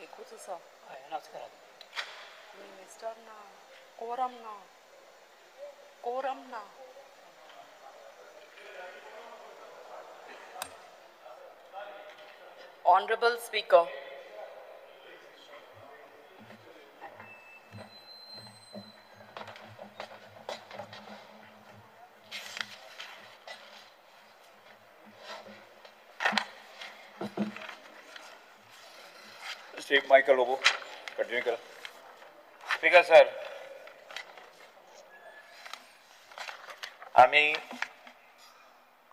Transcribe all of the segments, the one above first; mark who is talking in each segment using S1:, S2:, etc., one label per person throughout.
S1: एकूच आसा
S2: हांवें करा
S1: मिनिस्टर ना कोरम ना कोरम ना Honorable Speaker,
S3: Speak Michael Lobo. Continue करा. Speaker sir, आम्ही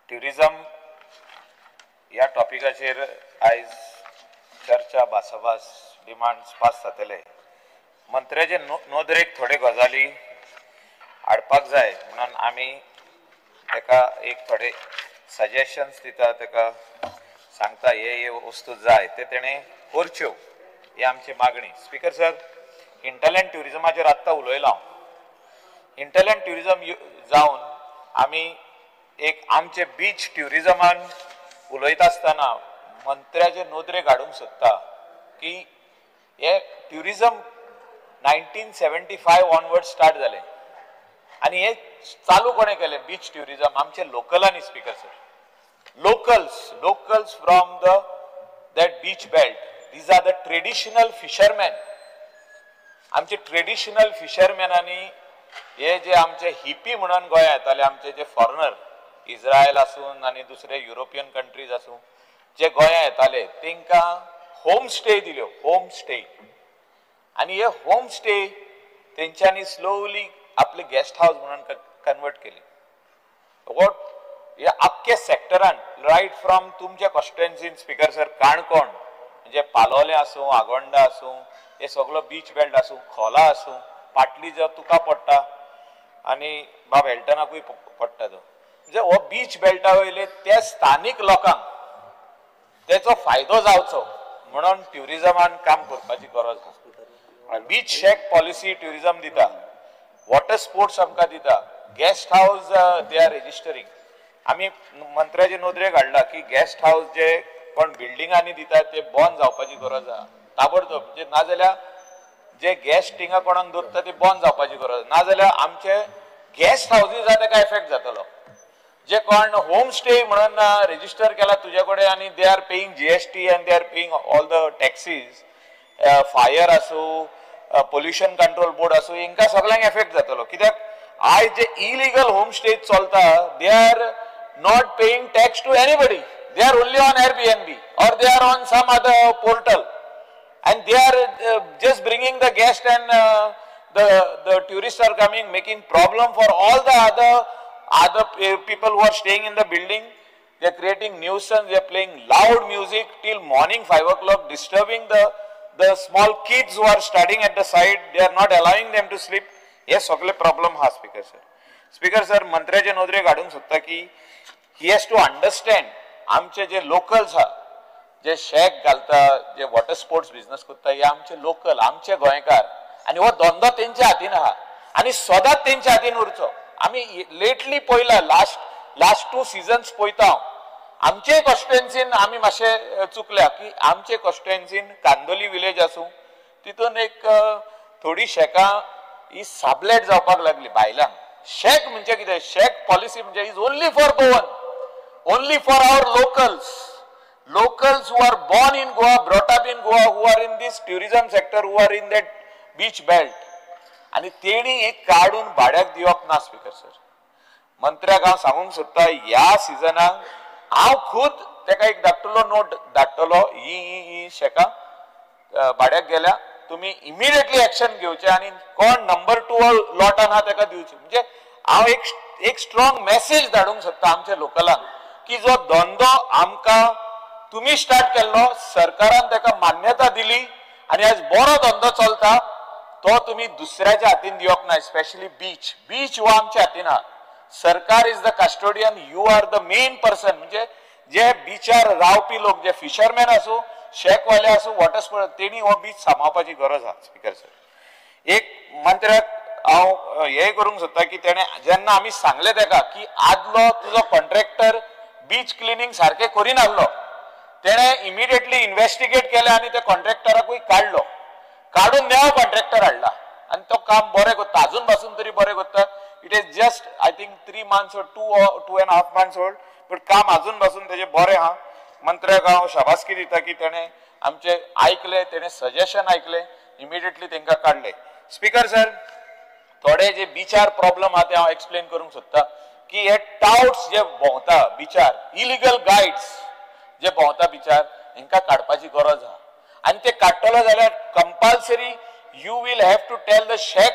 S3: टुरिझम या टॉपिकाचेर आयज चर्चा भासाभास डिमांड्स पास जातले. मंत्र्याचे नोदरेक थोडे गजाली हाडपाक जाय म्हणून आमी तेका एक थोडे सजेशन्स दिता, तेका सांगता हे वस्तू जाय ते तेणे करच्यो ही आमची मागणी. स्पीकर सर, इंटरलँड ट्युरिझमाचेर आत्तां उलयलां. इंटरलँड ट्युरिझम जावन आमी एक आमचे बीच ट्युरिझमान उलयता आसतना मंत्र्याचे नोदरेक हाडूंक सोदता की हे ट्युरिझम 1975 ऑनवर्ड स्टार्ट जालें आनी हे चालू कोणे केलें? बीच ट्युरिझम आमचे लोकलांनी. Speaker sir, locals from that beach belt, these are the traditional fishermen. आमचे ट्रेडिशनल फिशरमॅनांनी हे जे आमचे हिपी म्हणून गोंया येताले, आमचे जे फॉरेनर इस्रायल आसून आनी दुसरे युरोपियन कंट्रीज आसून जे गोंया येताले तांकां होम स्टे दिल्यो, होम स्टे. आनी हे होम स्टे तेंच्यांनी स्लोली आपले गेस्ट हाऊस म्हणून कन्वर्ट केली. या आख्खे सेक्टरान रायट फ्रॉम तुमच्या कॉन्स्टिट्युएन्सीन स्पीकर सर काणकोण म्हणजे पालोले आसूं, आगोंडा आसूं, हे सगळो बीच बेल्ट आसूं, खोला आसूं, पाटली जो तुका पडटा आनी बाब हेल्टनाकूय पडटा तो, म्हणजे हो बीच बेल्टा वयले त्या स्थानीक लोकांक तेचो फायदो जावचो म्हणून ट्युरिझमान काम करपाची गरज आसा. बीच शेक पॉलिसी ट्युरिझम दिता, वॉटर स्पोर्ट्स आमकां दिता, गेस्ट हाऊस दे आर रेजिस्टरींग. आमी मंत्र्याचे नोदरेक हाडला की गेस्ट हाऊस जे कोण बिल्डिंगांनी दितात ते बंद जावपाची गरज आसा ताबडतोब. म्हणजे नाजाल्यार जे गेस्ट थिंगा कोणाक दवरता ते बंद जावपाची गरज, नाजाल्यार आमचे गेस्ट हाऊसीस आसा ताका इफेक्ट जातलो. जे कोण होम स्टे म्हणून रेजिस्टर केला तुजे कडेन आनी they are paying GST and they are paying all the taxes, fire आसूं, पोल्युशन कंट्रोल बोर्ड आसूं, हांकां सगळ्यांक इफेक्ट जातलो. कित्याक आयज जे इलिगल होम स्टे चलता they are not paying tax to anybody, they are only on Airbnb or they are on some other portal and they are just bringing the guest and the tourists are coming, making problem for all the other people who are staying in the building. They are creating nuisance, they are playing loud music till morning 5 o'clock, disturbing the small kids who are studying at the side. They are not allowing them to sleep. Yes, सगळे problem हा speaker sir. Speaker sir, मंत्र्याचे नोदरेक हाडूंक सोदता की he has to understand आमचे जे locals हा, जे शेक घालता, जे वॉटर स्पोर्ट्स बिझनेस करता, हे आमचे लोकल, आमचे गोंयकार, आनी हो धंदो तेंच्या हातीन आहा आनी सदांच तेंच्या हातीन उरचो. आमी लेटली पयला लास्ट 2 सिजन्स पळयता हांव. आमचे कॉन्स्टिट्युएन्सीन आमी मातशे चुकल्या की आमचे कॉन्स्टिट्युएन्सीन कांदोली विलेज आसूं तितून एक थोडी शेकां ही साबलेट जावपाक लागली बायलांक. शेक म्हणजे कितें? शेक पॉलिसी म्हणजे is only for Goan, only for our locals who are born in Goa, brought up in Goa, who are in this tourism sector, who are in that beach belt. आणि तेणी एक काढून भाड्याक दिवप ना. स्पीकर सर, मंत्र्याक हांव सांगूंक सोदता ह्या सिजनाक हांव खुद तेका एक धाडटलो नोट धाडटलो, ही शेकां भाड्याक गेल्या, तुम्ही इमिडिएटली एक्शन घेवचे आनी कोण नंबर 2 लॉटान आहा तेका दिवची. म्हणजे हांव एक स्ट्रॉंग मेसेज धाडूंक सोदता आमच्या लोकलांक की जो धंदो आमकां तुम्ही स्टार्ट केल्लो, सरकारान तेका मान्यता दिली आनी आज बरो धंदो चलता, तो तुम्ही दुसऱ्याच्या हातीन दिवप ना. स्पेशली बीच हो आमच्या हातीन आहा. सरकार is the custodian, you are the main person. म्हणजे जे बीचार रावपी लोक, जे फिशरमॅन आसूं, शेकवाले आसूं, वॉटर स्पोर्ट्स, तेणी हो बीच सांबाळपाची गरज आहा. स्पीकर सर, एक मंत्र्याक हांव हे करूंक सोदता की तेणे जेन्ना आमी सांगले तेका की आदलो तुजो कॉन्ट्रॅक्टर बीच क्लिनिंग सारखे करिनासलो, तेणे इमिडिएटली इन्व्हेस्टिगेट केलें आनी त्या कॉन्ट्रॅक्टराकूय काडलो, काडून नवो कॉन्ट्रॅक्टर हाडला आनी तो काम बरें करता, अजून पासून तरी बरें करता. It is just I think 3 months or 2.5 months old, but काम अजून पासून तेजे बरें आहा. मंत्र्याक हांव शाबासकी दिता की तेणे आमचे आयकले, तेणे सजेशन आयकले, इमिडिएटली तेंकां काडले. स्पीकर सर, थोडे जे बिचार प्रॉब्लेम आहा ते हांव एक्सप्लेन करूंक सोदता की हे टाउट्स जे भोंवता बिचार, इलिगल गायड्स जे भोंवता बिचार, हेंकां काडपाची गरज आहा. आनी ते काडटलो जाल्यार compulsory you will have to tell the shack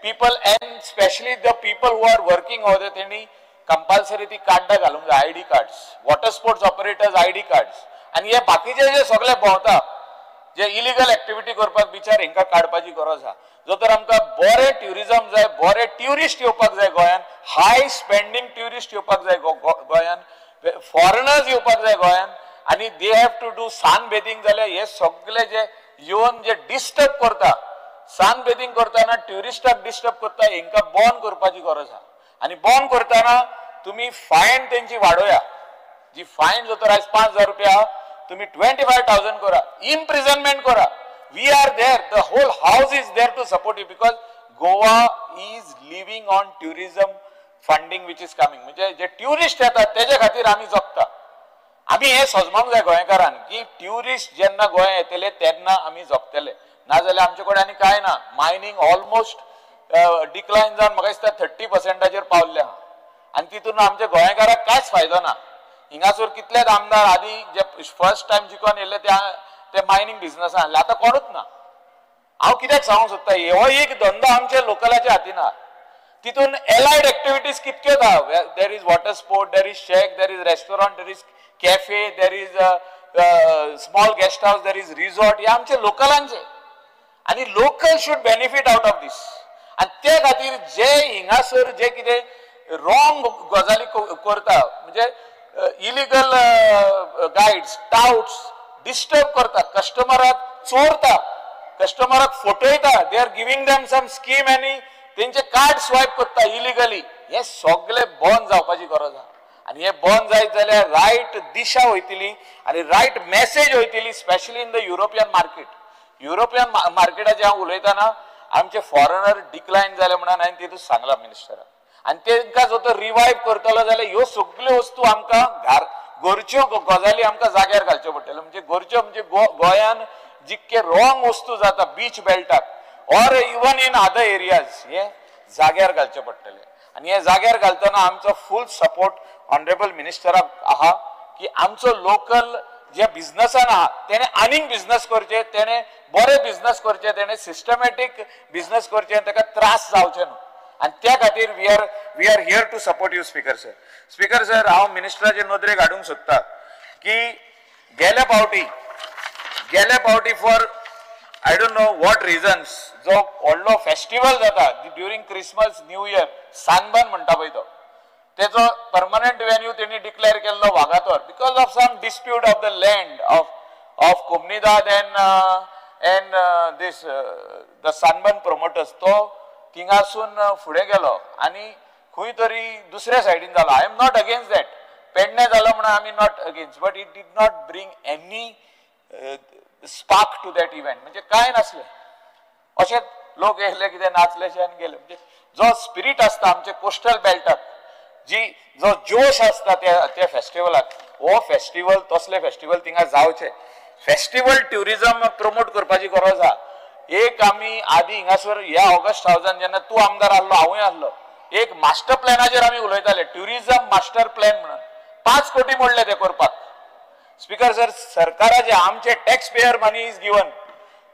S3: people and specially the people who are working over तेणी कंपल्सरी ती कार्डां घालूंक जाय, ID cards, water sports operators ID cards. आनी हे बाकीचे जे सगळे भोंवता जे इलिगल एक्टिविटी करपाक बिचार, हेंकां काडपाची गरज आहा. जो तर आमकां बरें ट्युरिझम जाय, बरे ट्युरिस्ट येवपाक जाय गोंयान, हाय स्पेंडींग ट्युरिस्ट येवपाक जाय गोंयान, फॉरेनर्स येवपाक जाय गोंयान, आनी दे हॅव टू डू सन बेदींग. जाल्यार हे सगळे जे येवन जे डिस्टर्ब करता, सन बेदींग करतना ट्युरिस्टाक डिस्टर्ब करता, हेंकां बंद करपाची गरज आहा. आनी बंद करतना तुमी फायन तेंची वाडोवया. जी फायन जो तर आयज 5,000 रुपया आहा, तुमी 25,000 करा, इम्प्रिझनमेंट करा. We are there, the whole house is there to support you, because Goa is living on tourism funding which is coming. म्हणजे जे ट्युरिस्ट येतात तेजे खातीर आमी जगता. आमी हे समजूंक जाय गोंयकारांक की ट्युरिस्ट जेन्ना गोंय येतले तेन्ना आमी जगतले, नाजाल्यार आमचे कडेन आनी कांय ना. मायनींग ऑलमोस्ट डिक्लायन जावन म्हाका दिसता 30% पावल्ले आहा आनी तितून आमच्या गोंयकाराक कांयच फायदो ना. हिंगासर कितलेच आमदार आदी जे फर्स्ट टाइम जिखून येयले ते मायनींग बिझनसान आहले, आतां कोणूच ना. हांव कित्याक सांगूंक सोदता, हो एक धंदो आमच्या लोकलाच्या हातीन आहा. तितून एलायड एक्टिविटीज कितक्योच आहा. There is water sport, there is shack, there is restaurant, there is cafe, there is small guest house, there is resort. हे आमचे लोकलांचे आनी local should benefit out of this. आनी ते खातीर जे हिंगासर जे कितें रॉंग गजाली करता, म्हणजे इलिगल गायड्स, टाउट्स डिस्टर्ब करता, कस्टमराक चोरता, कस्टमराक फटयता, they are giving them some scheme आनी तेंचे कार्ड स्वायप करता इलिगली. हे सगळे बंद जावपाची गरज आहा. आनी हे बंद जायत जाल्यार रायट दिशा वयतली आनी रायट मेसेज वयतली, specially in the European market. European मार्केटाचें हांव उलयतना आमचे फॉरेनर डिक्लायन जाले म्हणून हांवें तितून सांगलां मिनिस्टराक. आनी तेंकां जो तो रिवायव करतलो जाल्यार ह्यो सगळ्यो वस्तू आमकां गरज्यो गजाली आमकां जाग्यार घालच्यो पडटल्यो. म्हणजे गरज्यो म्हणजे गोंयान जितके रॉंग वस्तू जाता बीच बेल्टाक or even in other areas, हे जाग्यार घालचे पडटले. आनी हे जाग्यार घालतना आमचो फूल सपोर्ट ऑनरेबल मिनिस्टराक आहा की आमचो लोकल जे बिझनसान आहा तेणे आनीक बिझनस करचे, तेणे बरे बिझनस करचे, तेणे सिस्टमॅटीक बिझनस करचे, ताका त्रास जावचे न्हू. आनी त्या खातीर we are here to support you. Speaker sir, speaker sir, हांव मिनिस्टराचे नदरेक हाडूंक सोदता की गेल्या फावटी for I don't know what reasons जो व्हडलो फेस्टिवल जाता during Christmas new year, Sunburn म्हणटा पळय तो, तेजो परमनंट वेन्यू तेणी डिक्लेअर केल्लो Vagator because of some dispute of the land of कोमनीदाद and this the Sunburn promoters. तो थिंगासून फुडें गेलो आनी खंय तरी दुसऱ्या सायडीन जालो. I am not against that. Pernem जालो म्हणून आमी not against, but it did not bring any spark to that event. म्हणजे कांय नासलें, अशेंच लोक येयले, कितें नाचलेशे आनी गेले. म्हणजे जो स्पिरीट आसता आमचे कोस्टल बेल्टाक, जो जोश आसता त्या फेस्टिवलाक, हो फेस्टिवल तसले फेस्टिवल थिंगा जावचे. फेस्टिवल ट्युरिझम प्रमोट करपाची गरज आहा. एक आमी आदी हिंगासर ह्या ऑगस्ट हावसान जेन्ना तूं आमदार आहलो, हांवूय आहलो, एक मास्टर प्लॅनाचेर आमी उलयताले, ट्युरिझम मास्टर प्लॅन म्हणून 5 कोटी मोडले ते करपाक. स्पीकर सर, सरकाराचे आमचे tax payer money is given,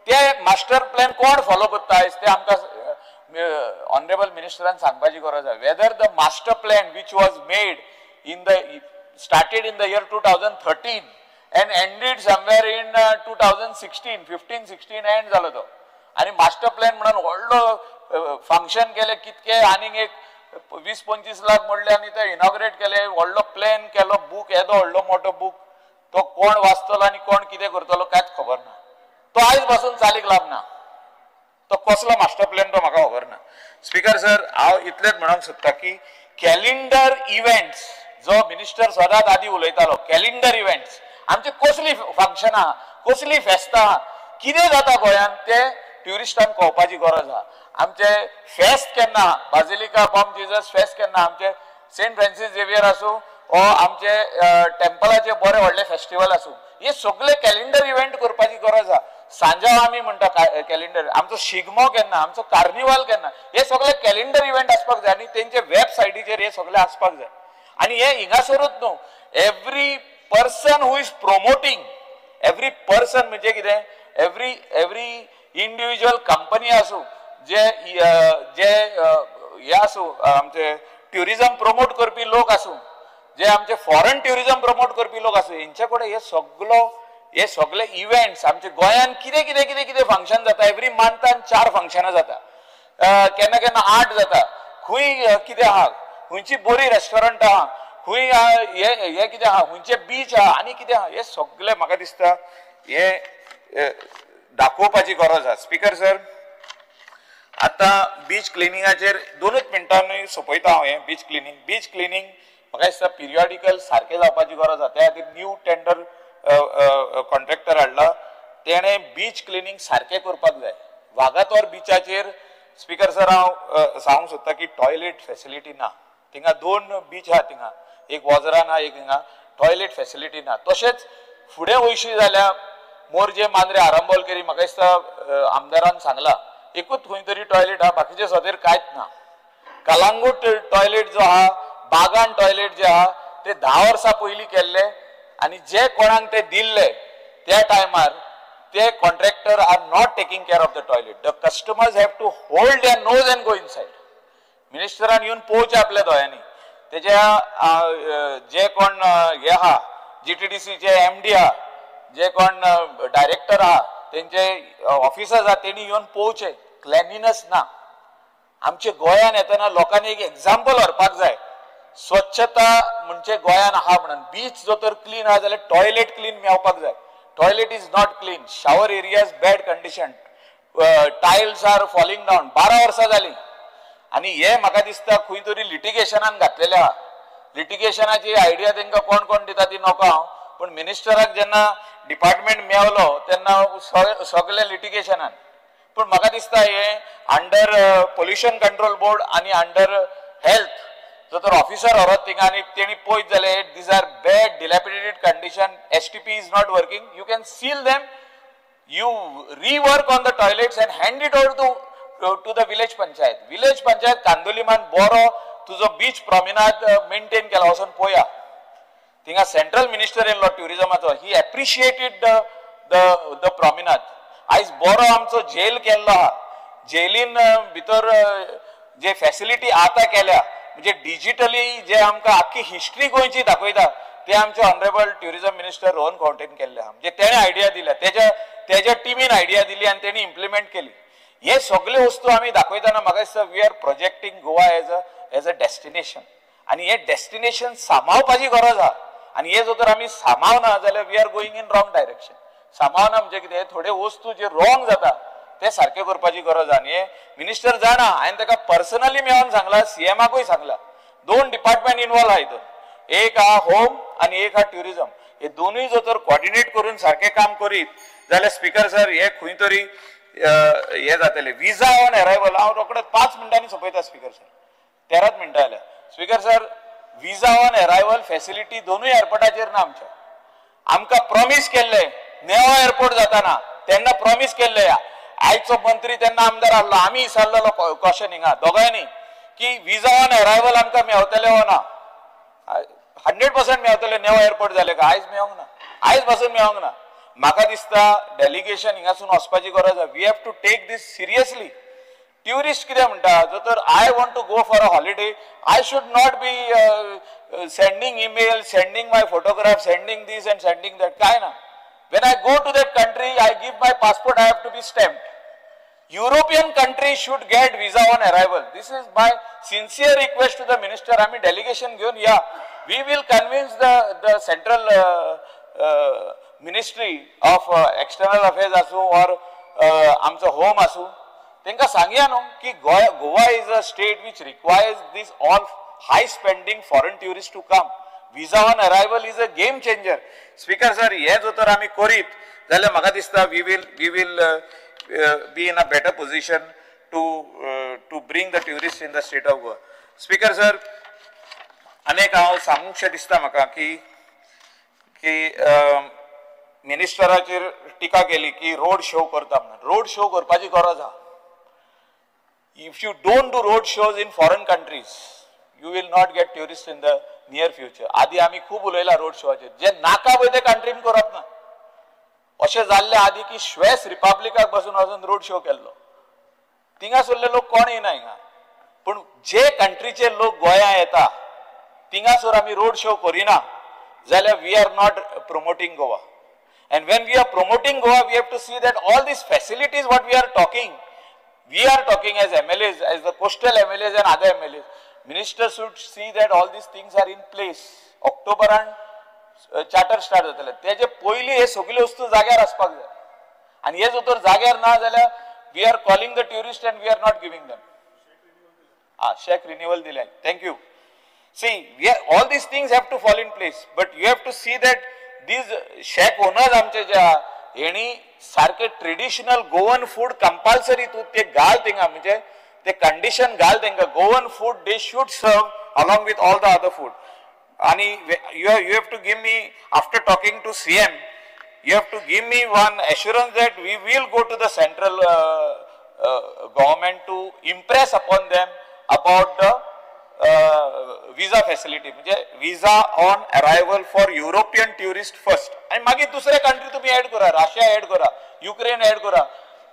S3: ते मास्टर प्लॅन कोण फॉलो करता आयज ते आमकां ऑनरेबल मिनिस्टरान सांगपाची गरज आहा. Whether the master plan which was made started in the year 2013 and ended somewhere in 2016, 15-16 end जालो तो. आणि मास्टर प्लॅन म्हणून व्हडलो फंक्शन केले, कितके आनीक एक 20-25 लाख मोडले आनी ते इनॉग्रेट केले, व्हडलो प्लॅन केलो, बूक येदो व्हडलो मोठो बूक, तो कोण वाचतलो आनी कोण कितें करतलो कांयच खबर ना. तो आयज पासून चालीक लागना. तो कसलो मास्टर प्लॅन तो म्हाका खबर ना. स्पीकर सर, हांव इतलेंच म्हणूंक सोदता की कॅलेंडर इव्हेंट्स जो मिनिस्टर सदांच आदी उलयतालो, कॅलेंडर इव्हेंट्स आमची कसली फंक्शनां कसली फेस्तां कितें जाता गोंयांत ते ट्युरिस्टांक कळपाची गरज आहा. आमचे फेस्त केन्ना बाजिलिका बॉम जिजस फेस्त केन्ना आमचे सेंट फ्रांसीस झेवियर आसूं वो आमचे टेम्पलाचे बरे व्हडले फेस्टिवल आसूं हे सगळे कॅलेंडर इव्हेंट करपाची गरज आहा. सांजाव आमी म्हणटा कॅलेंडर आमचो शिगमो केन्ना आमचो कार्निवाल केन्ना हे सगळे कॅलेंडर इव्हेंट आसपाक जाय आनी तेंचे वेबसायटीचेर हे सगळे आसपाक जाय. आनी हे हिंगासरूच न्हू every person who is promoting every person म्हणजे कितें एवरी इंडिविज्युअल कंपनी आसूं जे हे आसूं आमचे ट्युरिजम प्रमोट करपी लोक आसूं जे आमचे फॉरेन ट्युरिजम प्रमोट करपी लोक आसूं हेंचे कडेन हे सगळे इव्हेंट्स आमचे गोंयांत कितें कितें कितें कितें फंक्शन जाता एवरी मंथान 4 फंक्शनां जाता केन्ना केन्ना 8 जाता खंय कितें आहा खंयची बरी रेस्टॉरंट आहा खंय हे कितें आहा खंयचे बीच आहा आनी कितें आहा हे सगळे म्हाका दिसता हे दाखोवपाची गरज आहा. स्पीकर सर आतां बीच क्लिनिंगाचेर 2 मिनटांनी सोंपयता हांव हे बीच क्लिनिंग म्हाका दिसता पिरियॉडिकल सारकें जावपाची गरज आहा. त्या खातीर न्यू टेंडर कॉन्ट्रॅक्टर हाडला तेणे बीच क्लिनिंग सारकें करपाक जाय. वागातोर बिचाचेर स्पीकर सर हांव सांगूंक सोदता की टॉयलेट फेसिलिटी ना थिंगा 2 बीच आहा थिंगा एक वॉजरान आहा एक हिंगा टॉयलेट फेसिलिटी ना. तशेंच फुडें वयशी जाल्यार मोरजे मांद्रे आरंबोल म्हाका दिसता आमदारान सांगला एकूच खंय तरी टॉयलेट आहा बाकीचे सदेर कांयच ना. कलांगूट टॉयलेट जो आहा बागान टॉयलेट जे आहा ते 10 वर्सां पयलीं केल्ले आनी जे कोणाक ते दिल्ले त्या टायमार ते contractor are not taking care of the toilet. The customers have to hold their nose and go inside. मिनिस्टरान येवन पळोवचें आपल्या दोळ्यांनी तेच्या जे कोण हे आहा GTDCचे MD आहा जे कोण डायरेक्टर आहा तेंचे ऑफिसर्स आहा तेणी येवन पळोवचें क्लेनलीनेस ना. आमच्या गोंयांत येतना लोकांनी एक एक्झाम्पल व्हरपाक जाय स्वच्छता म्हणजे गोंयांत आहा म्हणून. बीच जो तर क्लीन आहा जाल्यार टॉयलेट क्लीन मेळपाक जाय. Toilet is not clean. Shower areas bad condition. Tiles are falling down. 12 वर्सां जालीं आनी हे म्हाका दिसता खंय तरी लिटिगेशनान घातलेले आहा. लिटिगेशनाची आयडिया तांकां कोण कोण दिता ती नको हांव पूण मिनिस्टराक जेन्ना डिपार्टमेंट मेळलो तेन्ना सगळे लिटिगेशनान. पूण म्हाका दिसता हे अंडर पोल्युशन कंट्रोल बोर्ड आनी अंडर हेल्थ जो तर ऑफिसर व्हरत थिंगा आनी तेणी पळयत जाल्यार these are bad dilapidated condition. STP is not working. You can seal them. You rework on the toilets and hand it over to the village panchayat. Village panchayat कांदोलीमान बरो तुजो बीच प्रॉमिनाद मेंटेन केला वचून पळया. थिंगा सेंट्रल मिनिस्टर येयल्लो ट्युरिजमाचो ही एप्रिशिएटेड द प्रॉमिनाद. आयज बरो आमचो जेल केल्लो आहा. जेलीन भितर जे फॅसिलिटी आतां केल्या म्हणजे डिजिटली जे आमकां आख्खी हिस्ट्री गोंयची दाखयता ते आमचे ऑनरेबल ट्युरिजम मिनिस्टर रोहन खंवटेन केल्ले आहा. म्हणजे तेणे आयडिया दिल्या तेज्या टिमीन आयडिया दिली आनी तेणी इम्प्लिमेंट केली. हे सगळे वस्तू आमी दाखयतना म्हाका दिसता we are projecting Goa as a destination आनी हे डेस्टिनेशन सांबाळपाची गरज आहा. आनी हे जर तर आमी सांबाळना जाल्यार we are going in wrong direction. सांबाळना म्हणजे कितें थोडे वस्तू जे रॉंग जाता ते सारखे करपाची गरज आहा. आनी हे मिनिस्टर जाणा हांवें ताका पर्सनली मेळोन सांगला CMाकूय सांगला. 2 डिपार्टमेंट इन्वॉल्व आहा हितून. एक आहा होम आनी एक आहा ट्युरिजम. हे दोनूय जर तर कोऑर्डिनेट करून सारखे काम करीत जाल्यार स्पीकर सर हे खंय तरी हे जातले. विजा ऑन अरायवल हांव रोखडेच 5 मिनटांनी सोंपयता स्पीकर सर. 13 मिनटां जाल्या. Speaker sir visa on arrival facility दोनूय एअरपोर्टाचेर ना आमच्या. आमकां प्रॉमिस केल्ले नेवा एअरपोर्ट जाताना तेन्ना प्रॉमिस केल्ले आयचो मंत्री तेन्ना आमदार आहलो आमी विचारलेलो क्वेश्चन हिंगा दोगांयनी की विजा ऑन अरायवल आमकां मेळटले वा ना. 100% मेळटले नेवा एअरपोर्ट जाले का आयज मेळोंक ना. आयज पासून मेळोंक ना. म्हाका दिसता डेलिगेशन हिंगासून वचपाची गरज आहा. We have to take this seriously. Tourist कितें म्हणटा जर तर I want to go for a holiday I should not be sending email sending my photograph sending this and sending that. काय ना. when I go to that country I give my passport I have to be stamped. European countries should get visa on arrival. This is my sincere request to the minister. आम्ही delegation घेऊन या. We will convince the central ministry of external affairs असो or आमचं home असो तेंका सांगया न्हू की Goa is a state which requires this all high spending foreign tourists to come. Visa on arrival is a game changer. Speaker sir, हे जो तर आम्ही करीत जाल्यार म्हाका दिसता we will be in a better position to bring the tourists in the state of Goa. Speaker sir, अनेक हांव सांगूंकशें दिसता म्हाका की मिनिस्टराचेर टिका केली की रोड शो करता म्हणून. रोड शो करपाची गरज आहा. If you don't do road shows in foreign countries, you will not get tourists in the near future. आदी आमी खूब उलयला रोड शोचेर. जे नाका पळय ते कंट्रीन करप ना. अशें जाल्ले आदी की स्वेस रिपब्लिकाक बसून वचून रोड शो केल्लो. थिंगासरले लोक कोण येना हिंगा. पूण जे कंट्रीचे लोक गोंया येता थिंगासर आमी रोड शो करिना जाल्यार we are not promoting Goa. And when we are promoting Goa, we have to see that all these facilities what we are talking as MLAs, as the coastal MLAs and other MLAs, ministers should see that all these things are in place. October and charter start जातले. तेजे पयली हे सगळे वस्तू जाग्यार आसपाक जाय. आनी हे जर जाग्यार ना जाल्यार we are calling the tourists and we are not giving them. Check renewal दिले. Thank you. See, all these things have to fall in place, but you have to see that these shack owners आमचे जे हेणी सारखे traditional Goan food compulsory तू ते घाल थिंगा म्हणजे ते condition घाल तेंका Goan food they should serve along with all the other food. आणि you have to give me, after talking to CM, you have to give me one assurance that we will go to the central government to impress upon them about the visa facility. म्हणजे visa on arrival for European tourist first. आणि मागीर दुसरे country तुम्ही add करा, Russia add करा, Ukraine add करा,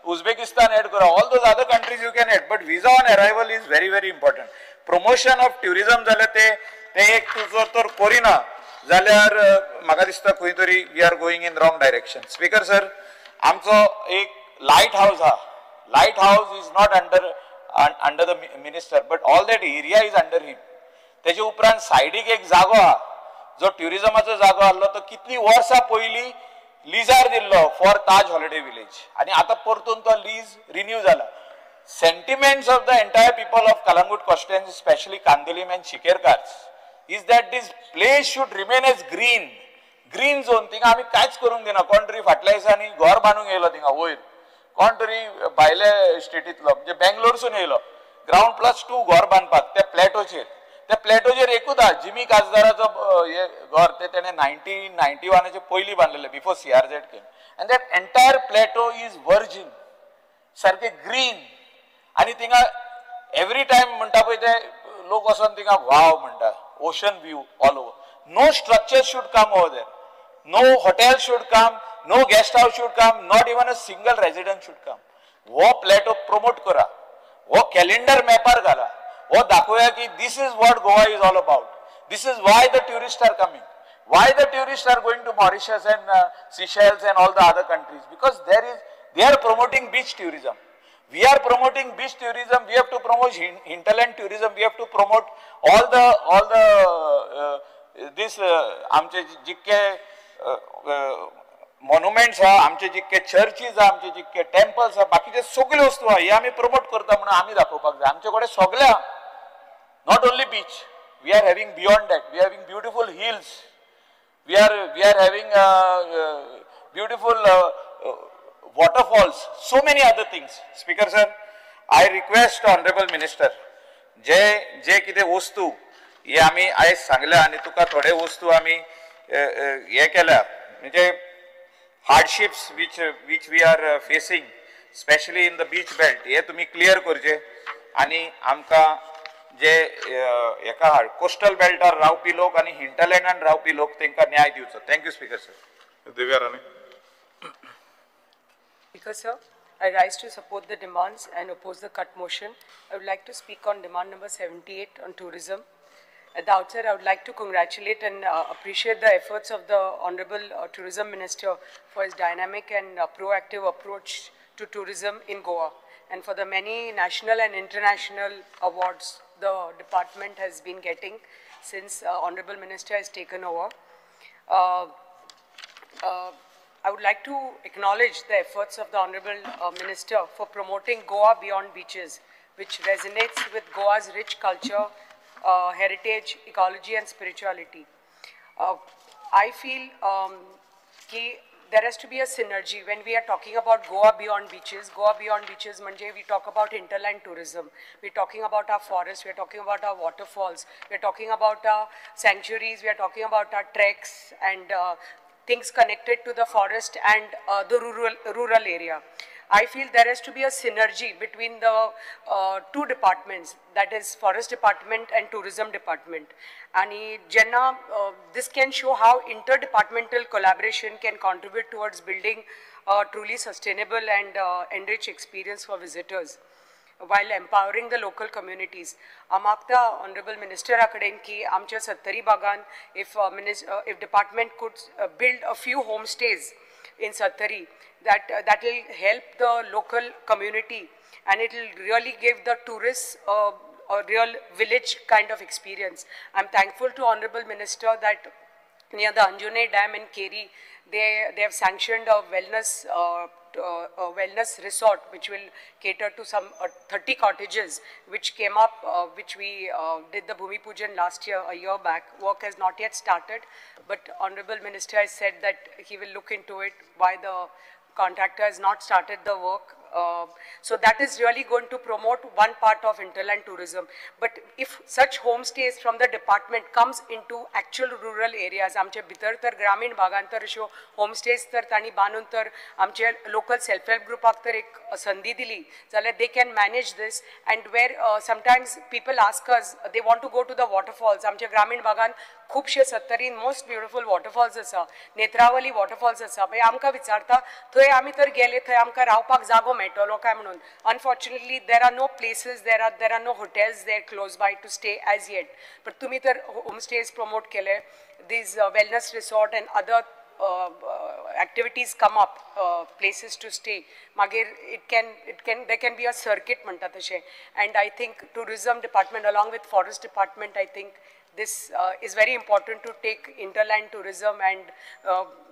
S3: Uzbekistan add करा, all those other countries you can add, but visa on arrival is very very important. Promotion of tourism जाल्यार ते एक तुजो तर करिना जाल्यार म्हाका दिसता खंय तरी we are going in wrong direction. Speaker sir, आमचो एक लायट हाऊस हा. Light house is not under the minister, but all that area is under him. तेजे उपरांत सायडीक एक जागो हा जो ट्युरिझमाचो जागो आसलो तो कितली वर्सां पयलीं लिजार दिल्लो फॉर ताज हॉलिडे विलेज आनी आतां परतून तो लीज रिन्यू जाला. Sentiments of the entire people of Kalangut constituency, especially Kandilim and Shikerkars, is that this place should remain as green zone. थिंगा आमी कांयच करूंक दिना. कोण तरी फाटल्या दिसांनी घर बांदूंक येयलो थिंगा वयर, कोण तरी भायले स्टेटींतलो म्हणजे बेंगलोरसून येयलो ग्राउंड+2 घर बांदपाक त्या प्लॅटोचेर एकूच आहा जिमी काजदाराचो हे घर. ते तेणे 1991 पयलीं बांदलेलें before CRZ came. And that entire plateau is virgin, सारके ग्रीन. आनी थिंगा एवरी टायम म्हणटा पळय ते लोक वचोन थिंगा वाव म्हणटा, ocean view all over. No structure should come over there, no hotel should come, no guest house should come, not even a single resident should come. वो प्लेटो प्रमोट करा, वो कैलेंडर मैपर करा, वो दाखवूया की this is what Goa is all about. This is why the tourists are coming. Why the tourists are going to Mauritius and Seychelles and all the other countries? Because they are promoting beach tourism. We are promoting beach tourism. We have to promote hinterland tourism. We have to promote all the this आमचे जितके monuments आहा, आमचे जितके churches आहा, आमचे जितके temples आहा, बाकीचे सगळे वस्तू आहा, हे आमी प्रमोट करता म्हणून आमी दाखोवपाक जाय. आमचे कडेन सगळे आहा, not only beach. We are having beyond that. We are having beautiful hills. We are having beautiful waterfalls, so many other things. Speaker sir, I request honorable minister, जे कितें वस्तू हे आमी आयज सांगल्या आनी तुका थोडे वस्तू आमी हे केल्या म्हणजे hardships which we are facing, especially in the beach belt, हे तुम्ही क्लियर करचे आनी आमकां जे हेका कोस्टल बेल्टार रावपी लोक आनी हिंटरलँडान रावपी लोक तांकां न्याय दिवचो. Thank you speaker sir. Divya Rane.
S2: Speaker sir, I rise to support the demands and oppose the cut motion. I would like to speak on demand number 78 on tourism. At the outset, I would like to congratulate and appreciate the efforts of the Honorable Tourism Minister for his dynamic and proactive approach to tourism in Goa, and for the many national and international awards the department has been getting since Honorable Minister has taken over. I would like to acknowledge the efforts of the Honorable Minister for promoting Goa beyond beaches, which resonates with Goa's rich culture, heritage, ecology and spirituality. I feel ki there has to be a synergy when we are talking about Goa beyond beaches. Goa beyond beaches, manje, we talk about hinterland tourism. We're talking about our forests. We're talking about our waterfalls. We're talking about our sanctuaries. We are talking about our treks and things connected to the forest and the rural area. I feel there has to be a synergy between the two departments, that is Forest Department and Tourism Department. And this can show how interdepartmental collaboration can contribute towards building a truly sustainable and enriched experience for visitors, while empowering the local communities. Amakta Honorable Minister akaden ki amcha Sattari Bagan, if department could build a few homestays in Sattari, that will help the local community and it will really give the tourists a real village kind of experience. I'm thankful to Honorable Minister that near the Anjune Dam in Keri, they have sanctioned a wellness resort which will cater to some 30 cottages which came up, which we did the Bhumi Pujan last year, a year back. Work has not yet started, but Honorable Minister has said that he will look into it, why the contractor has not started the work. So that is really going to promote one part of hinterland tourism. But if such homestays from the department comes into actual rural areas, आमचे भितर तर ग्रामीण भागांत तर अश्यो homestays तर तांणी बांदून तर आमचे local self-help groupak तर एक संधी दिली, जाल्यार they can manage this. And where sometimes people ask us, they want to go to the waterfalls. आमचे ग्रामीण भागांत खूबशे सत्तरीन most beautiful waterfalls आसा, नेत्रावली waterfalls आसा. मागीर आमकां विचारता थंय आमी तर गेले, थंय आमकां रावपाक जागो मेळटलो काय म्हणून. Unfortunately, there are no places, there are no hotels there close by to stay as yet. But तुम्ही तर homestays promote केले, these wellness resort and other activities come up, places to stay. Magir there can be a circuit म्हणटा तशें. And I think tourism department along with forest department, I think this is very important to take interland tourism and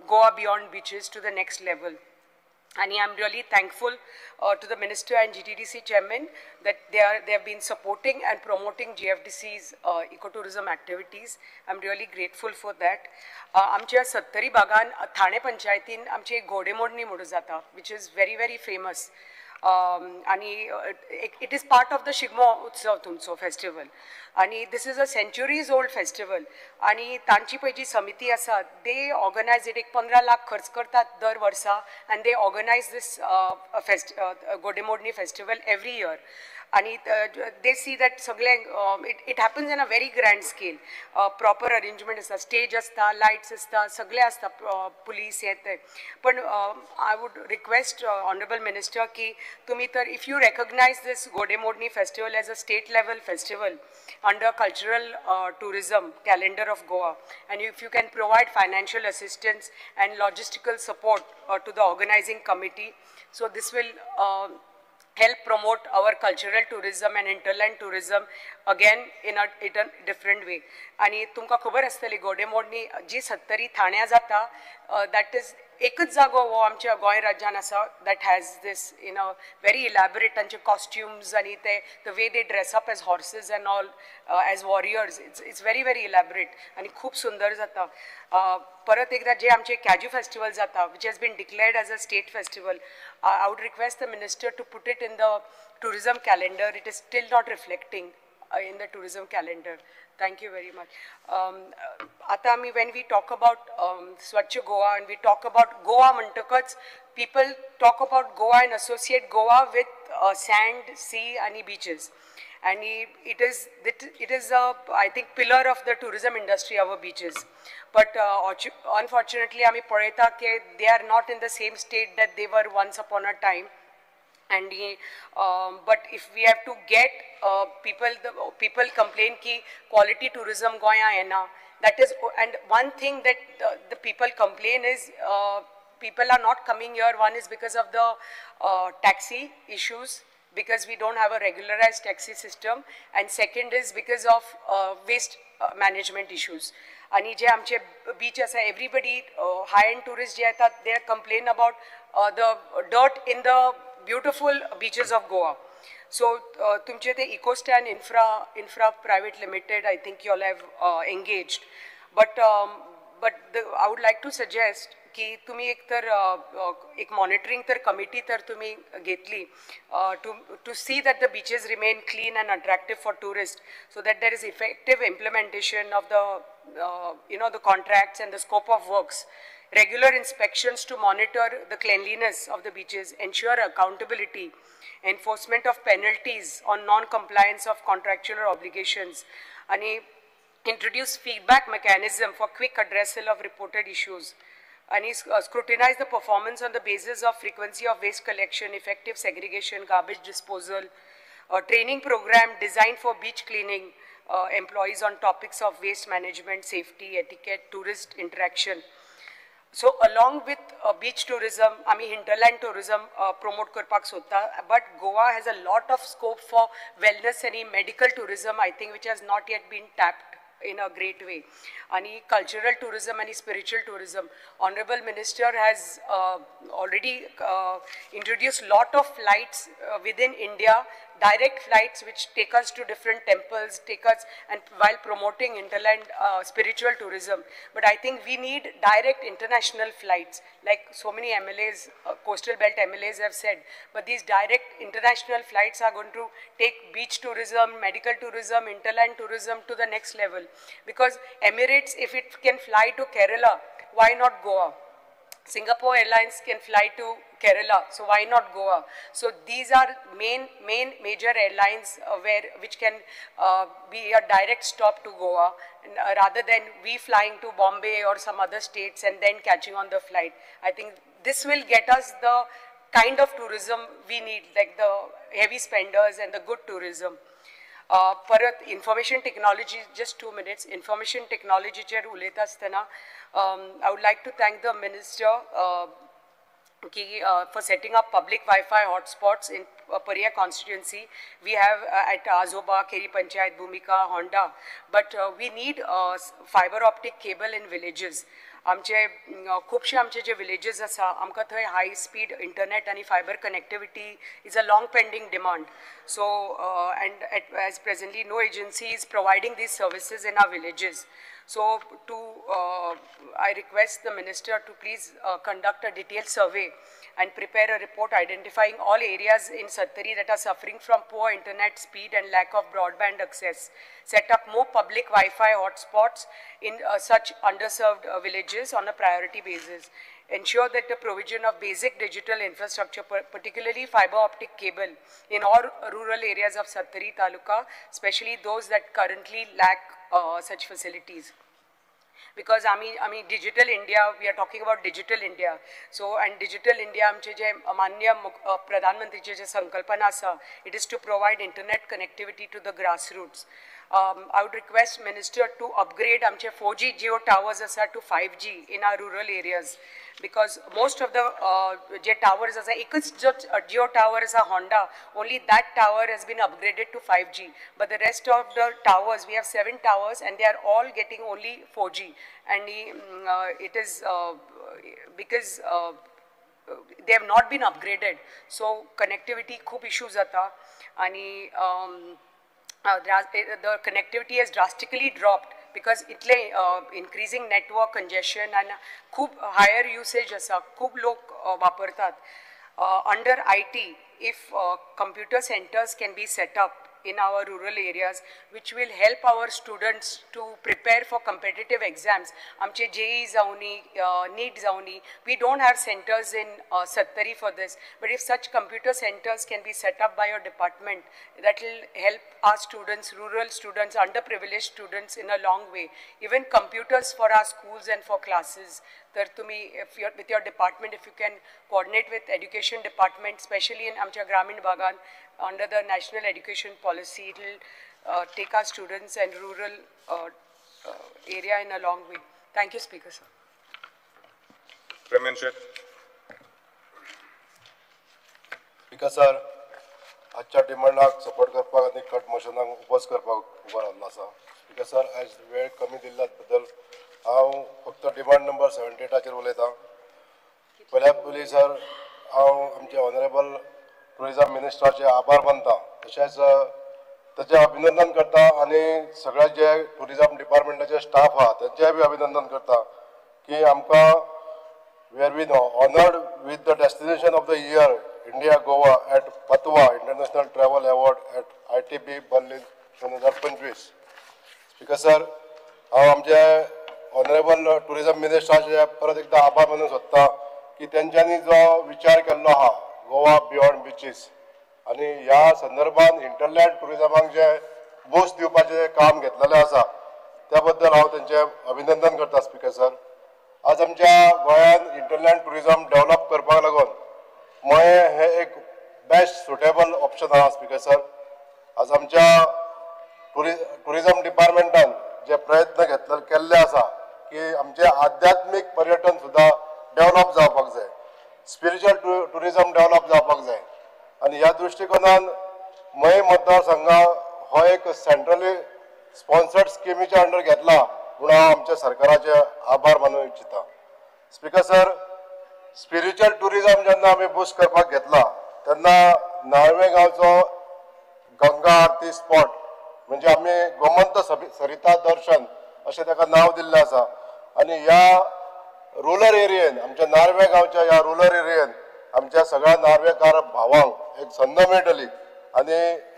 S2: Goa beyond beaches to the next level. And I'm really thankful to the Minister and GTDC Chairman that they have been supporting and promoting GFDC's ecotourism activities. I'm really grateful for that. आमच्या सत्तरी बागान ठाणे पंचायतीन आमची एक घोडेमोडणी म्हणून जाता, which is very, very famous. आणि it is part of the Shigmo Utsav तुमचो festival. आणि this is a centuries old festival. आणि तांची पळय जी समिती आसा, they organize it, एक 15 लाख खर्च करतात दर वर्सा, and they organize this घोडेमोडणी festival every year. And they see that it happens in a very grand scale. Proper arrangement is stage asta, lights asta, sagle asta, police yete. But I would request Honorable Minister ki tumi tar, if you recognize this Godemodni festival as a state level festival under cultural tourism calendar of Goa, and if you can provide financial assistance and logistical support to the organizing committee, so this will help promote our cultural tourism and hinterland tourism again in a different way. आणि तुमकां खबर आसतली घोडेमोडणी जी सत्तरी ठाण्या जाता, that is एकच जागो हो आमच्या गोंय राज्यान आसा that has this in a very elaborate तांचे costumes आणि ते the way they dress up as horses and all as warriors, it's very, very elaborate आणि खूप सुंदर जाता. परत एकदा जे आमचे कॅजू फेस्टिवल जाता, which has been declared as a state festival, I would request the minister to put it in the tourism calendar. It is still not reflecting in the tourism calendar. Thank you very much. Atami, when we talk about Swachh Goa and we talk about Goa Mantakats, people talk about Goa and associate Goa with sand, sea and beaches. And it is a, I think, pillar of the tourism industry, our beaches. But unfortunately, they are not in the same state that they were once upon a time. And but if we have to get people complain ki quality tourism goya hai na, that is, and one thing that the people complain is people are not coming here. One is because of the taxi issues, because we don't have a regularized taxi system, and second is because of waste management issues. आणि जे आमचे beach आसा, everybody high-end tourists जे येतात, they complain about the dirt in the beautiful beaches of Goa. So तुमचे ते EcoStan Infra Private Limited, I think you all have engaged. But but I would like to suggest की तुम्ही एक monitoring committee तुम्ही घेतली to see that the beaches remain clean and attractive for tourists, so that there is effective implementation of the contracts and the scope of works. Regular inspections to monitor the cleanliness of the beaches, ensure accountability, enforcement of penalties on non-compliance of contractual obligations, and introduce feedback mechanism for quick addressal of reported issues, and scrutinize the performance on the basis of frequency of waste collection, effective segregation, garbage disposal, training program designed for beach cleaning employees on topics of waste management, safety, etiquette, tourist interaction. So along with beach tourism, hinterland tourism promote करपाक सोदता, but Goa has a lot of scope for wellness and medical tourism, I think, which has not yet been tapped in a great way. And cultural tourism and spiritual tourism. Honorable Minister has already introduced lot of flights within India, direct flights which take us to different temples, and while promoting interland spiritual tourism. But I think we need direct international flights, like so many MLAs, coastal belt MLAs have said. But these direct international flights are going to take beach tourism, medical tourism, interland tourism to the next level. Because Emirates, if it can fly to Kerala, why not Goa? Singapore Airlines can fly to Kerala, so why not Goa? So these are major airlines which can be a direct stop to Goa, rather than we flying to Bombay or some other states and then catching on the flight. I think this will get us the kind of tourism we need, like the heavy spenders and the good tourism. Parat information technology, just 2 minutes. Information technology cher uleta asthana, I would like to thank the minister for setting up public Wi-Fi hotspots in Paria constituency. We have at Azoba, Keri Panchayat, Bhumika, Honda, but we need fiber optic cable in villages. खुबशे आमचे जे villages आसा, आमकां थंय high speed internet and fiber connectivity is a long pending demand. So and as presently no agency is providing these services in our villages. So I request the minister to please conduct a detailed survey and prepare a report identifying all areas in Sattari that are suffering from poor internet speed and lack of broadband access. Set up more public Wi-Fi hotspots in such underserved villages on a priority basis. Ensure that the provision of basic digital infrastructure, particularly fiber optic cable, in all rural areas of Sattari Taluka, especially those that currently lack such facilities. Because digital India, we are talking about digital India. So, and digital India, आमचे जे माननीय प्रधानमंत्रीचे जे संकल्पना आसा, it is to provide internet connectivity to the grassroots. I would request minister to upgrade आमचे 4G Geo towers asa to 5G in our rural areas, because most of the towers asa ekच Geo tower is a Honda, only that tower has been upgraded to 5G, but the rest of the towers, we have 7 towers and they are all getting only 4G, and it is because they have not been upgraded, so connectivity खूप issues आता, आणि the connectivity has drastically dropped because इतले increasing network congestion and खूप higher usage असा, खूप लोक वापरतात. Under IT, if computer centers can be set up in our rural areas, which will help our students to prepare for competitive exams. आमचे JEE जावनी, NEET जावनी, we don't have centers in Sattari for this, but if such computer centers can be set up by your department, that will help our students, rural students, underprivileged students in a long way. Even computers for our schools and for classes. तर तुम्ही, with your department, if you can coordinate with education department, especially in आमच्या ग्रामीण भागात, under the national education policy, it will take our students and rural area in a long way. Thank you, Speaker, sir.
S4: Speaker, sir, आजच्या डिमांडाक support करपाक आनी cut मोशनाक उपोज करपाक उबो रावल्लो आसा. Speaker sir, आज वेळ कमी दिल्ल्या बद्दल हांव फक्त डिमांड नंबर 78 उलयतां. पयल्या पयलीं सर, हांव आमचे ऑनरेबल टुरिझम मिनिस्टराचे आभार मानता, तशेंच ताचें अभिनंदन करता, आनी सगळे जे टुरिझम डिपार्टमेंटाचे स्टाफ आहा तांचेय बी अभिनंदन करता, की आमकां we have been honored with the destination of the year India Goa at Patwa International Travel Award at ITB Berlin 2025. Speaker sir हांव आमचे ऑनरेबल टुरिझम मिनिस्टराचे परत एकदा आभार मानूंक सोदता की तेंच्यांनी जो विचार केल्लो आहा गोवा बियॉन्ड बिचीस आनी ह्या संदर्भात इंटरलँड टुरिझमाक जे बूस्ट दिवपाचें काम घेतलेलें आसा त्या बद्दल हांव तेंचें अभिनंदन करता स्पीकर सर. आज आमच्या गोंयांत इंटरलँड टुरिझम डेव्हलप करपाक लागून मये हे एक बेस्ट सुटेबल ऑप्शन आहा स्पीकर सर. आज आमच्या टुरिझम डिपार्टमेंटान जे प्रयत्न केल्ले आसा की आमचे आध्यात्मिक पर्यटन सुद्धा डेव्हलप जावपाक जाय, स्पिरिच्युअल टुरिझम डेव्हलप जावपाक जाय आनी ह्या दृश्टिकोनान मये मतदारसंघा हो एक सेंट्रली स्पॉन्सर्ड स्किमीच्या अंडर घेतला म्हणून हांव आमच्या सरकाराचे आभार मानूंक इच्छिता. स्पीकर सर, स्पिरिच्युअल टुरिझम जेन्ना आमी बूस्ट करपाक घेतला तेन्ना नाळवे गांवचो गंगा आरती स्पॉट म्हणजे आमी गोमंत सरिता दर्शन अशें ताका नांव दिल्लें आसा आनी ह्या रुरल एरियेन आमच्या नार्वे गांवच्या ह्या रुरल एरियेन आमच्या सगळ्या नार्वेकार भावांक एक संद मेळटली आनी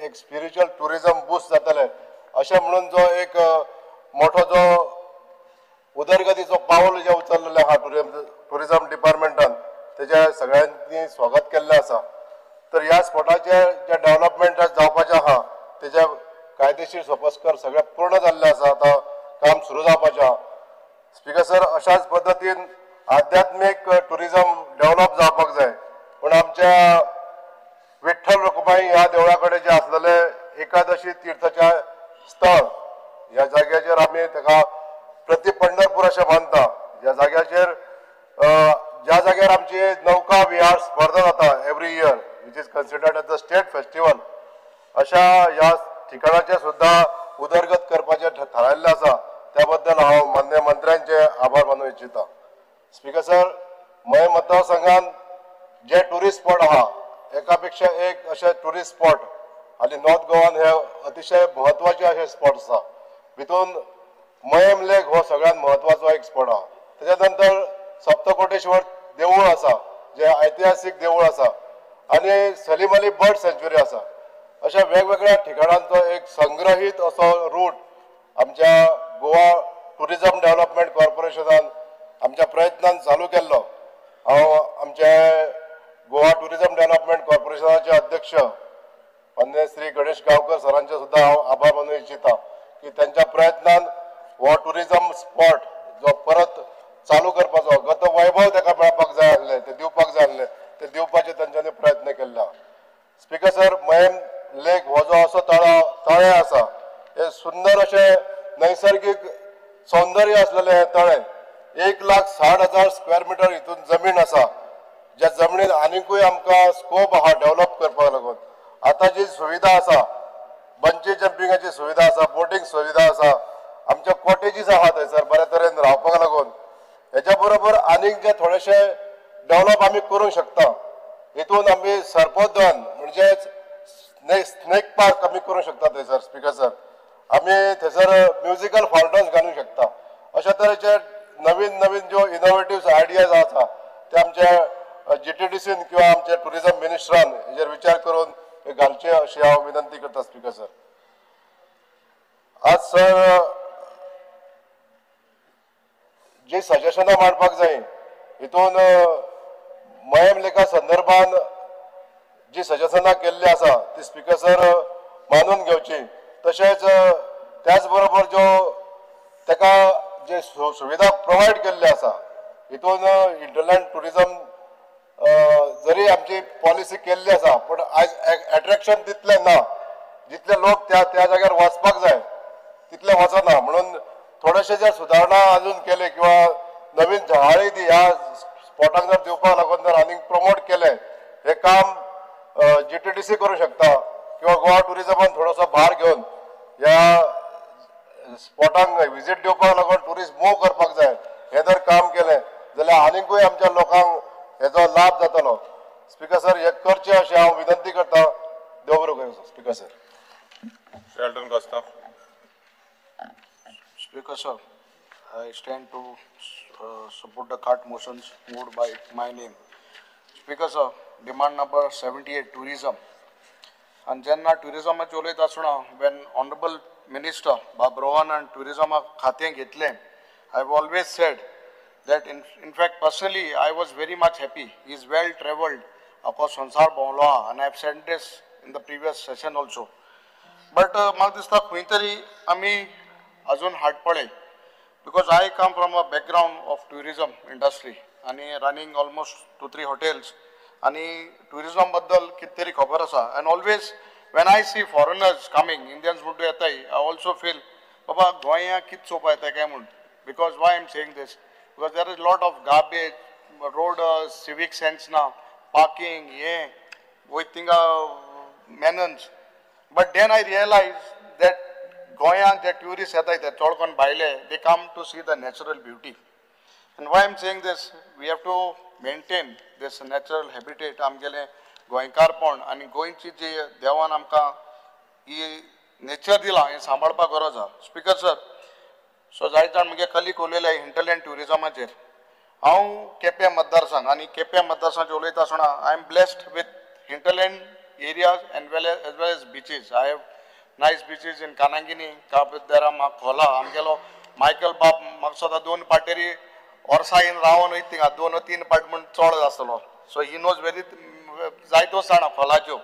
S4: एक स्पिरिच्युअल टुरिझम बूस्ट जातलें अशें म्हणून जो एक मोठो जो उदरगतीचो पावल जे उचललेलें आहा टुरिझम डिपार्टमेंटान तेजे सगळ्यांनी स्वागत केल्लें आसा. तर ह्या स्पॉटाचे जे डेव्हलपमेंट जावपाचें आहा तेजे कायदेशीर सोपस्कर सगळे पूर्ण जाल्ले आसा, आतां काम सुरू जावपाचें आहा. स्पीकर सर, अशाच पद्दतीन आध्यात्मिक टुरिझम डेव्हलप जावपाक जाय पूण आमच्या विठ्ठल रखुमाई ह्या देवळा कडेन जे आसलेले एकादशी तीर्थच्या स्थळ ह्या जाग्याचेर आमी ताका प्रति पंढरपूर अशें मानता. ह्या जाग्याचेर ज्या जाग्यार आमची नौका विहार स्पर्धा जाता every year which is considered as the state festival अशा ह्या ठिकाणाचे सुद्धा उदरगत करपाचें थारायल्लें आसा. त्या बद्दल हांव मान्य मंत्र्यांचे आभार मानूंक इच्छिता. स्पीकर सर, मये मतदारसंघान जे टुरिस्ट स्पॉट आहा एका पेक्षा एक अशे टुरिस्ट स्पॉट आनी नॉर्थ गोवान हे अतिशय म्हत्वाचे अशे स्पॉट आसा. भितून मयम लेक हो सगळ्यात म्हत्वाचो एक स्पॉट आहा. तेच्या नंतर सप्तकोटेश्वर देवूळ आसा जे ऐतिहासीक देवूळ आसा आनी सलीम अली बर्ड सँच्युरी आसा. अशा वेगवेगळ्या ठिकाणांचो एक संग्रहीत असो रूट आमच्या गोवा टुरिझम डेव्हलपमेंट कॉर्पोरेशनान आमच्या प्रयत्नान चालू केल्लो. हांव आमचे गोवा टुरिझम डेव्हलपमेंट कॉर्पोरेशनाचे अध्यक्ष मान्य श्री गणेश गांवकर सरांचे सुद्धा हांव आभार मानूंक इच्छिता की त्यांच्या प्रयत्नान हो टुरिझम स्पॉट जो परत चालू करपाचो गत वैभव ताका मेळपाक जाय आसलें ते दिवपाक जाय आसलें ते दिवपाचे तांच्यांनी प्रयत्न केल्ले. स्पीकर सर, मयम लेक हो जो असो तळें आसा हे सुंदर अशें नैसर्गिक सौंदर्य असलेलें हे तळें 1,60,000 स्क्वेअर मिटर हितून जमीन आसा. ज्या जमनीन आनिकूय आमकां स्कोप आहा डेव्हलप करपाक लागून. आतां जी सुविधा आसा बंची जंपिंगाची सुविधा आसा, बोटींग सुविधा आसा, आमच्या कॉटेजीस आहा थंयसर बऱ्या तरेन रावपाक लागून. हेच्या बरोबर आनीक जे थोडेशे डेव्हलप आमी करूंक शकता. हितून आमी सर्पोद्यान म्हणजे स्नेक पार्क आमी करूंक शकता थंयसर. स्पीकर सर, आमी थंयसर म्युजिकल फाउंटन्स घालूंक शकता. अशा तरेचे नवीन नवीन ज्यो इनोवेटिव्ह आयडियाज आसा ते आमच्या GTDCन किंवा आमच्या टुरिझम मिनिस्टरान हेजेर विचार करून हे घालचे अशी हांव विनंती करता. स्पीकर सर, आज सर जी सजेशनां मांडपाक जाय हितून मयम लेखा संदर्भान जी सजेशनां केल्ली आसा ती स्पीकर सर मानून घेवची. तशेंच त्याच बरोबर जो ताका जे सुविधा प्रोवायड केल्ली आसा हितून इंटरलँड टुरिझम जरी आमची पॉलिसी केल्ली आसा पण आयज एट्रॅक्शन तितलें ना. जितले लोक त्या जाग्यार वचपाक जाय तितले वचना. म्हणून थोडेशे जे सुदारणा अजून केले किंवा नवीन जहाळी ह्या स्पॉटाक जर दिवपाक लागून जर आनीक प्रमोट केले हे काम GTDC करूं शकता किंवा गोवा टुरिझमान थोडोसो भार घेवन ह्या स्पॉटांक विजीट दिवपाक लागून टुरिस्ट मूव करपाक जाय हे जर काम केलें जाल्यार आनीकूय आमच्या लोकांक हेजो लाभ जातलो. स्पीकर सर, हे करचें अशें हांव विनंती करता. देव बरो करूं. Speaker sir.
S3: Shelton Costa.
S5: Speaker sir, I stand to support the cart motions moved by my name. Speaker sir, demand number 78, tourism. And jenna tourism ulayta asuna, when Honorable Minister Bob Rohan and tourism khate घेतले, I have always said that in fact personally I was very much happy. He is well travelled across Sansar Bongloa, and I have said this in the previous session also. But म्हाका दिसता खंय तरी आमी अजून हाड पडले, because I come from a background of tourism industry and running almost 2-3 hotels, and tourism बद्दल कित तरी खबर आसा. And always when I see foreigners coming, Indians म्हणून येताय, I also feel बाबा गोंया कित चोवपा येता काय म्हणून. Because why I am saying this? Because there is a lot of garbage, road civic sense now, parking, waiting manners. But then I realized that Goya, the tourists, they come to see the natural beauty. And why I am saying this, we have to maintain this natural habitat. Amgele Goinkar pond and Goinchi Devan Amka nature dila in Sambalpa Goroza. Speaker sir, so Zaitan Mige Kali Kolele hinterland tourism acher. How Kepe Madarsan and Kepe Madarsan Joleta Sona, I am blessed with hinterland areas and as well as beaches. I have nice beaches in Kanangini, Kapidera, Makhola, Angelo, Michael Bab, Maksada Don Pateri, Orsa in Ravan, I think, Donotin apartment Chola. So he knows very Zaito Sana, Kholajo.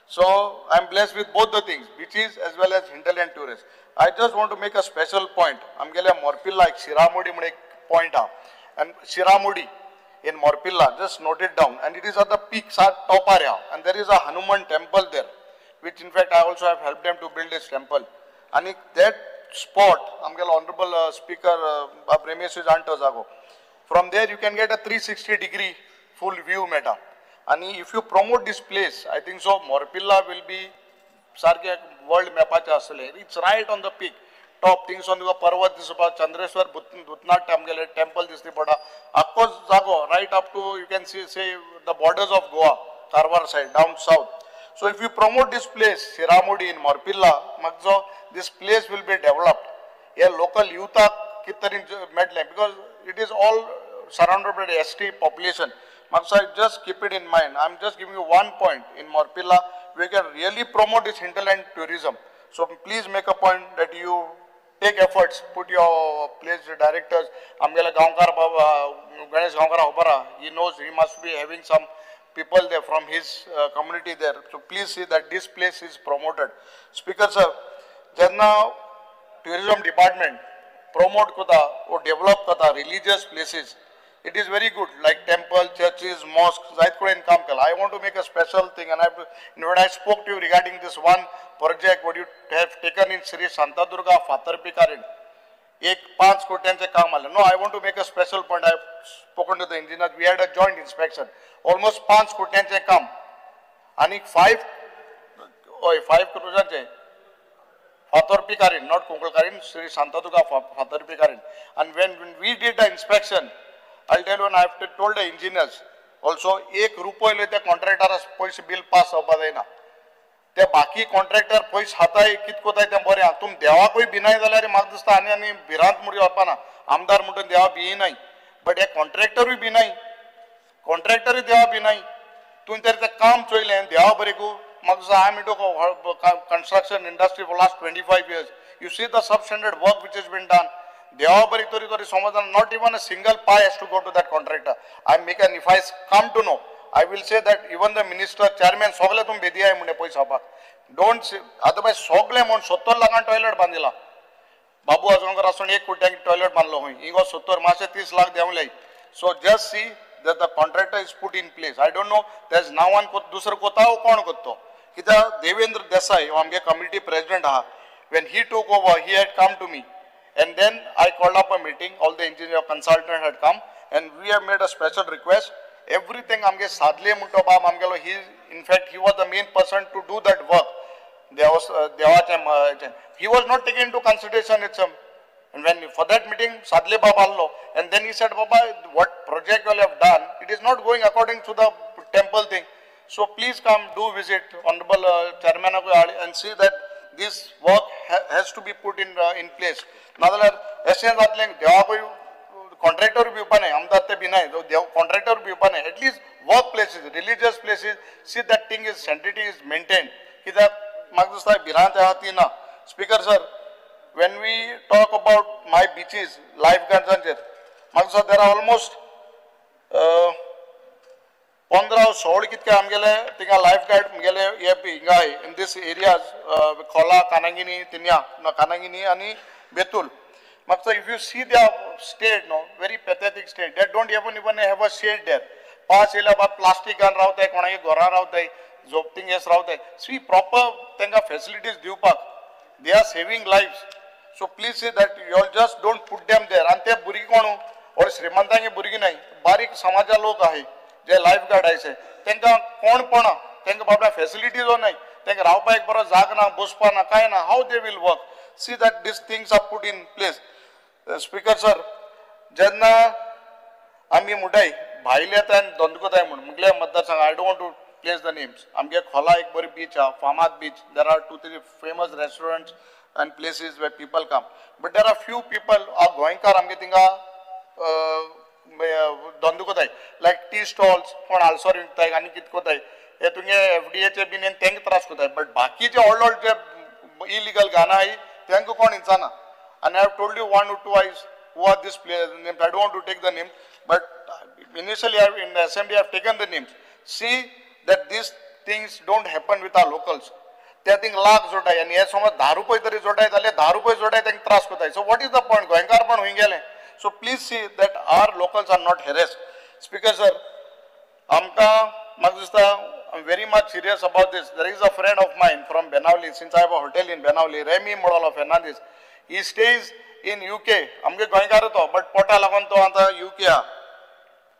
S5: So I am blessed with both the things, beaches as well as hinterland tourists. I just want to make a special point. Amgele Morpilla, like Shiramudi point out. And Shiramudi in Morpilla, just note it down. And it is at the peaks, top area. And there is a Hanuman temple there, which in fact I also have helped them to build this temple. And that spot, Amgele Honorable Speaker Premesis Antozago, from there you can get a 360-degree full view meta. And if you promote this place, I think so, Morpilla will be Sarke world mapacha asale. It's right on the peak. Top things on the Parvat, this about Chandreswar, Dutna temple, this Pada. Akos Zago, right up to, you can see, say, the borders of Goa, Karwar side, down south. So if you promote this place, Shiramudi in Morpilla, Magzo, this place will be developed. A local youth Kitarin Medline, because it is all surrounded by the ST population. Magzo, just keep it in mind. I'm just giving you one point. In Morpilla, we can really promote this hinterland tourism. So please make a point that you take efforts, put your place directors, Amgela Gaonkar Ganesh Gaonkar Hopara, he knows he must be having some people there from his community there. So please see that this place is promoted. Speaker sir, Janna tourism department promote kota or develop kota religious places. It is very good, like temple, churches, mosques, I want to make a special thing, and when I spoke to you regarding this one project, what you have taken in Sri Santadurga, Fatharpikarin, 5 kotiyanche kaam aale. No, I want to make a special point. I have spoken to the engineers. We had a joint inspection. Almost 5 kotiyanche kaam. And 5 kotiyanche Fatharpikarin, not Kunkalkarin, Sri Santadurga, Fatharpikarin. And when we did the inspection, I'll tell you, and I have told the engineers also, ₹1 the contractor has poise bill pass hoba deina. ते बाकी contractor पयस हाताय कित कोताय ते बरे तुम देवा कोई बिनाय जाल्यार म्हाका दिसता आनी भिरांत मुडी वचपाना आमदार म्हणून देवा भिनाय बट हे कॉन्ट्रॅक्टरूय भिनाय कॉन्ट्रॅक्टरूय देवा भिनाय तुवें तरी तें काम चोयलें देवा बरें गो म्हाका दिसता I am into construction industry for last 25 years. You see the substandard work which has been done. देवा बरें तरी समाधान not even a single pie has to go to that contractor. I make an if I come to know, I will say that even the minister, chairman, sogle tum bedi hai munde paisa hapa. Don't say, otherwise sogle mon 70 lakh toilet bandila. Babu Azongar ason 1 koti toilet banlo hui. Ingo 70 maase 30 lakh deun lai. So just see that the contractor is put in place. I don't know, there's now one dusra kota ho kon kotto. Kita Devendra Desai, amge committee president ha. When he took over, he had come to me. And then I called up a meeting, all the engineer consultant had come, and we have made a special request. Everything amge sadle munto ba amgelo he in fact he was the main person to do that work. There was he was not taken into consideration itself. And when for that meeting sadle baballo, and then he said, Baba, what project you have done, it is not going according to the temple thing. So please come do visit honorable chairman and see that this work has to be put in place. Nadala essence atleng dewa koi contractor भिवपा न्हय आमदार ते भिनाय देव contractor भिवपा न्हय at least work places religious places see that thing is sanctity is maintain कित्याक म्हाका दिसता भिरांत आहा ती ना speaker sir when we talk about my beaches lifeguards म्हाका दिसता देर आर ऑलमोस्ट 15-16 कितके आमगेले थिंगा लाइफगार्ड मुगेले हे हिंगा इन दिस एरियाज खोला कानांगिनी तिन्या कानांगिनी आनी बेतूल म्हाका if you see their state no very pathetic state they don't even have a shade there पास येयल्या बाद प्लास्टीक घालून रावताय कोणागे घरां रावताय झोपतिंगेस रावताय सी प्रॉपर तांकां फॅसिलिटीज दिवपाक they are saving lives so please see that you just don't put them there आनी ते भुरगीं कोण और श्रीमंतांगे भुरगीं न्हय बारीक समाजा लोक आहाय जे लायफगार्ड आयचे तांकां कोणपणा तांकां बाबा फॅसिलिटीजो न्हय तांकां रावपाक एक बरो जाग ना बसपा ना कांय ना हाव they will work see that these things are put in place speaker sir जेन्ना आमी म्हणटाय भायले येताय आनी दोंदकोताय म्हूण मुगल्या मतदारसंघ I don't want to place the names आमगे खोला एक बरी बीच आहा फामाद beach there are 2-3 famous restaurants and places where people come but there are few people are goinkar amge tinga dondukotai like tea stalls kon also विकताय आणि कितकोताय हे तुंगे FDA चे बिन तेंक त्रास कोताय but बाकी जे old जे illegal गाना आहे तेंक कोण इंचाना and I have told you one or twice who are this players names I don't want to take the names but initially in the assembly I have taken the names see that these things don't happen with our locals त्या thing lakh जोडाय आणि हे समज 10 रुपये तरी जोडाय जाल्यार 10 रुपये जोडाय तांकां त्रास कोताय so what is the point गोंयकार पण हुंय गेले so please see that our locals are not harassed speaker sir आमकां म्हाका दिसता I am very much serious about this there is a friend of mine from Benaulim since I have a hotel in Benaulim Remy Modolo Fernandes he stays in UK आमगे गोंयकार तो but पोटा लागून तो आतां यूके आहा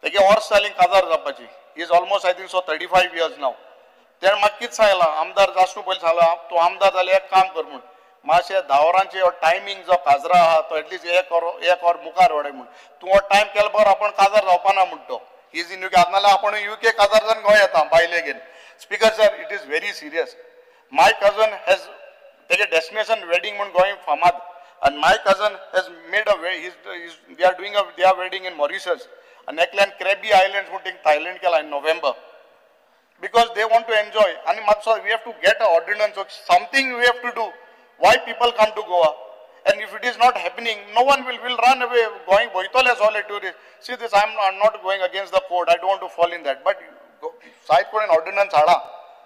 S5: तेगे वर्स जालीं काजार जावपाची he is almost I think so 35 years नाव तेणें म्हाका कितें सांगलां आमदार जास्त पयलीं सांगलां तूं आमदार जाल्यार एक काम कर म्हूण मातशें 10 वरांचे टायमींग जो काजरा आहा तो एटलीस्ट एक और मुखार वडय म्हूण तूं हो टायम केलो बरो आपण काजार जावपाना म्हूण तो इज इन यूके नाल्यार आपण यूके काजार जावन गोंय येता भायले घेवन speaker sir it is very serious my cousin has तेगे डेस्टिनेशन वेडिंग म्हूण गोंय फामाद and my cousin has made a they are doing their wedding in Mauritius and एकल्यान Krabi Islands म्हूण Thailand केला in November because they want to enjoy and we have to get an ordinance or something we have to do why people come to Goa and if it is not happening no one will run away going boitole as all a tourist see this I'm not going against the code I don't want to fall in that but side code an ordinance hada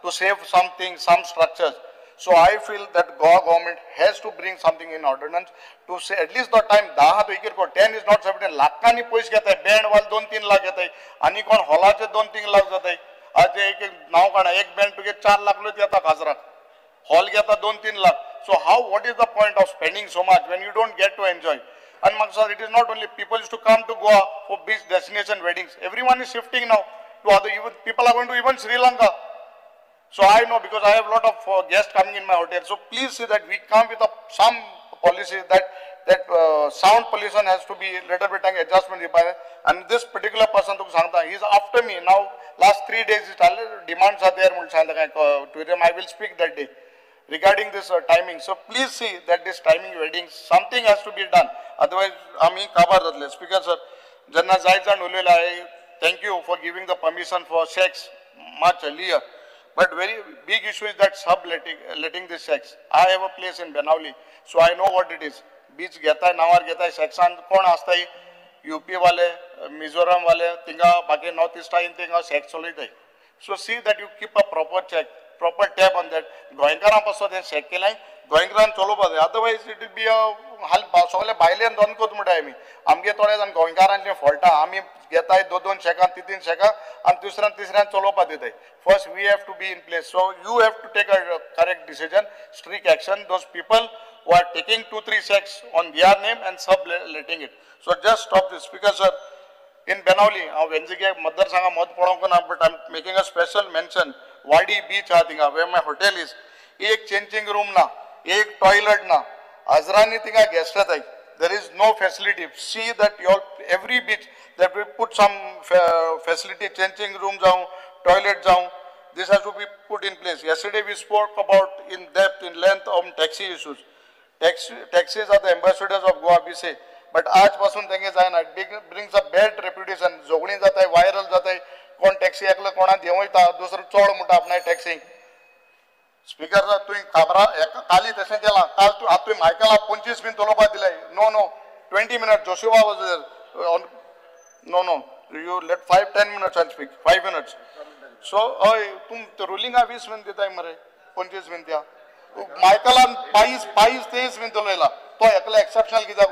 S5: to save something some structures so I feel that Goa government has to bring something in ordinance to say at least the time 10 to 10 is not sufficient लाखांनी पैसे घेताय band वाल 2-3 लाख घेताय आणि कोण हॉलाचे 2-3 लाख जाताय आज एक नाव काढा एक बँड तुगे 4 लाख लोक येता काजराक हॉल घेता 2-3 lakh so how what is the point of spending so much when you don't get to enjoy and Maksar it is not only people used to come to Goa for beach destination weddings everyone is shifting now to other even people are going to even Sri Lanka so I know because I have a lot of guests coming in my hotel so please see that we come with some policy that sound pollution has to be little bit adjustment and this particular person to sangta he is after me now last 3 days demands are there tourism I will speak that day regarding this timing so please see that this timing weddings something has to be done otherwise ami kabar jatle speaker sir janna zaizan ullela thank you for giving the permission for sex much earlier but very big issue is that letting this sex I have a place in Benauli so I know what it is beach घेताय नावार घेताय सेक्सान कोण आसताय UP वाले मिझोरम वाले तिंगा बाकी north east आइन तिंगा sex चलयताय so see that you keep a proper check proper tab on that गोंयकारां पासून ते चेक केलाय गोंयकारान चलोवपा जाय otherwise it will be a हाल सगळे भायल्यान दोन कोत म्हणटाय आमी आमगे थोडे जाण गोंयकारांचे फॉल्टा आमी घेताय 2-2 शेकां 3-3 शेकां आनी तिसऱ्यान चलोवपा दिताय first we have to be in place so you have to take a correct decision strict action those people who are taking 2-3 sex on their name and subletting it so just stop this speaker sir in Benauli Wenzige मतदारसंघा मत पडोंक ना but I'm making a special mention Wadi beach I think where my hotel is एक changing room na एक toilet na Azrani tinga guest atai there is no facility see that every beach that we put some facility changing room jaun toilet jaun this has to be put in place yesterday we spoke about in depth in length on taxi issues taxis are the ambassadors of Goa we say but आजपासून तेंगे जायना. It brings a bad reputation. झगडीं जाताय, viral जाताय, कोण taxi एकलो कोणा देंवयता, दुसरो चोड म्हणटा आपणाय टॅक्सीक. स्पीकर सर तुवें खबरां काली तशें केलां. काल तूं आतां तुवें मायकला 25 मिनट उलोवपाक दिलें. No 20 minutes. Joshua was there. No. You let 5-10 minutes I'll speak. 5 minutes. So, तुम रुलिंग 20 मिनट दिताय मरे 25 मिनटां. मायकलान 22-23 मिनट उलयला. तो एकलो एक्सेप्शनल कित्याक?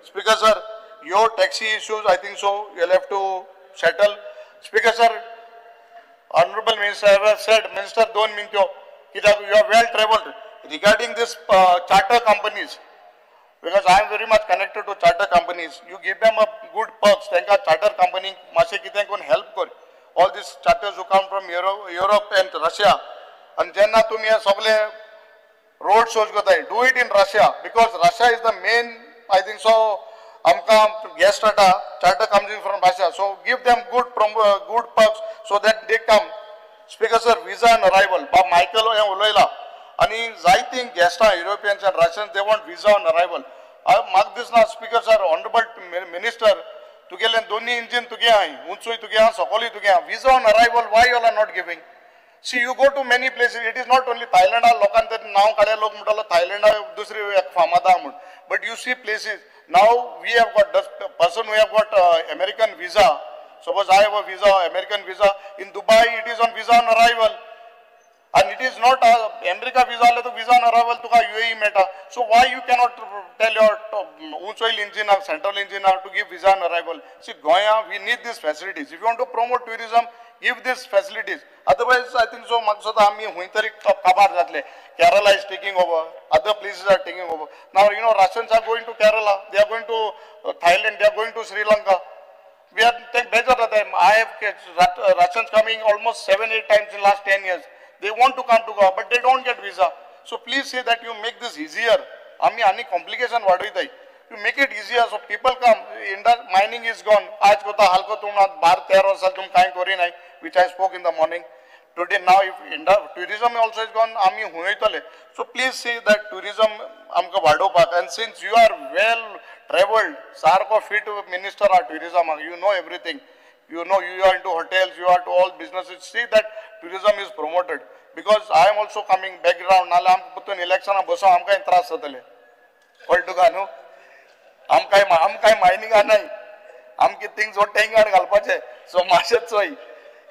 S5: Speaker sir, your taxi issues, I think so, you'll have to settle. Speaker sir, Honorable Minister, I have said, Minister, 2 minutes, you are well traveled regarding this charter companies. Because I am very much connected to charter companies. You give them a good perks. Thenka charter company, mashe kiten kon help kor. All these charters who come from Europe and Russia. And jenna tum ye sagle road shows gotai. Do it in Russia because Russia is the main. I think so. Amka guest charter comes in from Russia. So give them good perks so that they come. Speaker sir, visa and arrival. Ba Michael uloila. And I think guests, Europeans and Russians, they want visa on arrival. I mark this now, Speaker sir, Honorable Minister, to get Doni engine to get Unsui to get Sokoli to get visa on arrival. Why you are not giving? See, you go to many places. It is not only Thailand. Lokan now kade log mutala Thailand dusri ek famada mut. But you see places. Now we have got the person who have got American visa. Suppose I have a visa, American visa in Dubai. It is on visa on arrival. And it is not America visa to visa on arrival to UAE meta. So why you cannot tell your Unsoil engineer, central engineer to give visa on arrival? See, Goya, we need these facilities. If you want to promote tourism, give these facilities. Otherwise, I think so. Maksada ami huintari kabar jatle. Kerala is taking over. Other places are taking over. Now you know Russians are going to Kerala. They are going to Thailand. They are going to Sri Lanka. We are taking better of them. I have Russians coming almost 7-8 times in the last 10 years. They want to come to Goa, but they don't get visa. So please say that you make this easier. Ami any complication vadvitai. You make it easier so people come. Mining is gone. Aaj kota halko tumna 12-13 sal tum kain kori nahi, which I spoke in the morning. Today now if tourism also is gone, ami huitale. So please say that tourism amka vadopak. And since you are well traveled, sarko fit minister of tourism, you know everything. You know, you are into hotels, you are to all businesses. See that tourism is promoted. Because I am also coming background. Nala am putun election a bosa amka intras satale. Koltuga no. Amkai mining anai. Amki things what taying and galpache. So mashat soy.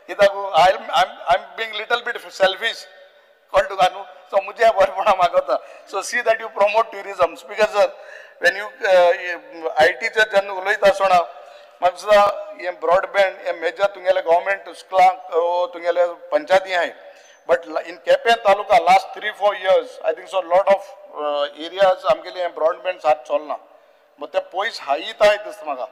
S5: Kitaku I'm being little bit selfish. Koltuga no. So mujhe barpana magata. So see that you promote tourism. Speaker sir, when you IT jan uloita sona. Maksada ये broadband ये major तुंगेले government school तुंगेले पंचायती हैं, but in Kepen taluka last 3-4 years I think so lot of areas हमके लिए broadband साथ चलना, मतलब पोइस हाई था इस मगा,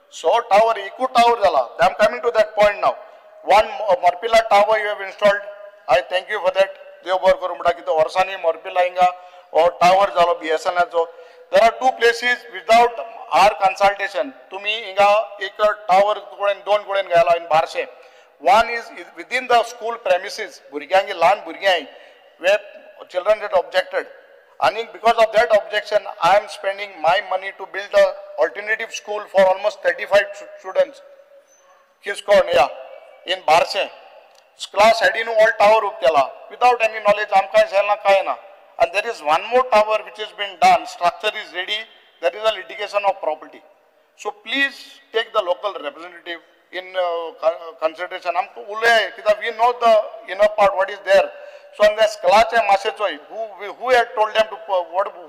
S5: so tower eco tower जला, I'm coming to that point now. One Morpilla tower you have installed, I thank you for that. देवबर करूँ बड़ा कि तो वर्षानी Morpilla इंगा और tower जला BSNL जो. There are 2 places without our consultation. Tumi inga ek tower don goden gala in Barshe. One is within the school premises. Burgyangi lan burgyang where children had objected. And because of that objection, I am spending my money to build a alternative school for almost 35 students. Kiskoneya in Barshe. Class hadinu all tower uptela without any knowledge. Amka selna kaina. And there is one more tower which has been done, structure is ready, there is a litigation of property. So please take the local representative in consideration. We know the inner part, what is there. So on this Kalache Masechoi, who had told them to,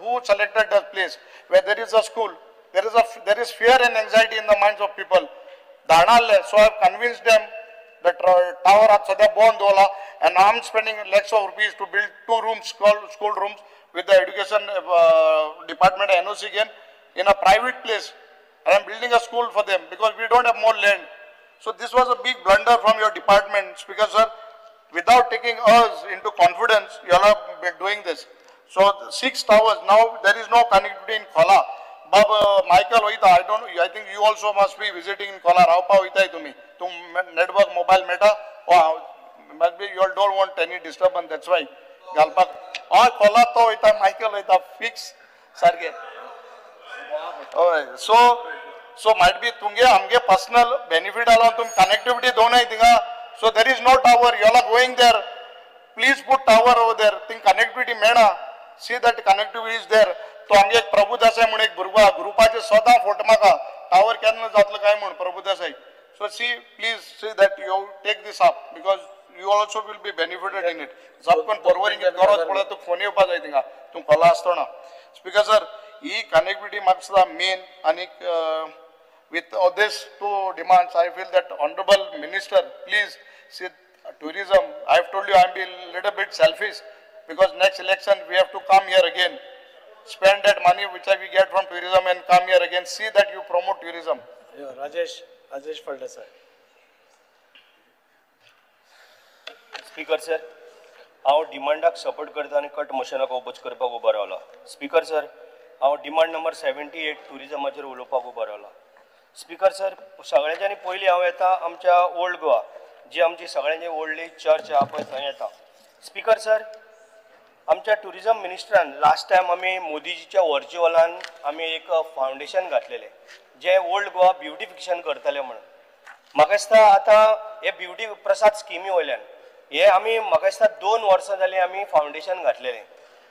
S5: who selected the place where there is a school, there is fear and anxiety in the minds of people. So I have convinced them that tower at Sadha Bondola, and I am spending lakhs of rupees to build 2 rooms, school rooms with the education department NOC again in a private place. I am building a school for them because we don't have more land. So this was a big blunder from your department, Speaker sir. Without taking us into confidence, you all are doing this. So 6 towers, now there is no connectivity in Kola. Baba Michael Oita, I think you also must be visiting in Kola. Raupa Oita to me. To network mobile meta. Maybe you all don't want any disturbance, that's why. Galpak. Kola to Oita, Michael Oita fix.
S6: सारखे
S5: हय so might बी तुमगे आमगे personal benefit आलो तुम connectivity दोनाय थिंगा so there is no tower you are going there please put tower over there thing connectivity मेळना see that connectivity is there तो आमगे एक प्रभू देसाई म्हणून एक भुरगो ग्रुपाचे सदां फोट म्हाका टावर केन्ना जातलो काय म्हण Prabhu Desai so see please see that you take this up because you also will be benefited in it जापकन फॉरवर्डिंग गरज पडत तुका फोन येवपा जाय थिंगा तुमकां कॉल आसतना स्पीकर सर ही कनेक्टिविटी म्हाका सुद्दां मेन आनी with this two demands I feel that honorable minister please see tourism I have told you I am being little bit selfish because next election we have to come here again spend that money which we get from tourism and come here again see that you promote tourism.
S6: Rajesh Phaldesai speaker sir हांव डिमांडाक support करता आनी cut मोशनाक oppose करपाक उबो रावला speaker sir हांव demand number 78 टुरिजमाचेर उलोवपाक उबो रावला स्पीकर सर सगळ्यांच्यानी पयलीं हांव येता आमच्या ओल्ड गोवा जी आमची सगळ्यांची व्हडली चर्च आहा पळय थंय येता स्पीकर सर आमच्या टुरिजम मिनिस्टरान लास्ट टायम आमी मोदीजीच्या व्हर्च्युअलान आमी एक फावंडेशन घातलेलें जे ओल्ड गोवा ब्युटिफिकेशन करतले म्हणून म्हाका दिसता आतां हे ब्युटी प्रसाद स्किमी वयल्यान हे आमी म्हाका दिसता 2 वर्सां जालीं आमी फावंडेशन घातलेलें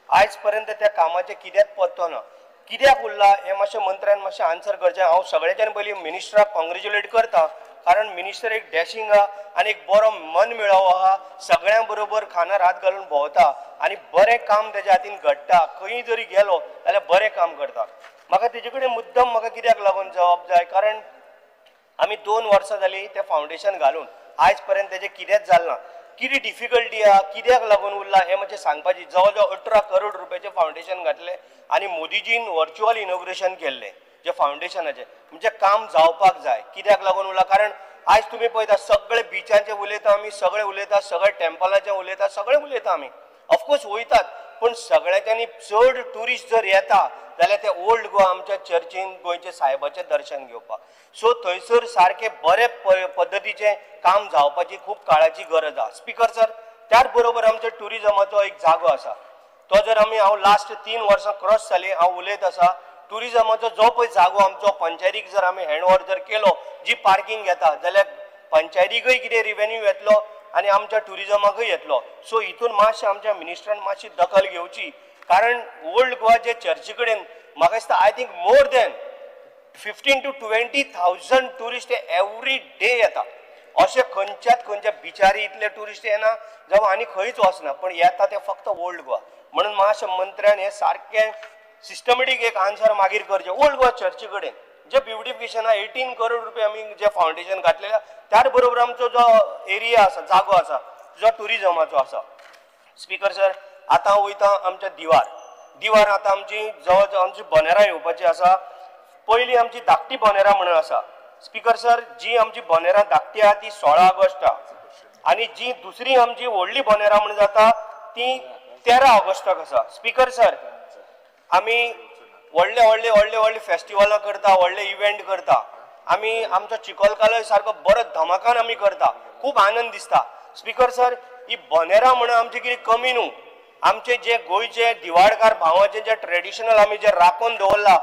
S6: आयज पर्यंत त्या कामाचें कित्याक पत्तो ना कित्याक उरला हे मातशें मंत्र्यान मातशें आन्सर करचें हांव सगळ्यांच्यान पयलीं मिनिस्टराक कॉंग्रेच्युलेट करता कारण मिनिस्टर एक डॅशिंग आहा आनी एक बरो मन मेळावो आहा सगळ्यां बरोबर खानार हात घालून भोंवता आनी बरें काम तेज्या हातीन घडटा खंय जरी गेलो जाल्यार बरें काम करता म्हाका तेजे कडेन मुद्दम म्हाका कित्याक लागून जवाब जाय कारण आमी 2 वर्सां जालीं तें फावंडेशन घालून आयज पर्यंत तेजें कितेंच जालें ना कितें डिफिकल्टी आहा कित्याक लागून उरला हें मातशें सांगपाची जवळ जवळ 18 करोड रुपयाचें फावंडेशन घातलें आनी मोदीजीन व्हर्च्युअल इनॉग्रेशन केल्लें जे फावंडेशनाचें म्हणजे काम जावपाक जाय कित्याक लागून उरला कारण आयज तुमी पळयता सगळे बिचांचें उलयता आमी सगळे उलयता सगळे टेम्पलाचें उलयता सगळे उलयता आमी ऑफकोर्स वयतात पूण सगळ्यांच्यांनी चड ट्युरिस्ट जर येता जाल्यार ते ओल्ड गोवा आमच्या चर्चीन गोंयचे सायबाचें दर्शन घेवपाक सो थंयसर सारकें बरे पद्दतीचें काम जावपाची खूब काळाची गरज आहा स्पीकर सर त्याच बरोबर आमच्या ट्युरिजमाचो एक जागो आसा तो जर आमी हांव लास्ट 3 वर्सां क्रॉस जाली हांव उलयत आसा ट्युरिजमाचो जो पळय जागो आमचो पंचायतीक जर आमी हँडओव्हर जर केलो जी पार्किंग घेता जाल्यार पंचायतीकय कितें रिवेन्यू येतलो आनी आमच्या ट्युरिजमाकय येतलो सो हितून मातशें आमच्या मिनिस्टरान मातशी दखल घेवची कारण ओल्ड गोवा जे चर्ची कडेन म्हाका दिसता I think more than 15 to 20,000 tourist every day येता अशें खंयच्याच खंयच्या बिचारी इतले टुरिस्ट येना जावं आनी खंयच वचना पण येता ते फक्त ओल्ड गोवा म्हणून मातशें मंत्र्यान हें सारकें सिस्टमॅटीक एक आन्सर मागीर करचें ओल्ड गोवा चर्ची कडेन जे ब्युटिफिकेशन 18 करोड रुपया आमी जे फावंडेशन घातलेलें त्याच बरोबर आमचो जो एरिया आसा जागो आसा जो टुरिजमाचो आसा स्पीकर सर आतां वयता आमच्या दिवार आतां आमची जवळ जवळ आमची बोनेरां येवपाची आसा पयलीं आमची धाकटी बोनेरां म्हणून आसा स्पीकर सर जी आमची बोनेरां धाकटी आहा ती 16 ऑगस्ट आनी जी दुसरी आमची व्हडली बोनेरां म्हणून जाता ती 13 ऑगस्टाक आसा स्पीकर सर आमी व्हडले फेस्टिवलां करता व्हडले इव्हेंट करता आमी आमचो चिखलकालोय सारको बरो धमाकान आमी करता खूब आनंद दिसता स्पीकर सर ही बोनेरां म्हणून आमचे कितें कमी न्हू आमचे जे गोंयचे दिवाडकार भावाचे जे ट्रेडिशनल आमी जे राखून दवरला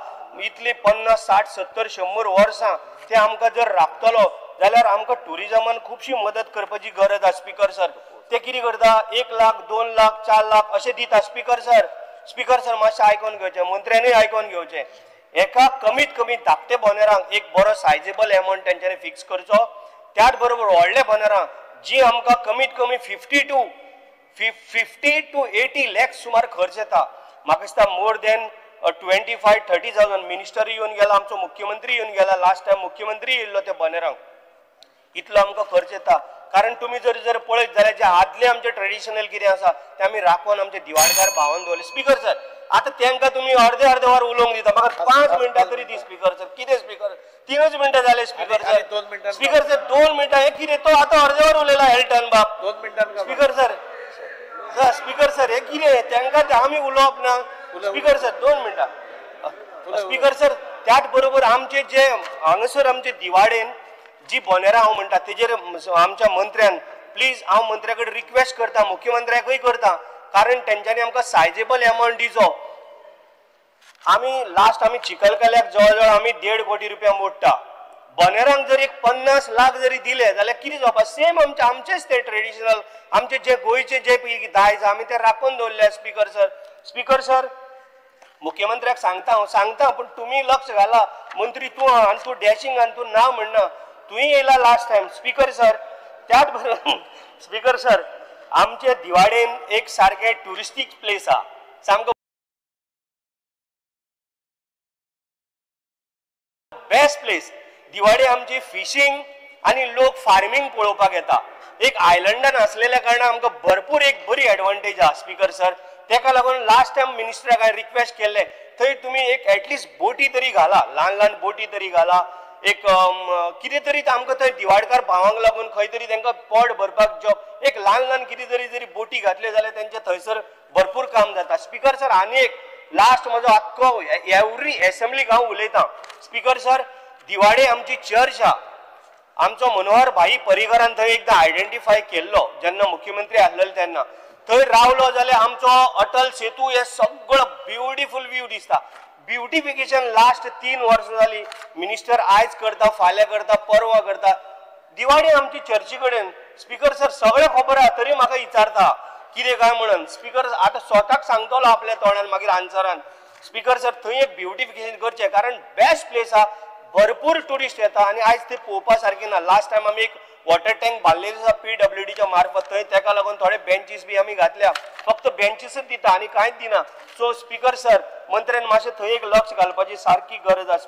S6: इतली 50, 60, 70, 100 वर्सां ते आमकां जर राखतलो जाल्यार आमकां टुरिजमान खुबशी मदत करपाची गरज आसा स्पीकर सर ते कितें करता 1 लाख 2 लाख 4 लाख अशें दिता स्पीकर सर मातशें आयकोन घेवचें मंत्र्यांनी आयकोन घेवचें एका कमीत कमी धाकटे बोनेरांक एक बरो सायजेबल एमावंट तेंच्यांनी फिक्स करचो त्याच बरोबर व्हडले बोनेरां जी आमकां कमीत कमी 50 to 80 लाख सुमार खर्च येता म्हाका दिसता मोर देन 25-30,000 मिनिस्टर येवन गेला आमचो मुख्यमंत्री येवन गेला लास्ट टायम मुख्यमंत्री येयल्लो त्या बोनेरांक इतलो आमकां खर्च येता कारण तुमी जर पळयत जाल्यार जे आदले आमचे ट्रेडिशनल कितें आसा ते आमी राखून आमचे दिवाडकार भावान दवरले स्पीकर सर आतां तांकां तुमी अर्दे वर उलोवंक दिता म्हाका 5 मिनटां तरी दी स्पीकर सर कितें स्पीकर 3च मिनटां जाले स्पीकर सर 2 मिनटां हे कितें तो आतां अर्दे वर उलयला हेल्टन बाब 2 मिनटां स्पीकर सर हे कितें तांकां आमी उलोवप ना स्पीकर सर 2 मिनटां स्पीकर सर त्याच बरोबर आमचे जे हांगासर आमचे दिवाडेन जी बोनेरां हांव म्हणटा तेजेर आमच्या मंत्र्यान प्लीज हांव मंत्र्या कडेन रिक्वेस्ट करता मुख्यमंत्र्याकय करता कारण तेंच्यांनी आमकां सायजेबल एमावंट दिवचो आम्ही चिखलकाल्याक जवळ आम्ही 1.5 कोटी रुपया मोडटा. बनेरांक जर एक 50 लाख जरी दिले जाल्यार कितें जावपा सेम आमचेच ते ट्रेडिशनल आमचे जे गोंयचे जे दायज आमी ते राखून दवरले. स्पीकर सर मुख्यमंत्र्याक सांगता पण तुम्ही लक्ष घाला. मंत्री तू आणि तू डॅशिंग आणि तू ना म्हणना. तुही येयला लास्ट टाइम. स्पीकर सर त्याच बरोबर स्पीकर सर आमचे दिवाडेन एक सारखे ट्युरिस्टीक प्लेस हा सामको बेस्ट प्लेस. दिवाडे आमची फिशिंग आणि लोक फार्मिंग पळोवपाक येता. एक आयलंडान असलेल्या कारणान आमकां भरपूर एक बरी एडवांटेज आहा. स्पीकर सर तेका लागून लास्ट टाइम मिनिस्टराक हांवें रिक्वेस्ट केल्ले थंय तुमी एक एटलीस्ट बोटी तरी घाला. ल्हान बोटी तरी घाला. एक कितें तरी आमकां थंय दिवाडकार भावांक लागून खंय तरी तांकां पोट भरपाक जॉब एक ल्हान कितें तरी जरी बोटी घातल्यो जाल्यार तेंचे थंयसर भरपूर काम जाता. स्पीकर सर आनी एक लास्ट म्हजो आख्खो एवरी एसेंब्लीक हांव उलयतां. स्पीकर सर दिवाडे आमची चर्च हा. आमचो मनोहर भाई पर्रीकरान थंय एकदां आयडेंटिफाय केल्लो जेन्ना मुख्यमंत्री आसलेलो तेन्ना. थंय रावलो जाल्यार आमचो अटल सेतू हे सगळो ब्युटिफूल व्यू दिसता. ब्युटिफिकेशन लास्ट 3 वर्सां जाली. मिनिस्टर आयज करता, फाल्यां करता, परवा करता. दिवाडी आमची चर्ची कडेन. स्पीकर सर सगळें खबर आहा तरी म्हाका विचारता कितें काय म्हणून. स्पीकर आतां स्वताक सांगतलो आपल्या तोंडान मागीर आन्सरान. स्पीकर सर थंय एक ब्युटिफिकेशन करचें कारण बेस्ट प्लेस आहा. भरपूर टुरिस्ट येता आणि आयज ते पळोवपा सारकें ना. लास्ट टायम आमी एक वॉटर टँक बांदलेलो आसा PWDच्या मार्फत. थंय तेका लागून थोडे बेंचीस बी आमी घातल्या. फक्त बेंचीसच दिता आनी कांयच दिना. सो स्पीकर सर मंत्र्यान मातशें थंय एक लक्ष घालपाची सारकी गरज आसा.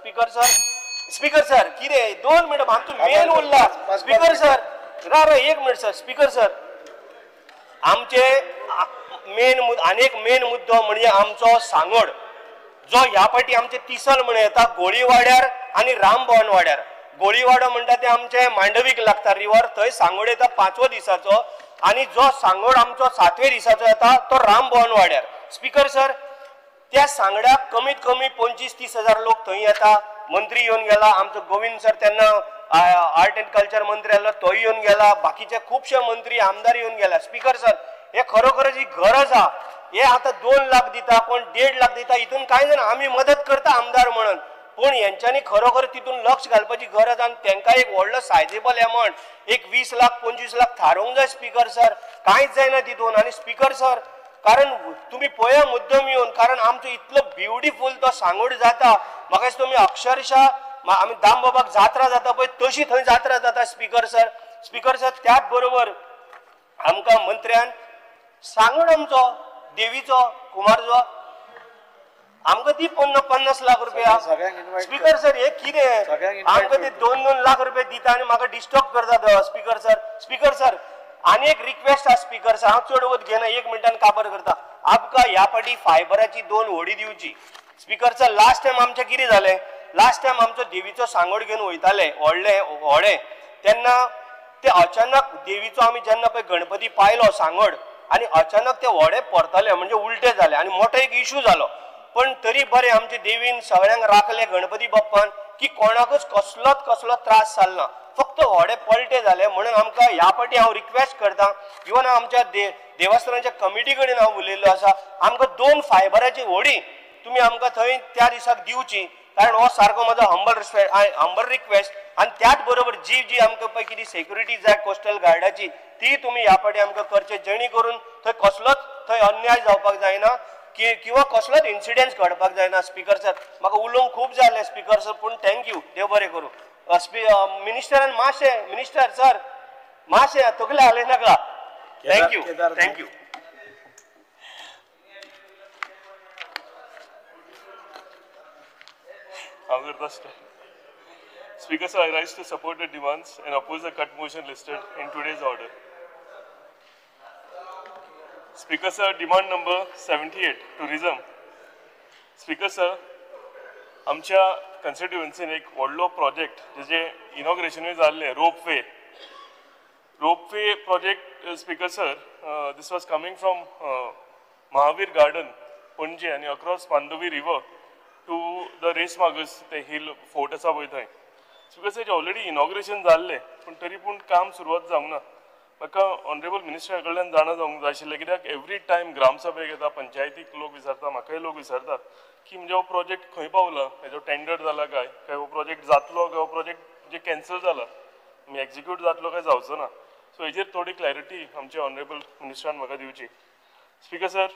S6: स्पीकर सर कितें 2 मिनट आमचो मेन उरला. स्पीकर सर एक मिनट सर. स्पीकर सर आमचे आनीक मेन मुद्दो म्हणजे आमचो सांगोड जो ह्या फाटी आमचे तिसल म्हण येता गोळीवाड्यार आणि रामभवन वाड्यार. गोळीवाडो म्हणटा ते आमचे मांडवीक लागता रिवर. थंय सांगोड येता 5व्या दिसाचो आणि जो सांगोड आमचो 7व्या दिसाचो येता तो रामभवन वाड्यार. स्पीकर सर त्या सांगड्याक कमीत कमी 25-30 हजार लोक थंय येता. मंत्री येवन गेला. आमचो गोविंद सर तेन्ना आर्ट अँड कल्चर मंत्री आसलो तोय येवन गेला. बाकीचे खुबशे मंत्री आमदार येवन गेला. स्पीकर सर हे खरोखरच ही गरज आहा. हे आता 2 लाख दिता कोण 1.5 लाख दिता हितून काय जाणा आम्ही मदत करता आमदार म्हणून. पण यांच्यानी खरोखर तितून लक्ष घालपाची गरज आणि त्यांना एक व्हडलो सायजेबल अमाउंट एक 20 लाख 25 लाख थारोवंक जाय. स्पीकर सर कांयच जायना तितून. आणि स्पीकर सर कारण तुम्ही पळया मुद्दम येवन कारण आमचो इतलो ब्युटिफूल तो सांगोड जाता. म्हाका दिसता तुम्ही अक्षरशः आमी दामबाबाक जात्रा जाता पळय तशी थंय जात्रा जाता. स्पीकर सर त्याच बरोबर आमकां मंत्र्यान सांगोड आमचो देवीचो कुमारचो आमकां ती 50 लाख रुपया. स्पीकर सर हे कितें आमकां ते 2-2 लाख रुपया दिता आनी म्हाका डिस्टर्ब करता. स्पीकर सर आनी एक रिक्वेस्ट आसा. स्पीकर सर हांव चड वत घेना 1 मिनटान काबर करता. आमकां ह्या फाटी फायबराची 2 व्हडी दिवची. स्पीकर सर लास्ट टायम आमचें कितें जालें. लास्ट टायम आमचो देवीचो सांगोड घेवन वयताले व्हडे तेन्ना ते अचानक देवीचो आमी जेन्ना पळय गणपती पायलो सांगोड आणि अचानक ते व्हडे परतले म्हणजे उलटे जाले आणि मोठो एक इश्यू जालो. पण तरी बरें आमचे देवीन सगळ्यांक राखले गणपती बाप्पान की कोणाकच कसलो त्रास जालना. फक्त व्हडे पलटे जाले म्हणून आमकां ह्या फाटी हांव रिक्वेस्ट करता. इवन आमच्या देवस्थानाच्या कमिटी कडेन हांव उलयल्लो आसा. आमकां 2 फायबराची व्हडी तुमी आमकां थंय त्या दिसाक दिवची कारण हो सारको म्हजो हंबल रिक्वेस्ट. आणि त्याच बरोबर जी आमकां पळय कितें सेक्युरिटी जाय कोस्टल गार्डाची ती तुमी ह्या फाटी आमकां करचे जेणे करून थंय कसलोच थंय अन्याय जावपाक जायना किंवा कसलोच इन्सिडेंट घडपाक जायना. स्पीकर सर म्हाका उलोवंक खूब जालें. स्पीकर सर पूण थँक्यू देव बरें करूं. मिनिस्टरान मिनिस्टर सर मातशें तकले हालय नाका. Thank you.
S7: Speaker sir, I rise to support the demands and oppose the cut motion listed in today's order. Speaker sir, demand number 78, tourism. Speaker sir, आमच्या कन्स्टिट्युएन्सीन एक व्हडलो प्रोजेक्ट जेचे इनॉग्रेशनूय जाल्लें ropeway project. Speaker sir this was coming from Mahavir Garden, Panje and across Pandovi River to the Resmagus, the hill fort आसा पळय थंय. Speaker sir already inauguration जाल्लें पण तरी पूण काम सुरवात जावंक ना. म्हाका ऑनरेबल मिनिस्टरा कडल्यान जाणा जावंक जाय आशिल्लें कित्याक एवरी टायम ग्रामसभेक येता पंचायतीक लोक विचारता म्हाकाय लोक विचारता की म्हणजे हो प्रोजेक्ट खंय पावला हेजो टेंडर जाला काय हो प्रोजेक्ट जातलो काय हो प्रोजेक्ट म्हणजे कॅन्सल जाला म्हणजे एक्झिक्यूट जातलो काय जावचो ना सो हेजेर थोडी क्लॅरिटी आमच्या ऑनरेबल मिनिस्टरान म्हाका दिवची speaker sir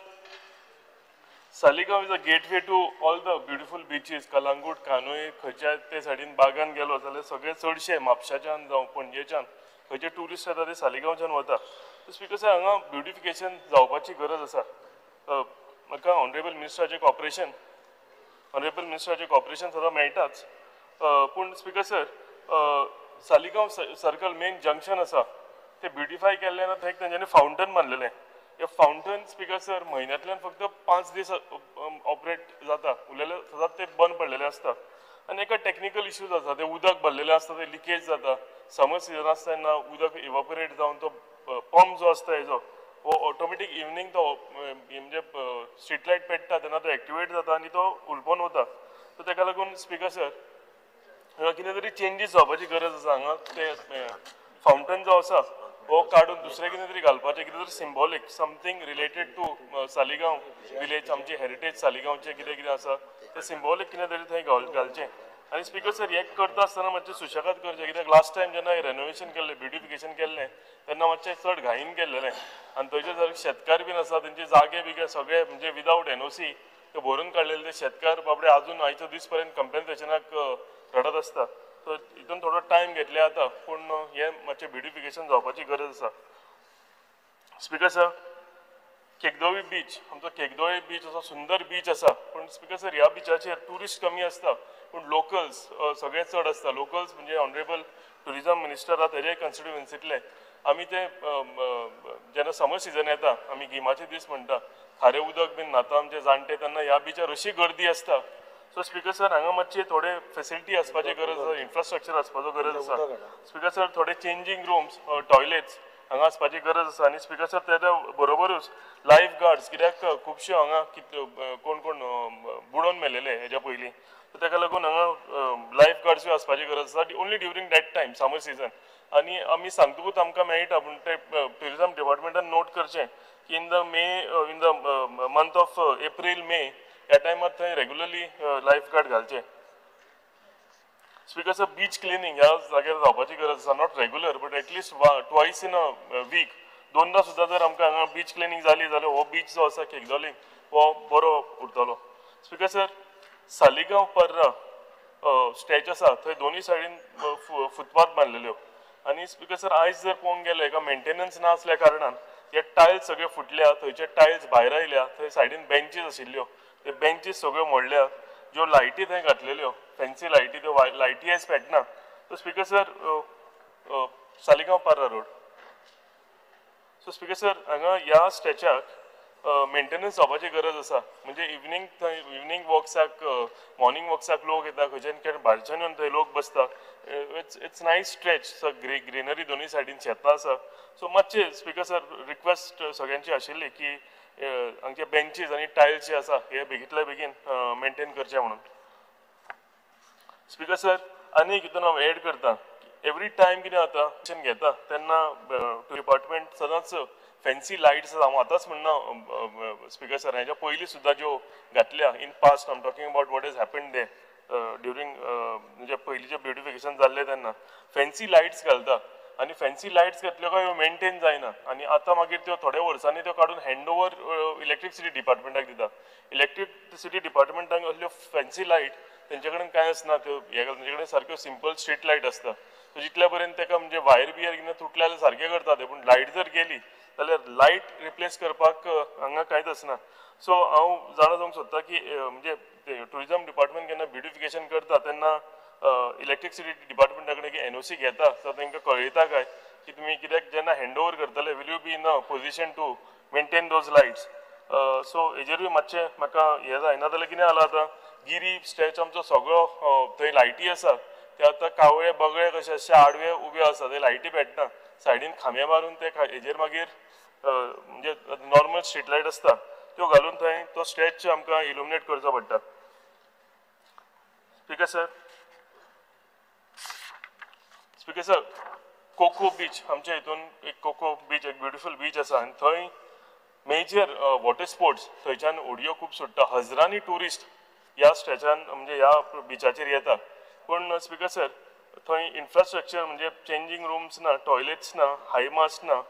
S7: Saligao is a gateway to all the beautiful beaches Calangute कानोय खंयच्या ते सायडीन बागान गेलो जाल्यार सगळे चडशे म्हापशाच्यान जावं पणजेच्यान खंयचे ट्युरिस्ट येता ते सालिगांवच्यान वता स्पीकर सर हांगा ब्युटिफिकेशन जावपाची गरज आसा म्हाका ऑनरेबल मिनिस्टराचें कॉपरेशन सदां मेळटाच पूण speaker sir Saligao circle main junction आसा ते ब्युटिफाय केल्ले ना थंय तेंच्यांनी फावंटन बांदलेलें हे फावंटन स्पीकर सर म्हयन्यांतल्यान फक्त 5 दीस ऑपरेट जाता उरलेले सदांच ते बंद पडलेले आसता आनी एका टॅक्निकल इश्यूज आसा ते उदक भरलेलें आसता ते लिकेज जाता समर सिजन आसता तेन्ना उदक इवॉपरेट जावन तो पंप जो आसता हेजो हो ऑटोमॅटीक इवनिंग तो म्हणजे स्ट्रीट लायट पेट्टा तेन्ना तो एक्टिवेट जाता आनी तो उलपन वता सो तेका लागून स्पीकर सर हांगा कितें तरी चेंजीस जावपाची गरज आसा हांगा ते फावंटन जो आसा हो काडून दुसरें कितें तरी घालपाचें कितें तरी symbolic something related to Saligao village आमची हेरिटेज सालिगांवचें कितें कितें आसा तें सिंबॉलीक कितें तरी थंय घालचें आनी स्पीकर सर हें करता आसतना मातशें सुशेगाद करचें कित्याक लास्ट टायम जेन्ना रेनोवेशन केल्लें ब्युटिफिकेशन केल्लें तेन्ना मातशें चड घाईन केल्लें आनी थंयचे जर शेतकार बीन आसा तेंचे जागे बिगे सगळे म्हणजे विदावट एनओसी ते भरून काडलेले ते शेतकार बाबडे अजून आयच्या दीस पर्यंत कंपेन्सेशनाक रडत आसता सो हितून थोडो टायम घेतले आता पूण हें मातशें ब्युटिफिकेशन जावपाची गरज आसा स्पीकर सर केकदोळी बीच आमचो केकदोळी बीच असो सुंदर बीच आसा पूण स्पीकर सर ह्या बिचाचेर ट्युरिस्ट कमी आसता पूण लोकल्स सगळे चड आसता लोकल्स म्हणजे ऑनरेबल ट्युरिजम मिनिस्टर आहा तेजे कॉन्स्टिट्युएन्सींतले आमी ते जेन्ना समर सिजन येता आमी गिमाचे दीस म्हणटा खारें उदक बीन न्हाता आमचे जाणटे तेन्ना ह्या बिचार अशी गर्दी आसता सो स्पीकर सर हांगा मातशी थोडे फेसिलिटी आसपाची गरज आसा इन्फ्रास्ट्रक्चर आसपाचो गरज आसा स्पीकर सर थोडे चेंजींग रूम्स टॉयलेट्स हांगा आसपाची गरज आसा आनी स्पीकर सर तेच्या बरोबरूच लायफ गार्ड्स कित्याक खुबशे हांगा कोण कोण बुडोवन मेलेले हेच्या पयलीं सो ताका लागून हांगा लायफ गार्ड्सूय आसपाची गरज आसा only during that time summer season आनी आमी सांगतकूच आमकां मेळटा पूण ते ट्युरिजम डिपार्टमेंटान नोट करचें की in the month of April May ह्या टायमार थंय रेग्युलरली लायफ गार्ड घालचे स्पीकर सर बीच क्लिनिंग ह्या जाग्यार जावपाची गरज आसा not regular but at least twice in a week दोनदा सुद्दां जर आमकां हांगा बीच क्लिनिंग जाली जाल्यार हो बीच जो आसा केकदोळी हो बरो उरतलो स्पीकर सर सालिगांव पर्रा स्टॅच आसा थंय दोनी सायडीन फुटपाथ बांदलेल्यो आनी स्पीकर सर आयज जर पळोवंक गेले हेका मेंटेनन्स ना आसल्या कारणान हे टायल्स सगळे फुटल्या थंयचे टायल्स भायर आयल्या थंय सायडीन बेंचीस आशिल्ल्यो ते बेंचीस सगळ्यो मोडल्या ज्यो लायटी थंय घातलेल्यो फॅन्सी लायटी त्यो लायटी आयज पेटना so speaker sir Saligao Parra road so speaker sir हांगा ह्या स्टॅचाक मेंटेनन्स जावपाची गरज आसा म्हणजे इवनिंग थंय इवनिंग वॉक्साक मॉर्निंग वॉक्साक लोक येता खंयच्यान भायरच्यान येवन थंय लोक बसता इट्स नायस स्ट्रेच ग्रीनरी दोनी सायडीन शेतां आसा सो मातशें स्पीकर सर रिक्वेस्ट सगळ्यांची आशिल्ली की हांगचे बेंचीस आनी टायल्स जे आसा हे बेगींतल्या बेगीन मेंटेन करचे म्हणून स्पीकर सर आनी हितून हांव एड करता एवरी टायम कितें जाता घेता तेन्ना डिपार्टमेंट सदांच फॅन्सी लायट्स हांव आतांच म्हणना स्पीकर सर हेच्या पयलीं सुद्दां ज्यो घातल्या in past I am talking about what is happened they during म्हणजे पयलींचें ब्युटिफिकेशन जाल्लें तेन्ना फॅन्सी लायट्स घालता आनी फॅन्सी लायट्स घातल्यो काय मेंटेन जायना आनी आतां मागीर त्यो थोड्या वर्सांनी त्यो काडून हँड ओवर इलेक्ट्रिसिटी डिपार्टमेंटाक दिता इलेक्ट्रिसिटी डिपार्टमेंटाक असल्यो फॅन्सी लायट तेंचे कडेन कांय आसना त्यो हे तेंचे कडेन सारक्यो सिंपल स्ट्रीट लायट आसता सो जितल्या पर्यंत ताका म्हणजे वायर बियर कितें तुटल्या जाल्यार सारकें करता ते पूण लायट जर गेली जाल्यार लायट रिप्लेस करपाक हांगा कांयच आसना सो हांव जाणा जावंक सोदता की म्हणजे ट्युरिजम डिपार्टमेंट केन्ना ब्युटिफिकेशन करता तेन्ना इलेक्ट्रिसिटी डिपार्टमेंटा कडेन एनओसी घेता तर तांकां कळयता काय की तुमी कित्याक जेन्ना हँड ओवर करतले will you be in a position to maintain those lights so हेजेरूय मातशें म्हाका हें जायना जाल्यार कितें जालां आतां गिरी स्टॅच आमचो सगळो थंय लायटी आसा ते आतां कावळे बगळे कशे अशे आडवे उबे आसा ते लायटी पेटना सायडीन खांबे मारून ते हेजेर मागीर म्हणजे नॉर्मल स्ट्रीट लायट आसता त्यो घालून थंय तो स्टॅच आमकां इल्युमिनेट करचो पडटा स्पीकर सर कोको बीच आमच्या हितून एक कोको बीच एक ब्युटिफूल बीच आसा आनी थंय मेजर वॉटर स्पोर्ट्स थंयच्यान उडयो खूब सुट्टा हजारांनी टुरिस्ट ह्या स्ट्रेचान म्हणजे ह्या बिचाचेर येता पूण स्पीकर सर थंय इन्फ्रास्ट्रक्चर म्हणजे चेंजींग रूम्स ना टॉयलेट्स ना हाय मास्ट ना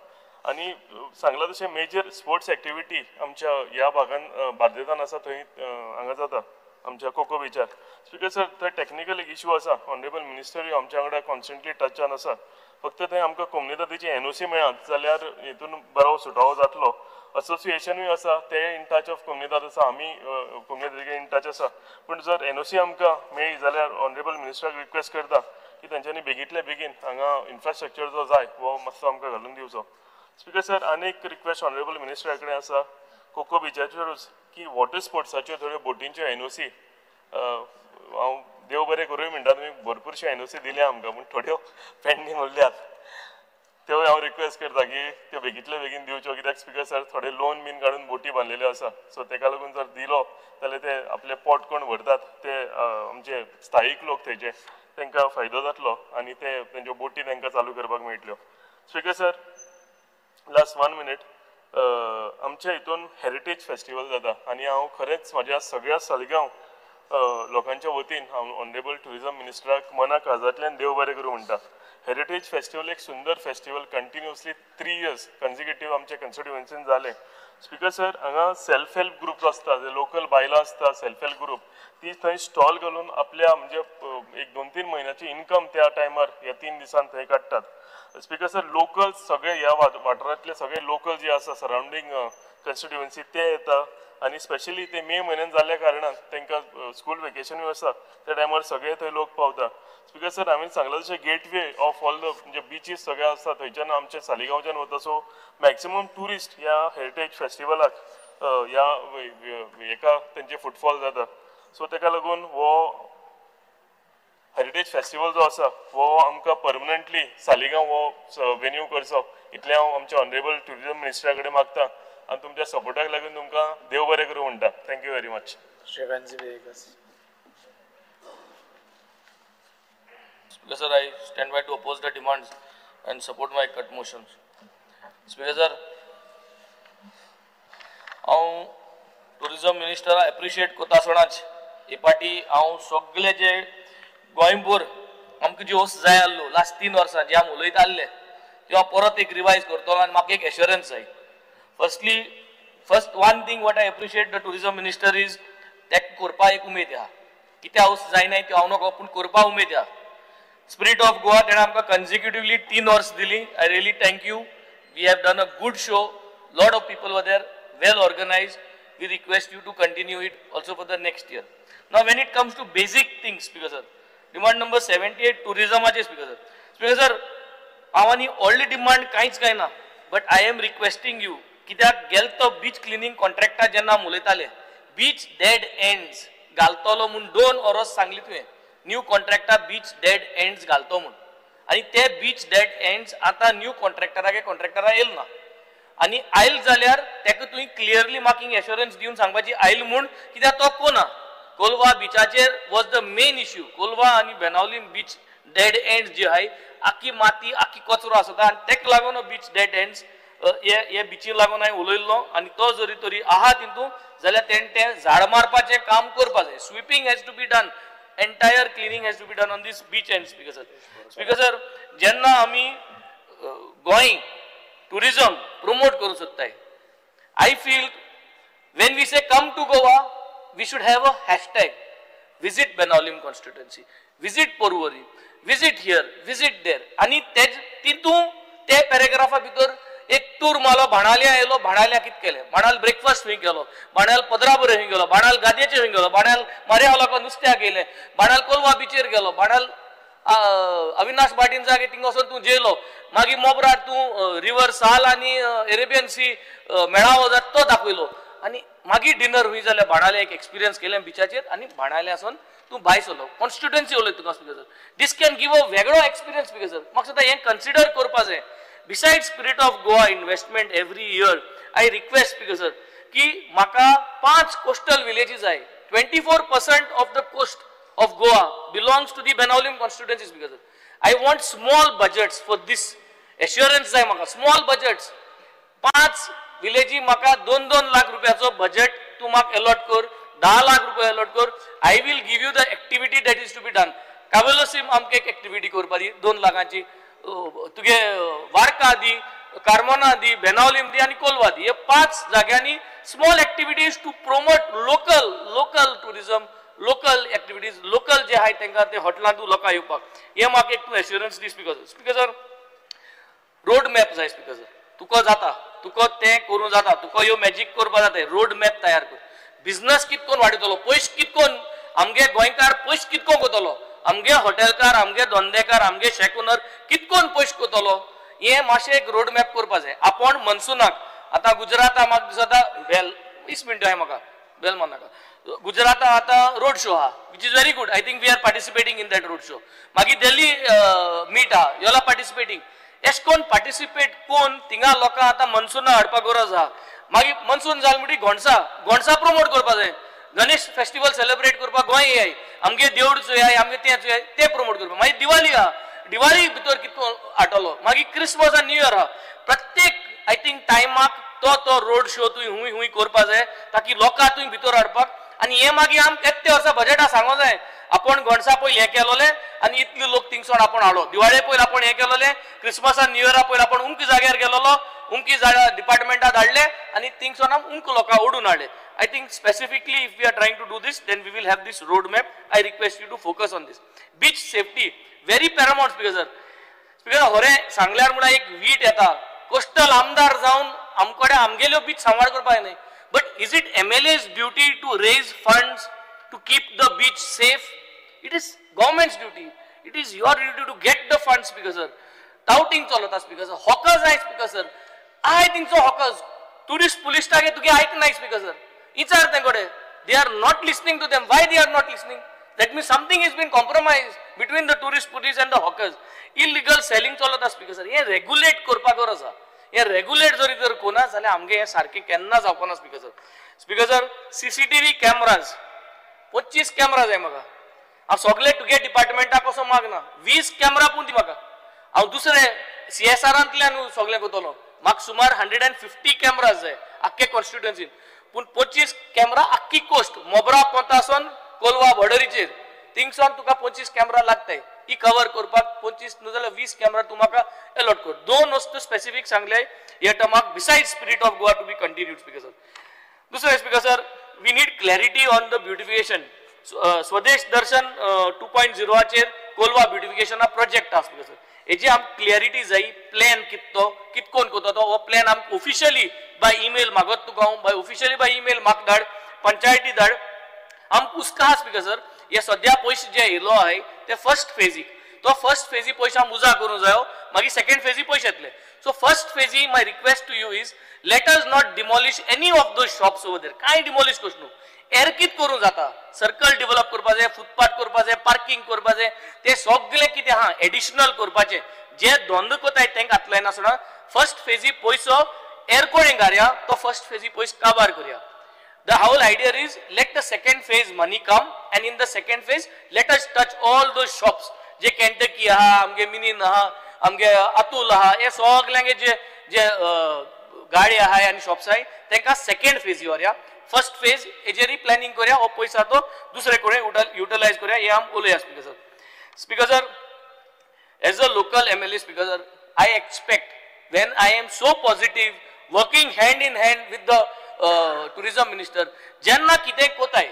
S7: आनी सांगला तशें मेजर स्पोर्ट्स एक्टिविटी आमच्या ह्या भागान बार्देजान आसा थंय हांगा जाता आमच्या कोको बिचार स्पीकर सर थंय टॅक्निकल एक इशू आसा ऑनरेबल मिनिस्टरूय आमच्या वांगडा कॉन्स्टंटली टचान आसा फक्त थंय आमकां कम्युनिटीची एनओसी मेळत जाल्यार हितून बरो सुटावो जातलो असोसिएशनूय आसा ते इन टच ऑफ कम्युनिटात आसा आमी कम्युनिटी इन टच आसा पूण जर एनओसी आमकां मेळ्ळी जाल्यार ऑनरेबल मिनिस्टराक रिक्वेस्ट करता की तेंच्यांनी बेगींतल्या बेगीन हांगा इन्फ्रास्ट्रक्चर जो जाय वो मातसो आमकां घालून दिवचो स्पीकर सर आनीक रिक्वेस्ट ऑनरेबल मिनिस्टरा कडेन आसा कोको बिचाचेरूच की वॉटर स्पोर्ट्साच्यो थोड्यो बोटींच्यो एनओसी हांव देव बरें करूं म्हणटा तुमी भरपूरश्यो एनओसी दिल्या आमकां पूण थोड्यो पेंडींग उरल्यात त्यो हांव रिक्वेस्ट करता की त्यो बेगींतल्या बेगीन दिवच्यो कित्याक स्पीकर सर थोडे लोन बीन काडून बोटी बांदलेल्यो आसा सो तेका लागून जर दिलो जाल्यार ते आपले पोट कोण भरतात ते आमचे स्थायीक लोक थंयचे तांकां फायदो जातलो आनी ते तेंच्यो बोटी तांकां चालू करपाक मेळटल्यो स्पीकर सर लास्ट 1 मिनीट आमच्या हितून हेरिटेज फेस्टिवल जाता आनी हांव खरेंच म्हाज्या सगळ्या सालगांव लोकांच्या वतीन हांव ऑनरेबल टुरिजम मिनिस्टराक मना काळजांतल्यान देव बरें करूं म्हणटा हेरिटेज फेस्टिवल एक सुंदर फेस्टिवल कंटिन्युअसली 3 इयर्स कन्सिक्युटीव आमच्या कन्स्टिट्युएन्सीन जाले स्पीकर सर हांगा सेल्फ हेल्प ग्रुप्स आसता जे लोकल बायलां आसता सेल्फ हेल्प ग्रुप ती थंय स्टॉल घालून आपल्या म्हणजे एक 2-3 म्हयन्याची इन्कम त्या टायमार ह्या 3 दिसान थंय काडटात स्पीकर सर लोकल सगळे ह्या वाठारांतले सगळे लोकल जे आसा सरावंडींग कन्स्टिट्युएन्सी ते येता आनी स्पेशली ते मे म्हयन्यान जाल्ल्या कारणान तांकां स्कूल वेकेशनूय आसा त्या टायमार सगळे थंय लोक पावता स्पीकर सर हांवें सांगलां तशें गेटवे ऑफ ऑल द म्हणजे बिचीस सगळे आसा थंयच्यान आमच्या सालिगांवच्यान वता सो मॅक्सिमम टुरिस्ट ह्या हेरिटेज फेस्टिवलाक ह्या हेका तेंचे फुटफॉल जाता सो तेका लागून हो हेरिटेज फेस्टिवल जो आसा हो आमकां परमनंटली सालिगांव हो वेन्यू करचो इतलें हांव आमच्या ऑनरेबल टुरिजम मिनिस्टरा कडेन मागता आनी तुमच्या सपोर्टाक लागून तुमकां देव बरें करूं म्हणटा thank you very much
S8: Speaker sir, I stand by to oppose the demands and support my cut motions. Speaker sir, हांव टुरिजम मिनिस्टर एप्रिशिएट कोता आसतनाच हे पाटी हांव सगळे जे गोंयभर आमकां जी वस्त जाय आसलो लास्ट 3 वर्सां जे आमी उलयता आसले त्यो परत एक रिवायज करतलो आनी म्हाका एक एश्योरन्स जाय first one thing what I appreciate the tourism minister is तेका करपा एक उमेद आहा कित्या वस्त जायनाय त्यो हांव नकळो पूण करपा उमेद आहा Spirit of Goa, then आमकां consecutively 3 hours दिली. I really thank you. We have done a good show. Lot of people were there, well organized. We request you to continue it also for the next year. Now, when it comes to basic things, Speaker sir, demand number 78 tourism aje Speaker sir. Speaker sir, आवानी only demand काहीच काय ना. But I am requesting you कित्याक गेल तो beach cleaning contractor जेन्ना उलयताले beach dead ends घालतलो म्हूण 2 वरां सांगली तुवें. New contractor beach dead ends घालतो म्हणून आणि ते बीच डेड एंड्स आता न्यू कॉन्ट्रॅक्टरा येल ना आणि आयल जाल्यार तेका तुवें क्लियरली म्हाका एश्योरन्स दिवन सांगपाची आयल म्हूण कित्याक तो कोना कोलवा बिचाचेर was the main issue Colva आणि बेनावली बीच डेड एंड्स जे आहाय आखी माती आखी कचरो आसता आणि तेका लागून बीच डेड एंड्स हे बिचीक लागून हांवें उलयल्लो आणि तो जरी तरी आहा तितून जाल्यार तें झाड मारपाचें काम करपा जाय sweeping has to be done entire cleaning has to be done on this beach end speaker sir jenna ami goy tourism promote karu sottay I feel when we say come to Goa we should have a hashtag visit Benaulim constituency visit Porvorim visit here visit there ani titu te paragrapha भितर एक tour मालो भाणाल्या yellow भाणाल्या कित केले भाणाल breakfast हुई गेलो भाणाल पदराबर हुई गेलो भाणाल गादयेचेर हुई गेलो भाणाल मार्या लोकां नुस्त्याक गेले भाणाल कोलवा बिचेर गेलो भाणाल अविनाश बाटीन जागे थिंग वचून तूं जेलो मागीर मोबरार तूं रिवर साल आनी एरेबियन सी मेळावो जाता तो दाखयलो आनी मागीर डिनर हुई जाल्यार भाणाले एक एक्सपिरियन्स केलें बिचाचेर आनी भाणाल्यासून तूं भायर सरलो कॉन्स्टिट्युएन्सी उलयता तुका speaker sir this can give a वेगळो एक्सपिरियन्स स्पीकर सर म्हाका सुद्दां हें कन्सिडर करपा जाय Besides Spirit of Goa investment every year, I request Speaker sir, कि म्हाका 5 coastal villages I 24% of the coast of Goa belongs to the Benaulim constituency Speaker sir. I want small budgets for this. Assurance जाय म्हाका small budgets. 5 विलेजी म्हाका 2-2 lakh रुपयाचो budget तू म्हाका allot कर, 10 लाख रुपया allot कर. I will give you the activity that is to be done. Cavelossim आमकां एक activity करपा दी 2 लाखांची. तुगे वार्का दी, कार्मोना दी, बेनावलीम दी आणि कोलवा दी. हे 5 जाग्यांनी small activities to promote local tourism, local activities, local जे आहे त्यांना ते हॉटेलांतून लोकां येवपाक. हे म्हाका एक तूं assurance दी स्पीकर सर. रोड मॅप जाय स्पीकर सर. तुका जाता, तुका तें करूं जाता, तुका ह्यो मॅजिक करपा जाता. रोड मॅप तयार कर. बिझनस कितकोन वाडयतलो, पयशे कितकोन आमगे गोंयकार पयशे कितको कोतलो, आमगे हॉटेलकार, आमगे धंदेकार, आमगे शेकुनर कितकोन पयशे कोतलो, हे मातशें एक रोड मॅप करपा जाय. आपण मनसुनाक आता गुजराता म्हाका दिसता बेल 20 मिनटां आहे म्हाका बेल मारनाका. गुजराता आता रोड शो हा which is very good. I think we are participating in that road show. मागीर दिल्ली मीट हा योला पार्टिसिपेटिंग. एश कोन पार्टिसिपेट कोन थिंगा लोकां आता मनसुना हाडपाक गरज आहा. मागीर मनसून जाल म्हणटी घोणसा प्रमोट करपा जाय. गणेश फेस्टिवल सेलिब्रेट करपाक गोंय येय, आमगे देवूळ चोय, आमगे ते प्रमोट करपा. मागीर दिवाळी हा, दिवाळी भितर कितको आटलो. मागीर क्रिसमस आनी न्यू इयर हा. प्रत्येक आय थिंक टायमाक तो रोड शो तुवें हुंय करपा जाय ताकी लोकां तुवें भितर हाडपाक. आनी हे मागीर आमकां येत्या वर्सा बजेटा सांगो जाय. आपण घोणसा पयलीं हें केलोले आनी इतले लोक थिंगसोन आपण हाडलो. दिवाळे पयलीं आपण हें केलोले, क्रिसमसाक न्यू इयरा पयलीं आपण उमकी जाग्यार गेलोलो, उमकी डिपार्टमेंटात हाडले आनी थिंगसोन उमक लोकां ओडून हाडले. I think specifically if we are trying to do this, then we will have this road map. I request you to focus on this. Beach safety, very paramount speaker sir. Speaker होरे सांगल्यार म्हणा एक वीट येता. Coastal आमदार जावन आमकडे आमगेल्यो beach सांबाळ करपाक नाही. But is it MLA's duty to raise funds to keep the beach safe? It is government's duty. It is your duty to get the funds speaker sir. Touting चलता speaker sir. Hawkers आहे speaker sir. I think so hawkers. Tourist police टाके तुगे ऐक नाही speaker sir. Ichar tengode, they are not listening to them. Why they are not listening? That means something has been compromised between the tourist police and the hawkers. Illegal selling चलता speaker sir. हे regulate करपा गरज आसा. हे regulate जरी तर कोना जाल्यार आमगे हे सारखे केन्ना जावपाना speaker sir. Speaker sir, CCTV cameras 25 cameras आहे म्हाका. हांव सगळे तुगे डिपार्टमेंटाक कसो मागना. 20 कॅमेरा पूण दी म्हाका. हांव दुसरे CSRांतल्यान सगळे कोतलो. म्हाका सुमार 150 कॅमेराज जाय आख्खे कॉन्स्टिट्युएन्सीन. पूण 25 कॅमेरा आख्खी कोस्ट मोबरा पोतासून कोलवा बॉर्डरीचेर थिंगसोन तुका 25 कॅमेरा लागताय. ही कवर करपाक 25 न्हू जाल्यार 20 कॅमेरा तूं म्हाका अलॉट कर. 2 वस्तू स्पेसिफीक सांगले ह्या टर्माक beside spirit of Goa to be continued speaker sir. दुसरे speaker sir, we need clarity on the beautification. Swadesh Darshan 2.0चेर कोलवा ब्युटिफिकेशना प्रोजेक्ट आहा स्पीकर सर. हेजी आमकां क्लियरिटी जाय. प्लॅन कितकोन कोतो तो हो प्लॅन आमकां ऑफिशियली बाय ईमेल मागत तुका हांव बाय ऑफिशियली बाय ईमेल म्हाका धाड, पंचायती धाड. आमकां हुस्का आहा स्पीकर सर. हे सद्या पयशे जे येयलो आहाय ते फर्स्ट फेजीक. तो फर्स्ट फेजी पयशे आम उजा करूं जायो. मागीर सेकंड फेजी पयशे येतले. सो फर्स्ट फेजी my request to you is let us not demolish any of those shops over there. कांय डिमॉलिश करच न्हू. एरकीत करूं जाता. सर्कल डेव्हलप करपा जाय, फुटपाथ करपा जाय, पार्किंग करपा जाय. ते सगळे कितें आहा एडिशनल करपाचे. जे धंद कोताय तांकां आतले नासतना फर्स्ट फेजी पयसो एरकोडें घालया. तो फर्स्ट फेजी पयस काबार करया. The whole idea is let the second phase money come and in the second phase let us touch all those shops. जे केंटकी आहा, आमगे मिनीन आहा, आमगे अतुल आहा, हे सगळ्यांगे जे गाडी आहाय आनी शॉप्स आहाय तांकां सेकंड फेज योरया. फर्स्ट फेज हेजेरी प्लॅनिंग करया. हो पयसा तो दुसरे कडेन युटिलायज करया. हे आम उलया speaker sir. Speaker sir, as a local MLA speaker sir, I expect when I am so positive working hand in hand with the tourism minister, जेन्ना कितें कोताय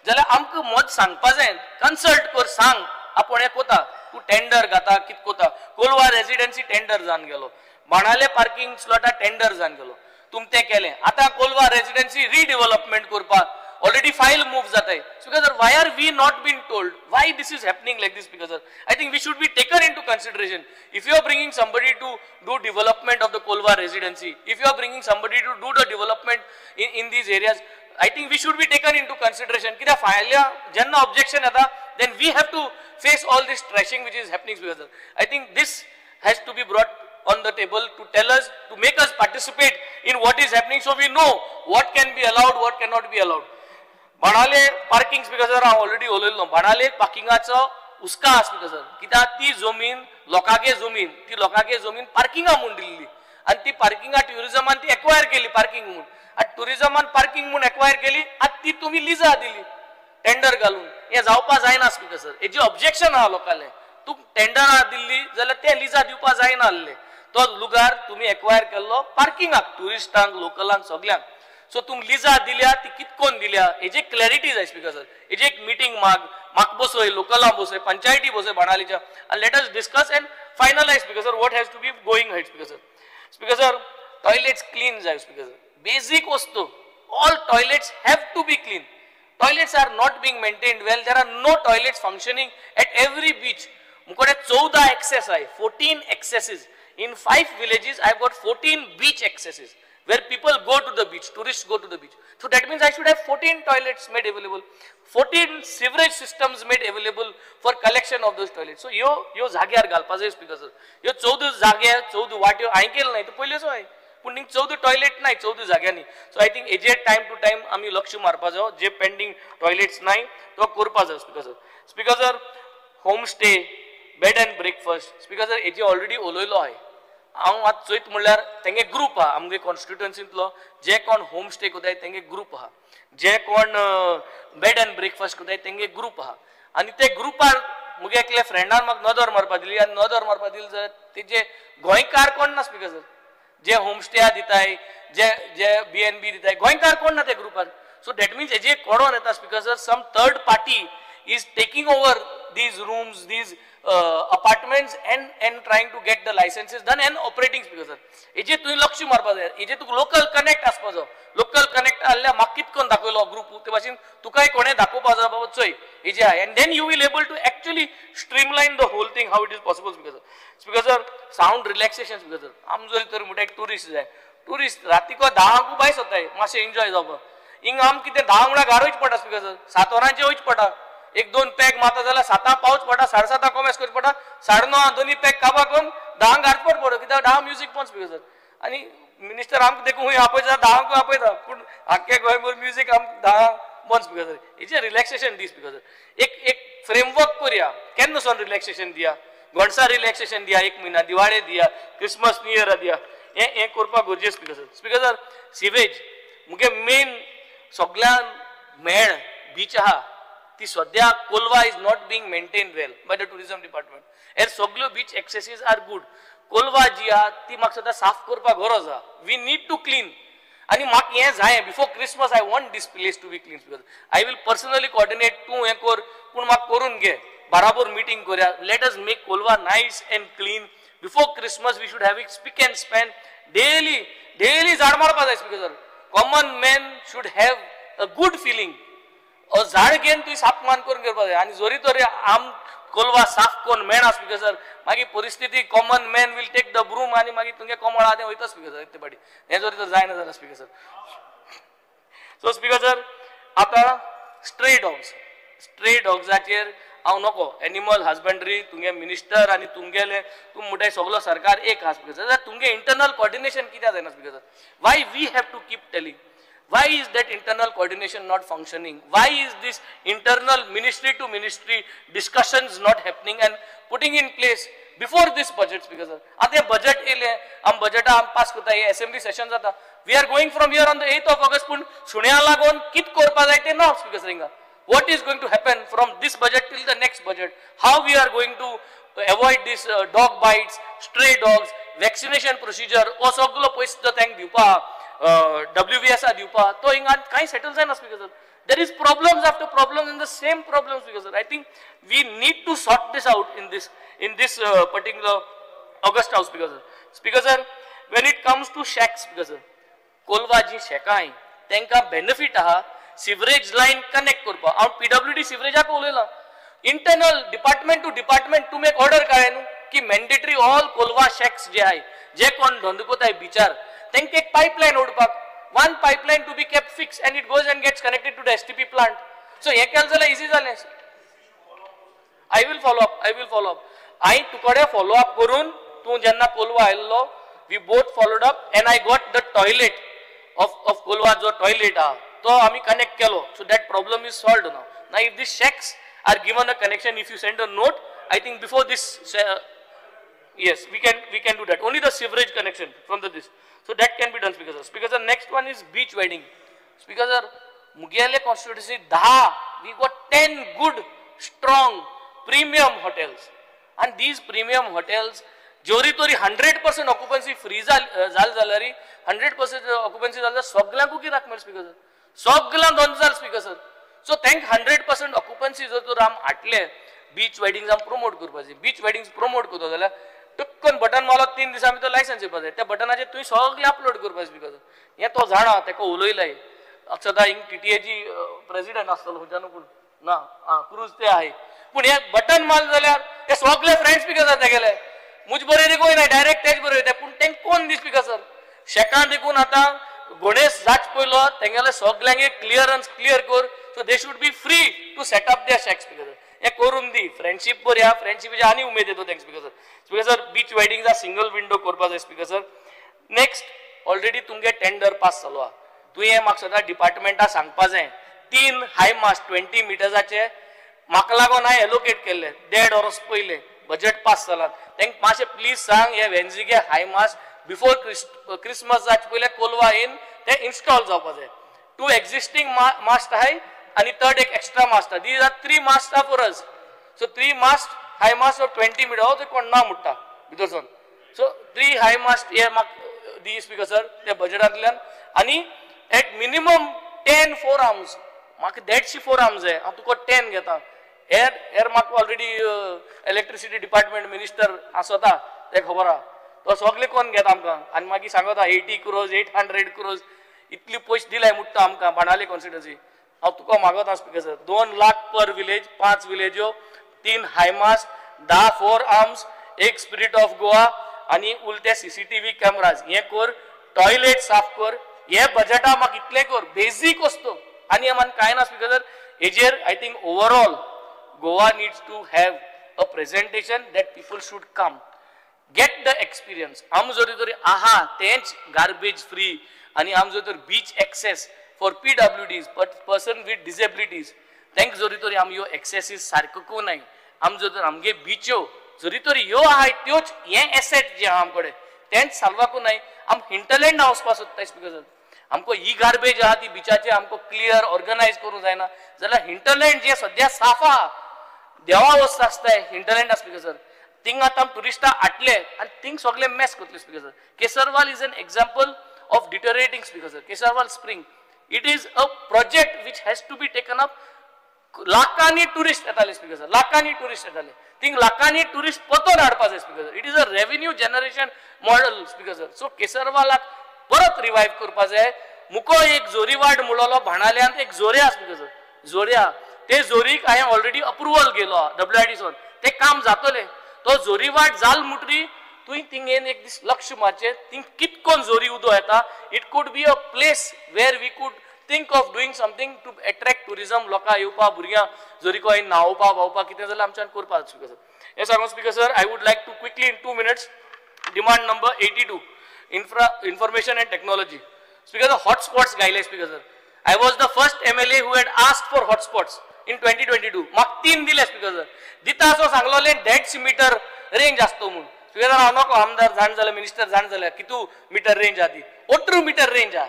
S8: जाल्यार आमकां मत सांगपा जाय. कन्सल्ट कर, सांग आपण हे कोता. तूं टेंडर घाता कित कोता. कोलवा रेजिडेन्सी टेंडर जावन गेलो. बाणाले पार्किंग स्लॉटा टेंडर जावन गेलो. तुम ते केलें. आतां कोलवा रेजिडेन्सी रिडेव्हलपमेंट करपाक already file moves जाताय. Because sir, why are we not being told why this is happening like this? Because sir, I think we should be taken into consideration. If you are bringing somebody to do development of the Kolwa residency, if you are bringing somebody to do the development in these areas, I think we should be taken into consideration. Kida file janna objection ada, then we have to face all this trashing which is happening. Because sir, I think this has to be brought on the table to tell us, to make us participate in what is happening, so we know what can be allowed, what cannot be allowed. बाणाले parking speaker sir हांव already उलयलो. बाणाले पार्किंगाचो हुस्का आहा speaker sir कित्याक ती जमीन लोकांगे जमीन पार्किंगा म्हूण दिल्ली आनी ती पार्किंगा ट्युरिजमान ती एक्वायर केली पार्किंग म्हणून आनी ट्युरिजमान पार्किंग म्हणून एक्वायर केली आतां ती तुमी लिजा दिली टेंडर घालून हे जावपा जायना स्पीकर सर हेजी ऑब्जेक्शन आहा लोकांले तू टेंडर दिल्ली जाल्यार ते लिजा दिवपा जायना आसले तो लुगार तुमी एक्वायर केल्लो पार्किंगाक ट्युरिस्टांक लोकलांक सगळ्यांक सो तुम लिजा दिल्या ती कितकोन दिल्या हेजी क्लॅरिटी जाय स्पीकर सर हेजी एक मिटींग म्हाका बसय लोकलां बसय पंचायती बसय बाणालीच्या आनी let us discuss and finalise speaker sir what has to be going head speaker sir toilets clean जाय स्पीकर सर बेसिक वस्तू all toilets have to be clean toilets are not being maintained well there are no toilets functioning at every beach मुकोडे 14 access आहाय 14 एक्सेसीस in 5 villages I have got 14 beach accesses where people go to the beach, tourists go to the beach. So that means I should have 14 toilets made available, 14 sewerage systems made available for collection of those toilets. So यो जाग्यार घालपा जाय speaker sir यो 14 जागे 14 वाट्यो हांवें केले नाही तो पयलेचो हाय पूण 14 toilet नाही 14 जाग्यांनी सो आय थिंक हेजेर टाइम टू टाइम आमी लक्ष मारपा जाय जे पेंडिंग टॉयलेट्स नाही तो करपा जाय speaker sir home stay bed end breakfast speaker sir हेजी ऑलरेडी उलयलो हाय हांव आतां चोयत म्हणल्यार तेंगे ग्रूप आहा आमगे कॉन्स्टिट्युएन्सींतलो जे कोण होम स्टे कोताय तेंगे ग्रूप आहा जे कोण बेड एंड ब्रेकफास्ट कोताय तेंगे ग्रूप आहा आनी ते ग्रुपार मुगे एकले फ्रेंडान म्हाका नदर मारपा दिली आनी नदर मारपा दिली जाल्यार तेजे गोंयकार कोण ना स्पीकर सर जे होम स्टे दिताय जे BNB दिताय गोंयकार कोण ना त्या ग्रुपार सो दॅट मिन्स हेजे कोडोन येता speaker sir some third party is taking over these rooms, these apartments and trying to get the licenses done and operating speaker sir. हेजे तुवें लक्ष मारपा जाय हेजे तुका लोकल कनेक्ट आसपा जाय लोकल कनेक्ट आसल्यार म्हाका कितकोन दाखयलो ग्रुप ते भाशेन तुकाय कोणें दाखोवपा जाय बाबा चोय हेजे आहा and then you will able to actually streamline the whole thing how it is possible speaker sir sound relaxation speaker sir आमचो तर म्हणटा एक टुरिस्ट जाय टुरिस्ट रातीको 10 भायर वताय मातशें एन्जॉय जावपा हिंग आम कितें 10 म्हणल्यार घार वयच पडटा स्पीकर सर 7 वरांचेर वयच पडटा एक 2 पॅक माता जाल्यार 7 पावच पडटा 7:30 कॉमेस करचे पडटा 9:30 दोनी पॅक काबा करून 10 घाटपट पडो कित्याक 10 म्युजीक पण स्पीकर सर आनी मिनिस्टर आमकां देखून हूंय आपयता 10 आपयता पूण आख्खे गोंयभर म्युजीक आमकां 10 बंद स्पीकर सर हेजें रिलॅक्सेशन दी स्पीकर सर एक फ्रेमवर्क करया केन्नासून रिलॅक्सेशन दिया गणसा रिलॅक्सेशन दिया 1 म्हयना दिवाळे दिया क्रिसमस न्यू इयरा दिया हें करपाक गरजेचें स्पीकर सर सिवेज मुगे मेन सगळ्यान मेळ बीच आहा ती सद्या Colva is not being maintained well by the tourism department एर सगळ्यो beach accesses are good Colva जी आहा ती म्हाका सद्या साफ करपाक गरज आहा वी नीड टू क्लीन आनी म्हाका हें जाय before Christmas I want this place to be clean speaker I will personally coordinate तूं हें कर पूण म्हाका करून घे बराबर मीटिंग करया let us make Colva nice and clean before Christmas we should have it spick and span daily झाड मारपा जाय speaker sir common man should have a good feeling झाड घेवन तुवें साफ मान करून घेवपा जाय आनी जोरी तोरी आम कोलवा साफ कोन्न मेळना स्पीकर सर मागीर परिस्थिती common man will take the broom आनी मागीर तुमगे कमळ आहा तें वयता स्पीकर सर ते पाटी हें जोरी तर जायना जाल्यार speaker sir so speaker sir आतां स्ट्रे डॉग्साचेर हांव नको एनिमल हजबंड्री तुमगे मिनिस्टर आनी तुमगेले तुम म्हणटाय सगळो सरकार एक आहा स्पीकर सर जाल्यार तुमगे इंटरनल कोऑर्डिनेशन कित्याक जायना speaker sir why we have to keep telling why is that internal coordination not functioning why is this internal ministry to ministry discussions not happening and putting in place before this budget speaker sir ate budget ele am budget am pass kota ye assembly session jata we are going from here on the 8th of August pun sunya lagon kit korpa jaite no speaker sir what is going to happen from this budget till the next budget how we are going to avoid this dog bites stray dogs vaccination procedure o soglo poisto tank diupa WVSR दिवपा तो हिंगा कांय settle जायना speaker sir there is problems after problems in the same problems speaker sir I think we need to sort this out in this particular august house speaker sir when it comes to shacks speaker sir Colva जी शेकां हाय तांकां benefit आहा sewerage line connect करपा हांव PWD सिवरेजाक उलयलां internal department to department to make order काडय न्हू की मॅन्डेटरी ऑल कोलवा शॅक्स जे आहाय जे कोण धंदो कोताय बिचार तांकां एक pipeline ओडपाक one pipeline to be kept fixed and it goes and gets connected to the STP plant so हे केलें जाल्यार इजी जालें I will follow up हांवें तुकोडे follow up करून तूं जेन्ना कोलवा आयल्लो we both followed up and I got the toilet of Kolwa जो toilet आहा तो आमी connect केलो so that problem is solved now if these shacks are given a connection. If you send a note, I think before this, yes, we can do that. Only the sewerage connection from the this. So that can be done, Speaker sir. Speaker sir, next one is beach wedding. Speaker sir, Mugiale constituency 10, we got 10 good, strong, premium hotels. And these premium hotels, जोरी तोरी 100% occupancy free झाली 100% occupancy झाली सगळ्यांकू की राखमेल speaker sir सगळ्यांक दोन जाल speaker sir so thank 100% occupancy जर तर आम आटले बीच वेडिंग्स आम प्रमोट करपाचे बीच वेडिंग्स प्रमोट करता जाल्यार टक्कन बटन मारलो 3 दिसा भितर लायसन्स येवपाक जाय त्या बटनाचेर तुवें सगळें अपलोड करपाचें स्पीकर सर हें तो जाणा तेका उलयलाय सदां हिंग टीटीएची प्रेसिडेंट आसतलो खंयच्यान पूण ना क्रूज ते आहे पूण हे बटन मारले जाल्यार ते सगळे फ्रेंड्स स्पीकर सर तेगेले मुझ बरे देखो ना डायरेक्ट तेच बरे येता पूण तें कोण दी स्पीकर सर शेकान देखून आतां गणेश जाच पयलो तेंगेले सगळ्यांक क्लियरन्स क्लियर कर so they should be free to set up their shack speaker sir हे करून दी फ्रेंडशीप बऱ्या फ्रेंडशिपीची आनी उमेद येतो thanks speaker sir beach weddings single window करपा जाय स्पीकर सर नेक्स्ट ऑलरेडी तुमगे टेंडर पास जालो आहा तुवें हें म्हाका सदां डिपार्टमेंटा सांगपा जाय 3 हाय मास्ट 20 मिटर्साचे म्हाका लागून हांवें एलोकेट केल्ले 1.5 वर्स पयले बजेट पास जालां तांकां मातशें प्लीज सांग हे वेन्झिगे हाय मास्ट बिफोर क्रिसमस जाचे पयले कोलवा इन ते इन्स्टॉल जावपा जाय 2 एक्झिस्टिंग मास्ट आहाय आनी 3rd एक एक्स्ट्रा मास्ट आहा दीज आर 3 मास्ट आहा for us so 3 mast high mast of 20 metre हो ते कोण ना म्हणटा भितरसून सो 3 हाय मास्ट हे म्हाका दी स्पीकर सर ते बजेटांतल्यान आनी एट मिनिमम 10 फोर आर्म्स म्हाका 150 फोर आर्म्स जाय हांव तुका 10 घेता एर म्हाका ऑलरेडी इलेक्ट्रिसिटी डिपार्टमेंट मिनिस्टर आसता ते खबर आहा तो सगळे कोण घेता आमकां आनी मागीर सांगता 80 crores 800 crores इतली पयशे दिलाय म्हणटा आमकां बाणावले कॉन्स्टिट्युएन्सी हांव तुका मागता speaker sir 2 lakh per village 5 विलेज्यो 3 high mast 10 four arms 1 spirit of Goa आनी उलटे CCTV कॅमेराज हे कर टॉयलेट साफ कर हे बजेटा म्हाका इतले कर बेजीक वस्तू आनी आमान कांय ना स्पीकर सर हेजेर I think overall Goa needs to have a presentation that people should come, get the experience. आम जोरी तरी आहा तेंच garbage free आणि आम जोरी तरी beach access for PWDs, person with disabilities. तेंक जोरी तरी आम यो accesses सारको को नाही. आम जोरी तरी आमगे beacho जोरी तरी यो आहाय त्योच ये asset जे आम कडे तेंच सालवा को नाही. आम hinterland हाऊस पास होता है because हमको ही गार्बेज आहा ती बिचाचे हमको क्लियर ऑर्गनाइज करू जायना जाल्यार हिंटरलँड जे सध्या साफ आहा देवा अवस्था आसताय हिंटरलँड स्पीकर सर थिंग आतां टुरिस्टा आटले आनी थिंग सगळे मॅस करतले speaker sir Kesarval is an example of deteriorating speaker sir Kesarval spring it is a project which has to be taken up लाखांनी टुरिस्ट येताले स्पीकर सर लाखांनी टुरिस्ट येताले थिंग लाखांनी टुरिस्ट परतून हाडपा जाय speaker sir it is a revenue generation model speaker sir so केसरवालाक परत रिवाइव करपा जाय मुको एक जोरीवाड मुळलो भाणाल्यान एक जोऱ्या स्पीकर सर जोऱ्या ते जोरीक हांवें ऑलरेडी अप्रुवल गेलो WIDसून ते काम जातले तो जोरीवाड जाल मुटरी तुवें थिंगेन एक दीस लक्ष मारचें थिंग कितकोन जोरी उदो येता it could be a place where we could think of doing something to attract tourism लोकां येवपा भुरग्यां जोरीको न्हावपा भावपा कितें जाल्यार आमच्यान करपा स्पीकर सर हे सांगून speaker sir I would like to quickly in 2 minutes demand number 82 information and technology speaker the hotspots gaile speaker sir I was the first MLA who had asked for hotspots in 2022 mak 3 dile speaker sir dita so सांगलोले 150 metre range असतो म्हणून speaker sir हांव नको आमदार जाण जाले minister जाण जाले कितू मीटर रेंज आती 18 मीटर रेंज आ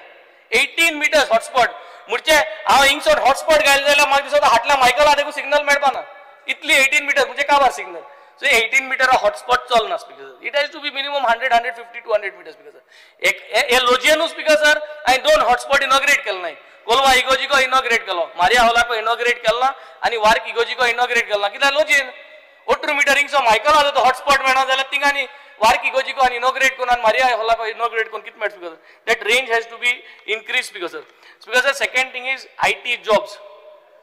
S8: 18 मीटर्स हॉटस्पॉट मुरचे हांव हिंगसोन हॉटस्पॉट गायले जाल्यार म्हाका दिसता हाटला मायकल देखून सिग्नल मेळपा ना इतली 18 मीटर म्हणजे काबार सिग्नल so 18 meter hotspot चलना speaker sir it has to be minimum 100 150 200 meters speaker sir एक ए लोजियन speaker sir आणि 2 hotspot inaugurate केला नाही कोलवा इगोजीको inaugurate केलो मारिया हॉलाको inaugurate केला आणि वार्क इगोजीको inaugurate केला कित्याक लोजियन 18 meter हिंगसो मायकल आलो तो hotspot मेळना जाल्यार थिंगानी वार्क इगोजीको आणि inaugurate कोन आणि मारिया हॉलाको inaugurate कोन कित मेळ speaker sir that range has to be increased speaker sir second thing is IT jobs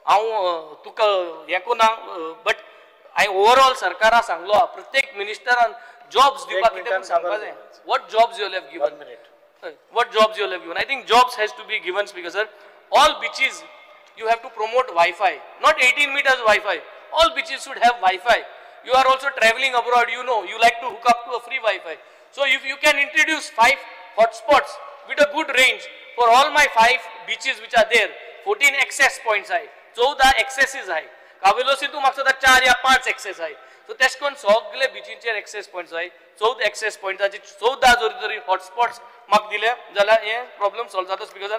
S8: हांव तुका हे कोना बट I overall सरकारा सांगलो प्रत्येक मिनिस्टरान जॉब्स दिवपाक कितें सांगपा जाय what jobs you have given 1 minute what jobs you have given I think jobs has to be given speaker sir all beaches you have to promote Wi-Fi not 18 meters Wi-Fi all beaches should have Wi-Fi you are also traveling abroad you know you like to hook up to a free Wi-Fi so if you can introduce 5 hotspots with a good range for all my 5 beaches which are there 14 access points आहे 14 accesses आहे कावेलोसी तूं म्हाका सांगता 4 या 5 access आहाय so तेश कोन सगळे बिचींचेर access points आहाय 14 एक्सेस पॉयंट्साची 14 जरी हॉटस्पॉट्स म्हाका दिले जाल्यार हे प्रॉब्लेम सॉल्व जाता बिकॉज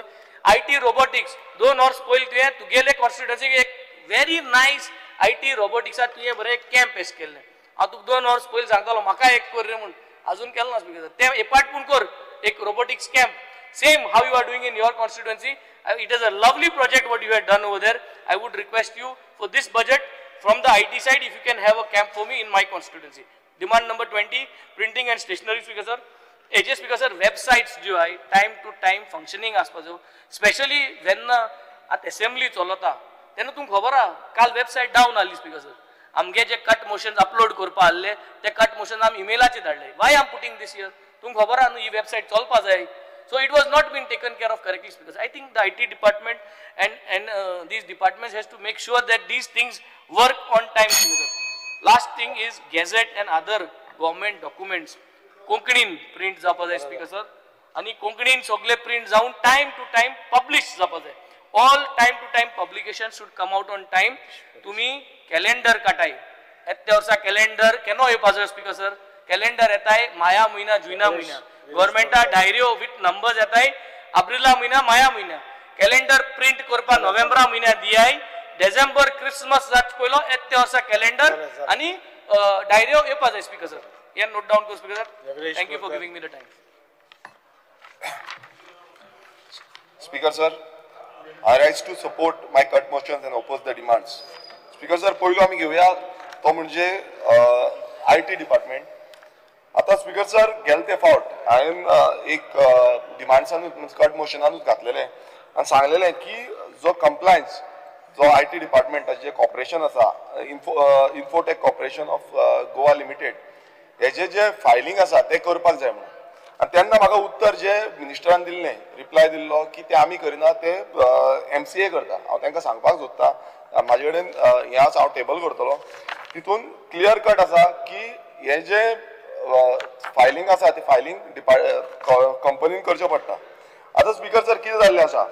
S8: IT रोबोटिक्स 2 वर्स पयलीं तुगेले कॉन्स्टिट्युएन्सीक एक व्हेरी नायस IT रोबोटिक्सात तुवें बरें कॅम्प एस केल्लें हांव तुका 2 वर्स पयलीं सांगतालो म्हाका एक कर रे म्हूण अजून केलो ना बिकॉज ते एपार्ट पूण कर एक robotics camp same how you are doing in your constituency. It is a lovely project what you have done over there. I would request you for this budget from the IT side if you can have a camp for me in my constituency. Demand number 20 printing and stationery speaker sir. AJ speaker sir websites जो है time to time functioning आसपास especially when at assembly चलता तेन्ना तुमकां खबर आहा काल website down आसली स्पीकर सर आमगे जे कट मोशन्स अपलोड करपा आसले ते कट मोशन्स आमी इमेलाचेर धाडले वाय आम पुटिंग दिस हियर तुमकां खबर आहा न्हू ही वेबसायट चलपा जाय. So it was not been taken care of correctly because I think the IT department and these departments has to make sure that these things work on time. Last thing is gazette and other government documents. Konkanin print जावपा जाय speaker sir. आणि कोंकणीन सगळे print जावन time to time publish जावपा जाय. All time to time publications should come out on time. तुम्ही calendar काटाय. येत्या वर्सा कॅलेंडर केन्ना येवपा जाय स्पीकर सर. कॅलेंडर येताय माया महिना जुना महिना. गव्हर्मेंटा डायरियो विथ नंबर्स येताय एप्रिला महिना माया महिना. कॅलेंडर प्रिंट करपा नोव्हेंबरा महिन्यात दियाय. डिसेंबर क्रिसमस जाच पयलो येत्या वर्सा कॅलेंडर आणि डायरियो येवपा जाय स्पीकर सर. हे नोट डाउन कर speaker sir. Thank you for giving me the time.
S4: Speaker sir, I rise to support my cut motions and oppose the demands. Speaker sir, पहिलो आम्ही घेऊया तो म्हणजे IT डिपार्टमेंट. आता स्पीकर सर गेल ते फावट हांवें एक डिमांड्सानूच कट मोशनानूच घातलेलें आनी सांगलेलें की जो कंप्लायन्स जो IT डिपार्टमेंटाचें जे कॉर्पोरेशन आसा infotech corporation of Goa limited हेजे जे फायलींग आसा तें करपाक जाय म्हणून. आनी तेन्ना म्हाका उत्तर जे मिनिस्टरान दिल्लें रिप्लाय दिल्लो की ते आमी करिना ते MCA करता. हांव तांकां सांगपाक सोदतां म्हाजे कडेन हें आसा हांव टेबल करतलो तितून क्लियर कट आसा की हें जे फायलिंग आसा ती फायलिंग कंपनीन करचें पडटा. आतां स्पीकर सर कितें जाल्लें आसा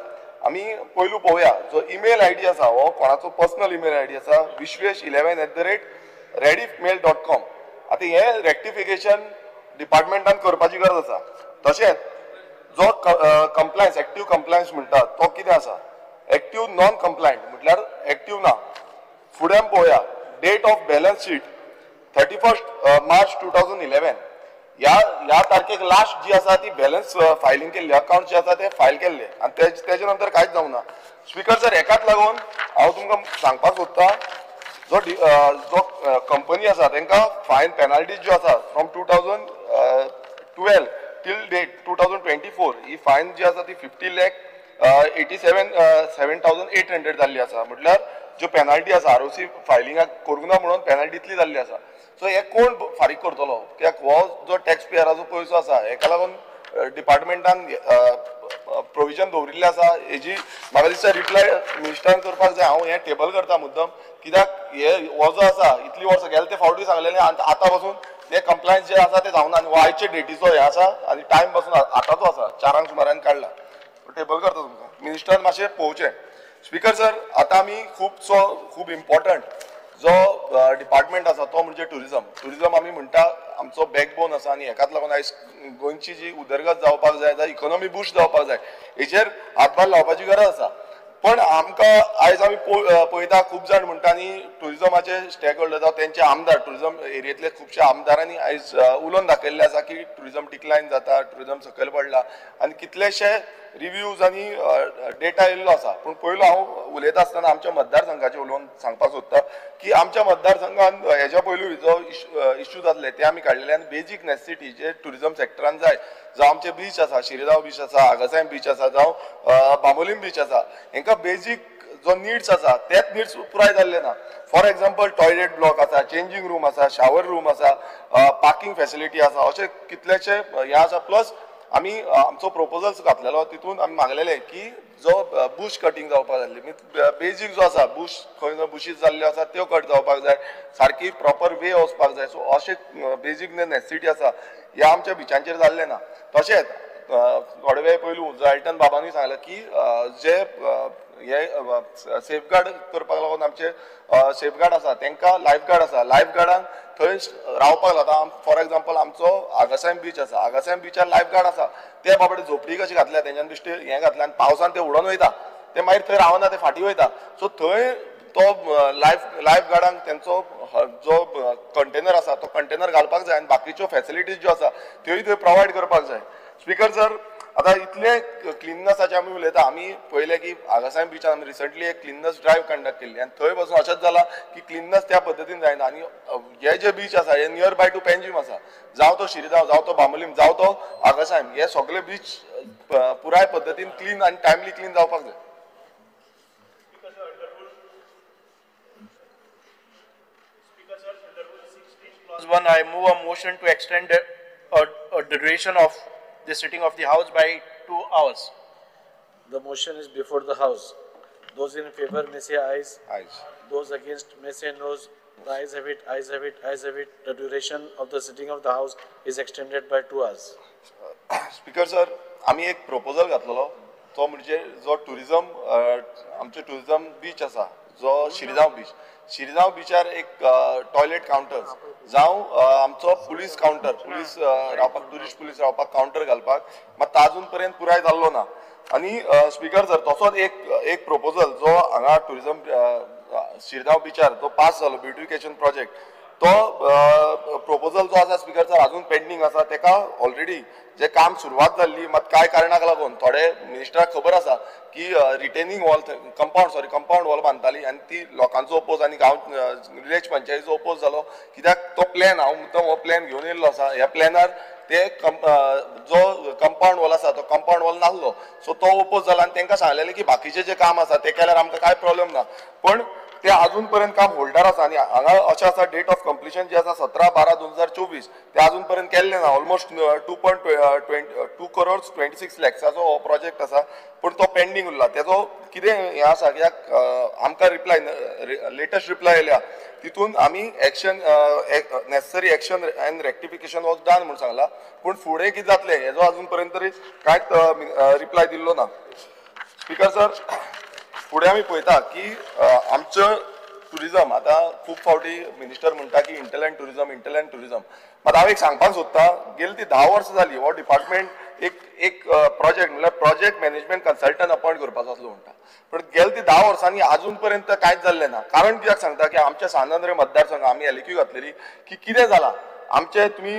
S4: आमी पयलू पळोवया जो ईमेल ID आसा हो कोणाचो पर्सनल ईमेल ID आसा vishwesh11@rediffmail.com. आतां हें रेक्टिफिकेशन डिपार्टमेंटान करपाची गरज आसा. तशेंच जो कंप्लायन्स एक्टिव्ह कंप्लायन्स म्हणटा तो कितें आसा एक्टिव्ह नॉन कंप्लायंट म्हटल्यार एक्टिव्ह ना. फुडें पळोवया date of balance sheet 31 March 2011 ह्या तारखेक लास्ट जी आसा ती बॅलन्स फायलिंग केल्ली अकाउंट जे आसा ते फायल केल्ले आनी तेजे नंतर कांयच जावना. स्पीकर सर हेकाच लागून हांव तुमकां सांगपाक सोदतां जो कंपनी आसा तांकां फायन पेनल्टीज ज्यो आसा फ्रॉम 2012 टील डेट 2024 ही फायन जी आसा ती 50,87,800 जाल्ली आसा. म्हटल्यार ज्यो पेनल्टी आसा ROC फायलिंगाक करूंक ना म्हणून पेनल्टी इतली जाल्ली आसा. सो हे कोण फारीक करतलो कित्याक हो जो टॅक्स पेयराचो पयसो आसा हेका लागून डिपार्टमेंटान प्रोविजन दवरिल्लें आसा. हेजी म्हाका दिसता रिप्लाय मिनिस्टरान करपाक जाय. हांव हें टेबल करता मुद्दम कित्याक हे हो जो आसा इतली वर्सां गेले ते फावटी सांगलेलें आतां पासून ते कंप्लायन्स जे आसा ते जावना आनी आयचे डेटीचो हे आसा आनी टायम पासून आतांचो आसा 4 सुमारान काडला. टेबल करता तुमकां मिनिस्टरान मातशें पळोवचें. स्पीकर सर आतां आमी खूब इम्पॉर्टंट जो डिपार्टमेंट आसा तो म्हणजे टुरिजम आमी म्हणटा आमचो बॅकबोन आसा आनी हेकाच लागून आयज गोंयची जी उदरगत जावपाक जाय जाल्यार इकॉनॉमी बूस्ट जावपाक जाय हेचेर हातभार लावपाची गरज आसा. पण आमकां आयज आमी पळयता खूब जाण म्हणटा आनी टुरिजमाचे स्टेक होल्डर जावं तेंचे आमदार टुरिजम एरियेंतले खुबशे आमदारांनी आयज उलोवन दाखयल्ले आसा की टुरिजम डिक्लायन जाता टुरिजम सकयल पडला आनी कितलेशे रिव्यूज आनी डेटा येयल्लो आसा. पूण पयलो हांव उलयता आसतना आमच्या मतदारसंघाचे उलोवन सांगपाक सोदता की आमच्या मतदारसंघान हेच्या पयलू जो इश्यू जातले ते आमी काडलेले आनी बेजीक नेसेसिटी जे टुरिजम सेक्टरान जाय जावं आमचे बीच आसा शिरगांव बीच आसा आगासायम बीच आसा जावं बांबोलीम बीच आसा हेंकां बेजीक जो निड्स आसा तेच निड्स पुराय जाल्ले ना. फॉर एग्जाम्पल टॉयलेट ब्लॉक आसा चेंजिंग रूम आसा शावर रूम आसा पार्किंग फेसिलिटी आसा अशे कितलेशे हे आसा. प्लस आमी आमचो प्रोपोजल्स घातलेलो तितून आमी मागलेले की जो बुश कटींग जावपाक जाल्ली बेजीक जो आसा बुश खंय बुशीज जाल्ल्यो आसा त्यो कट जावपाक जाय सारकी प्रॉपर वे वचपाक जाय. सो अशे बेजीक नेसेसिटी आसा ह्या आमच्या बिचांचेर जाल्ले ना. तशेंच
S9: थोडे वेळ पयलू जॉयल्टन बाबांनी सांगलें की जे हे सेफगार्ड करपाक लागून आमचे सेफगार्ड आसा तांकां लायफगार्ड आसा लायफगार्डांक थंय रावपाक लागता. फॉर एग्जाम्पल आमचो आगासायम बीच आसा आगासायम बीचार लायफगार्ड आसा ते बाबडे झोपडी कशी घातल्या तेंच्यान बेश्टे हें घातलें आनी पावसान ते उडोवन वयता ते मागीर थंय रावना ते फाटीं वयता. सो थंय तो लायफगार्डांक तेंचो जो कंटेनर आसा तो कंटेनर घालपाक जाय आनी बाकीच्यो फॅसिलिटीज ज्यो आसा त्योय थंय प्रोवायड करपाक जाय. स्पीकर सर आतां इतले क्लिननेसाचे आमी उलयता आमी पळयलें की आगासायम बीचार आमी रिसंटली एक क्लिननेस ड्रायव्ह कंडक्ट केल्ली आनी थंय पासून अशेंच जाला की क्लिननेस त्या पद्दतीन जायना आनी हे जे बीच आसा हे नियर बाय टू पेंजीम आसा जावं तो शिरगांव जावं तो बांबोलीम जावं तो आगासायम हे सगळे बीच पुराय पद्दतीन क्लीन आनी टायमली क्लीन जावपाक जाय.
S10: One, I move a motion to extend the duration of the sitting of the House by 2 hours.
S11: The motion is before the House. Those in favor may say ayes.
S9: Ayes.
S11: Those against may say noes. The ayes have it, ayes have it, ayes have it. The duration of the sitting of the House is extended by 2 hours.
S9: Speaker sir आमी एक proposal घातलेलो तो म्हणजे जो tourism आमचे tourism beach आसा जो शिरगांव बीचार एक toilet counter जावं आमचो पुलीस काउंटर पुलीस रावपाक टुरिस्ट पुलीस रावपाक काउंटर घालपाक मात अजून पर्यंत पुराय जाल्लो ना. आनी स्पीकर सर तसोच एक प्रपोजल जो हांगा टुरिजम शिरगांव बीचार तो पास जालो ब्युटिफिकेशन प्रोजेक्ट तो प्रपोजल जो आसा स्पीकर सर अजून पेंडींग आसा तेका ऑलरेडी जे काम सुरवात जाल्ली मात कांय कारणाक लागून थोडे मिनिस्टराक खबर आसा की रिटेनिंग वॉल कंपाउंड वॉल बांदताली आनी ती लोकांचो ओपोज आनी गांव विलेज पंचायतीचो ओपोज जालो कित्याक तो प्लॅन हांव मुद्दम हो प्लॅन घेवन येयल्लो आसा ह्या प्लॅनार ते जो कंपाउंड वॉल आसा तो कंपाउंड वॉल नासलो सो तो ओपोज जाला आनी तांकां सांगलेलें की बाकीचे जे काम आसा ते केल्यार आमकां कांय प्रॉब्लेम ना पण ते अजून पर्यंत काम होल्डार आसा आनी हांगा अशें आसा डेट ऑफ कंप्लिशन जे आसा 17/12/2024 ते अजून पर्यंत केल्ले ना ऑलमोस्ट 2 crores 26 lakhsचो हो प्रोजेक्ट आसा पूण तो पेंडींग उरला तेजो कितें हें आसा कित्याक आमकां रिप्लाय लेटेस्ट रिप्लाय येयल्या तितून आमी action necessary action end rectification was done म्हणून सांगला पूण फुडें कितें जातलें हेजो अजून पर्यंत तरी कांयच रिप्लाय दिल्लो ना. स्पीकर सर फुडें आमी पळयता की आमचो टुरिजम आतां खूब फावटी मिनिस्टर म्हणटा की इंटरलँड टुरिजम मात हांव एक सांगपाक सोदतां गेली ती 10 वर्सां जाली हो डिपार्टमेंट एक प्रोजेक्ट म्हणल्यार प्रोजेक्ट मॅनेजमेंट कन्सल्टंट अपॉयंट करपाचो आसलो म्हणटा पण गेली ती 10 वर्सांनी अजून पर्यंत कांयच जाल्लें ना. कारण कित्याक सांगता की आमच्या सानंद्रे मतदारसंघ आमी एलक्यू घातलेली की कितें जालां आमचे तुमी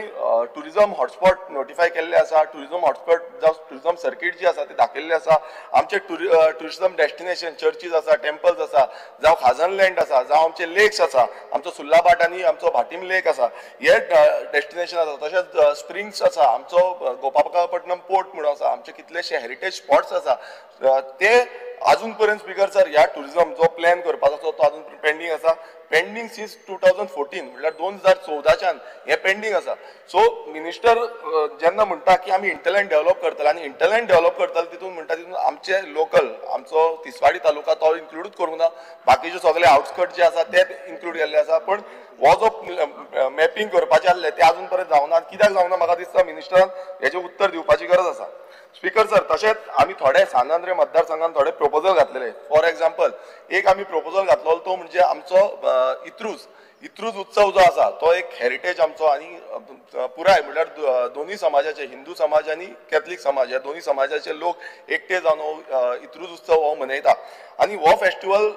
S9: टुरिजम हॉटस्पॉट नोटिफाय केल्ले आसा टुरिजम हॉटस्पॉट जावं टुरिजम सर्कीट जी आसा ती दाखयल्ली आसा आमचे टुरिजम डेस्टिनेशन चर्चीज आसा टेम्पल्स आसा जावं खाजन लँड आसा जावं आमचे लेक्स आसा आमचो सुल्लाबाट आनी आमचो भाटीम लेक आसा हे डेस्टिनेशन आसा तशेंच स्प्रिंग्स आसा आमचो गोपालपट्टणम पोर्ट म्हणून आसा आमचे कितलेशे हेरिटेज स्पॉट्स आसा ते अजून पर्यंत स्पीकर सर ह्या टुरिजम जो प्लॅन करपाचो तो अजून पेंडींग आसा पेंडींग सिन्स 2014 म्हणल्यार 2014च्यान हे पेंडींग आसा. सो मिनिस्टर जेन्ना म्हणटा की आमी इंटरलँड डेव्हलप करतले आनी इंटरलँड डेव्हलप करतले तितून म्हणटा तितून आमचे लोकल आमचो तिसवाडी तालुका तो इन्क्लूडूच करूंक ना बाकीचे सगळे आउटस्कट जे आसा ते इन्क्लूड केल्ले आसा पण हो जो मॅपिंग करपाचें आसलें तें अजून पर्यंत जावना कित्याक जावना म्हाका दिसता मिनिस्टरान हेजें उत्तर दिवपाची गरज आसा. स्पीकर सर तशेंच आमी थोडे सानंद्रे मतदारसंघान थोडे प्रपोजल घातलेले फॉर एग्जाम्पल एक आमी प्रपोजल घातलो तो म्हणजे आमचो इत्रूज उत्सव जो आसा तो एक हेरिटेज आमचो आनी पुराय म्हळ्यार दोनूय समाजाचे हिंदू समाज आनी कॅथलीक समाज ह्या दोनूय समाजाचे लोक एकटे जावन हो इत्रूज उत्सव हो मनयता आनी हो फेस्टिवल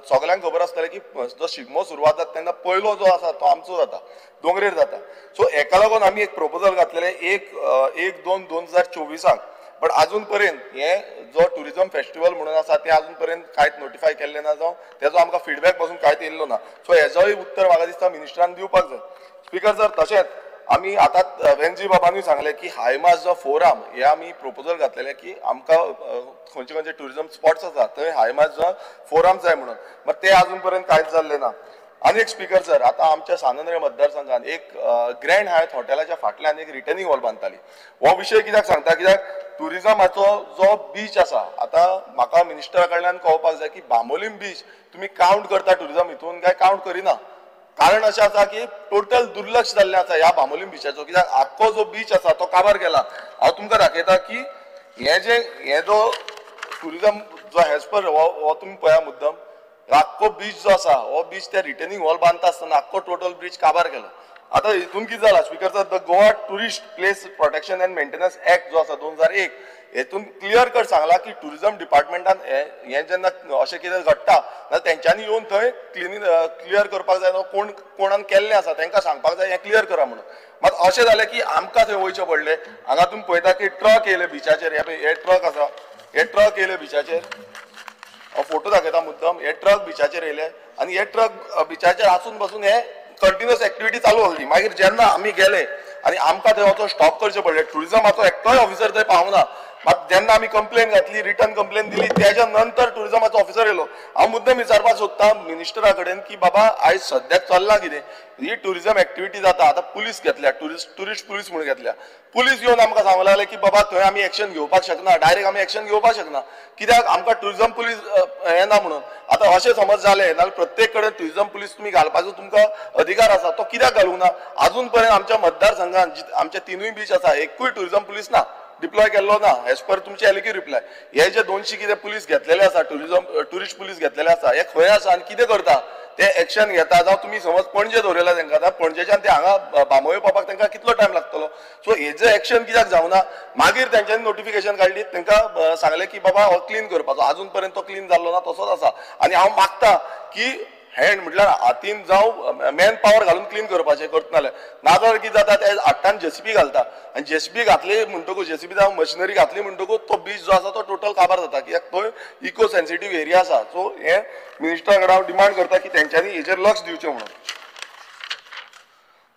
S9: सगळ्यांक खबर आसतलें की जो शिगमो सुरवात जाता तेन्ना पयलो जो आसा तो आमचो जाता दोंगरेर जाता. सो हेका लागून आमी एक प्रपोजल घातलेले 1/2/2024 पण अजून पर्यंत हे जो टुरिजम फेस्टिवल म्हणून आसा ते अजून पर्यंत कांयच नोटिफाय केल्ले ना जावं तेजो आमकां फीडबॅक पासून कांयच येयल्लो ना. सो हेजोय उत्तर म्हाका दिसता मिनिस्टरान दिवपाक जाय. स्पीकर सर तशेंच आमी आतां वेंजी बाबांनी सांगलें की हायमास जो फोरम हे आमी प्रपोजल घातलेले की आमकां खंयचे टुरिजम स्पॉट्स आसा थंय हायमास जो फोरम जाय म्हणून मात ते अजून पर्यंत कांयच जाल्लें ना. आनी एक स्पीकर सर आतां आमच्या सानंद्रे मतदारसंघान एक ग्रँड हायत हॉटेलाच्या फाटल्यान एक रिटर्निंग वॉल बांदताली हो विशय कित्याक सांगता कित्याक टुरिजमाचो जो बीच आसा आतां म्हाका मिनिस्टरा कडल्यान कळपाक जाय की बांबोलीम बीच तुमी कावंट करता टुरिजम हितून काय कावंट करिना कारण अशें आसा की टोटल दुर्लक्ष जाल्लें आसा ह्या बांबोलीम बिचाचो, कित्याक आख्खो जो बीच आसा तो काबार केला. हांव तुमकां दाखयता की हे जो टुरिजम जो एज पर हो तुमी पळया मुद्दम आख्खो बीच जो आसा हो बीच ते रिटेनिंग वॉल बांदता आसतना आख्खो टोटल बीच काबार केलो. आता हितून कितें जाला speaker sir, the Goa tourist place protection end maintenance act जो आसा 2001 हेतून क्लियर कट सांगला की टुरिजम डिपार्टमेंटान हे जेन्ना अशें कितें घडटा जाल्यार तेंच्यांनी येवन थंय क्लियर करपाक जाय, कोणान केल्लें आसा तांकां सांगपाक जाय हें क्लियर करा म्हणून. मात अशें जालें की आमकां थंय वयचें पडलें. हांगा तुमी पळयता की ट्रक येयले बिचाचेर, हे ट्रक आसा, हे ट्रक येयले बिचाचेर, हो फोटो दाखयता मुद्दम, हे ट्रक बिचाचेर येयले आनी हे ट्रक बिचाचेर आसून बसून हे कंटिन्युअस एक्टिविटी चालू आसली. मागीर जेन्ना आमी गेले आनी आमकां थंय वचून स्टॉप करचें पडलें, टुरिजमाचो एकटोय ऑफिसर थंय पावना. मात जेन्ना आमी कंप्लेन घातली, रिटर्न कंप्लेन दिली, तेज्या नंतर टुरिजमाचो ऑफिसर येयलो. हांव मुद्दम विचारपाक सोदतां मिनिस्टरा कडेन की बाबा आयज सद्याक चल्लां कितें, ही टुरिजम एक्टिविटी जाता, आतां पुलीस घेतल्या, टुरिस्ट पुलीस म्हणून घेतल्या. पुलीस येवन आमकां सांगूंक लागले की बाबा थंय आमी एक्शन घेवपाक शकना, डायरेक्ट आमी एक्शन घेवपाक शकना, कित्याक आमकां टुरिजम पुलीस हें ना म्हणून. आतां अशें समज जालें जाल्यार प्रत्येक कडेन टुरिजम पुलीस तुमी घालपाचो तुमकां अधिकार आसा, तो कित्याक घालूंक ना? अजून पर्यंत आमच्या मतदारसंघात आमचे तिनूय बीच आसा, एकूय टुरिजम पुलीस ना, डिप्लॉय केल्लो ना एज पर तुमचे एलिक्यू रिप्लाय. हे जे 200 कितें पुलीस घेतलेले आसा, टुरिस्ट पुलीस घेतलेले आसा, हे खंय आसा आनी कितें करता ते एक्शन घेता. जावं तुमी समज पणजे दवरयला तांकां, जाल्यार पणजेच्यान ते हांगा बांबोळे पावपाक तांकां कितलो टायम लागतलो? सो हेजें एक्शन कित्याक जावना? मागीर तेंच्यांनी नोटिफिकेशन काडली, तांकां सांगलें की बाबा हो क्लीन करपाचो. अजून पर्यंत तो क्लीन जाल्लो ना, तसोच आसा. आनी हांव मागता की हँड म्हटल्यार हातीन जावं मॅन पावर घालून क्लीन करपाचें करतनाले. नाजाल्यार कितें जाता ते हातान जेसीबी घालता आनी जेसीबी घातली म्हणटकूच, जेसीबी जावं मशिनरी घातली म्हणटकूच तो बीच जो आसा तो टोटल काबार जाता, कित्याक थंय इको सेन्सिटीव एरिया आसा. सो हे मिनिस्टरा कडेन हांव डिमांड करता की तेंच्यांनी हेजेर लक्ष दिवचें म्हणून.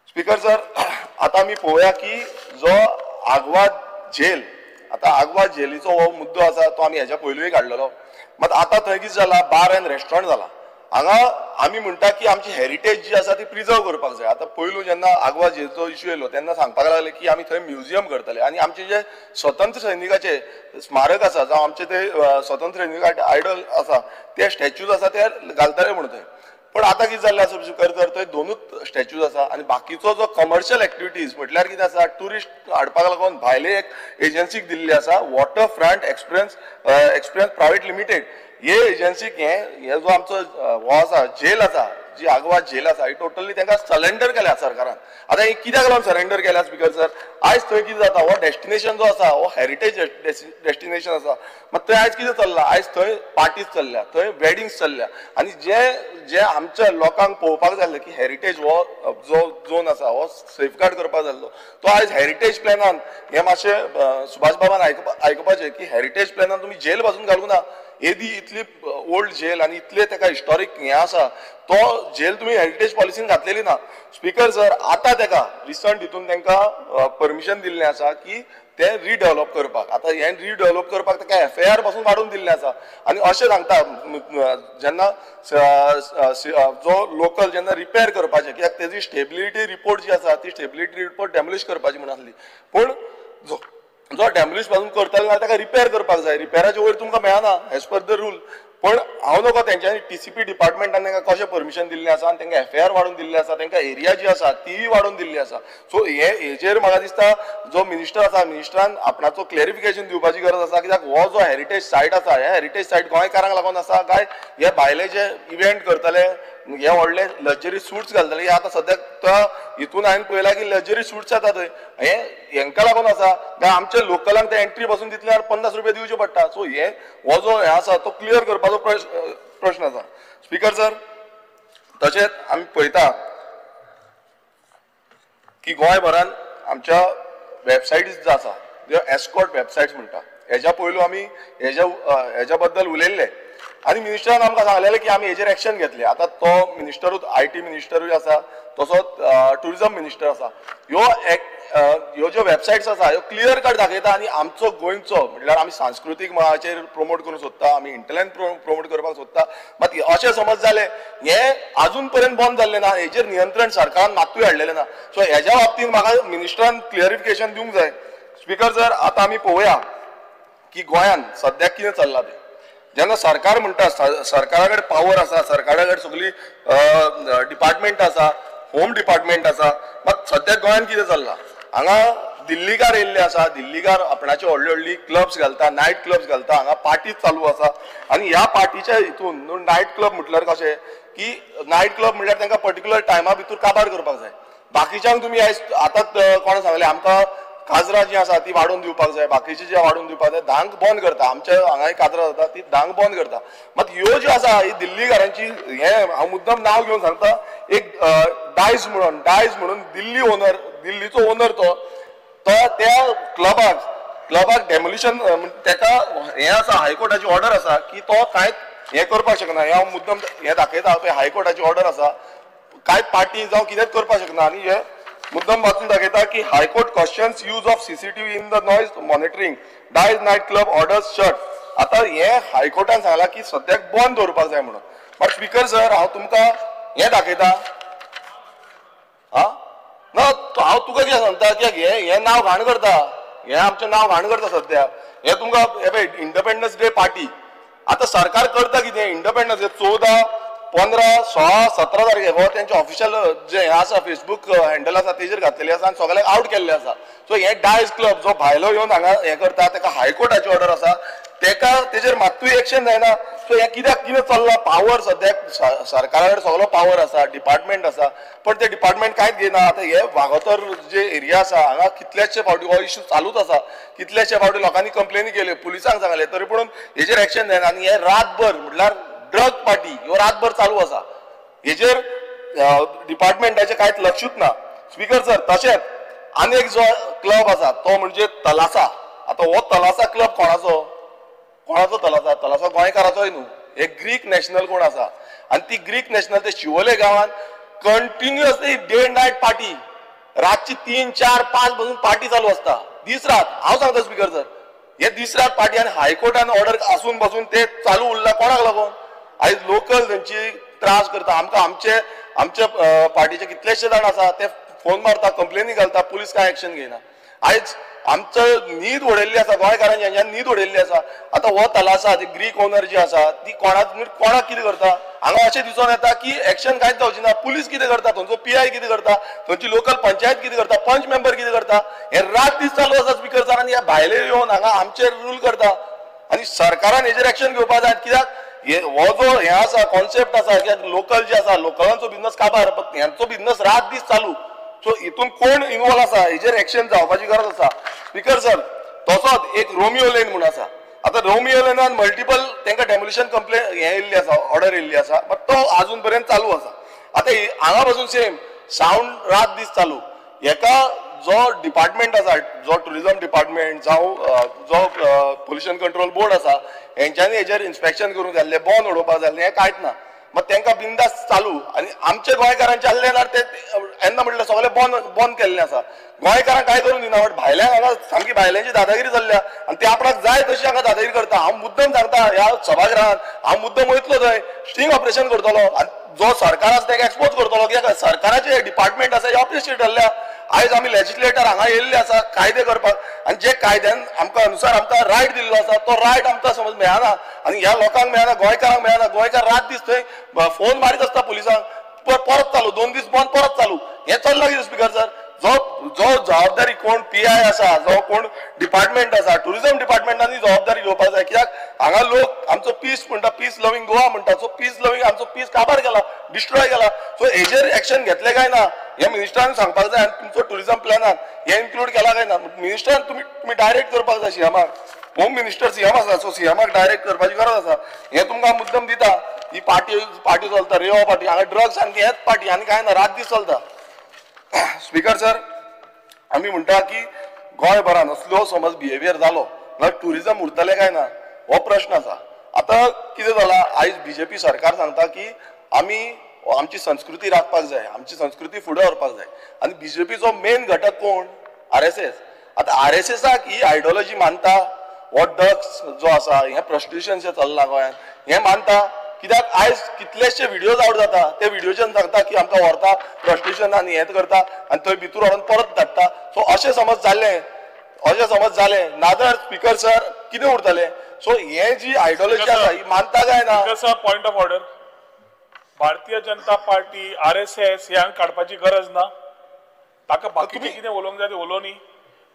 S9: स्पीकर सर, आतां आमी पळोवया की जो आग्वाद झेल, आतां आग्वाद झेलीचो हो मुद्दो आसा तो आमी हेच्या पयलूय काडलेलो. मात आतां थंय कितें जाला, बार एंड रेस्टॉरंट जाला. हांगा आमी म्हणटा की आमची हेरिटेज जी आसा ती प्रिजर्व करपाक जाय. आतां पयलू जेन्ना आग्वाद झेलचो इश्यू येयलो तेन्ना सांगपाक लागले की आमी थंय म्युजियम करतले आनी आमचे जे स्वतंत्र सैनिकाचे स्मारक आसा, जावं आमचे ते स्वतंत्र सैनिकाचे आयडल आसा, ते स्टॅच्यूज आसा ते घालतले म्हणून थंय. पण आतां कितें जाल्लें आसा स्पीकर सर, थंय 2च स्टॅच्यूज आसा आनी बाकीचो जो कमर्शियल एक्टिविटीज म्हटल्यार कितें आसा, टुरिस्ट हाडपाक लागून भायले एक एजन्सीक दिल्ली आसा, water front experience private limited. हे एजन्सीक हे जो आमचो हो आसा झेल आसा, जी आग्वाद झेल आसा, ही टोटली तांकां सरेंडर केल्या सरकारान. आतां ही कित्याक लागून सरेंडर केल्या स्पीकर सर? आयज थंय कितें जाता, हो डेस्टिनेशन जो आसा हो हेरिटेज डेस्टिनेशन आसा. मात थंय आयज कितें चल्लां, आयज थंय पार्टीज चल्ल्या, थंय वेडिंग्स चल्ल्या आनी जे आमच्या लोकांक पळोवपाक जाय आसलें की हेरिटेज हो जो झोन आसा हो सेफगार्ड करपाक जाल्लो, तो आयज हेरिटेज प्लॅनान हें मातशें सुभाष बाबान आयकपाचें की हेरिटेज प्लॅनान तुमी झेल पासून घालूंक ना. एदी इतली ओल्ड झेल आनी इतले ताका हिस्टॉरीक हें आसा, तो झेल तुमी हेरिटेज पॉलिसीन घातलेली ना. स्पीकर सर, आतां ताका रिसंट हितून तांकां परमिशन दिल्लें आसा की ते रिडेवलप करपाक. आतां हें रिडेवलप करपाक ताका FAR पासून वाडून दिल्लें आसा आनी अशें सांगता जेन्ना जो लोकल जेन्ना रिपेर करपाचें, कित्याक तेजी स्टेबिलिटी रिपोर्ट जी आसा ती स्टेबिलिटी रिपोर्ट डॅमोलिश करपाची म्हण आसली. पूण जो डॅमोलिश पासून करतलो जाल्यार ताका रिपेर करपाक जाय. रिपेराच्या वयर तुमकां मेळना एज पर द रूल. पण हांव नकळो तेंच्यांनी TCP डिपार्टमेंटान तांकां कशें परमिशन दिल्लें आसा आनी तांकां FAR वाडून दिल्लें आसा, तांकां एरिया जी आसा तीय वाडून दिल्ली आसा. सो हेजेर म्हाका दिसता जो मिनिस्टर आसा, मिनिस्टरान आपणाचो क्लॅरिफिकेशन दिवपाची गरज आसा, कित्याक हो जो हेरिटेज सायट आसा, हे हेरिटेज सायट गोंयकारांक लागून आसा काय हे भायले जे इव्हेंट करतले, हे व्हडले लक्झरी सूट्स घालतले, हे आतां सद्याक तो हितून हांवें पळयलां की लक्झरी सूट्स येता थंय, हेंका लागून आसा काय आमच्या लोकलांक ते एंट्री पासून दितल्यार 50 रुपया दिवचे पडटा. सो हो जो हे आसा तो क्लियर करपाचो प्रश्न आसा. स्पीकर सर, तशेंच आमी पळयता की गोंयभरान आमच्या वेबसायटीज जो आसा त्यो एस्कॉर्ट वेबसायट्स म्हणटा, हेच्या पयलू आमी हेच्या बद्दल उलयल्ले आनी मिनिस्टरान आमकां सांगलेलें की आमी हेजेर एक्शन घेतले. आतां तो मिनिस्टरूच IT मिनिस्टरूय आसा, तसोच टुरिजम मिनिस्टर आसा. ह्यो ज्यो वेबसायट्स आसा ह्यो क्लियर कट दाखयता आनी आमचो गोंयचो म्हटल्यार आमी सांस्कृतीक मळाचेर प्रमोट करूंक सोदता, आमी इंटरनॅट प्रमोट करपाक सोदता. मात अशें समज जालें हें आजून पर्यंत बंद जाल्लें ना, हेजेर नियंत्रण सरकारान मातूय हाडलेलें ना. सो हेज्या बाबतींत म्हाका मिनिस्टरान क्लियरिफिकेशन दिवंक जाय. स्पीकर सर, आतां आमी पळोवया की गोंयान सद्याक कितें चल्लां तें. जेन्ना सरकार म्हणटा सरकारा कडेन पावर आसा, सरकारा कडेन सगळी डिपार्टमेंट आसा, होम डिपार्टमेंट आसा, मात सद्या गोंयान कितें चल्लां? हांगा दिल्लीकार येयल्ले आसा, दिल्लीकार आपणाची व्हडली व्हडली क्लब्स घालता, नायट क्लब्स घालता, हांगा पार्टी चालू आसा आनी ह्या पार्टीच्या हितून नायट क्लब म्हटल्यार कशें की नायट क्लब म्हटल्यार तांकां पर्टिक्युलर टायमा भितर काबार करपाक जाय. बाकीच्यांक तुमी आतां कोणें सांगलें आमकां काजरां जी आसा ती वाडोवन दिवपाक जाय, बाकीचे जे वाडोवन दिवपाक जाय, धांक बंद करता. आमच्या हांगाय काजरां जाता ती धांक बंद करता. मात ह्यो ज्यो आसा ही दिल्लीकारांची हे हांव मुद्दम नांव घेवन सांगता, एक डायज म्हणून दिल्लीचो ओनर तो त्या क्लबाक डेमोलिशन ताका हे आसा, हायकोर्टाची ऑर्डर आसा की तो कांयच हे करपाक शकना. हे हांव मुद्दम हे दाखयता पळय, हायकोर्टाची ऑर्डर आसा, कांय पार्टी जावं कितेंच करपाक शकना. आनी हे मुद्दम वाचून दाखयता की high court questions use of CCTV in the noise monitoring, डायज नायट क्लब ऑर्डर्स शट. आता हे हायकोर्टान सांगला की सद्याक बंद दवरपाक जाय म्हणून. बट स्पीकर सर, हांव तुमकां हे दाखयता, हांव तुका कितें सांगता, कित्याक हे नांव घाण करता, हे आमचें नांव घाण करता सद्याक. हे तुमकां हे पळय इंडिपेंडन्स डे पार्टी, आतां सरकार करता कितें? इंडिपेंडन्स डे 14, 15, 16, 17 तारखेक हो तेंचे ऑफिशियल जे हे आसा फेसबुक हँडल आसा तेजेर घातलेले आसा आनी सगळ्याक आउट केल्ले आसा. सो हे डायज क्लब जो भायलो येवन हांगा हे करता ताका हायकोर्टाची ऑर्डर आसा, तेका तेजेर मात्तूय एक्शन जायना. सो हे कित्याक कितें चल्लां? पावर सद्याक सरकारा कडेन सगळो पावर आसा, डिपार्टमेंट आसा, पण ते डिपार्टमेंट कांयच घेयना. आतां हे वागोतर जे एरिया आसा हांगा कितलेशे फावटी हो इश्यू चालूच आसा, कितलेशे फावटी लोकांनी कंप्लेनी केल्यो, पुलिसांक सांगले, तरी पूण हेजेर एक्शन जायना. आनी हे रातभर म्हटल्यार ड्रग पार्टी ह्यो रातभर चालू आसा, हेजेर डिपार्टमेंटाचें कांयच लक्षूच ना. स्पीकर सर, तशेंच आनी एक जो क्लब आसा तो म्हणजे तलासा. आतां हो तलासा क्लब कोणाचो तलासा? तलासा गोंयकाराचोय न्हू, एक ग्रीक नॅशनल कोण आसा आनी ती ग्रीक नॅशनल ते शिवोले गांवांत कंटिन्युअसली डे नायट पार्टी, रातची 3, 4, 5 पासून पार्टी चालू आसता दीस रात. हांव सांगता स्पीकर सर, हे दीस रात पार्टी आनी हायकोर्टान ऑर्डर आसून पासून ते चालू उरला कोणाक लागून? आयज लोकल तेंची त्रास करता. आमचे पार्टीचे कितलेशे जाण आसा ते फोन मारता, कंप्लेनी घालता, पुलीस कांय एक्शन घेयना. आयज आमचो न्हीद उडयल्ली आसा, गोंयकारांची न्हीद उडयल्ली आसा. आतां हो तलासा ती ग्रीक ओनर जी आसा ती कोणाक कितें करता? हांगा अशें दिसून येता की एक्शन कांयच जावची ना. पुलीस कितें करता, थंयचो PI कितें करता, थंयची लोकल पंचायत कितें करता, पंच मेंबर कितें करता? हे रात दीस चालू आसा स्पीकर सर. आनी हे भायले येवन हांगा आमचेर रूल करता आनी सरकारान हेजेर एक्शन घेवपाक जाय. कित्याक हो जो हे आसा कॉन्सेप्ट आसा, कित्याक लोकल जे आसा, लोकलांचो बिझनस काबार, हेंचो बिझनस रात दीस चालू. सो हितून कोण इन्वॉल्व आसा हेजेर एक्शन जावपाची गरज आसा. स्पीकर सर, तसोच एक रोमियो लेन म्हणून आसा. आतां रोमियो लेनान मल्टिपल तांकां डेमोलिशन कंप्लेन हे येयल्ली आसा, ऑर्डर येयल्ली आसा, बट तो आजून पर्यंत चालू आसा. आतां हांगा पासून सेम सावंड रात दीस चालू. हेका जो डिपार्टमेंट आसा, जो टुरिझम डिपार्टमेंट जावं जो पोल्युशन कंट्रोल बोर्ड आसा, हेंच्यांनी हेजेर इन्स्पेक्शन करूंक जाल्लें, बॉन उडोवपाक जाल्लें, हें कांयच ना. मग तांकां बिंदास चालू. आनी आमचे गोंयकारांचे आसले जाल्यार ते येन्ना म्हटलें सगळें बंद केल्लें आसा. गोंयकारांक कांय करूंक दिना, बट भायल्यांक हांगा सामकी भायल्यांची दादागिरी चल्ल्या आनी ते आपणाक जाय तशी हांगा दादागिरी करता. हांव मुद्दम सांगता ह्या सभागृहांत, हांव मुद्दम वयतलो थंय, स्टिंग ऑपरेशन करतलो आनी जो सरकार आसा ताका एक्सपोज करतलो. कित्याक सरकाराचे डिपार्टमेंट आसा हे ऑपरेशन ठरल्या. आयज आमी लेजिस्लेटर हांगा येयल्ले आसा कायदे करपाक, आनी जे कायद्यान आमकां अनुसार आमकां रायट दिल्लो आसा तो रायट आमकां समज मेळना आनी ह्या लोकांक मेळना, गोंयकारांक मेळना. गोंयकार रात दीस थंय फोन मारीत आसता पुलिसांक, परत चालू, 2 दीस बंद, परत चालू. हें चल्लां कितें स्पीकर सर? जो जबाबदारी कोण PI आसा, जो कोण डिपार्टमेंट आसा, टुरिझम डिपार्टमेंटांनी जबाबदारी घेवपाक जाय. कित्याक हांगा लोक आमचो पीस म्हणटा, पीस लवींग गोवा म्हणटा, सो पीस लवींग आमचो पीस काबार केला, डिस्ट्रॉय केला. सो हेजेर एक्शन घेतलें काय ना हे मिनिस्टरान सांगपाक जाय. आनी तुमचो टुरिझम प्लॅनान हे इन्क्लूड केला काय ना? मिनिस्टरान तुम्ही डायरेक्ट करपाक जाय CMाक. होम मिनिस्टर CM आसा, सो CMाक डायरेक्ट करपाची गरज आसा. हे तुमकां मुद्दम दिता. ही पार्टी चलता, रेवा पार्टी, हांगा ड्रग्स आनी हेच पार्टी आनी काय ना, रात दीस चलता. स्पीकर सर, आमी म्हणटा की गोंयभरान असलो समज बिहेवियर जालो जाल्यार टुरिझम उरतलें काय ना हो प्रश्न आसा. आतां कितें जालां, आयज BJP सरकार सांगता की आमी आमची संस्कृती राखपाक जाय, आमची संस्कृती फुडें व्हरपाक जाय. आनी BJPचो मेन घटक कोण? RSS. आतां RSSाक ही आयडियोलॉजी मानता, हो ड्रग्स जो आसा, हें प्रस्टिट्युशन जें चल्लां गोंयांत हें मानता. कित्याक आयज कितलेशे व्हिडियोज आवट जाता, ते व्हिडियोच्यान सांगता की आमकां व्हरता प्रस्टिट्युशन आनी हें करता आनी थंय भितर व्हरून परत धाडटा. सो अशें समज जालें नाजाल्यार स्पीकर सर कितें उरतलें? सो हे जी आयडियोलॉजी आसा ही मानता काय ना?
S7: Point of order. Bharatiya Janata party RSS ह्यांक काडपाची गरज ना. ताका बाकीचे कितें उलोवंक जाय ते उलोवनी.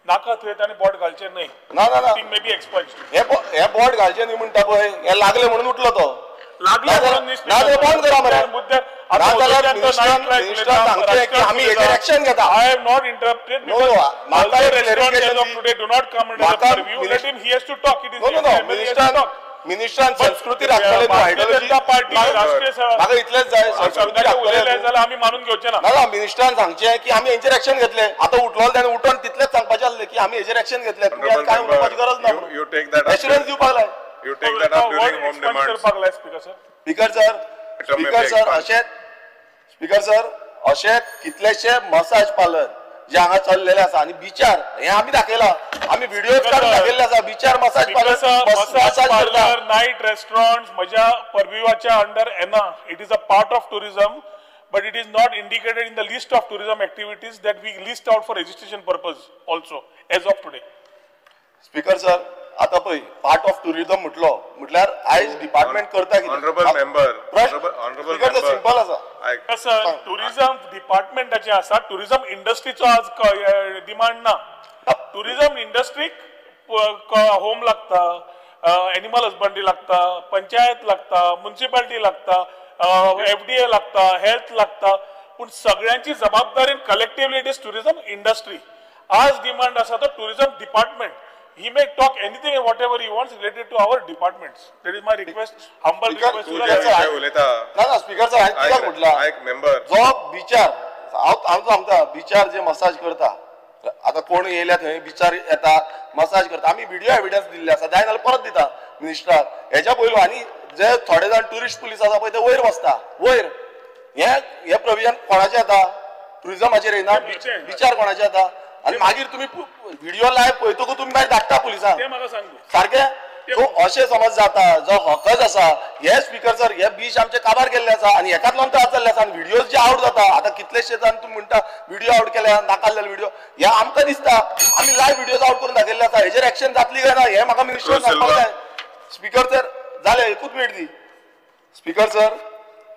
S7: नाका थंय ताणें बोट घालचें न्हय.
S9: ना ना ना
S7: मे बी एक्सपल्ड.
S9: हे बोट घालचें न्हय म्हणटा पळय, हे लागले म्हणून उठलो तो.
S7: लागले म्हणून
S9: ना ते बंद करा मरे. नाजाल्यार मिनिस्टरान सांगचें की आमी हेचेर एक्शन घेता.
S7: I have not interrupted.
S9: No, no,
S7: all the restaurants as of today do not come under the purview. Let him, he has to talk. It is
S9: मिनिस्टरान संस्कृती राखतले आयडियोलॉजी म्हाका इतलेंच जाय. संस्कृती राखतले
S7: आमी मानून घेवचे ना.
S9: ना मिनिस्टरान सांगचें की आमी हेचेर एक्शन घेतले. आतां उठलो त्याने उठोन तितलेंच सांगपाचें आसलें की आमी हेचेर एक्शन घेतले. तुमी काय उलोवपाची गरज ना.
S12: You take that up.
S9: Assurance दिवपाक लाय.
S12: You take that up during home demands.
S9: Speaker sir अशे कितलेशे मसाज पार्लर जे हांगा चल्लेले आसा आनी बिचार हे आमी दाखयला. आमी व्हिडिओज काडून दाखयल्ले आसा. बिचार मसाज
S7: पार्लर नाईट रेस्टॉरंट्स म्हज्या परव्यूवाच्या अंडर येना. It is a part of tourism but it is not indicated in the list of tourism activities that we list out for registration purpose also as of today.
S9: Speaker sir आता पळय part of tourism म्हटल्यार आयज department करता कितें?
S12: Honourable member
S9: simple आसा.
S7: Tourism डिपार्टमेंटाचे आसा. Tourism इंडस्ट्रीचो आज demand ना. टुरिझम इंडस्ट्रीक होम लागता, एनिमल हजबंड्री लागता, पंचायत लागता, म्युनिसिपालिटी लागता, FDA लागता, हेल्थ लागता. पूण सगळ्यांची जबाबदारी collectively it is tourism industry. आज डिमांड आसा तो tourism department. He may talk anything and whatever he wants related to our departments. That is my request, humble request.
S9: ना स्पीकर सर हांवें कित्याक म्हटला जो बिचार हांव सांगता बिचार जे मसाज करता आतां कोण येयल्या थंय बिचार येता मसाज करता. आमी व्हिडिओ एविडन्स दिल्ले आसा. जाय नाल्यार परत दिता मिनिस्टराक. हेच्या पयलू आनी जे थोडे जाण ट्युरिस्ट पुलीस आसा पळय ते वयर बसता. वयर हे प्रोविजन कोणाचें येता? टुरिझमाचेर येना. बिचार कोणाचें येता? आणि मागीर तुम्ही व्हिडिओ लायव्ह पळयतकूच तुम्ही मागीर धाडटा पुलिसांक. सारखे सो अशें समज जाता जो हकज आसा हे स्पीकर सर हे बीच आमचे काबार केल्ले आसा आनी हेकाच लागून त्रास जाल्ले आसा. आनी व्हिडिओज जे आउट जाता आतां कितलेशे जाण तुम्ही म्हणटा व्हिडिओ आउट केल्या नाकाल्ले व्हिडिओ हे आमकां दिसता. आमी लायव्ह व्हिडिओज आउट करून दाखयल्ले आसा. हेचेर एक्शन जातली काय ना हे म्हाका मिनिस्टर सांगपाक जाय. स्पीकर सर जालें एकूच मिनीट दी. स्पीकर सर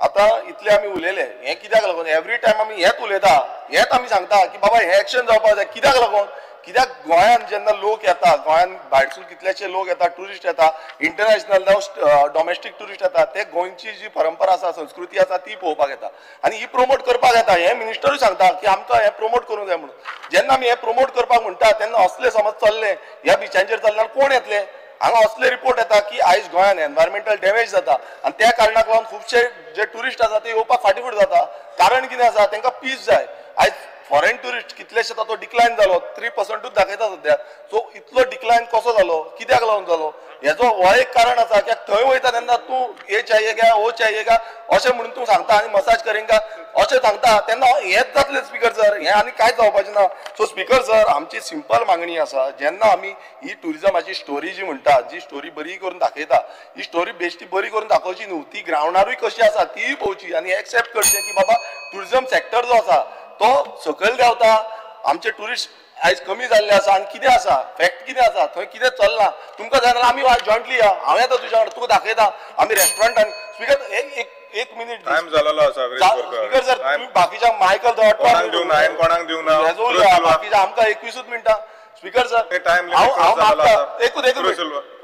S9: आता इतले आमी उलयले हे कित्याक लागून? एवरी टायम आमी हेच उलयता हेच आमी सांगता की बाबा हे एक्शन जावपाक जाय. कित्याक लागून? कित्याक गोंयांत जेन्ना लोक येता गोंयांत भायरसून कितलेशे लोक येता टुरिस्ट येता इंटरनॅशनल जावं डॉमेस्टीक टुरिस्ट येता ते गोंयची जी परंपरा आसा संस्कृती आसा ती पळोवपाक येता आनी ही प्रमोट करपाक येता. हे मिनिस्टरूय सांगता की आमकां हे प्रमोट करूंक जाय म्हणून. जेन्ना आमी हे प्रमोट करपाक म्हणटा तेन्ना असले समज चल्ले ह्या बिचांचेर चल्ल्यार कोण येतले? हांगा असले रिपोर्ट येता की आयज गोंयांत एनवायरमेंटल डॅमेज जाता आनी त्या कारणाक लागून खुबशे जे टुरिस्ट आसा ते येवपाक फाटीफूट जाता. कारण कितें आसा? तांकां पीस जाय. आयज फॉरेन टुरिस्ट कितलेशे ताचो डिक्लायन जालो 3% दाखयता सध्या. सो इतलो डिक्लायन कसो जालो? कित्याक लागून जालो? हेजो हो एक कारण आसा. कित्याक थंय वयता तेन्ना तूं हे चाहिएगा वो चाहिएगा अशें म्हणून तूं सांगता आनी मसाज करेंगा अशें सांगता तेन्ना हेच जातलें स्पीकर सर. हें आनी कांयच जावपाचें ना. सो स्पीकर सर आमची सिंपल मागणी आसा जेन्ना आमी ही टुरिझमाची स्टोरी जी म्हणटा जी स्टोरी बरी करून दाखयता ही स्टोरी बेश्टी बरी करून दाखोवची न्हू ती ग्रावंडारूय कशी आसा तीय पळोवची आनी एक्सेप्ट करचें की बाबा टुरिझम सेक्टर जो आसा तो सकयल देंवता. आमचे टुरिस्ट आयज कमी जाल्ले आसा आनी कितें आसा फॅक्ट कितें आसा थंय कितें चल्ला तुमकां जाय जाल्यार आमी जॉयंटली या हांव येता तुज्या वांगडा तुका दाखयता आमी रेस्टॉरंटान. स्पीकर एक मिनीट
S12: टाइम जालेलो आसा.
S9: स्पीकर सर तुम्ही बाकीच्या मायकल
S12: कोणाक दिवना
S9: बाकीच्या आमकां 21 मिनटां. स्पीकर सर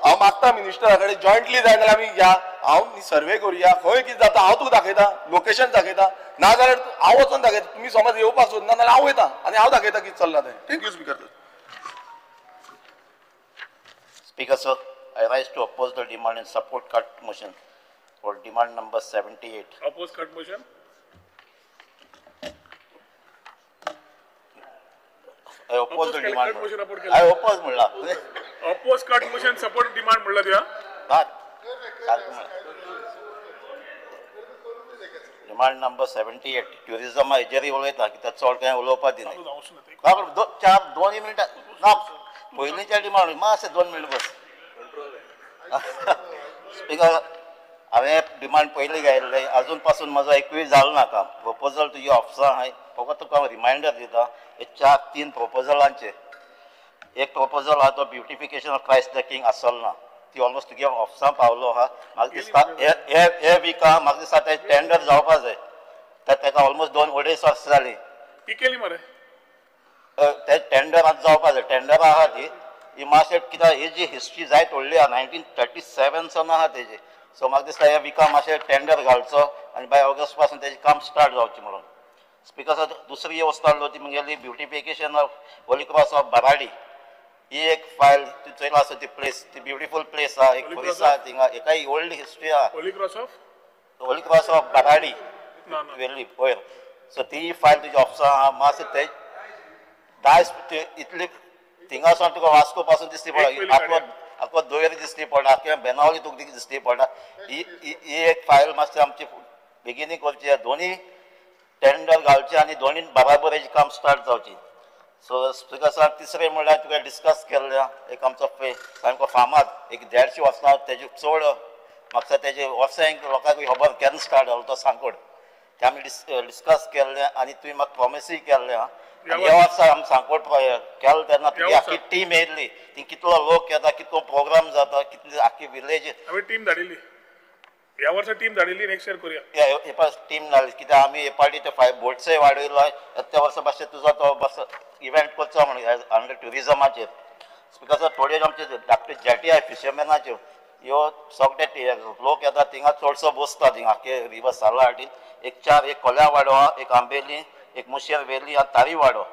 S9: हांव मागता मिनिस्टरा कडेन जॉयंटली जाय जाल्यार आमी या हांव सर्वे करुया खंय कितें जाता हांव तुका दाखयता लोकेशन दाखयता ना जाल्यार हांव वचून दाखयता. तुमी समज येवपाक सोदना जाल्यार हांव वयता आनी हांव दाखयता कितें चल्लां तें. Thank you speaker sir.
S13: Speaker sir, I rise to oppose the demand and support cut motion for demand number 78.
S7: Oppose cut motion.
S13: I oppose the demand. I oppose म्हणला.
S7: Oppose cut motion support demand म्हणला तुया.
S13: Demand number 78. Tourism हेजेरी उलयता की त्यात चड कांय उलोवपाक दिना. 2 मिनिटां ना पयलींच्या डिमांड मातशें 2 मिनिट बस. स्पीकर हांवें डिमांड पयलीं घायल्ले अजून पासून म्हजो एकूय जालो ना काम. प्रपोजल तुज्या ऑफिसान हांवें फकत तुका रिमायंडर दिता हे 3 प्रपोजलांचे. एक प्रपोजल आहा तो beautification of Christ the king आसलो ना ती ऑलमोस्ट तुगे ऑफिसां पावलो आहा म्हाका दिसता हे विका म्हाका दिसता ते टेंडर जावपा जाय तर ताका ऑलमोस्ट 2-2.5 वर्स जाली
S14: ती केली मरे
S13: ते टेंडर आतां जावपा जाय टेंडर आहा ती मातशें कित्याक ही जी हिस्ट्री जायत व्हडली आहा 1937 सावन आहा तेजी सो म्हाका दिसता ह्या विका मातशें टेंडर घालचो आनी बाय ऑगस्ट पासून तेजें काम स्टार्ट जावचें म्हणून स्पीकर दुसरी वस्त आहलो ती म्हगेली beautification of Holy Cross of Baradi ही एक फायल ती चोयला आसा ती प्लेस ती ब्युटिफूल प्लेस आहा एक पयस आहा थिंगा एकाय ओल्ड हिस्ट्री आहा होली क्रॉस ऑफ बराडी वेल्ली वयर सो ती फायल तुज्या ऑफिसां आहा मातशें ते दायज इतली थिंगासान तुका वास्को पासून दिसती पडटा आखो दोयर दिसती पडटा किंवा बेनावली तुका दिसती पडटा ही एक फायल मातशें आमची बेगिनी करची दोनी टेंडर घालचे आनी दोनी बराबर हेजें काम स्टार्ट जावची सो स्पीकर तिसरें म्हणल्यार तुका डिस्कस केल्लें एक आमचो सामको फामाद एक 150 वर्सां तेजे चड म्हाका तेजे वर्सां लोकांक खबर केन्ना स्टार्ट जालो तो सांगोड ते आमी डिस्कस केल्लें आनी तुवें म्हाका प्रॉमिसूय केल्लें ह्या वर्सा आमी सांगोड केलें तेन्ना तुजी आख्खी टीम येयल्ली ती कितलो लोक येता कितलो प्रोग्राम जाता कितली आख्खी विलेज
S14: टीम धाडिल्ली ह्या वर्सा टीम धाडिल्ली नेक्स्ट इयर करूया
S13: टीम धाडली कित्याक आमी हे पार्टी ते 5 बोट्सय वाडयलो त्या वर्सा मातशें तुजो तो मातसो इव्हेंट करचो म्हणून हांगा ट्युरिजमाचेर बिकॉज थोडे आमचे धाकटे जेटी आहाय फिशरमॅनाच्यो ह्यो सगळे लोक येता थिंगा चडसो बसता थिंगा आख्खे रिवर साला हाटीन एक कोल्या वाडो आहा एक आंबेली एक मुशेर वेली आनी तारी वाडो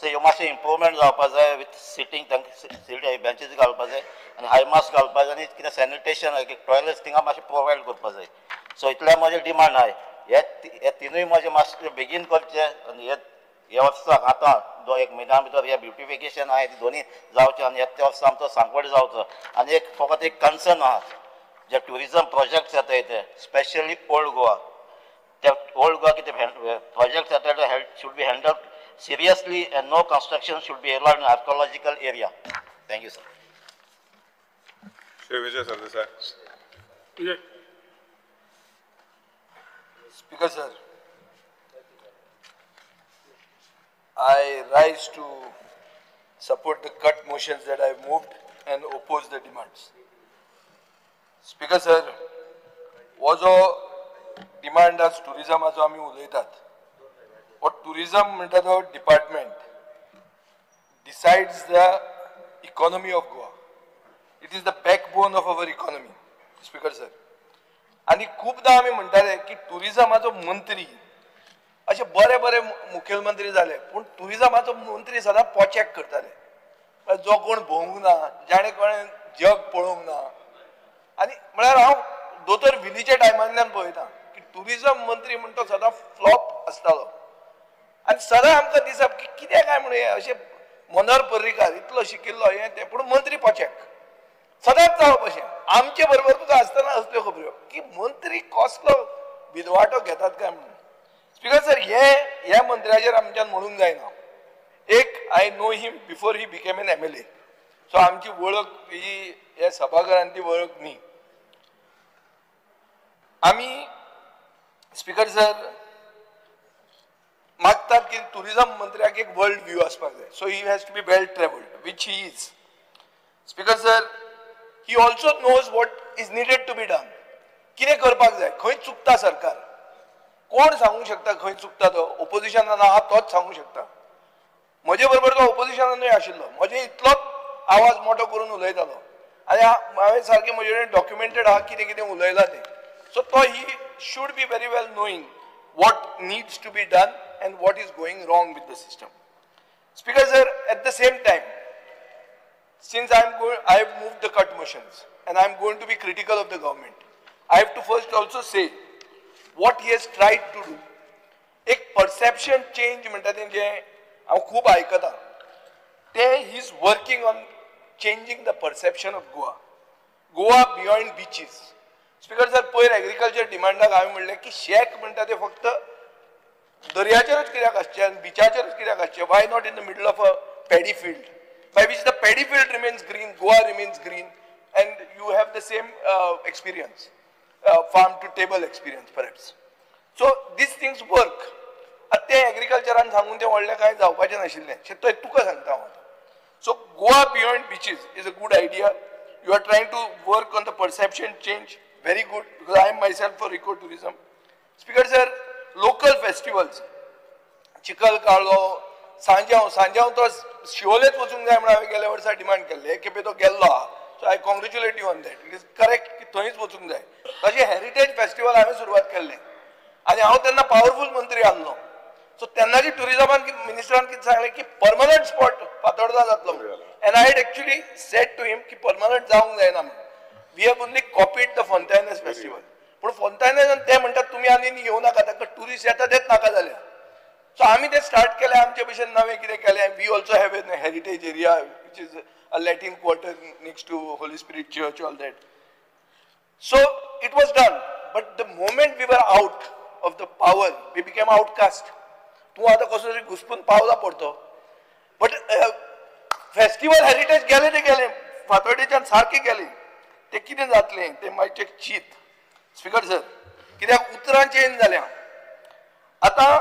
S13: सो ह्यो मातशें इम्प्रुवमेंट जावपा जाय विथ सिटींग तांकां बेंचीस घालपा जाय आनी हाय मास्क घालपा जाय आनी कितें सॅनिटेशन एक टॉयलेट्स थिंगा मातशें प्रोवायड करपा जाय सो इतलें म्हजें डिमांड आहाय हे तिनूय म्हजें मातशें बेगीन करचें आनी हे वर्साक आतां 1 म्हयन्या भितर हे ब्युटिफिकेशन आहाय ती दोनी जावचें आनी त्या वर्सा आमचो सांगोड जावचो आनी एक फकत एक कन्सर्न आहा जे ट्युरिजम प्रोजेक्ट्स येताय ते स्पेशली ओल्ड गोवा ते ओल्ड गोवा कितें प्रोजेक्ट्स येता ते should be handheld seriously and no construction should be allowed in archaeological area. Thank you, sir.
S12: Shri Vijay Sardesai.
S15: Speaker, sir, I rise to support the cut motions that I have moved and oppose the demands. Speaker, sir, was a demand as tourism as आमी उलयतात. What tourism म्हणटा तो department decides the economy of Goa. It is the backbone of our economy, Speaker sir. आणि खूपदा आमी म्हणटाले की टुरिजमाचो मंत्री अशे बरे बरे मुखेलमंत्री जाले पूण टुरिजमाचो मंत्री सदां पोचेक करताले जो कोण भोवंक ना जाणे कोणें जग पळोवंक ना आनी म्हळ्यार हांव दोतोर विलीच्या टायमांतल्यान पळयता की टुरिजम मंत्री म्हणटा तो सदां फ्लॉप आसतालो आनी सदां आमकां दिसप की कितें काय म्हणून अशें मनोहर पर्रीकार इतलो शिकिल्लो हें तें पूण मंत्री पोचेक सदांच जावप अशें आमचे बरोबर तुका आसतना असल्यो खबऱ्यो की मंत्री कसलो विदवाटो घेतात काय म्हणून स्पीकर सर ह्या मंत्र्याचेर आमच्यान म्हणूंक जायना एक I know him before he became an MLA so आमची वळख ही ह्या सभाघरांत ती वळख न्ही आमी स्पीकर सर मागतात की टुरिजम मंत्र्याक एक वर्ल्ड व्यू आसपाक जाय so he has to be well travelled which he is speaker sir he also knows what is needed to be done कितें करपाक जाय खंय चुकता सरकार कोण सांगूंक शकता खंय चुकता तो ओपोजिशनान आहा तोच सांगूंक शकता म्हजे बरोबर तो ओपोजिशनानूय आशिल्लो म्हजे इतलोच आवाज मोठो करून उलयतालो आनी हांवें सारकें म्हजे कडेन डॉक्युमेंटेड आहा कितें कितें उलयलां तें सो तो he should be very well knowing what needs to be done and what is going wrong with the system. Speaker sir, at the same time, since I have moved the cut motions and I am going to be critical of the government, I have to first also say what he has tried to do. एक perception change म्हणटा तें जें हांव खूब आयकतां तें he is working on changing the perception of Goa beyond beaches. Speaker sir पयर agriculture डिमांडाक हांवें म्हणलें की शेक म्हणटा तें फक्त दर्याचेरच कित्याक आसचें आनी बिचाचेरच कित्याक आसचें why not in the middle of a paddy field by which the paddy field remains green Goa remains green and you have the same experience farm to table experience perhaps so these things work आतां तें एग्रीकल्चरान सांगून तें व्हडलें कांय जावपाचें नाशिल्लें तुका सांगता हांव so Goa beyond beaches is a good idea You are trying to work on the perception change. Very good, because I am myself for ecotourism. Speaker sir, local festivals. चिखल काळो सांजाव तो शिवोलेत वचूंक जाय म्हणून हांवें गेल्या वर्सा डिमांड केल्ले एक खेपे तो गेल्लो आहा so I congratulate you on that it is correct की थंयच वचूंक जाय तशें हेरिटेज फेस्टिवल हांवें सुरवात केल्लें आनी हांव तेन्ना पावरफूल मंत्री आसलो सो तेन्नाची टुरिजमान मिनिस्टरान कितें सांगलें की परमनंट स्पॉट फातोर्डा जातलो and I had actually said to him की परमनंट जावंक जायना म्हणून we have only copied the Fontainhas festival पूण फोंतायनसान ते म्हणटात तुमी आनी येवं नाका ताका ट्युरिस्ट येता तेच नाका जाल्या सो आम्ही ते स्टार्ट केले आमचे भशेन नवे कितें केलें we also have an heritage area which is a Latin quarter next to Holy Spirit church all that so it was done but the moment we were out of the power we became outcast तूं आतां कसो तरी घुसपून पावला पडतो but festival heritage गेले ते गेले फातोर्डेच्यान सारके गेले ते कितें जातलें ते मागीर चीत स्पीकर सर कित्याक उतरां चेंज जाल्या आतां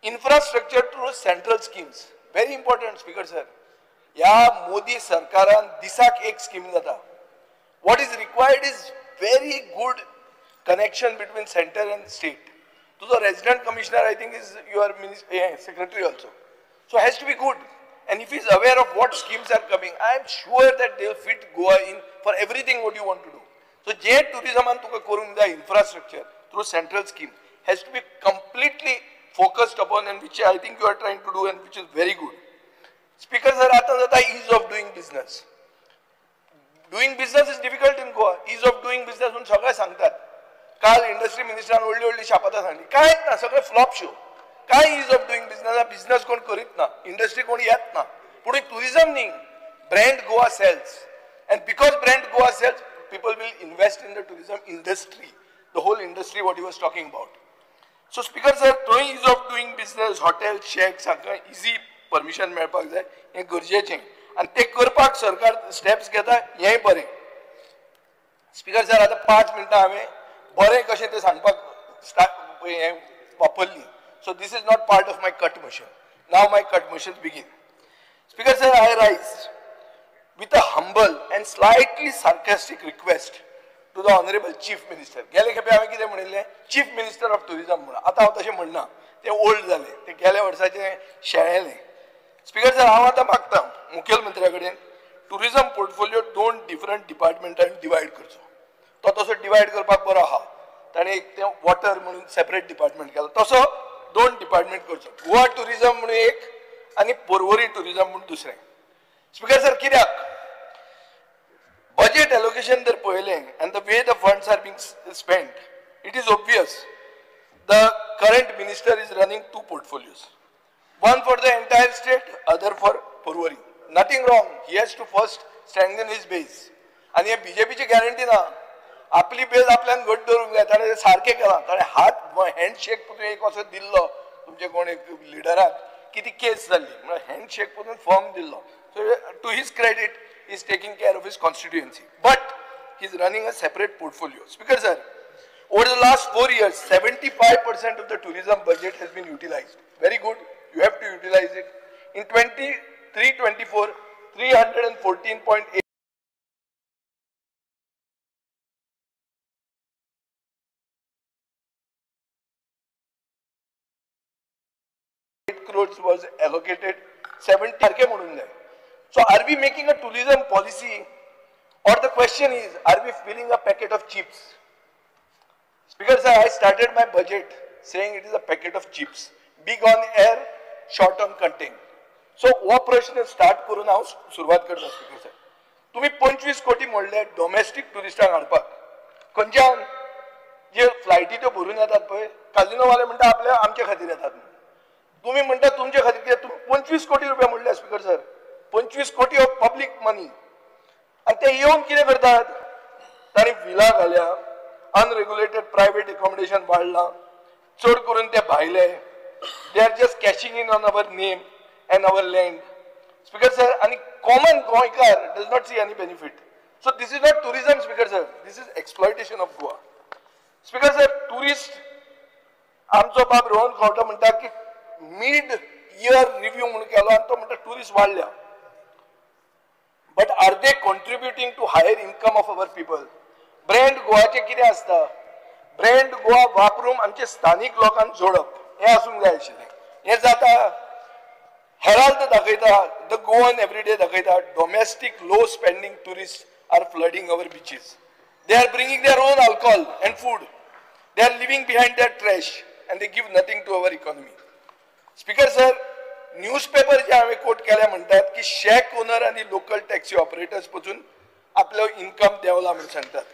S15: infrastructure through central schemes very important speaker sir या मोदी सरकारान दिसाक एक स्कीम जाता what is required is very good connection between center and state तुझो resident commissioner I think is your secretary also so has to be good and if he is aware of what schemes are coming I am sure that they will fit Goa in for everything what you want to do so जे tourism an तुका करूंक जाय infrastructure through central scheme has to be completely focused upon and which I think you are trying to do and which is very good. Speaker sir, आता जाता ease of doing business. Doing business is difficult in Goa. Ease of doing business म्हणून सगळे सांगतात. काल industry मिनिस्टरान व्हडली शापातां सांगली. कांयच ना सगळे फ्लॉप शो. काय ease of doing business business कोण करीत ना. इंडस्ट्री कोण येत ना. पुढे टुरिझम न्ही. Brand Goa sells. And because brand Goa sells, people will invest in the tourism industry. The whole industry what he was talking about. So speaker sir, थंय ease of doing business, hotel, shacks, हांकां easy permission मेळपाक जाय हें गरजेचें आनी तें करपाक सरकार स्टेप्स घेता हेंय बरें स्पीकर सर आतां 5 मिनटां हांवें बरें कशें तें सांगपाक हें वापरली so this is not part of my cut motion नाव my cut motion begin speaker sir I rise with a humble and slightly sarcastic request to the honourable chief minister गेले खेपे हांवें कितें म्हणिल्लें चीफ मिनिस्टर ऑफ टुरिझम म्हणून आतां हांव तशें म्हणना तें ओल्ड जालें तें गेल्या वर्साचें शेळेलें स्पीकर सर हांव आतां मागतां मुखेलमंत्र्या कडेन टुरिझम पोर्टफोलियो 2 डिफरंट डिपार्टमेंटांनी डिवायड करचो तो तसो डिवायड करपाक बरो आहा ताणें एक तें वॉटर म्हणून सेपरेट डिपार्टमेंट केला तसो 2 डिपार्टमेंट करचो गोवा टुरिझम म्हणून एक आनी पर्वरी टुरिझम म्हणून दुसरें स्पीकर सर कित्याक budget allocation they're paying and the way the funds are being spent, it is obvious the current minister is running 2 portfolios. One for the entire state, other for Porvorim. Nothing wrong. He has to first strengthen his base. And हे BJP ची guarantee ना. आपली base आपल्यान घट धरूंक जाय. ताणे सारके केला. ताणे हात हँडशेक पसून एक असो दिल्लो तुमचे कोण एक लिडराक की ती केस जाल्ली. म्हणजे हँडशेक पसून फॉर्म दिल्लो. So to his credit, he is taking care of his constituency. But he is running a separate portfolio. Speaker sir, over the last 4 years, 75% of the tourism budget has been utilized. Very good. You have to utilize it. In 23-24, 314.8 crores was allocated 70 सारखे म्हणून जाय. So are we making a tourism policy or the question is are we filling a packet of chips? Speaker sir, I started my budget saying it is a packet of chips. Big on air, short on content. So हो प्रश्न start करून हांव सुरवात करता speaker sir. तुम्ही 25 कोटी म्हणले domestic टुरिस्टांक हाडपाक. खंयच्यान जे फ्लायटी त्यो भरून येतात पळय काजिनोवाले म्हणटा आपल्या आमच्या खातीर येतात. तुम्ही म्हणटा तुमच्या खातीर कित्याक तुम्ही 25 कोटी रुपया म्हणले स्पीकर सर. 25 कोटी ऑफ पब्लिक मनी आणि ते येऊन कितें करतात तांणी विला घाल्या अनरेग्युलेटेड प्रायव्हेट एकोमोडेशन वाडलां चड करून ते भायले they are just cashing in on our name and our land speaker sir आणि कॉमन गोंयकार does not see any benefit so this is not tourism speaker sir this is exploitation of Goa speaker sir tourist आमचो बाब रोहन खंवटो म्हणटा की mid year review म्हणून केलो आणि तो म्हणटा टुरिस्ट वाडल्या but are they contributing to higher income of our people? Brand गोवाचे कितें आसता, ब्रँड गोवा वापरून आमचे स्थानीक लोकांक जोडप हें आसूंक जाय आशिल्लें. हें जाता. हेराल्ड दाखयता, द गोवन एवरीडे दाखयता, domestic low spending tourist are flooding our beaches. They are bringing their own alcohol and food. They are leaving behind their trash and they give nothing to our economy. Speaker sir, newspaper जे हांवें coat केल्या म्हणटात की शेक owner आनी local taxi operators पसून आपलो income देंवला म्हण सांगतात.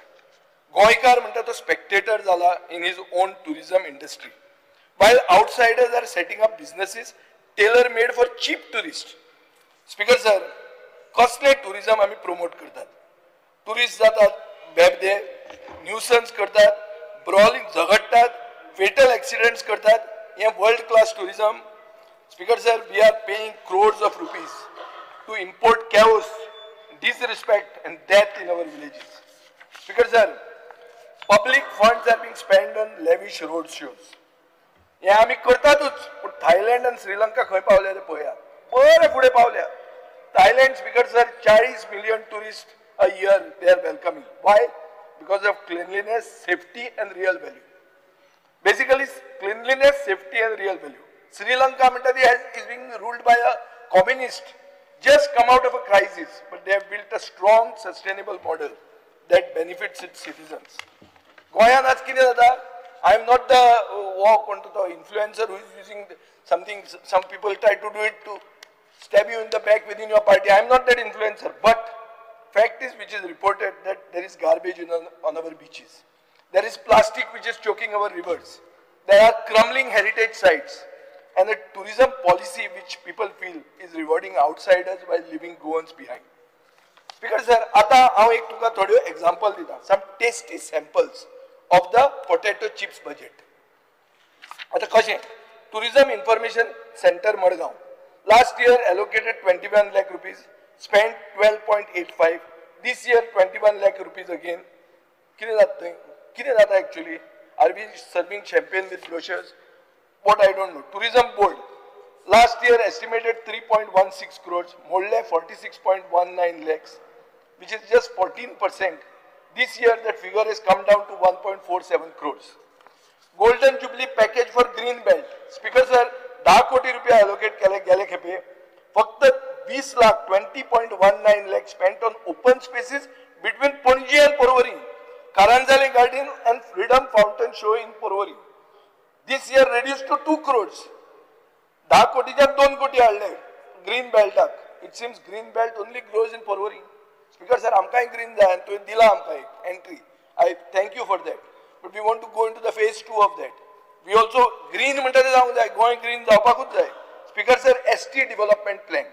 S15: गोंयकार म्हणटा तो स्पेक्टेटर जाला in his own tourism industry. While outsiders are setting up businesses tailor made for cheap tourists. Speaker sir, कसले टुरिझम आमी प्रमोट करतात. टुरिस्ट जातात बेबदे, न्यूसन्स करतात, ब्रॉलिंग झगडतात, फेटल एक्सिडेंट्स करतात. हे world class tourism. Speaker sir, we are paying crores of rupees to import chaos, disrespect and death in our villages. Speaker sir, public funds are being spent on lavish road shows. हे आमी करतातच, पण Thailand आणि श्रीलंका खंय पावल्या ते पळया. बरे फुडें पावल्या. Thailand, speaker sir, 40 million tourists a year they are welcoming. Why? Because of cleanliness, safety and real value. Basically, cleanliness, safety and real value. Sri Lanka is being ruled by a communist, just come out of a crisis, but they have built a strong, sustainable model that benefits its citizens. Goyan आज कितें जाता? I am not the influencer who is using something. Some people try to do it to stab you in the back within your party. I am not that influencer, but fact is, which is reported, that there is garbage on our beaches. There is plastic which is choking our rivers. There are crumbling heritage sites, and a tourism policy which people feel is rewarding outsiders while leaving Goans behind. Speaker sir, आता हांव एक तुका थोड्यो example दिता. Some tasty samples of the potato chips budget. आता कशें? Tourism Information Center Madgaon. Last year allocated 21 lakh rupees, spent 12.85. This year 21 lakh rupees again. कितें जाता actually? Are we serving champagne with brochures? What I don't know. Tourism Board. Last year estimated 3.16 crores, मोडले 46.19 lakhs, which is just 14%. This year that figure has come down to 1.47 crores. Golden Jubilee package for Green Belt. Speaker sir, 10 कोटी रुपया allocate केले गेले खेपे. फक्त 20 lakh, 20.19 lakh spent on open spaces between Panaji and Porvorim. Karanjali Garden and Freedom Fountain Show in Porvorim. This year reduced to 2 crores. 10 कोटीच्या 2 कोटी हाडले Green Belt. It seems Green Belt only grows in Porvorim. Speaker sir, आमकांय green जाय आनी तुवें दिला आमकां entry. I thank you for that. But we want to go into the phase 2 of that. We also green म्हणटा ते जावंक जाय, गोंय green जावपाकूच जाय. Speaker sir, ST development plan.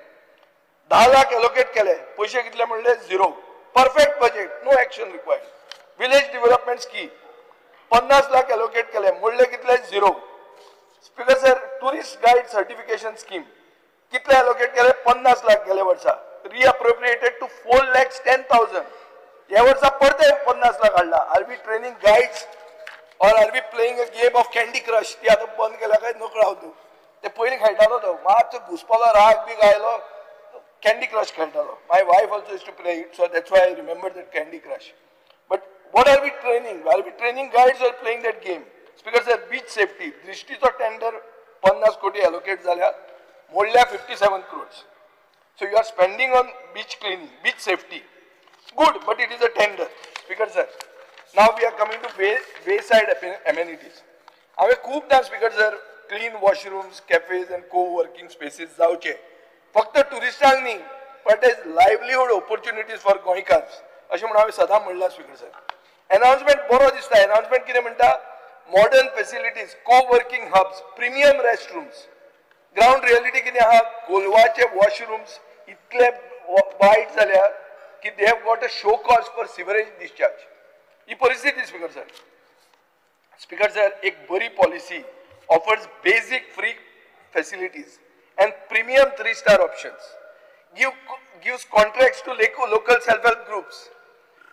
S15: 10 lakh allocate केले, पैसे कितले म्हणले 0. Perfect budget, no action required. Village development scheme. 50 lakh allocate केले, म्हणले कितले 0. Speaker sir, tourist guide certification scheme. कितले allocate केले 50 lakh गेले वर्षा. Reappropriated to 4,10,000. या वर्षा परते 50 lakh हाडला. Are we training guides or are we playing a game of Candy Crush? ती आता बंद केला काय नको राव तू. ते पयलीं खेळटालो तो, मातसो घुसपालो राग बी गायलो, Candy Crush खेळटालो. My wife also used to play it, so that's why I remember that Candy Crush. But what are we training? Are we training guides or playing that game? Speaker sir, beach safety. दृष्टीचो tender 50 कोटी allocate झाल्या, मोडल्या 57 crores. So you are spending on beach cleaning, beach safety. Good, but it is a tender. Speaker sir, now we are coming to wayside amenities. हांवें खूबदां Speaker sir, clean washrooms, cafes and co-working spaces जावचे. फक्त टुरिस्टांक न्ही, but as livelihood opportunities for गोंयकार्स. अशें म्हणून हांवें सदां म्हणलां Speaker sir. Announcement बरो दिसता. Announcement कितें म्हणटा? Modern facilities, co-working hubs, premium restrooms. Ground reality कितें आहा? कोलवाचे washrooms इतले वायट जाल्या की they have got a show cause for sewerage discharge. ही परिस्थिती Speaker sir. Speaker sir, एक बरी policy offers basic free facilities and premium 3-star options. Gives contracts to local self-help groups.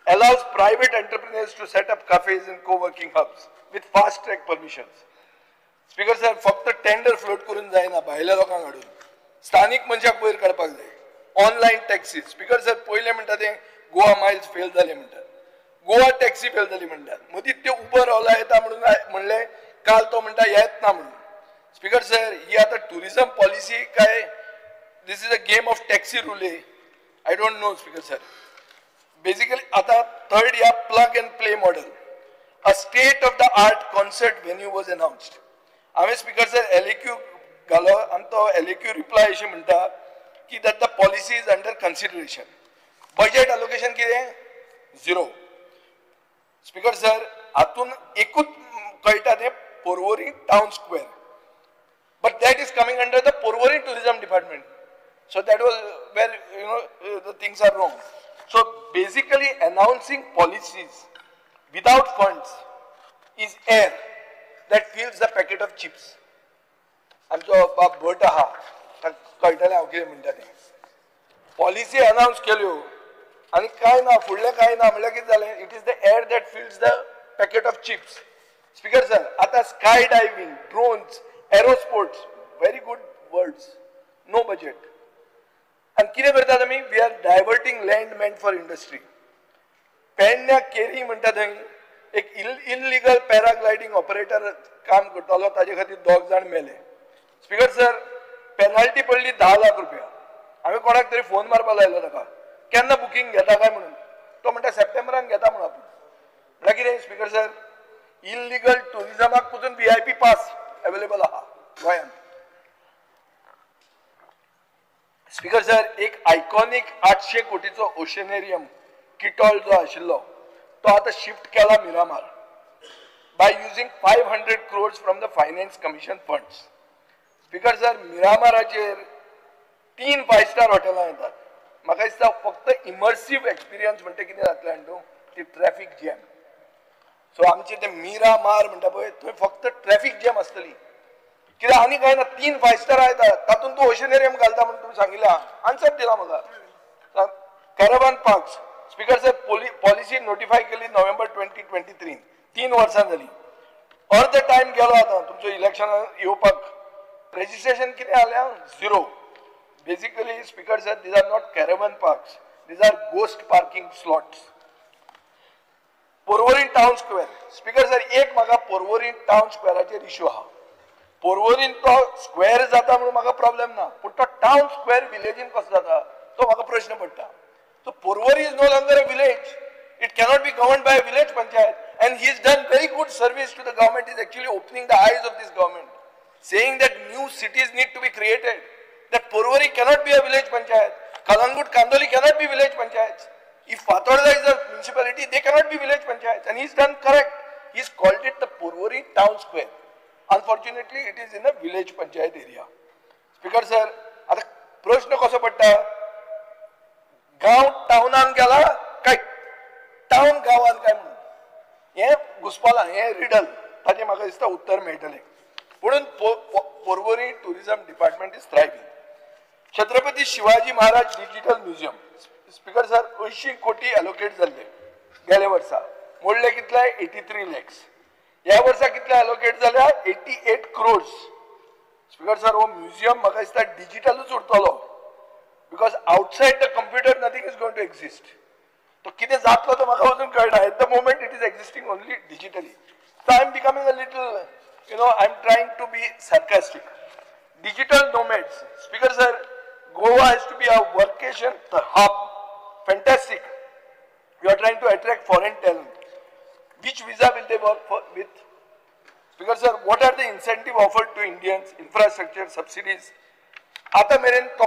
S15: Allows private entrepreneurs to set up cafes and co-working hubs with fast-track permissions. Speaker sir, फक्त tender float करून जायना भायल्या लोकांक हाडून. स्थानिक मनशाक वयर काडपाक जाय. ऑनलायन टॅक्सी स्पीकर सर पयले म्हणटा ते गोवा मायल्स फेल जाले म्हणटात, गोवा टॅक्सी फेल जाली म्हणटात, मदीं ते उबर ओला येता म्हणून म्हणले, काल तो म्हणटा येत ना म्हणून. स्पीकर सर ही आता टुरिझम पॉलिसी काय, this is a game of taxi roulette, I don't know speaker sir. Basically आता थर्ड या plug and play model, a state of the art concert venue was announced. हांवें speaker sir LAQ घालो आनी तो LAQ reply अशें म्हणटा की that the policy is under consideration. Budget allocation कितें? 0. स्पीकर सर हातून एकूच कळटा तें Porvorim town square, but that is coming under the Porvorim tourism department. So that was where the things are wrong. So basically announcing policies without funds is air that fills the packet of chips. आमचो बाब भट आहा कळटलें हांव कितें म्हणटा तें. Policy announce केल्यो आनी कांय ना, फुडलें कांय ना म्हणल्यार कितें जालें, it is the air that fills the packet of chips. Speaker sir आतां sky diving, drones, aerosports, very good words, no budget. आणि कितें करतात आमी? We are diverting land meant for industry. पेडण्या केरी म्हणटा थंय एक इल्लिगल पॅराग्लायडिंग ऑपरेटर काम करतालो, ताजे खातीर 2 जाण मेले. स्पीकर सर पेनल्टी पडली 10 लाख रुपया. हांवें कोणाक तरी फोन मारपा लायलो ताका, केन्ना बुकींग घेता काय म्हणून. तो म्हणटा सप्टेंबरान घेता म्हणून आपूण. म्हणल्यार कितें स्पीकर सर, इल्लिगल टुरिझमाक पसून VIP पास अवेलेबल आहा गोंयांत. स्पीकर सर एक आयकॉनिक 800 कोटीचो ओशनेरियम किटॉल जो आशिल्लो तो आता शिफ्ट केला Miramar by using 500 crores from the finance commission funds. Speaker sir मिरामाराचेर 3 5-स्टार हॉटेलां येतात. म्हाका दिसता फक्त इमर्सिव्ह एक्सपिरियन्स म्हणटा कितें जातलें न्हू, ती ट्रॅफिक जॅम. सो आमचे ते मिरामार म्हणटा पळय थंय फक्त ट्रॅफिक जॅम आसतली. कित्याक आनी कांय ना, 3 5-स्टार येतात, तातूंत तूं ओशनेरियम घालता म्हणून तुमी सांगिल्लें, आन्सर दिला म्हाका. Caravan parks speaker sir policy notify केली नोव्हेंबर 2023, 3 वर्सां जाली. अर्द टायम गेलो आतां तुमचो इलेक्शनान येवपाक. रेजिस्ट्रेशन कितें जालें? 0. Basically speaker sir these are not caravan parks, these are ghost parking slots. Porvorim town square speaker sir एक म्हाका पर्वरी टावन स्क्वेअराचेर इश्यू आहा. पर्वरीन तो स्क्वेअर जाता म्हणून म्हाका प्रॉब्लेम ना, पूण तो टावन स्क्वेअर विलेजीन कसो जाता तो म्हाका प्रश्न पडटा. So Porvorim is no longer a village. It cannot be governed by a village panchayat. And he has done very good service to the government. He is actually opening the eyes of this government, saying that new cities need to be created. That Porvorim cannot be a village panchayat. Kalangut, Kandoli cannot be village panchayats. If Patorda is a municipality, they cannot be village panchayats. And he has done correct. He has called it the Porvorim town square. Unfortunately, it is in a village panchayat area. Speaker sir, आता प्रश्न कसो पडटा? गांव टाउनान गेला काय town गांवान काय म्हणून हे घुसपालां, हे रिडल ताचे म्हाका दिसता उत्तर मेळटलें. म्हणून Porvorim tourism department is thriving. Chhatrapati Shivaji Maharaj digital museum speaker sir 80 कोटी एलोकेट जाल्ले गेल्या वर्सा. मोडले कितले? 83 lakhs. ह्या वर्सा कितले एलोकेट जाल्या? 88 crores. स्पीकर सर हो म्युझियम म्हाका दिसता डिजिटलूच उरतलो. Because outside the computer nothing is going to exist. तो कितें जातलो तो म्हाका अजून कळना. At the moment it is existing only digitally. So I am becoming a little, I am trying to be sarcastic. Digital nomads. Speaker sir, Goa has to be a workation hub. Fantastic. You are trying to attract foreign talent. Which visa will they work with? Speaker sir, what are the incentive offered to Indians? Infrastructure, subsidies. आता मेरेन तो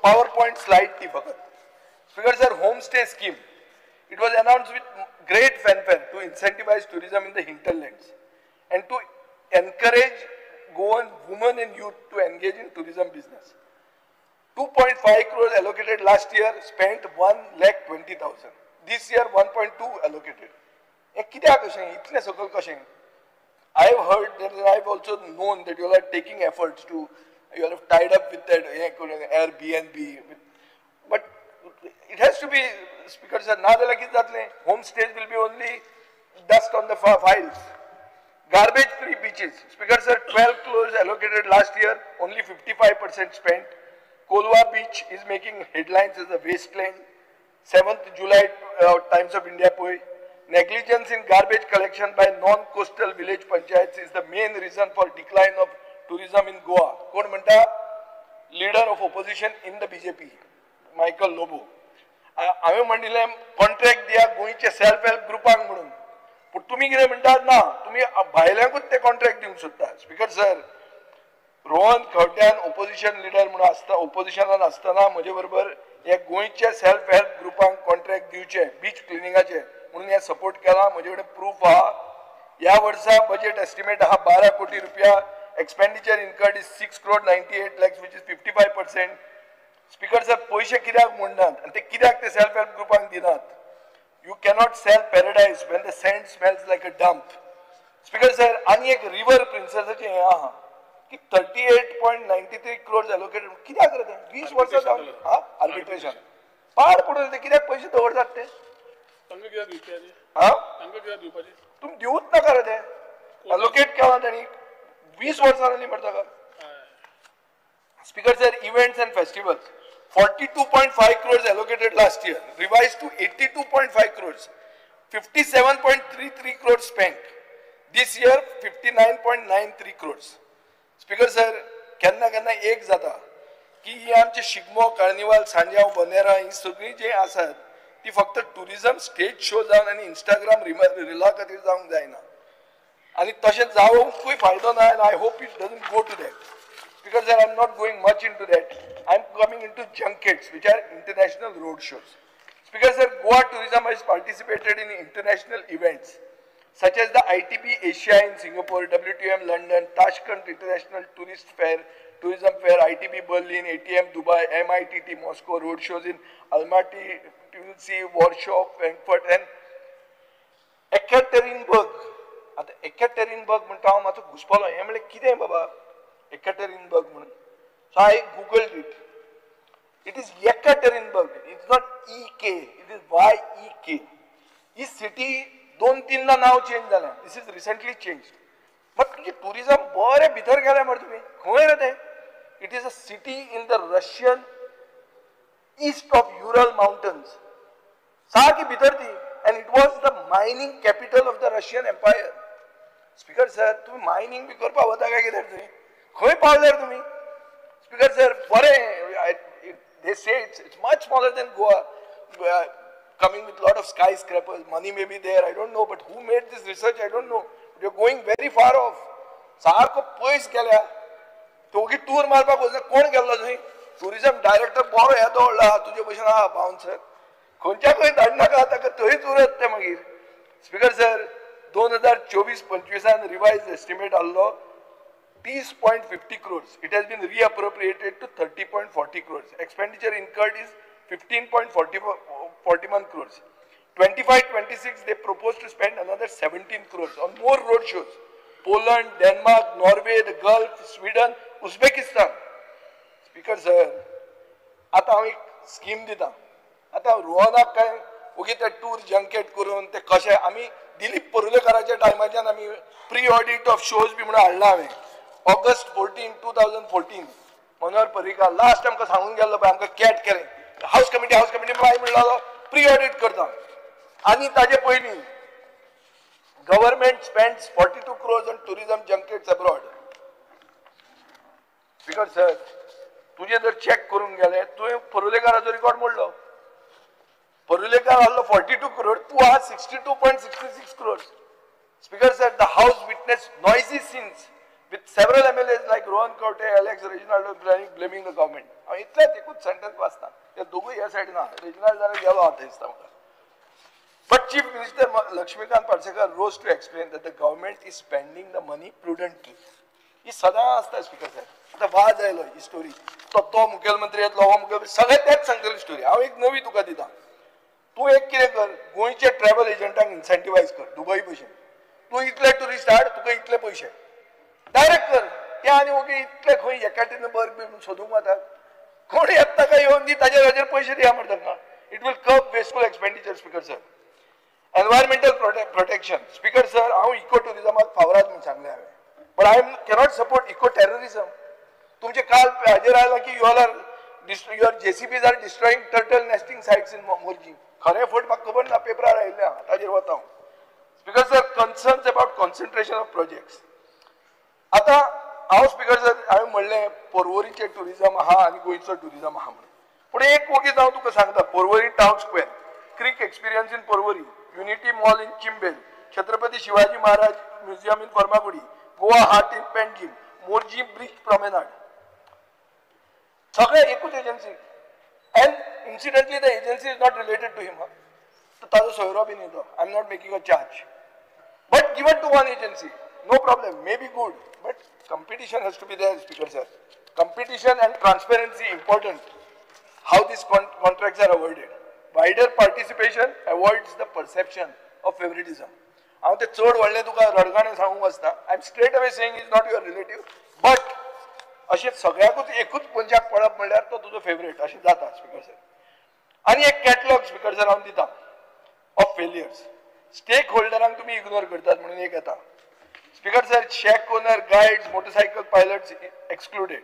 S15: PowerPoint slide ती फकत. Speaker sir, homestay scheme. It was announced with great fanfare to incentivize tourism in the hinterlands and to encourage Goan women and youth to engage in tourism business. 2.5 crores allocated last year, spent 1,20,000. This year 1.2 allocated. हे कित्याक कशें? इतलें सकल कशें? I have heard that, I have also known that you are taking efforts to, you have tied up with that Airbnb, but it has to be, Speaker sir, homestays will be only dust on the files. Garbage free beaches, Speaker sir, 12 crores allocated last year, only 55% spent. Kolwa Beach is making headlines as a wasteland. 7th July Times of India poi. Negligence in garbage collection by non-coastal village panchayats is the main reason for decline of tourism in Goa. Kon manta? Leader of opposition in the BJP, Michael Lobo. हांवें म्हणिल्लें contract दिया गोंयचे self help ग्रुपांक म्हणून पूण तुमी कितें म्हणटात ना तुमी भायल्यांकूच ते कॉन्ट्रॅक्ट दिवंक सोदतात स्पीकर सर रोहन खंवट्यान ओपोजिशन लिडर म्हणून आसता ओपोजिशनान आसतना म्हजे बरोबर हे गोंयचे सेल्फ हेल्प ग्रुपांक कॉन्ट्रॅक्ट दिवचे बीच क्लिनिंगाचे म्हणून हे सपोर्ट केला म्हजे कडेन प्रूफ आहा ह्या वर्सा बजेट एस्टिमेट आहा 12 कोटी रुपया expenditure incurred is 6 crore 98 lakhs which is 55%. Speaker sir पैसे कित्याक म्हणनात आनी ते कित्याक ते सेल्फ हेल्प ग्रुपांक दिनात you cannot sell paradise when the sand smells like a dump speaker sir आनी एक रिवर प्रिन्सेसाचें हें आहा की 38.93 crores एलोकेटेड कित्याक रे ते 20 वर्सां जावन आर्बिट्रेशन पाड पडून ते कित्याक पैसे दवरतात ते
S14: तांकां कित्याक दिवचे
S15: हा
S14: तांकां कित्याक दिवपाचे
S15: तुमी दिवूच नाका रे ते एलोकेट केला तांणी 20 वर्सांनी म्हणटा का Speaker sir, events and festivals, 42.5 crores allocated last year, revised to 82.5 crores, 57.33 crores spent. This year, 59.93 crores. Speaker sir, केन्ना एक जाता की ही आमची शिगमो कार्निवाल सांजाव बनेरा ही सगळी जी आसात ती फक्त टुरिझम स्टेज शो जावन आनी इंस्टाग्राम रिला खातीर जावंक जायना आनी तशें जावंकूय फायदो ना आनी I hope it doesn't go to that because I'm not going much into that. I'm coming into junkets, which are international road shows. Speaker sir, Goa Tourism has participated in international events such as the ITB Asia in Singapore, WTM London, Tashkent International Tourist Fair, Tourism Fair, ITB Berlin, ATM Dubai, MITT Moscow, road shows in Almaty, Tbilisi, Warsaw, Frankfurt, and Ekaterinburg. आता Ekaterinburg म्हणटा हांव मातसो घुसपलो हें म्हणलें कितें बाबा Ekaterinburg म्हणून so I googled it. It is Yekaterinburg. It's not EK. It is YEK. He city 2-3 now change जालें. This is recently changed. But तुझे tourism बरे भितर गेले मरे तुम्ही खंय रे ते? It is a city in the Russian east of Ural mountains. सारकी भितर ती and it was the mining capital of the Russian Empire. Speaker sir, तुम्ही mining बी करपा वता काय कितें तुम्ही? खंय पावल्यार तुम्ही स्पीकर सर बरें they say it's much smaller than Goa coming with a lot of skyscrapers money may be there I don't know but who made this research I don't know but you're going very far off सारको पयस गेल्या तोगी tour मारपाक वचना कोण गेल्लो थंय tourism director बरो येदो व्हडला तुजे भशेन आहा बाउन्सर खंयच्या खंय धाडनाका ताका थंयच उरत ते मागीर स्पीकर सर 2024-25 रिवाइज एस्टिमेट आसलो 30.50 crores. It has been reappropriated to 30.40 crores. Expenditure incurred is 15.41 crores. 25-26 they propose to spend another 17 crores on more road shows. Poland, Denmark, Norway, the Gulf, Sweden, Uzbekistan. Speaker sir, आता हांव एक scheme दिता. आता रोहनाक काय उगी ते tour junket करून ते कशें आमी दिलीप परुलेकराच्या टायमाच्यान आमी प्री ऑडिट ऑफ शोज बी म्हणून हाडला हांवें. August 14, 2014, मनोहर पर्रीकार लास्ट आमकां सांगून गेल्लो पळय आमकां कॅट केलें हाऊस कमिटी मागीर म्हणलो प्री ऑडिट करता आनी ताजे पयलीं government spends 42 crores on tourism junkets abroad. Speaker sir तुझे जर चेक करून गेले तुवें परुलेकाराचो रिकॉर्ड मोडलो परुलेकार आहलो 42 crores तूं आहा 62.66 crores. Speaker sir, the house witnessed noisy scenes with several MLAs like Rohan Kaute, Alex Reginaldo blaming the government. हांव इतलेंच एकूच सेंटेन्स वाचता ते दोगूय ह्या सायडीन आहा रेजिनाल्ड जाल्यार गेलो आहा थंय दिसता म्हाका. But Chief Minister Lakshmikant Parsekar rose to explain that the government is spending the money prudently. ही सदां आसता स्पीकर सर. आता वाज आयलो ही स्टोरी तो मुखेलमंत्री येतलो हो मुखेलमंत्री सगळे तेच सांगतली स्टोरी. हांव एक नवी तुका दिता. तूं एक कितें कर गोंयचे ट्रॅव्हल एजंटांक इन्सेंटिवायज कर दुबई भशेन. तूं इतले टुरिस्ट हाड तुका इतले पयशे डायरेक्ट कर ते आनी ओके इतले खंय Ekaterinburg बी सोदूंक वतात कोण येता ताका येवन दी ताजेर पयशे दिया म्हणटा तांकां. It will curb wasteful expenditure speaker sir. Environmental protection speaker sir हांव इको टुरिझमाक फावरात म्हणून सांगलें हांवें but I cannot support eco terrorism. तुमचे काल हाजेर आयला की you all are your JCBs are destroying turtle nesting sites in Morji. खरे फट म्हाका खबर ना पेपरार आयिल्ले ताजेर वता speaker sir concerns about concentration of projects आता हांव स्पीकर सर हांवें म्हणलें पर्वरीचें टुरिजम आहा आनी गोंयचो टुरिजम आहा म्हणून पूण एक वगीच हांव तुका सांगता Porvorim town square creek experience in Porvorim Unity Mall in Chimbel Chhatrapati Shivaji Maharaj museum in Farmagudi Goa heart in Panjim Morjim bridge promenade सगळे एकूच agency and incidentally the agency is not related to him. So ताजो सोयरो बीन येतो. I am not making a charge. But given to one agency, no problem, may be good. But competition has to be there, Speaker sir. Competition and transparency important. How these contracts are awarded. Wider participation avoids the perception of favoritism. हांव ते चड व्हडले तुका रडगाणे सांगूंक वचना. I am straight away saying he is not your relative. But अशें सगळ्याकूच एकूच मनशाक पळप म्हणल्यार तो तुजो फेवरेट अशें जाता स्पीकर सर आनी एक कॅटलॉग स्पीकर सर हांव दिता ऑफ फेलियर्स स्टेक होल्डरांक तुमी इग्नोर करतात म्हणून एक येता speaker sir shack owner guides motorcycle pilots excluded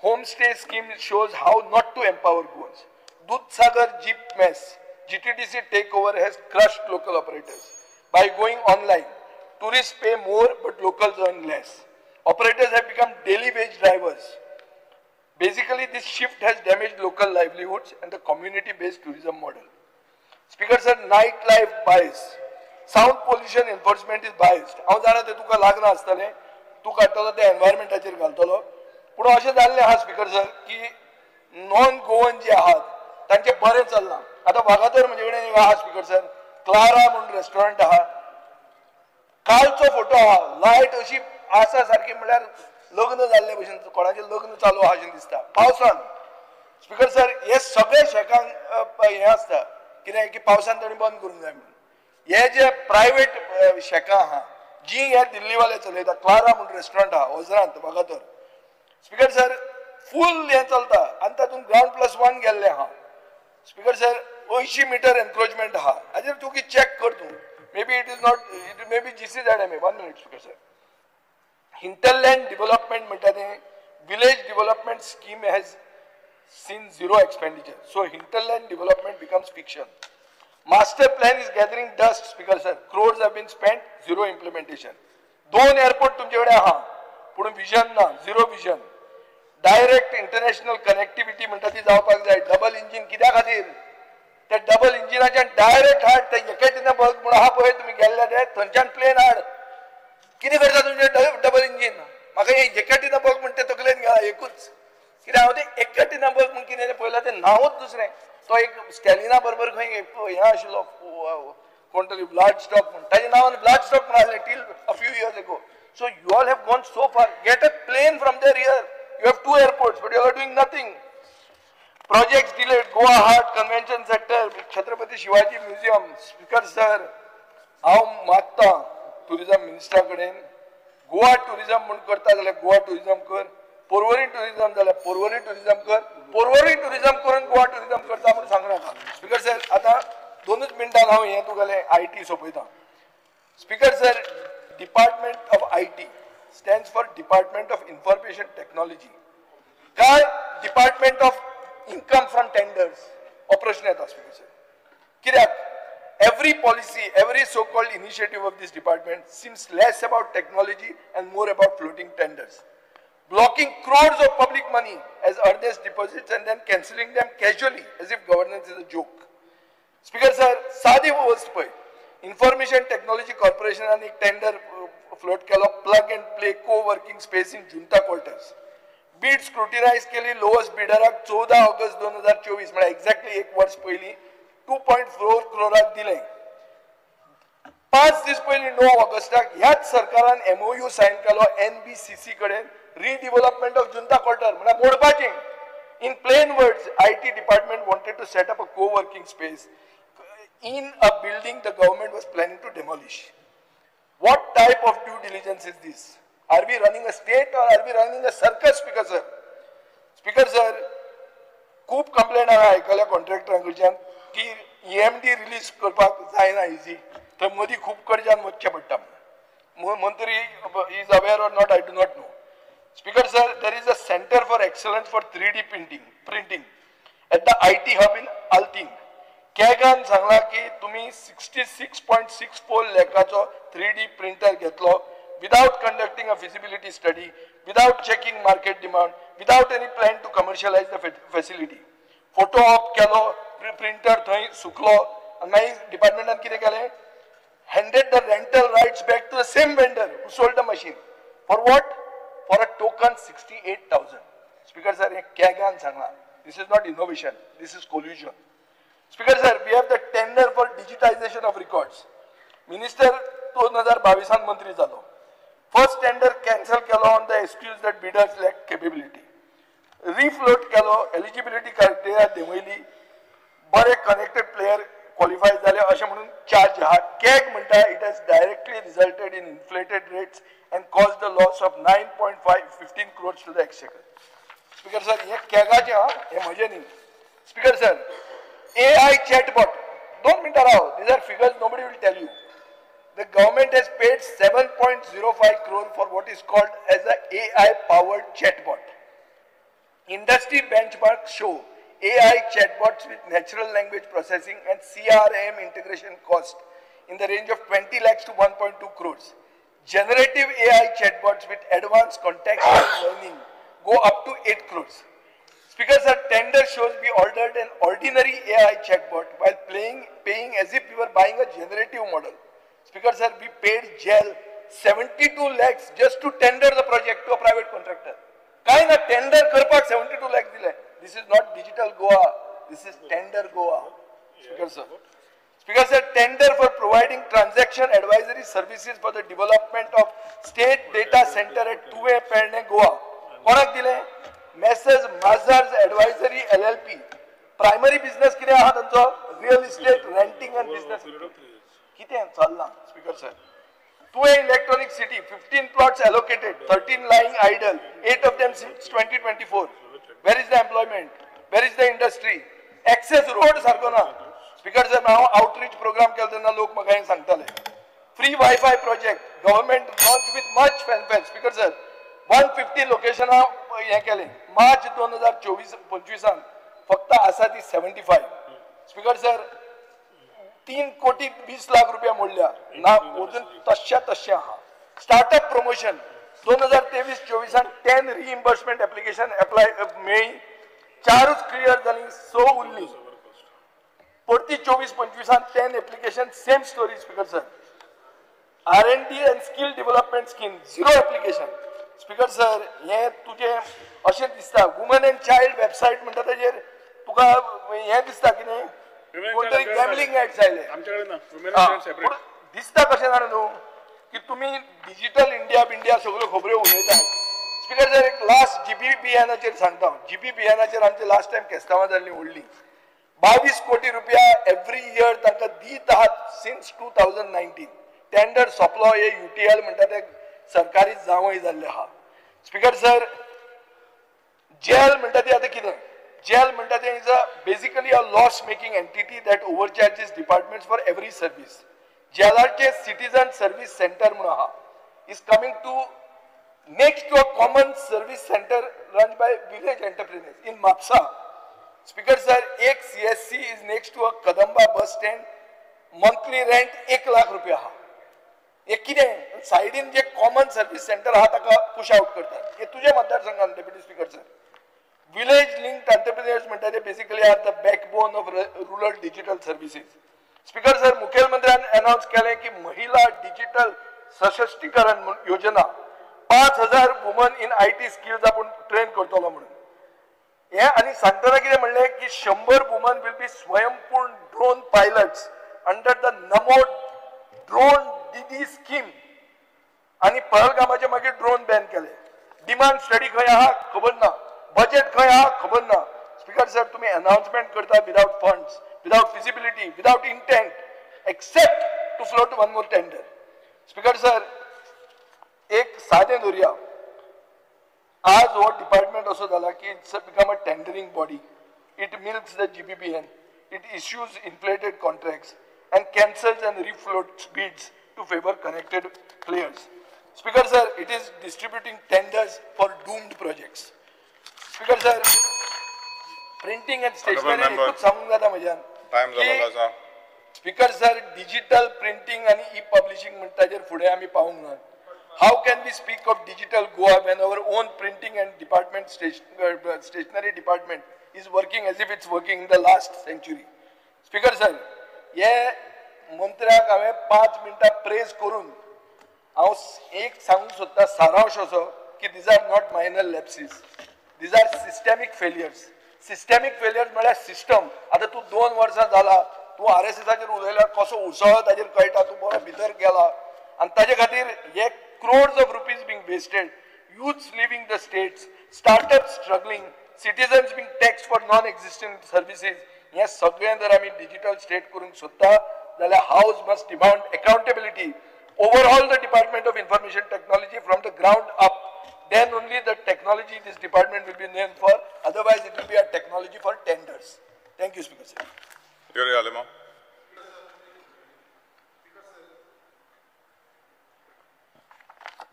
S15: home stay scheme shows how not to empower Goans Dudhsagar jeep mess GTDC takeover has crushed local operators by going online. Tourists pay more but locals earn less. Operators have become daily wage drivers. Basically, this shift has damaged local livelihoods and the community-based tourism model. Speaker sir, nightlife bias. Sound pollution enforcement is biased. हांव जाणा ते तुका लागना आसतलें तूं काडटलो ते एनवायरमेंटाचेर घालतलो पूण अशें जाल्लें आहा स्पीकर सर की नॉन गोवन जे आहात तांचें बरें चलना आतां वागातोर म्हजे कडेन एक आहा स्पीकर सर क्लारा म्हणून रेस्टॉरंट आहा कालचो फोटो आहा लायट अशी आसा सारखी म्हळ्यार लग्न जाल्ले भशेन कोणाचें लग्न चालू आहा अशें दिसता पावसान स्पीकर सर हे सगळे शेकांक हें आसता कित्याक की पावसान ताणी बंद करूंक जाय म्हणून हे जे प्रायवेट शेकां आहा जी हे दिल्लीवाले चलयता क्लारा म्हणून रेस्टॉरंट आहा ओझरांत वागातोर स्पीकर सर फूल हें चलता आनी तातूंत ground+1 गेल्लें आहा स्पीकर सर 80 मीटर एनक्रोचमेंट आहा हाजेर तूं कितें चॅक कर तूं maybe it is not it may be GCZMA 1 minute speaker sir hinterland development म्हणटा तें village development scheme has seen zero expenditure so hinterland development becomes fiction master plan is gathering dust speaker sir crores have been spent zero implementation दोन airport तुमचे कडेन आहा पूण vision ना zero vision direct international connectivity म्हणटा ती जावपाक जाय डबल इंजिन कित्या खातीर त्या डबल इंजिनाच्यान डायरेक्ट हाड ते एकेटिना बग म्हूण आहा पळय तुमी गेल्ले ते थंयच्यान प्लेन हाड कितें करता तुमचें डबल इंजिन म्हाका हे एकेटिना बग म्हणटा ते तकलेन घाला एकूच कित्याक हांव ते एकेटिना बग म्हूण कितें पळयलां तें नांवूच दुसरें तो एक स्टॅलिना बरोबर खंय हें आशिल्लो कोण तरी ब्लाड स्टॉक म्हूण ताजें नांवान ब्लाड स्टॉक म्हूण आहलें till a few years ago so you all have gone so far get a plane from there here you have 2 airports but you are doing nothing Projects delayed, Goa Heart Convention Center, Chhatrapati Shivaji Museum, Speaker sir, हांव मागता tourism मिनिस्टरा कडेन Goa tourism म्हूण करता जाल्यार Goa tourism कर Porvorim tourism जाल्यार Porvorim tourism कर Porvorim tourism करून गोवा टुरिजम करता म्हूण सांगनाका स्पीकर सर आतां 2 मिनटान हांव हें तुगेलें IT सोंपयता speaker sir department of IT stands for Department of Information Technology काय department of income from tenders operation at speaker sir kirak every policy every so called initiative of this department seems less about technology and more about floating tenders blocking crores of public money as earnest deposits and then cancelling them casually as if governance is a joke speaker sir सादी वस्त पळय information technology corporation आणि tender float केलो plug and play co-working space in Junta quarters Beed स्क्रुटिनाइज केली lowest बिडराक 14 August 2024 म्हणजे exactly 1 वर्ष पयलीं 2.4 करोडाक दिलें 5 दीस पयलीं 9 ऑगस्टाक ह्याच सरकारान MOU सायन केलो NBCC कडेन रिडेव्हलपमेंट ऑफ जुंता क्वार्टर म्हणजे मोडपाचें in plain words IT department wanted to set up a co-working space in a building the government was planning to demolish. What type of due diligence is this? Are we running a state or are we running a circus, Speaker sir? Speaker sir, खूप complaint हांवें आयकल्या कॉन्ट्रॅक्टरांकडच्यान की EMD release करपाक जायना easy थंय मदीं खूब कडच्यान वचचें पडटा मंत्री is aware or not I do not know Speaker sir, there is a Center for Excellence for 3D printing at the IT hub in Alting. कॅगान सांगला की तुम्ही 66.64 लाखाचो 3D प्रिंटर घेतलो without conducting a feasibility study, without checking market demand, without any plan to commercialize the facility. Photo op केलो, printer थंय सुकलो, आणि मागीर डिपार्टमेंटान कितें केलें? Handed the rental rights back to the same vendor who sold the machine. For what? For a token 68,000. Speaker sir, हे कॅगान सांगला. This is not innovation. This is collusion. Speaker sir, we have the tender for digitization of records. Minister 2022 मंत्री जालो. First tender cancel केलो on the excuse that bidders lack capability. Refloat केलो, eligibility criteria देवयली, बरे connected player qualify झाले अशें म्हणून charge हा. CAG म्हणटा it has directly resulted in inflated rates and caused the loss of 9.15 crores to the exchequer. Speaker sir, हे कॅगाचे हा, हे म्हजे न्ही. Speaker sir, AI chatbot, don't minute Rao, these are figures nobody will tell you. The government has paid 7.05 crore for what is called as a AI powered chatbot. Industry benchmarks show AI chatbots with natural language processing and CRM integration cost in the range of 20 lakhs to 1.2 crores. Generative AI chatbots with advanced contextual learning go up to 8 crores. Speaker sir, tender shows we ordered an ordinary AI chatbot while paying as if we were buying a generative model. Speaker sir, we paid jail 72 lakhs just to tender the project to a private contractor. काय ना tender करपाक 72 lakhs दिले. This is not digital Goa. This is tender Goa. Speaker sir. Speaker sir, tender for providing transaction advisory services for the development of state data center at 2A Perne Goa. कोणाक दिले? Messrs. Mazars Advisory LLP. Primary business कितें आहा तांचो? Real estate renting and business. कितें चल्लां? Speaker sir. 2A Electronic City, 15 plots allocated, 13 lying idle, 8 of them since 2024. Where is the employment? Where is the industry? Access road सारको ना. Speaker sir, हांव outreach program केलो तेन्ना लोक म्हाका हें सांगताले. Free Wi-Fi project, government launched with much fanfare. Speaker sir, 150 location हें केलें. मार्च 2024-25 फक्त आसा ती 75. Speaker sir, 3 कोटी 20 लाख रुपया मोडल्या ना अजून तशें आहा. Startup promotion 2023-24 10 reimbursement application apply मेळ्ळी, 4च क्लियर जाली, 6 उरली. परती 24-25 10 application same story. Speaker sir, R&D and skill development scheme 0 application. Speaker sir, हे तुझे अशें दिसता वुमन एंड चाइल्ड वेबसाइट म्हणटा ताजेर तुका हे दिसता कितें कोणतरी गॅमलिंग ऍड्स आयले दिसता कशें जाणा न्हू की तुमी डिजिटल इंडिया सगळ्यो खबऱ्यो उलयतात. स्पीकर सर, एक लास्ट GBPNचेर सांगता. GBPNचेर आमची लास्ट टायम केस्तांवां जाल्ली व्हडली. 22 कोटी रुपया एवरी इयर तांकां दीत आहात सिन्स 2019. टेंडर सोंपलो, हे UTL म्हणटा ते सरकारी जावंय जाल्ले आहा. स्पीकर सर, जेल म्हणटा ती आतां कितें? Jail म्हणटा ते is basically a loss-making entity that overcharges departments for every service. Jalarche Citizen Service Center म्हणून आहा is coming to next to a common service center run by village entrepreneurs in Mapsa. Speaker sir, एक CSC is next to a Kadamba bus stand. Monthly rent 1 lakh रुपया आहा. हे कितें? सायडीन जे common service centre आहा ताका पुश आउट करतात. हे तुझे मतदारसंघान deputy speaker sir. Village linked entrepreneurs म्हणटा ते basically are the backbone of rural digital services. Speaker sir, मुखेलमंत्र्यान अनाउन्स केले की महिला डिजिटल सशक्तीकरण योजना 5000 वुमन इन IT स्किल्स आपण ट्रेन करतलो म्हणून. हे आणि सांगतना कितें म्हणले की 100 वुमन विल बी स्वयंपूर्ण drone pilots under the Namo drone Didi scheme. आणि पहलगामाचे मागीर ड्रोन बॅन केले. डिमांड स्टडी खंय आहा खबर ना, बजेट खंय आहा खबर ना. स्पीकर सर, तुम्ही अनाउन्समेंट करता without funds, without feasibility, without intent, except to float one more tender. Speaker sir, एक साधे धरुया. आज हो डिपार्टमेंट असो जाला की it's become a tendering body. It milks the GBPN, it issues inflated contracts and cancels and refloats bids to favor connected players. Speaker sir, it is distributing tenders for doomed projects. Speaker sir, printing and stationery एकूच सांगूंक जाता म्हज्यान.
S12: Time झालेला आसा.
S15: Speaker sir, digital printing and e-publishing म्हणटाचेर फुडें आमी पावूंक ना. How can we speak of digital Goa when our own printing and department stationery department is working as if it's working in the last century? Speaker sir, हे मंत्र्याक हांवें 5 मिनटां praise करून हांव एक सांगूंक सोदता सारांश असो की these are not minor lapses. These are systemic failures. Systemic failures म्हळ्यार सिस्टम. आतां तूं 2 वर्सां जाला, तूं RSSाचेर उलयल्यार कसो उसळ ताचेर कळटा, तूं बरो भितर गेला आनी ताचे खातीर हे crores of rupees being wasted, youths leaving the states, startups struggling, citizens being taxed for non-existent services. हे सगळें जर आमी digital state करूंक सोदता जाल्यार house must demand accountability. Overhaul the Department of Information Technology from the ground up. Then only the technology this department will be named for. Otherwise, it will be a technology for tenders. Thank you, Speaker sir.
S12: Yuri Alema.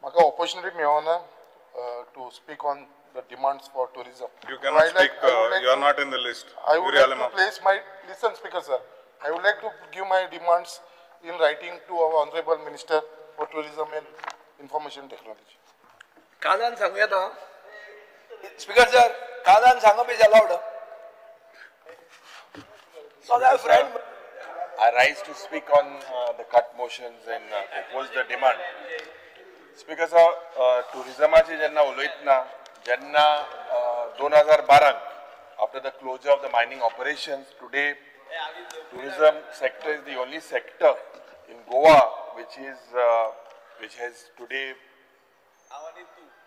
S16: Maka opportunity meona to speak on the demands for tourism.
S12: You cannot speak. You are not in the list.
S16: I would like to place my listen, Speaker sir. I would like to give my demands in writing to our Honorable Minister for Tourism and Information Technology.
S15: कानान सांगूयात हां. Speaker sir, कानान सांगप is allowed. So my friend.
S17: I rise to speak on the cut motions and oppose the demand. Speaker sir, tourismaची जेन्ना उलयतना जेन्ना 2012 after the closure of the mining operations, today tourism sector is the only sector in Goa which has today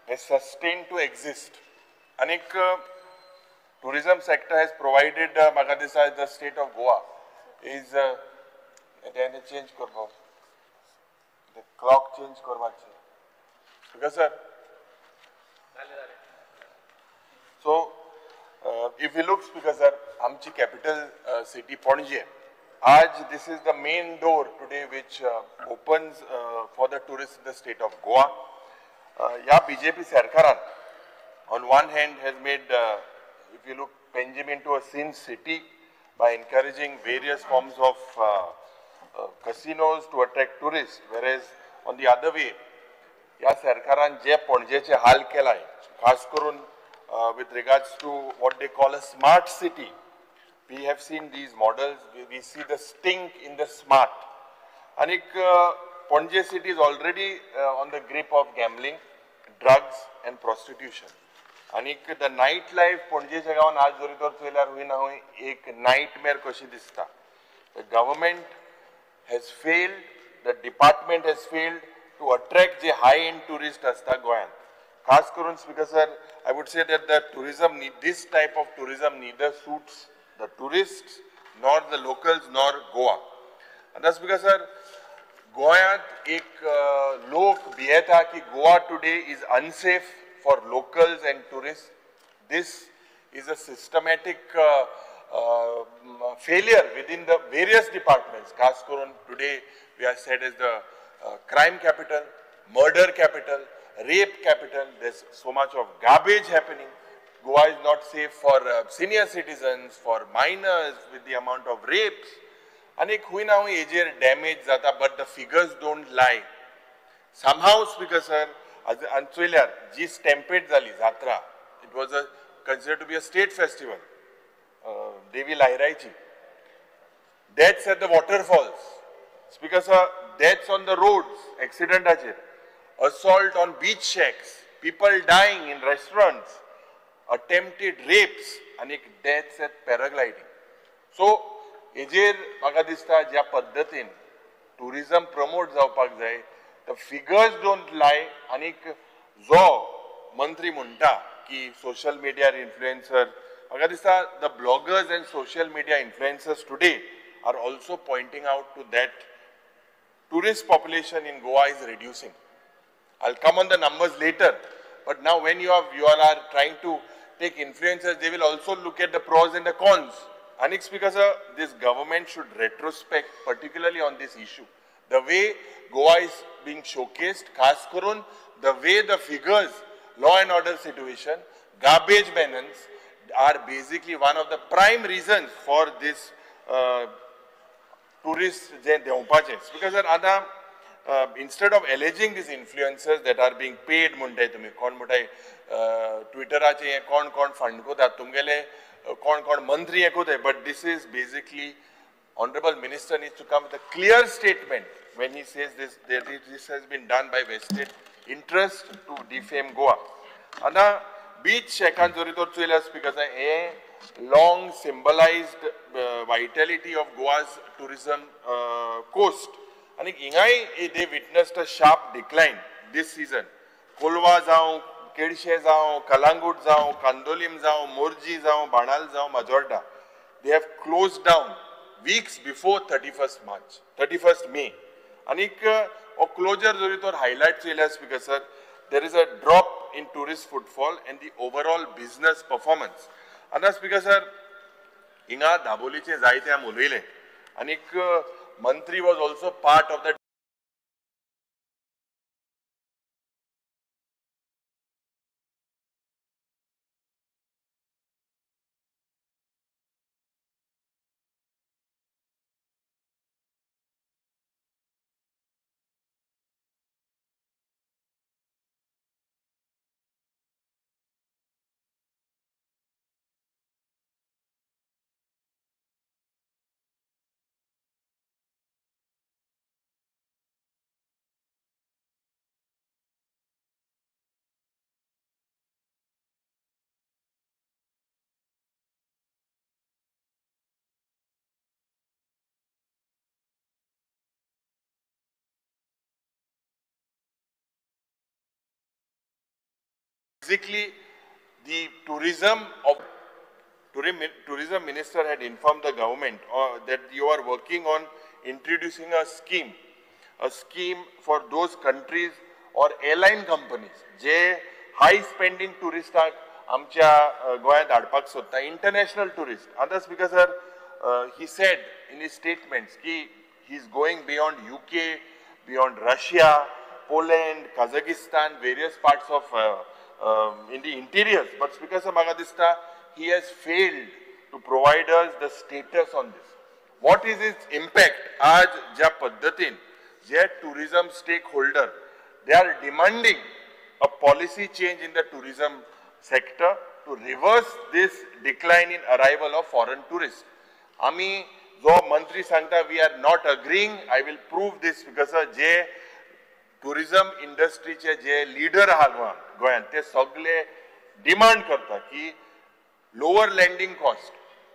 S17: has sustained to exist. And tourism sector has provided Magadisa, the state of Goa is change korba. The clock change korba. Because sir, so if we look, Speaker sir, Amchi capital city Panje, this is the main door today which opens for the tourists in the state of Goa. Yeah, BJP Sarkaran on one hand has made, if you look, Panje into a sin city by encouraging various forms of casinos to attract tourists, whereas on the other way, या सरकारान जे पणजेचे हाल केलाय खास करून with regards to what they call a smart city. We have seen these models, we see the stink in the smart. And Panje city is already on the grip of gambling, drugs and prostitution. And the nightlife Panje jagawan aaj jori tor trailer hui na hui ek nightmare kashi dista. The government has failed, the department has failed to attract the high-end tourist asta Goyan. Khas karun, Speaker sir, I would say that the tourism, this type of tourism neither suits the tourists, nor the locals, nor Goa. And that's because, sir, Goa ek lok bhi tha ki Goa today is unsafe for locals and tourists. This is a systematic failure within the various departments. Khas karun, today we are said as the crime capital, murder capital, rape capital. There's so much of garbage happening. Goa is not safe for senior citizens, for minors with the amount of rapes. And hui na hui ejer damage zata, but the figures don't lie. Somehow, Speaker sir, as Anchuilar, ji stampede zali Jatra, it was considered to be a state festival. Devi Lahiraichi. Deaths at the waterfalls. Speaker sir, deaths on the roads, accident ajir. Assault on beach shacks, people dying in restaurants, attempted rapes, and deaths at paragliding. So, ejer म्हाका दिसता ज्या पद्धतीन tourism promote जावपाक जाय, the figures don't lie. आणि जो मंत्री म्हणटा की social media influencer, म्हाका दिसता the bloggers and social media influencers today are also pointing out to that tourist population in Goa is reducing. I'll come on the numbers later, but now when you all are trying to take influencers, they will also look at the pros and the cons. And Speaker sir, this government should retrospect, particularly on this issue. The way Goa is being showcased, khas karun, the way the figures law and order situation, garbage bans are basically one of the prime reasons for this tourists जे देवपाचे. Because instead of alleging these influencers that are being paid म्हणटाय तुम्ही कोण म्हणटाय ट्विटराचे कोण कोण fund कोतात तुमगेले कोण कोण मंत्री हे कोताय, but this is basically Honorable Minister needs to come with a clear statement when he says this, that this has been done by vested interest to defame Goa. And beach shekan zoritor chuilas because a long symbolized vitality of Goa's tourism coast. And ingai they witnessed a sharp decline this season. Kolwa जाओ, Kedshe जाओ, Kalangut जाओ, Kandolim जाओ, Morji जाओ, Banal जाओ, Majorda. They have closed down weeks before 31st May. And closure zoritor highlights because sir, there is a drop in tourist footfall and the overall business performance. And that's because sir, inga Daboliche zaite am ulile. And Mantri was also part of the basically the tourism minister had informed the government that you are working on introducing a scheme for those countries or airline companies जे high spending tourist आमच्या गोंयांत हाडपाक सोदता, international tourist. And that's because he said in his statements कि he is going beyond UK, beyond Russia, Poland, Kazakhstan, various parts of in the interiors, but because of Magadista, he has failed to provide us the status on this. What is its impact? Aaj ja paddatin, ja tourism stakeholder, they are demanding a policy change in the tourism sector to reverse this decline in arrival of foreign tourists. Ami jo mantri sangta, we are not agreeing. I will prove this because je tourism industry चे जे leader आहा गोंयांत ते सगळे demand करता की lower landing cost,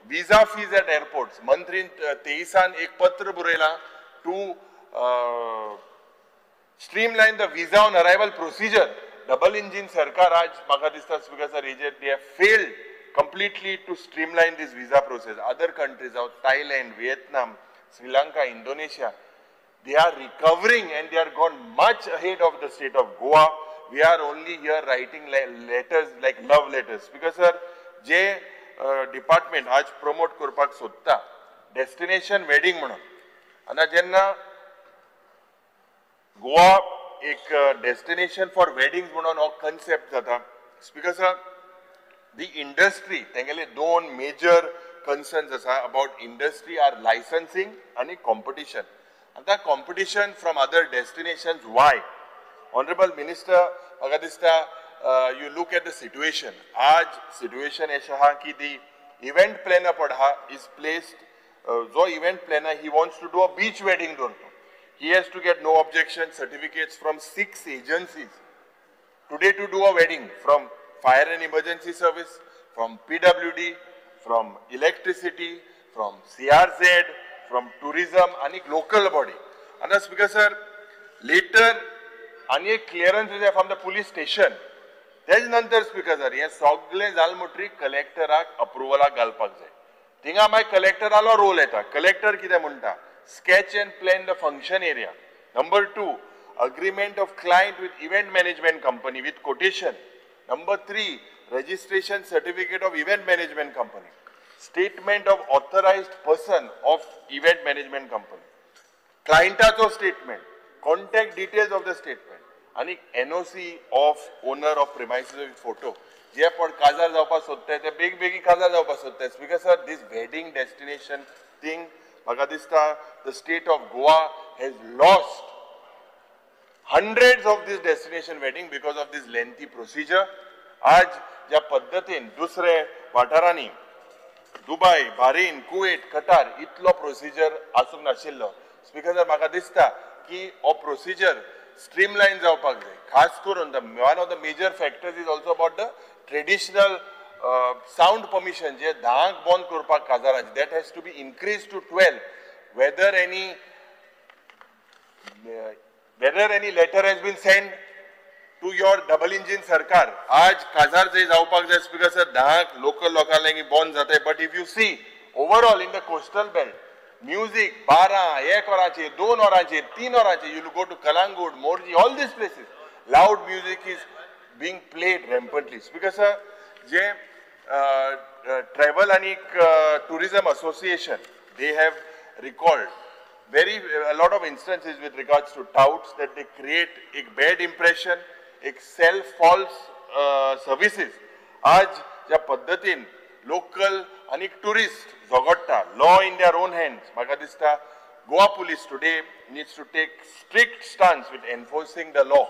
S17: visa fees at airports. मंत्रीन 23 एक पत्र बरयला to streamline the visa on arrival procedure. Double engine सरकार आज म्हाका दिसता because they have failed completely to streamline this visa process. Other countries out Thailand, Vietnam, Sri Lanka, Indonesia, they are recovering and they are gone much ahead of the state of Goa. We are only here writing letters like love letters because sir, जे department आज promote करपाक सोदता destination wedding म्हणून आणि जेन्ना गोवा एक destination for weddings म्हणून हो concept जाता because the industry तेंगेले दोन major concerns आसा about industry are licensing आणि competition. And that competition from other destinations, why? Honorable Minister, Agadista, you look at the situation. Aaj situation ऐसा है कि the event planner पढ़ा is placed, जो event planner, he wants to do a beach wedding दोनों. He has to get no objection certificates from 6 agencies. Today to do a wedding from Fire and Emergency Service, from PWD, from electricity, from CRZ, from tourism and local body. And that's because sir, later any clearance is from the police station. There's another speaker sir, yes, sogle zalmutri collector approval galpak jay. Tinga my collector alo role eta. Collector kide munta. Sketch and plan the function area. Number 2, agreement of client with event management company with quotation. Number 3, registration certificate of event management company. Statement of authorized person of event management company. Clientacho statement. Contact details of the statement. आणि NOC of owner of premises with photo जे पण काजार जावपाक सोदताय ते बेगी काजार जावपाक सोदताय speaker sir this wedding destination thing म्हाका दिसता the state of Goa has lost hundreds of this destination wedding because of this lengthy procedure. आज ज्या पद्धतीन दुसरे वाठारांनी दुबय, बहरीन, कुवेट, कतार इतलो प्रोसिजर आसूंक नाशिल्लो. स्पीकर सर म्हाका दिसता की हो प्रोसिजर स्ट्रीमलायन जावपाक जाय. खास करून one of the major factors is also about the traditional sound permission जे 10 बंद करपाक काजारांचे that has to be increase to 12 whether any letter has been sent to your double engine sarkar. आज काजार जे जावपाक जाय स्पीकर सर 10 लोकल लोकां लागीं बंद जाताय. But if you see overall in the coastal belt music 12, 1 वरांचेर, 2 वरांचेर, 3 वरांचेर you go to Calangute, Morjim, all these places loud music is being played rampantly. Speaker sir जे ट्रॅव्हल आणि tourism association they have record a lot of instances with regards to touts that they create a bad impression, एक self false services. आज ज्या पद्धतीन local आणि tourist झगडटा law in their own hands. म्हाका दिसता Goa police today needs to take strict stance with enforcing the law,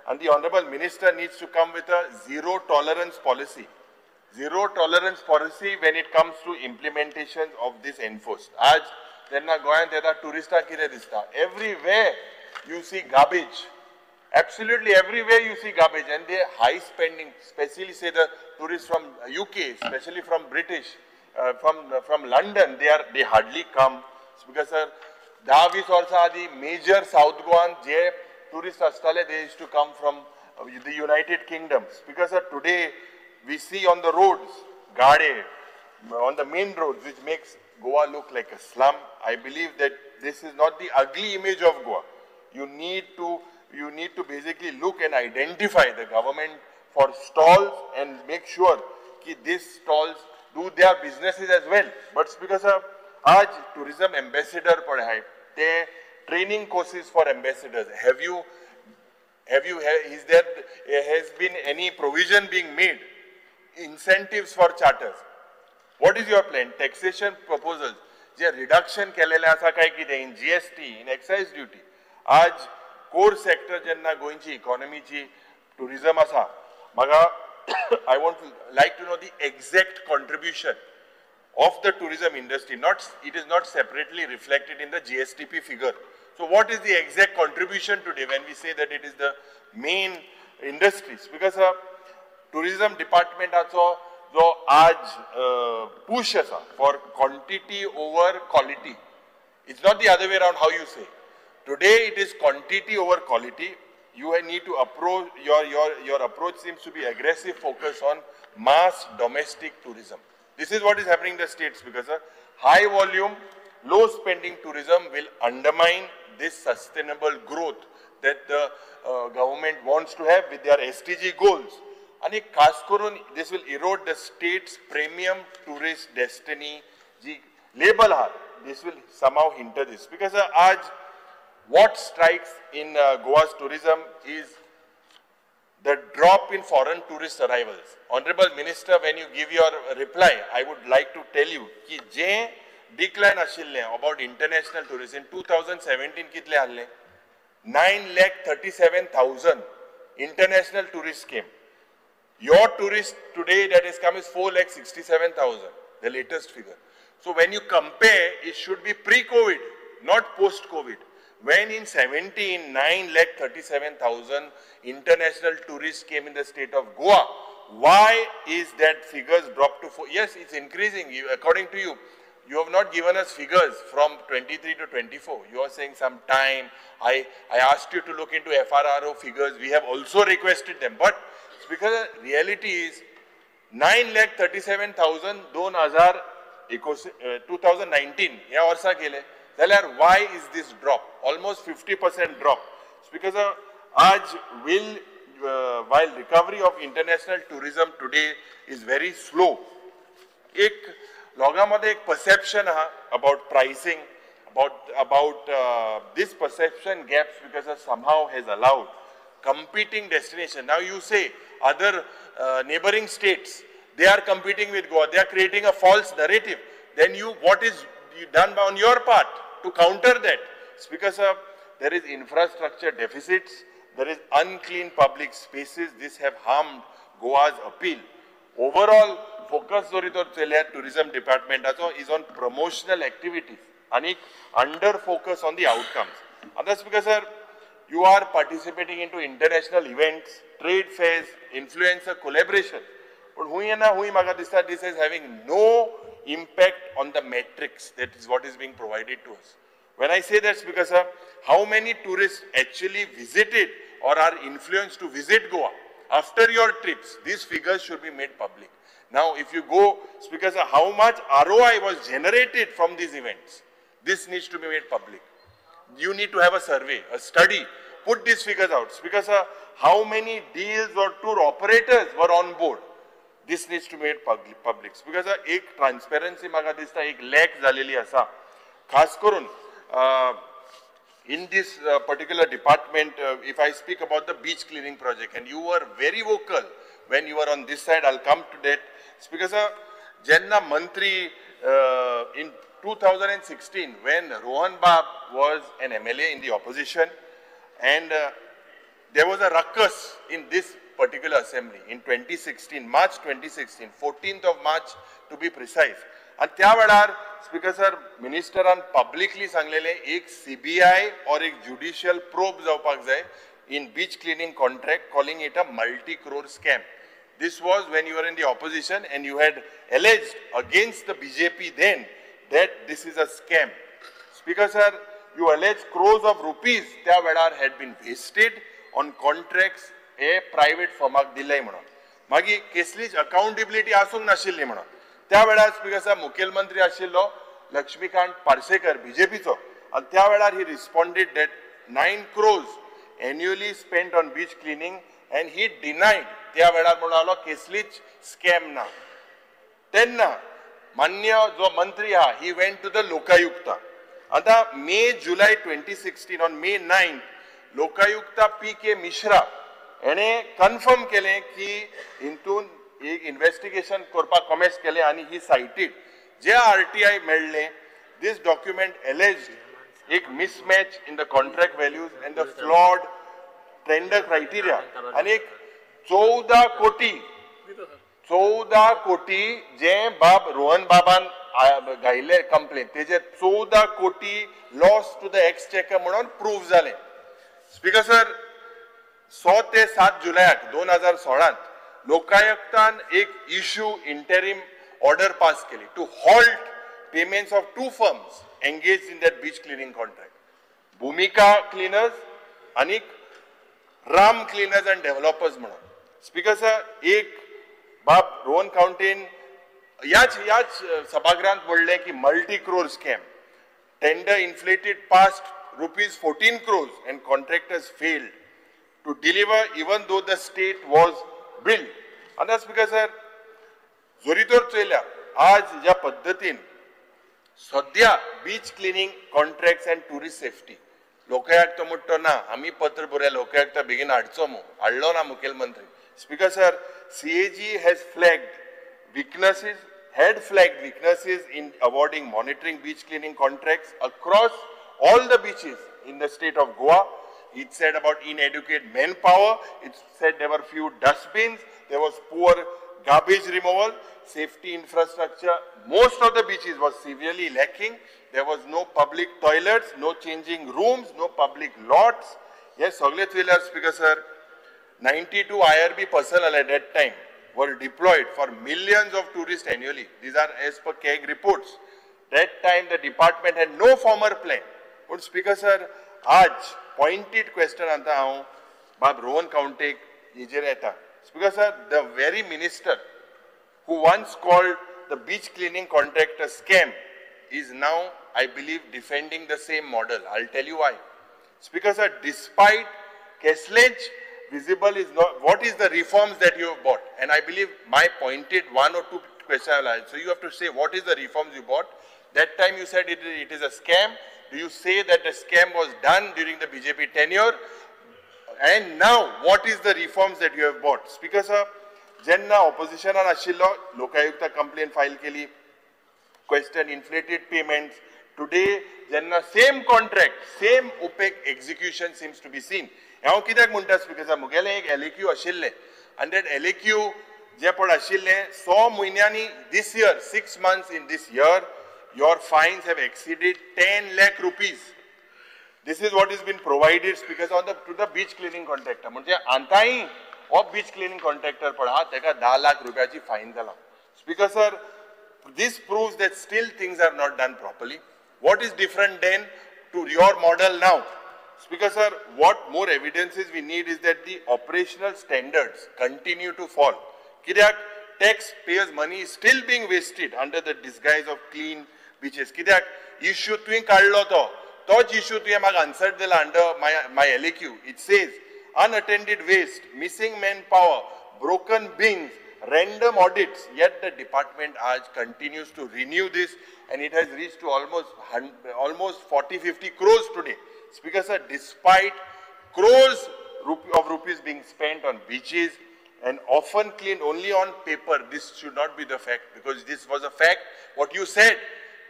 S17: and the honorable minister needs to come with a zero tolerance policy. Zero tolerance policy when it comes to implementation of this enforced. आज तेन्ना गोंयांत येता टुरिस्टांक कितें दिसता everywhere you see garbage absolutely everywhere you see garbage and they high spending specially say the tourist from UK specially from British from London they hardly come because sir 10-20 वर्सां आदी major south गोवान जे tourist आसताले they used to come from the United Kingdom because sir today we see on the roads गाडे on the main roads which makes Goa look like a slum. I believe that this is not the ugly image of Goa. You need to basically look and identify the government for stalls and make sure that these stalls do their businesses as well. But Speaker sir, आज tourism ambassador पढ़े हैं, ते training courses for ambassadors. Has been any provision being made? Incentives for charters. What is your plan? Taxation proposals जे reduction केलेले आसा काय कितें in GST, in excise duty. आज core sector जेन्ना गोंयची इकॉनॉमीची tourism आसा, म्हाका I want to like to know the exact contribution of the tourism industry. It is not separately reflected in the GSTP figure. So what is the exact contribution today when we say that it is the main industries? Because tourism department also जो आज push असा for quantity over quality. It's not the other way around how you say. Today it is quantity over quality. You need to approach, your approach seems to be aggressive focus on mass domestic tourism. This is what is happening in the states because high volume, low spending tourism will undermine this sustainable growth that the government wants to have with their SDG goals. आणि खास करून this will erode the state's premium tourist destiny G label हा, this will somehow hinder this because आज what strikes in Goa's tourism is the drop in foreign tourist arrivals. Honorable Minister, when you give your reply, I would like to tell you कि जे decline आशिल्ले about international tourists in 2017 कितले आले 9,37,000 international tourists came. Your tourist today that has come is 4,67,000, the latest figure. So when you compare, it should be pre-COVID, not post-COVID. When in 17, 9,37,000 international tourists came in the state of Goa, why is that figures dropped to 4? Yes, it's increasing. According to you, you have not given us figures from 23 to 24. You are saying some time. I asked you to look into FRRO figures. We have also requested them. But because the reality is 9,37,000 2019 या वर्सा केले जाल्यार why is this drop? Almost 50% drop. Because आज while recovery of international tourism today is very slow, एक लोकांमध्ये एक perception about pricing, about this perception gaps because somehow has allowed competing destination. Now you say other neighboring states, they are competing with Goa, they are creating a false narrative. Then what is done on your part to counter that? Speaker Sir, there is infrastructure deficits, there is unclean public spaces, this have harmed Goa's appeal. Overall, focus tourism department is on promotional activities and under focus on the outcomes. Other Speaker Sir, you are participating into international events, trade fairs, influencer collaboration. But this is having no impact on the metrics, that is what is being provided to us. When I say that, Speaker Sir, how many tourists actually visited or are influenced to visit Goa after your trips, these figures should be made public. Now, if you go, Speaker Sir, how much ROI was generated from these events, this needs to be made public. You need to have a survey, a study, put these figures out. Speaker Sir, how many deals or tour operators were on board? This needs to be made public. Because एक transparency म्हाका दिसता एक lack जालेली आसा. खास करून in this particular department, if I speak about the beach cleaning project, and you were very vocal when you were on this side, I'll come to that. Speaker Sir, Jenna Mantri in 2016, when Rohan Bab was an MLA in the opposition, and there was a ruckus in this particular assembly in 2016, March 2016, 14th of March to be precise. And त्या वेळार Speaker Sir, Ministeraन publicly सांगलेले एक CBI or एक judicial probe जावपाक जाय in beach cleaning contract, calling it a multi-crore scam. This was when you were in the opposition and you had alleged against the BJP then that this is a scam. Speaker Sir, you alleged crores of rupees त्या वेळार had been wasted on contracts a private firmak दिल्ले म्हणून. मागी केसलीच accountability आसूंक नाशिल्ली म्हणून. त्या वेळार Speaker Sir, मुखेलमंत्री आशिल्लो लक्ष्मीकांत पार्सेकर बीजेपीचो आणि त्या वेळार he responded that 9 crores annually spent on beach cleaning and he denied त्या वेळार म्हणालो केसलीच स्कॅम ना. तेन्ना मान्य जो मंत्री हा he went to the Lokayukta. आता July 2016 on May 9th Lokayukta PK Mishra याने कन्फर्म केले की हितून एक इन्व्हेस्टिगेशन करपाक कमेंट्स केले आणि ही साइटेड जे RTI मेळ्ळे this document alleged एक mismatch in the contract values and the flawed tender criteria आणि एक 14 कोटी जे बाब रोहन बाबान घायले कंप्लेन तेजे 14 कोटी लॉस टू द एक्सचेकर म्हणून प्रूव्ह जाले. स्पीकर सर, 6 ते 7 जुलयाक 2016 लोकायुक्तान एक इश्यू इंटरिम ऑर्डर पास केली to halt payments of 2 firms engaged in that beach cleaning contract. Bhumika Cleaners आणि राम क्लीनर्स अँड डेव्हलपर्स म्हणून. स्पीकर सर, एक बाब रोहन काउंटीन याच सभागृहात बोलले की multi crore scam, tender inflated past ₹14 crores and contractors failed to deliver even though the state was billed. And Speaker sir, जोरीतोर चोयल्या आज ज्या पद्धतीन सध्या beach cleaning contracts and tourist safety Lokayukta म्हणतो ना आम्ही पत्र बरया लोकायुक्त बेगीन हाडचो हाडलो ना मुखेलमंत्री. Speaker sir, CAG had flagged weaknesses in awarding monitoring beach cleaning contracts across all the beaches in the state of Goa. It said about inadequate manpower, it said there were few dustbins, there was poor garbage removal, safety infrastructure, most of the beaches was severely lacking. There was no public toilets, no changing rooms, no public lots. Yes, Sagle Thriller, Speaker sir, 92 IRB personnel at that time were deployed for millions of tourists annually. These are as per CAG reports. That time the department had no former plan. But Speaker sir, आज pointed question आता हांव बाब रोहन काउंटीक हेजेर येता. Speaker sir, the very minister who once called the beach cleaning contract a scam is now, I believe, defending the same model. I'll tell you why. Speaker sir, despite Kesslage visible is not, what is the reforms that you have bought? And I believe my pointed 1 or 2 questions I'll ask. So you have to say what is the reforms you bought. That time you said it is a scam. Do you say that the scam was done during the BJP tenure? And now, what is the reforms that you have brought? Speaker sir, jenna opposition an ashillo, lokayukta complaint file keli, question inflated payments. Today, jenna same contract, same opaque execution seems to be seen. How kidak munta speaker sir, mugele ek LAQ ashille, and that LAQ je pod ashille, 100 muinyani this year, 6 months in this year, your fines have exceeded 10 lakh rupees. This is what has been provided, speakers, on to the beach cleaning contractor. म्हणजे आंताही of beach cleaning contractor पडा तेका 10 lakh रुपयाची fine जाला. Speaker sir, this proves that still things are not done properly. What is different then to your model now? Speaker sir, what more evidences we need is that the operational standards continue to fall. Kidak taxpayers' money is still being wasted under the disguise of clean beaches. Kidak issue तुवें काढलो तो. Toch issue to him answered the under my LAQ. It says unattended waste, missing manpower, broken bins, random audits. Yet the department continues to renew this, and it has reached to almost 40-50 crores today. Speaker sir, despite crores of rupees being spent on beaches and often cleaned only on paper, this should not be the fact, because this was a fact. What you said.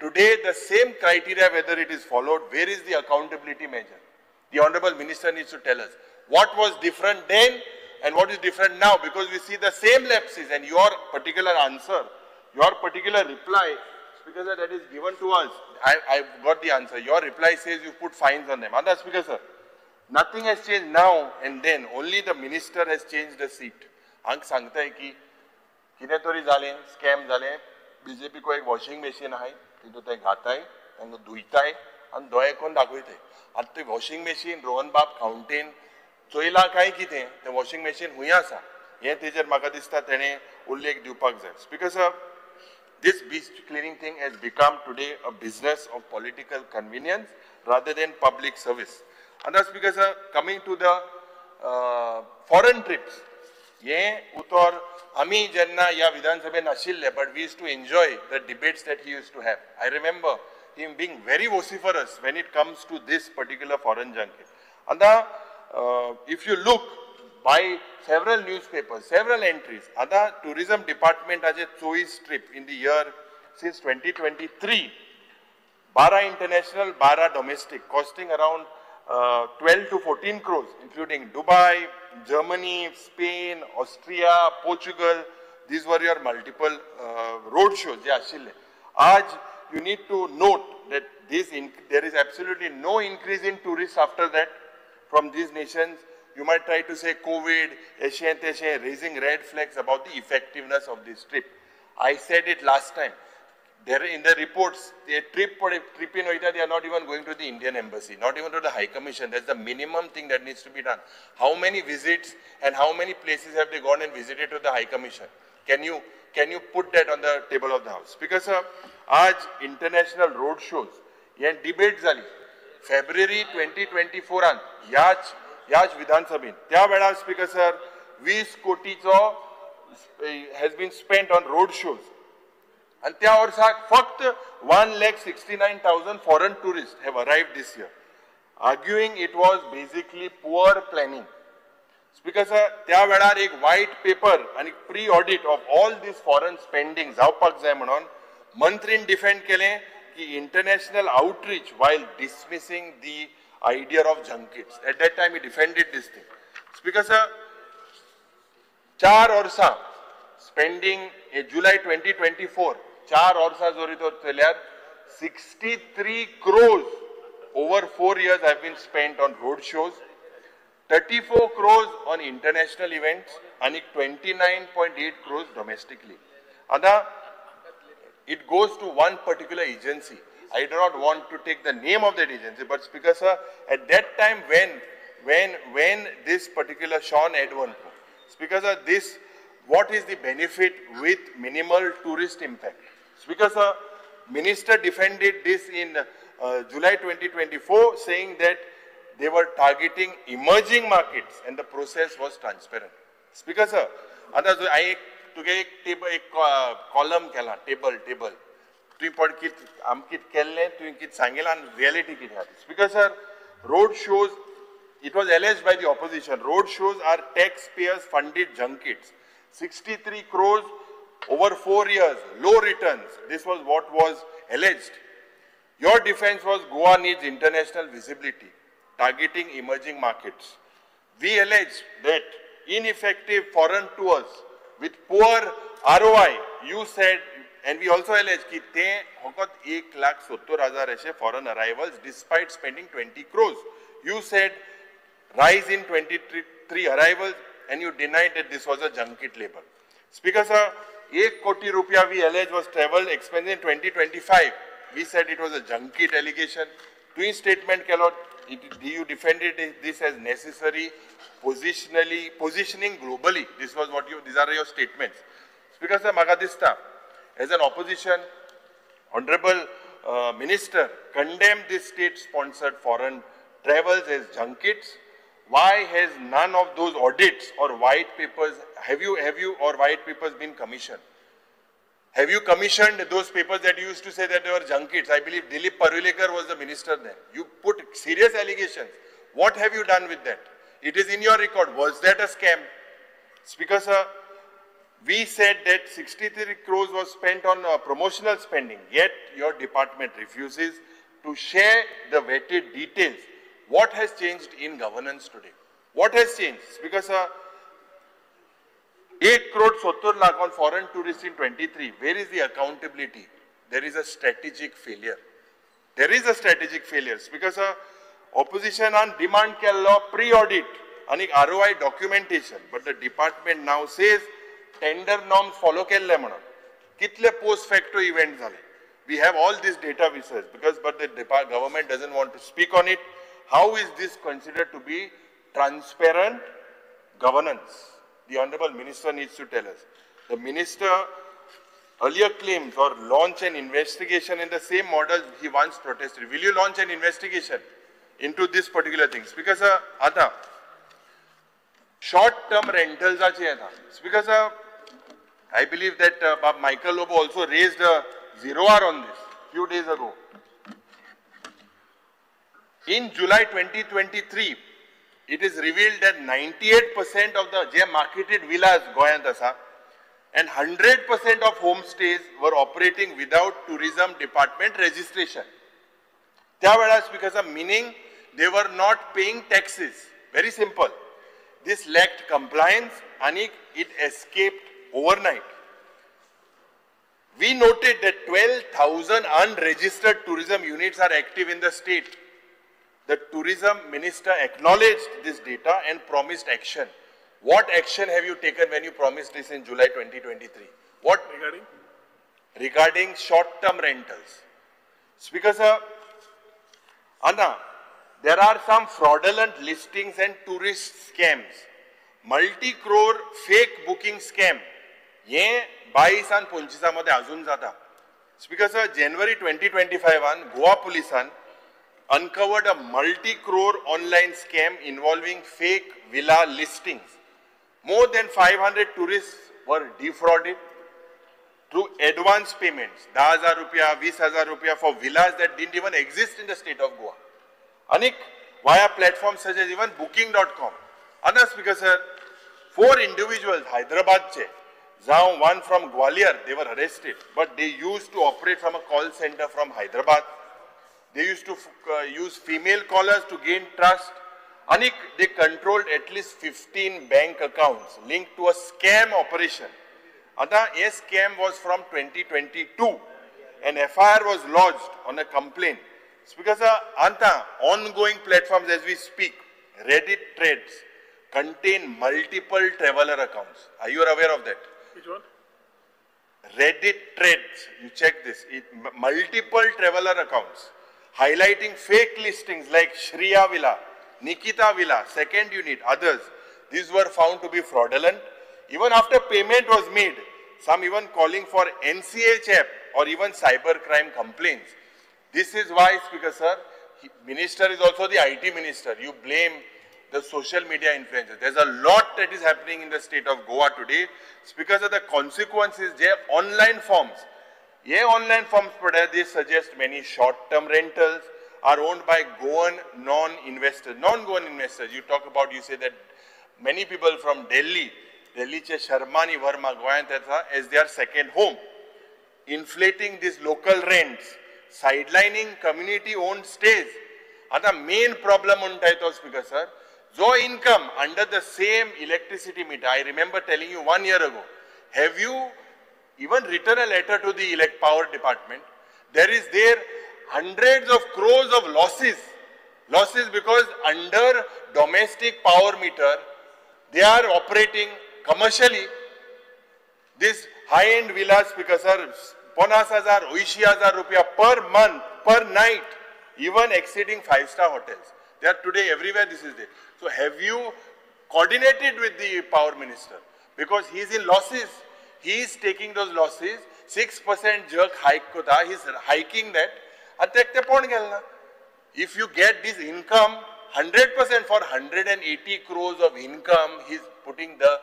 S17: Today, the same criteria, whether it is followed, where is the accountability measure? The Honorable Minister needs to tell us what was different then and what is different now, because we see the same lapses, and your particular answer, your particular reply, Speaker sir, that is given to us, I've got the answer. Your reply says you put fines on them. Other Speaker sir, nothing has changed now and then, only the Minister has changed the seat. Hank sangtay ki, kine tori zale, scam zale, BJP ko ek washing machine hai. तिथून ते घाताय तांकां धुयताय आनी दोळे करून दाखयताय आतां ते washing machine Rohan बाब कावंटेन चोयला काय कितें ते वॉशिंग मशीन हुंय आसा हें तेजेर म्हाका दिसता तेणें उल्लेख दिवपाक जाय. Speaker sir, this beach cleaning thing has become today a business of political convenience rather than public service. And that's because coming to the foreign trips, utor आम्ही जेन्ना या विधानसभेन आशिल्ले, but we used to enjoy the debates that he used to have. I remember him being very vociferous when it comes to this particular foreign junket. And if you look by several newspapers, several entries, the tourism department has a choice trip in the year since 2023, 12 international, 12 domestic, costing around 12 to 14 crores, including Dubai, Germany, Spain, Austria, Portugal. These were your multiple road shows. You need to note that there is absolutely no increase in tourists after that from these nations. You might try to say COVID, Asian, raising red flags about the effectiveness of this trip. I said it last time. There in the reports, a trip in Oita, they are not even going to the Indian embassy, not even to the High Commission. That's the minimum thing that needs to be done. How many visits and how many places have they gone and visited to the High Commission? Can you put that on the table of the House? Because आज international road shows, ये debate झाली. February 2024 याच विधानसभेन त्या वेळार Speaker sir 20 कोटीचो has been spent on road shows. And त्या वर्साक फक्त 1,69,000 foreign tourists have arrived this year, arguing it was basically poor planning. Speaker sir, त्या वेळार एक white paper आणि pre-audit of all these foreign spending जावपाक जाय म्हणून मंत्रीन डिफेंड केलें की international outreach while dismissing the idea of junkets. At that time he defended this thing. Speaker sir, 4 वर्सां spending in July 2024, 4 वर्सां जोरी तो चल्यार 63 crores over 4 years have been spent on road shows, 34 crores on international events, and 29.8 crores domestically. And it goes to one particular agency. I do not want to take the name of that agency, but Speaker sir, at that time when this particular Sean Edwin, Speaker sir, what is the benefit with minimal tourist impact? Speaker sir, Minister defended this in July 2024, saying that they were targeting emerging markets and the process was transparent. Speaker sir, I took a column kela, table. तुम पढ़ कित आम कित केल्ले तुम कित Sangela reality कित हाती. Speaker sir, road shows it was alleged by the opposition, road shows are taxpayers funded junkets. 63 crores over 4 years, low returns. This was what was alleged. Your defense was Goa needs international visibility, targeting emerging markets. We allege that ineffective foreign tours with poor ROI, you said, and we also allege that they got 1,70,000 foreign arrivals despite spending 20 crores. You said rise in 23 arrivals and you denied that this was a junket label. Speaker sir, 1 koti rupiah we allege was travel expense in 2025. We said it was a junket allegation. Twin statement cannot, you defended this as necessary, positioning globally. This was what these are your statements. Speaker sir, Magadista, as an opposition, Honorable Minister condemned this state-sponsored foreign travels as junkets. Why has none of those audits or white papers, have you or white papers been commissioned? Have you commissioned those papers that you used to say that they were junkets? I believe Dilip Parulekar was the minister then. You put serious allegations. What have you done with that? It is in your record. Was that a scam? Speaker sir, we said that 63 crores was spent on promotional spending, yet your department refuses to share the vetted details. What has changed in governance today? What has changed? Speaker sir, 1 crore 70 lakh on foreign tourists in 23. Where is the accountability? There is a strategic failure. There is a strategic failure. Speaker sir, opposition on demand law pre-audit and ROI documentation. But the department now says tender norms follow kelle म्हणून. Kitle post facto events झाले. We have all this data research but the government doesn't want to speak on it. How is this considered to be transparent governance? The Honorable Minister needs to tell us. The Minister earlier claims or launch an investigation in the same model he once protested. Will you launch an investigation into this particular thing? Speaker sir, आता short-term rentals are Speaker sir, I believe that Michael Lobo also raised a 0R on this few days ago. In July 2023, it is revealed that 98% of the marketed villas Goyant asa and 100% of homestays were operating without tourism department registration. Tyavelas because of meaning they were not paying taxes. Very simple. This lacked compliance and it escaped overnight. We noted that 12,000 unregistered tourism units are active in the state. The tourism minister acknowledged this data and promised action. What action have you taken when you promised this in July 2023? What? Regarding short-term rentals. Speaker sir, Anna, there are some fraudulent listings and tourist scams. Multi-crore fake booking scam. Ye 22 and 25 मध्ये अजून जाता. Speaker sir, January 2025 Goa police uncovered a multi-crore online scam involving fake villa listings. More than 500 tourists were defrauded through advance payments, 10,000 rupiah, 20,000 rupiah for villas that didn't even exist in the state of Goa. Anik, via platforms such as even booking.com. Another Speaker sir, 4 individuals, Hyderabad che, one from Gwalior, they were arrested, but they used to operate from a call center from Hyderabad. They used to use female callers to gain trust. Anik, they controlled at least 15 bank accounts linked to a scam operation. A scam was from 2022. An FIR was lodged on a complaint. Speaker sir, ongoing platforms as we speak, Reddit threads contain multiple traveler accounts. Are you aware of that?
S14: Which one?
S17: Reddit threads, you check this, multiple traveler accounts highlighting fake listings like Shriya Villa, Nikita Villa, second unit, others. These were found to be fraudulent. Even after payment was made, some even calling for NCH app or even cybercrime complaints. This is why, Speaker sir, Minister is also the IT Minister. You blame the social media influencers. There's a lot that is happening in the state of Goa today. Speaker sir, the consequences, their online forms. Ye online forms, they suggest many short-term rentals. are owned by Goan non-investors. Non-Goan investors, you talk about, you say that many people from Delhi, Delhiचे Sharmani Verma Goyan as their second home, inflating these local rents, sidelining community-owned stays. And the main problem untai Speaker sir, so income under the same electricity meter. I remember telling you 1 year ago, have you even written a letter to the power department? There is hundreds of crores of losses because under domestic power meter, they are operating commercially. This high-end villas, Speaker sir, 50,000, 80,000 rupiah per month, per night, even exceeding 5-star hotels. They are today everywhere, this is there. So have you coordinated with the power minister? Because he is in losses. He is taking those losses, 6% jerk hike ko tha, he is hiking that. If you get this income, 100% for 180 crores of income, he is putting the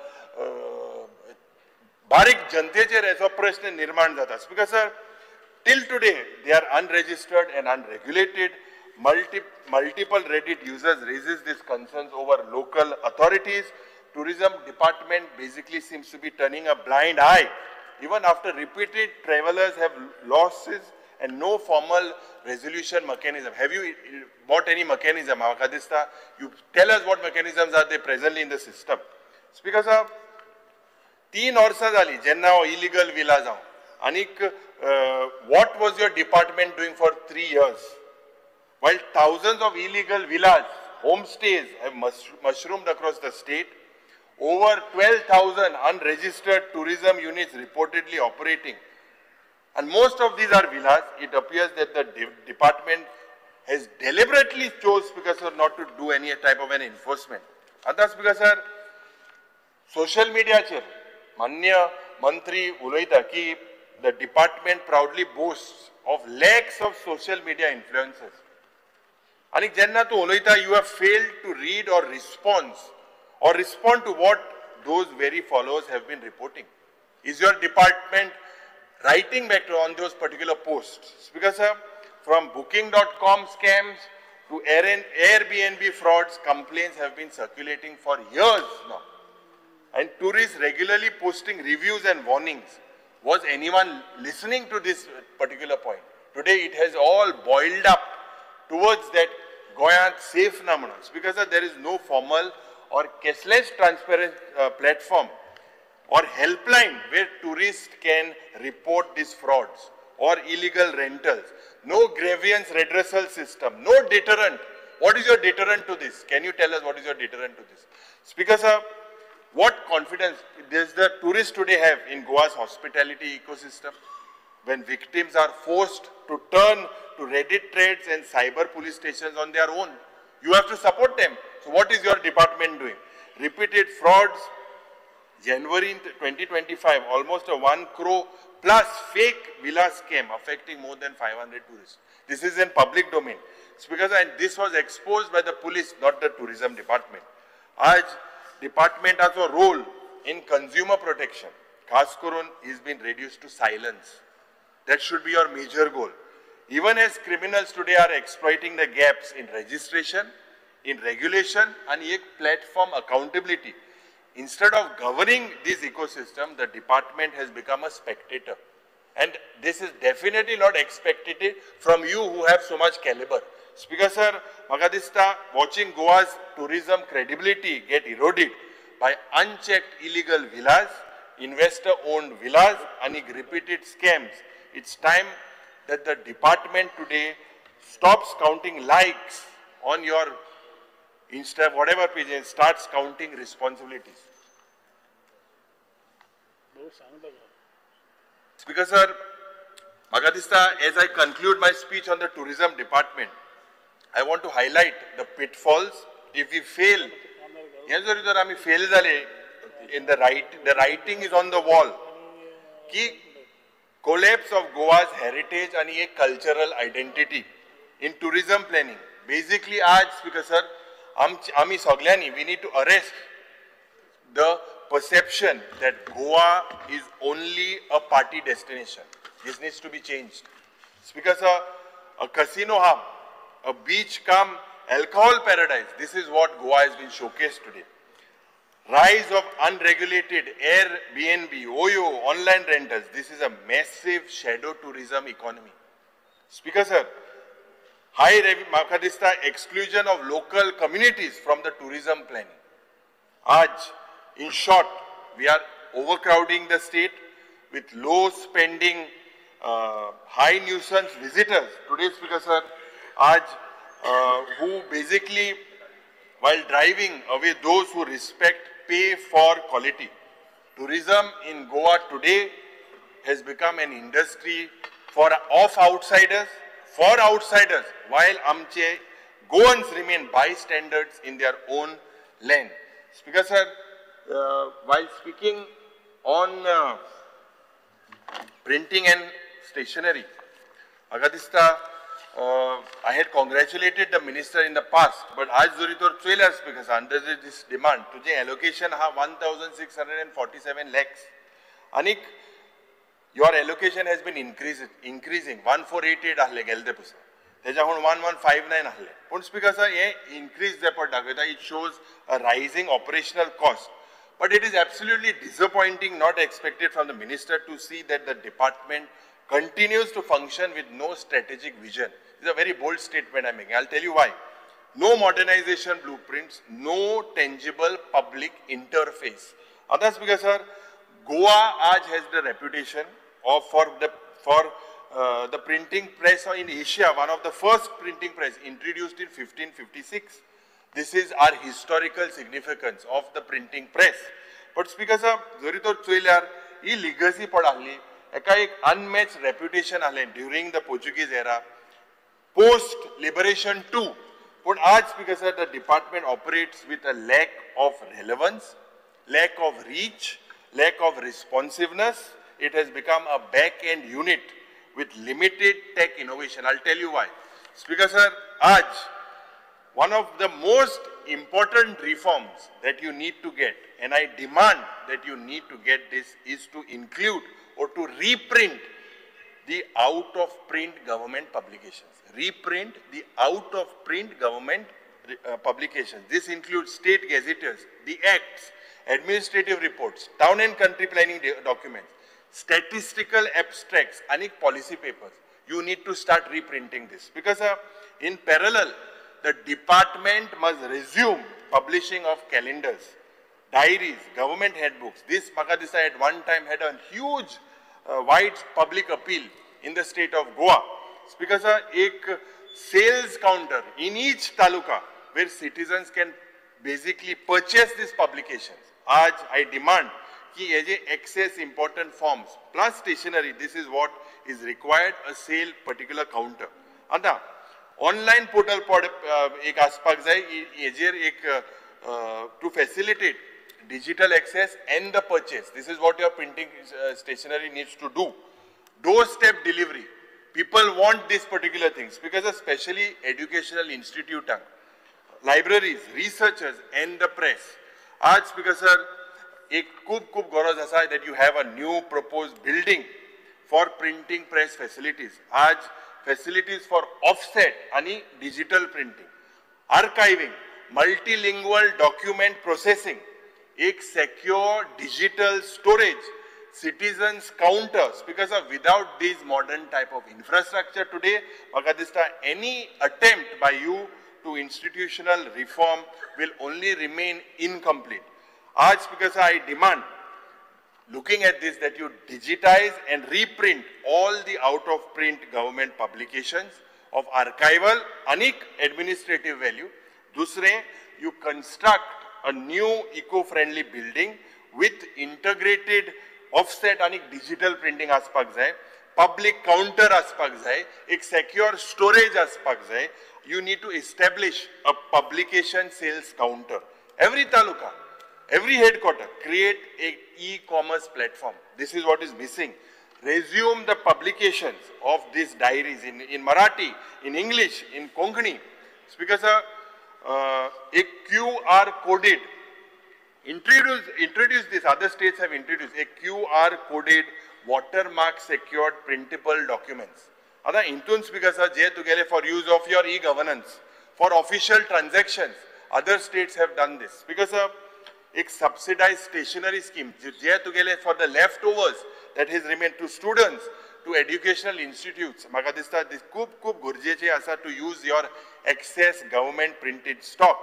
S17: barik janteche reso prashna nirman jata. Because sir, till today, they are unregistered and unregulated. Multiple Reddit users raises these concerns over local authorities. Tourism department basically seems to be turning a blind eye. Even after repeated travelers have losses and no formal resolution mechanism. Have you bought any mechanism? Kadista, you tell us what mechanisms are there presently in the system. Speaker sir, 3 वर्षा झाली जेन्ना illegal villas जावं. Anik, what was your department doing for 3 years? While thousands of illegal villas, homestays have mushroomed across the state, over 12,000 unregistered tourism units reportedly operating. And most of these are villas. It appears that the department has deliberately chose, Speaker sir, not to do any type of an enforcement. And that's because, sir, social media chair, Manya Mantri Ulaita ki the department proudly boasts of lakhs of social media influencers. And jenna to Ulaita, you have failed to read or respond to what those very followers have been reporting. Is your department writing back on those particular posts? Because from booking.com scams to Airbnb frauds, complaints have been circulating for years now. And tourists regularly posting reviews and warnings. Was anyone listening to this particular point? Today it has all boiled up towards that Goyan safe numbers, because there is no formal or cashless transparent platform or helpline where tourists can report these frauds or illegal rentals. No grievance redressal system, no deterrent. What is your deterrent to this? Can you tell us what is your deterrent to this? Speaker sir, what confidence does the tourists today have in Goa's hospitality ecosystem when victims are forced to turn to Reddit threads and cyber police stations on their own? You have to support them. So what is your department doing? Repeated frauds. January 2025, almost a 1 crore plus fake villa scam affecting more than 500 tourists. This is in public domain. Speaker, and this was exposed by the police, not the tourism department. Aaj department has a role in consumer protection. Khas karun is been reduced to silence. That should be your major goal. Even as criminals today are exploiting the gaps in registration, in regulation, and a platform accountability. Instead of governing this ecosystem, the department has become a spectator. And this is definitely not expected from you who have so much caliber. Speaker sir, Magadista, watching Goa's tourism credibility get eroded by unchecked illegal villas, investor-owned villas, and repeated scams. It's time that the department today stops counting likes on your Insta, whatever page, and starts counting responsibilities. Speaker sir, Magadista, as I conclude my speech on the tourism department, I want to highlight the pitfalls. If we fail, in the writing is on the wall. Ki collapse of Goa's heritage and a cultural identity in tourism planning. Basically, Speaker sir, we need to arrest the perception that Goa is only a party destination. This needs to be changed. Speaker sir, a casino hub a beach come alcohol paradise. This is what Goa has been showcased today. Rise of unregulated Airbnb, OYO, online rentals. This is a massive shadow tourism economy. Speaker sir, high Makadista exclusion of local communities from the tourism planning. In short, we are overcrowding the state with low spending, high nuisance visitors. Today, Speaker sir, who basically, while driving away those who respect, pay for quality. Tourism in Goa today has become an industry of outsiders, for outsiders, while amche Goans remain bystanders in their own land. Speaker sir, while speaking on printing and stationery, Agadista, I had congratulated the minister in the past, but आज जरी तो trailers because under this demand, तुझे allocation हा 1,647 lakhs. Anik, your allocation has been increasing. 1,488 आले गेलते पुसा. त्याच्याहून 1,159 आले. पण speaker sir, ये increase report दाखवता. It shows a rising operational cost. But it is absolutely disappointing, not expected from the minister to see that the department continues to function with no strategic vision. This is a very bold statement I'm making. I'll tell you why. No modernization blueprints, no tangible public interface. Others, because sir, Goa has the reputation of for the printing press in Asia, one of the first printing press introduced in 1556. This is our historical significance of the printing press. But speaker sir, जरी तो चोयल्यार ही legacy पडाली. एक unmatched reputation आले during the Portuguese era, post liberation too. But आज speaker sir, the department operates with a lack of relevance, lack of reach, lack of responsiveness. It has become a back-end unit with limited tech innovation. I'll tell you why. Speaker sir, आज one of the most important reforms that you need to get, and I demand that you need to get this, is to include or to reprint the out-of-print government publications. Reprint the out-of-print government publications. This includes state gazetters, the acts, administrative reports, town and country planning documents, statistical abstracts, and policy papers. You need to start reprinting this. Because in parallel, the department must resume publishing of calendars, diaries, government handbooks. This Makadisa at one time had a huge, wide public appeal in the state of Goa. Because a sales counter in each taluka where citizens can basically purchase these publications. Aaj I demand कि ये जे access important forms plus stationery, this is what is required, a sale particular counter. आता online portal पर एक आसपास जाए ये एक to facilitate digital access and the purchase. This is what your printing stationery needs to do. Doorstep delivery. People want these particular things because especially educational institute, libraries, researchers and the press. आज speaker sir, एक खूब गरज असा that you have a new proposed building for printing press facilities. आज facilities for offset and digital printing, archiving, multilingual document processing, एक secure digital storage, citizens counters, because without these modern type of infrastructure today, any attempt by you to institutional reform will only remain incomplete. Aaj because I demand, looking at this, that you digitize and reprint all the out-of-print government publications of archival and administrative value. Dusre, you construct a new eco-friendly building with integrated offset and digital printing aspects, public counter aspects, एक secure storage aspects. You need to establish a publication sales counter. Every taluka, every headquarter, create an e-commerce platform. This is what is missing. Resume the publications of these diaries in Marathi, in English, in Konkani. Because a QR coded, introduce this, other states have introduced a QR coded watermark secured printable documents. आता हितून speaker sir जे तुगेले for use of your e governance for official transactions other states have done this speaker sir एक subsidize stationery scheme जे तुगेले for the leftovers that has remained to students, to educational institutes. म्हाका दिसता this खूप गरजेचे आसा to use your excess government printed stock.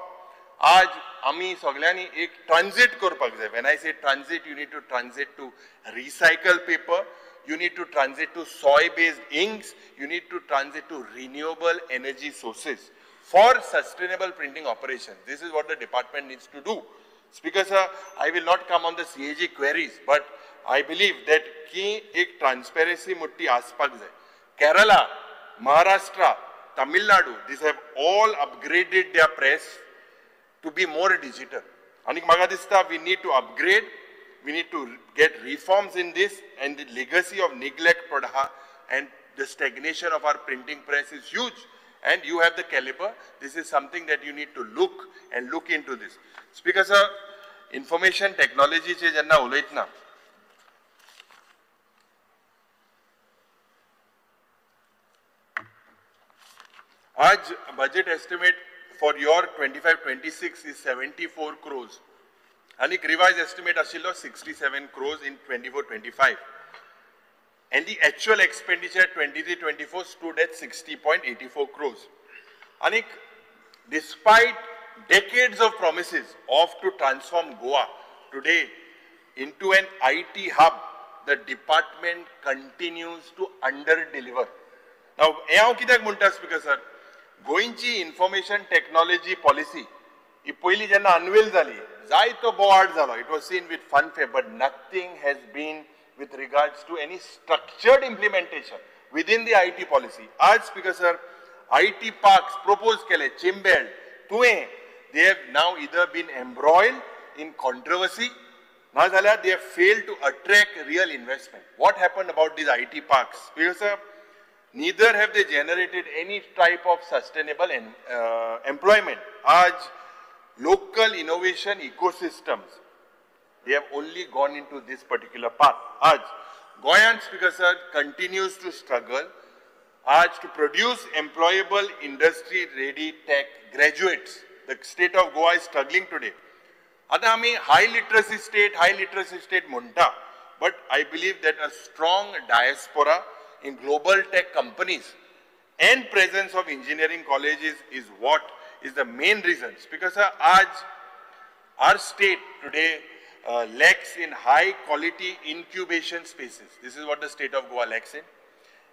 S17: आज आमी सगळ्यांनी एक transit करपाक जाय. When I say transit, you need to transit to recycle paper, you need to transit to soy-based inks, you need to transit to renewable energy sources for sustainable printing operations. This is what the department needs to do. Speaker sir, I will not come on the CAG queries, but I believe that की एक transparency मुट्टी आसपाक जाय. Kerala, Maharashtra, Tamil Nadu, these have all upgraded their press to be more digital. And म्हाका दिसता we need to upgrade, we need to get reforms in this, and the legacy of neglect Pradha and the stagnation of our printing press is huge. And you have the caliber. This is something that you need to look into this. Speaker sir, information technology चे जेन्ना उलयतना आज budget estimate for your 25-26 is 74 crores. And the revised estimate आशिल्लो 67 crores in 24-25. And the actual expenditure 23-24 stood at 60.84 crores. And despite decades of promises to transform Goa today into an IT hub, the department continues to under-deliver. Now, I कित्याक म्हणटा speaker sir, गोंयची information technology policy ही पयली जेन्ना unwell जाली, जायतो बोवाड जालो. It was seen with funfair, but nothing has been with regards to any structured implementation within the IT policy. आज speaker sir, IT parks propose केले, Chimbel, Tuve, they have now either been embroiled in controversy, नाजाल्यार they have failed to attract real investment. What happened about these IT parks? Speaker sir, neither have they generated any type of sustainable employment. आज local innovation ecosystems, they have only gone into this particular path. आज Goyan Speaker sir continues to struggle आज to produce employable industry-ready tech graduates. The state of Goa is struggling today. आता आम्ही high literacy state म्हणटा, but I believe that a strong diaspora in global tech companies and presence of engineering colleges is what is the main reason. Because our state today lacks in high quality incubation spaces. This is what the state of Goa lacks in.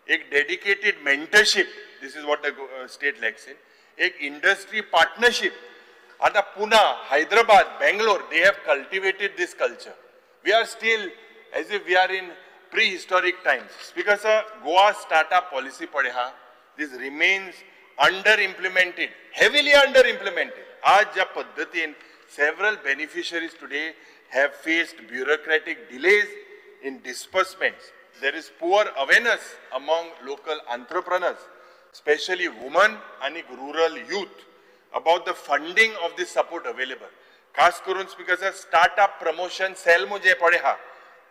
S17: A dedicated mentorship, this is what the state lacks in. A industry partnership. Ata Pune, Hyderabad, Bangalore, they have cultivated this culture. We are still as if we are in prehistoric times. Because Goa startup policy padha, this remains under-implemented, heavily under-implemented. Aaj ja paddhatin, several beneficiaries today have faced bureaucratic delays in disbursements. There is poor awareness among local entrepreneurs, especially women and rural youth, about the funding of this support available. Khas karun because a startup promotion cell mujhe padha.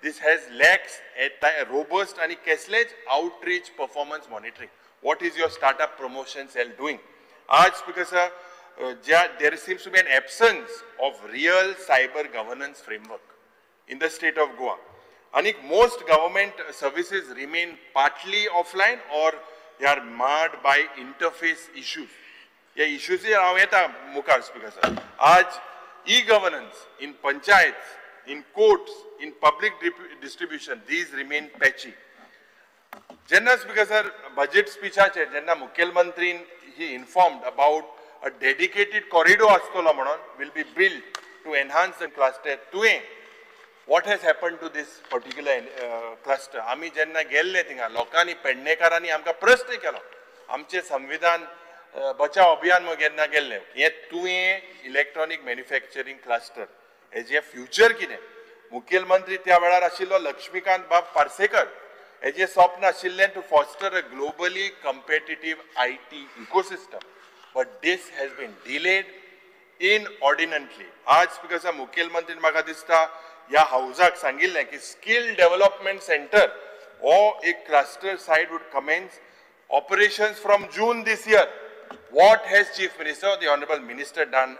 S17: This has lacks a robust and cashless outreach performance monitoring. What is your startup promotion cell doing? Aaj because there seems to be an absence of real cyber governance framework in the state of Goa. And most government services remain partly offline or they are marred by interface issues. Yeah, issues are mukar speaker sir. Aaj e-governance in panchayats, in courts, in public distribution, these remain patchy. Jenna speaker sir, budget speech ache, Jenna Mukhya Mantri he informed about a dedicated corridor will be built to enhance the cluster. What has happened to this particular cluster? Ami jenna gelle tinga lokani pednekarani amka prashn kelo. Amche संविधान बचाव अभियान मग जेन्ना गेल्ले हे तुवें electronic manufacturing cluster हेजे future कितें मुखेलमंत्री त्या वेळार आशिल्लो लक्ष्मीकांत बाब पार्सेकर हेजे स्वप्न आशिल्लें to foster a globally competitive IT ecosystem but this has been delayed inordinately. आज स्पीकर मुखेलमंत्रीन म्हाका दिसता ह्या हाऊसाक सांगिल्लें की स्किल डेव्हलपमेंट सेंटर हो एक cluster site would commence Operations from June this year. What has Chief Minister or the Honorable Minister done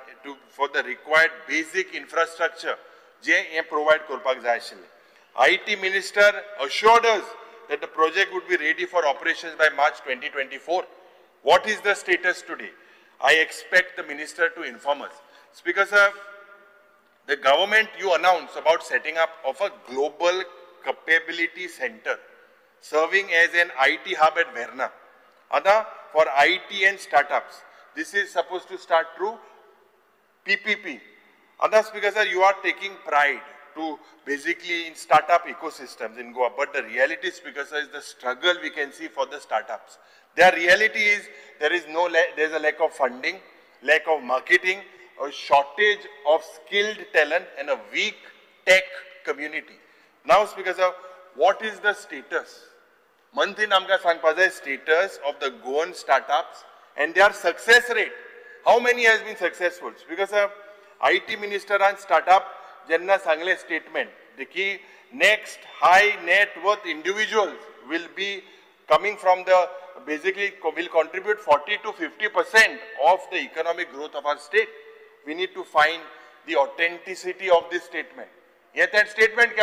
S17: for the required basic infrastructure? Provide Korpak Zayashile. IT Minister assured us that the project would be ready for operations by March 2024. What is the status today? I expect the Minister to inform us. Speaker sir, the government you announced about setting up of a global capability center serving as an IT hub at Verna. For IT and startups. This is supposed to start through PPP. Speaker sir, you are taking pride to basically in startup ecosystems in Goa. But the reality, Speaker sir, is the struggle we can see for the startups. The reality is there is a lack of funding, lack of marketing, a shortage of skilled talent and a weak tech community. Now, Speaker sir, what is the status? Manthin amka sangpaza status of the Goan startups and their success rate. How many has been successful? Because IT Minister and startup jenna sangle statement the key next high net worth individuals will be coming from the basically will contribute 40 to 50% of the economic growth of our state. We need to find the authenticity of this statement. Yet that statement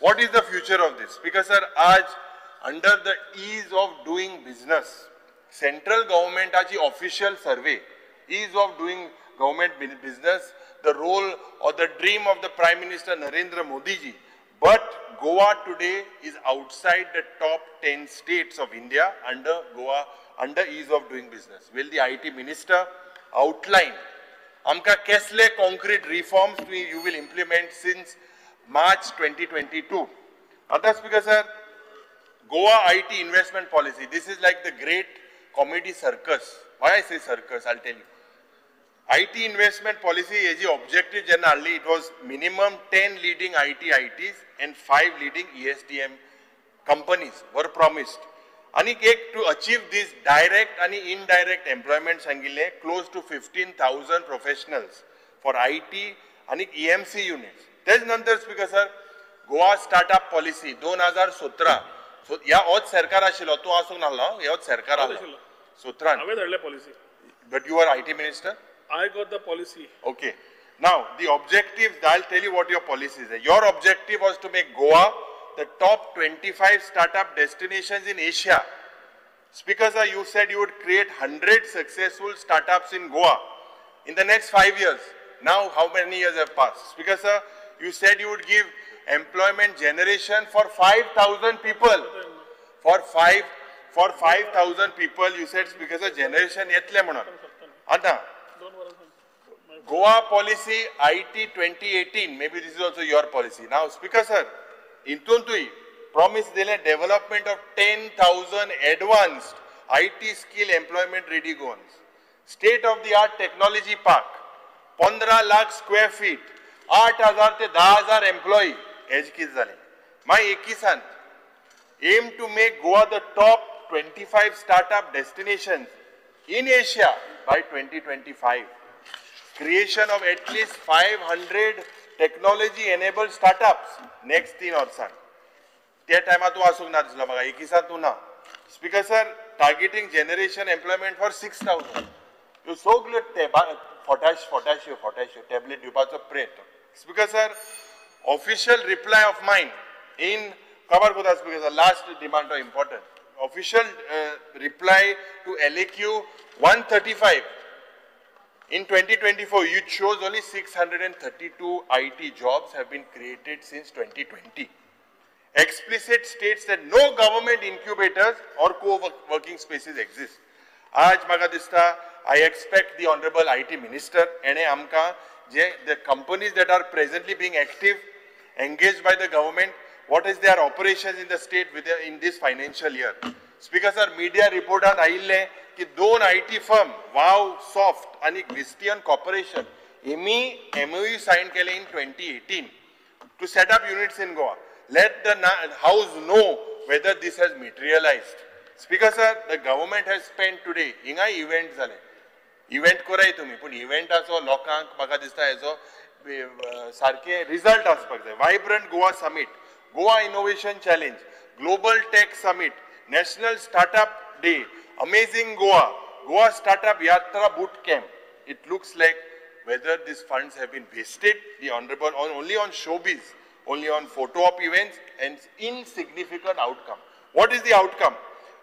S17: what is the future of this? Because sir, under the ease of doing business, central government has the official survey, ease of doing government business, the role or the dream of the Prime Minister Narendra Modi ji. But Goa today is outside the top 10 states of India under ease of doing business. Will the IT Minister outline amka kesle concrete reforms you will implement since March 2022? Other Speaker sir, Goa IT investment policy. This is like the great comedy circus. Why I say circus, I'll tell you. IT investment policy is the objective generally. It was minimum 10 leading ITs and 5 leading ESDM companies were promised. And to achieve this direct and indirect employment sangile close to 15,000 professionals for IT and EMC units. There's another Speaker sir, Goa startup policy 2017. So, yeah, what Sarkar ashilo, tu asung nalla, yeah, what Sarkar ala. Sutran.
S14: Policy.
S17: But you are IT Minister?
S14: I got the policy.
S17: Okay. Now, the objectives, I'll tell you what your policy is. Your objective was to make Goa the top 25 startup destinations in Asia. Speaker sir, you said you would create 100 successful startups in Goa in the next 5 years. Now, how many years have passed? Speaker sir, you said you would give employment generation for 5,000 people. For 5,000 people, you said, Speaker sir, generation yetle mona. Anta. Goa policy IT 2018, maybe this is also your policy. Now, Speaker sir, intuntui promise dele development of 10,000 advanced IT skill employment ready goans. State of the art technology park, 15 lakh square feet, 8,000 to 10,000 employee. My Ekisan aim to make Goa the top 25 startup destinations in Asia by 2025. Creation of at least 500 technology-enabled startups next 3 years. That time I asung na disla baga Ekisan tu na. Speaker sir, targeting generation employment for 6,000. You so good potassium tablet you pass a print. Speaker sir, official reply of mine in cover Goda Speaker sir, last demand is important. Official reply to LAQ 135. In 2024, it shows only 632 IT jobs have been created since 2020. Explicit states that no government incubators or co-working spaces exist. Aaj maga dista, I expect the Honorable IT Minister and amka the companies that are presently being active, engaged by the government, what is their operations in the state in this financial year. Speaker sir, media report on aille ki दोन IT firm, Wow Soft and Vistian Corporation, MOU signed in 2018 to set up units in Goa. Let the House know whether this has materialized. Speaker sir, the government has spent today inga event zale. Event korai tumi, pun event aso lokank maga dista aso sarke result aspect. Vibrant Goa Summit, Goa Innovation Challenge, Global Tech Summit, National Startup day. Amazing Goa. Goa Startup Yatra Boot Camp. It looks like whether these funds have been wasted, the honorable, only on showbiz, only on photo op events and insignificant outcome. What is the outcome?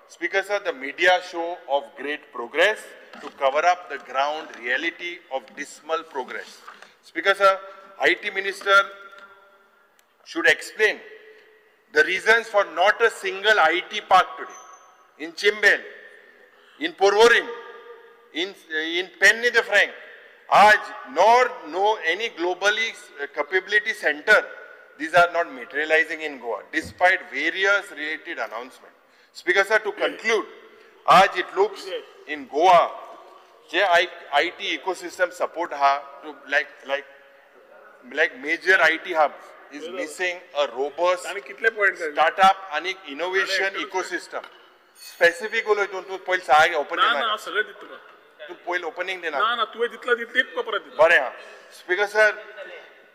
S17: Speaker sir, the media show of great progress to cover up the ground reality of dismal progress. Speaker sir, IT Minister should explain the reasons for not a single IT park today. In Chimbel, in Porvorim, in Penny the Frank, nor no any globally capability center. These are not materializing in Goa, despite various related announcements. Speaker sir, to conclude, it looks in Goa, IT ecosystem support to like major IT hubs is missing a robust startup and innovation ecosystem. Specific उलोय तू पहिले सांग opening
S14: ना सगळे दित तुका
S17: तू पहिले opening देना
S14: ना ना तुवें दितला दित तुका परत दित
S17: बरें Speaker sir,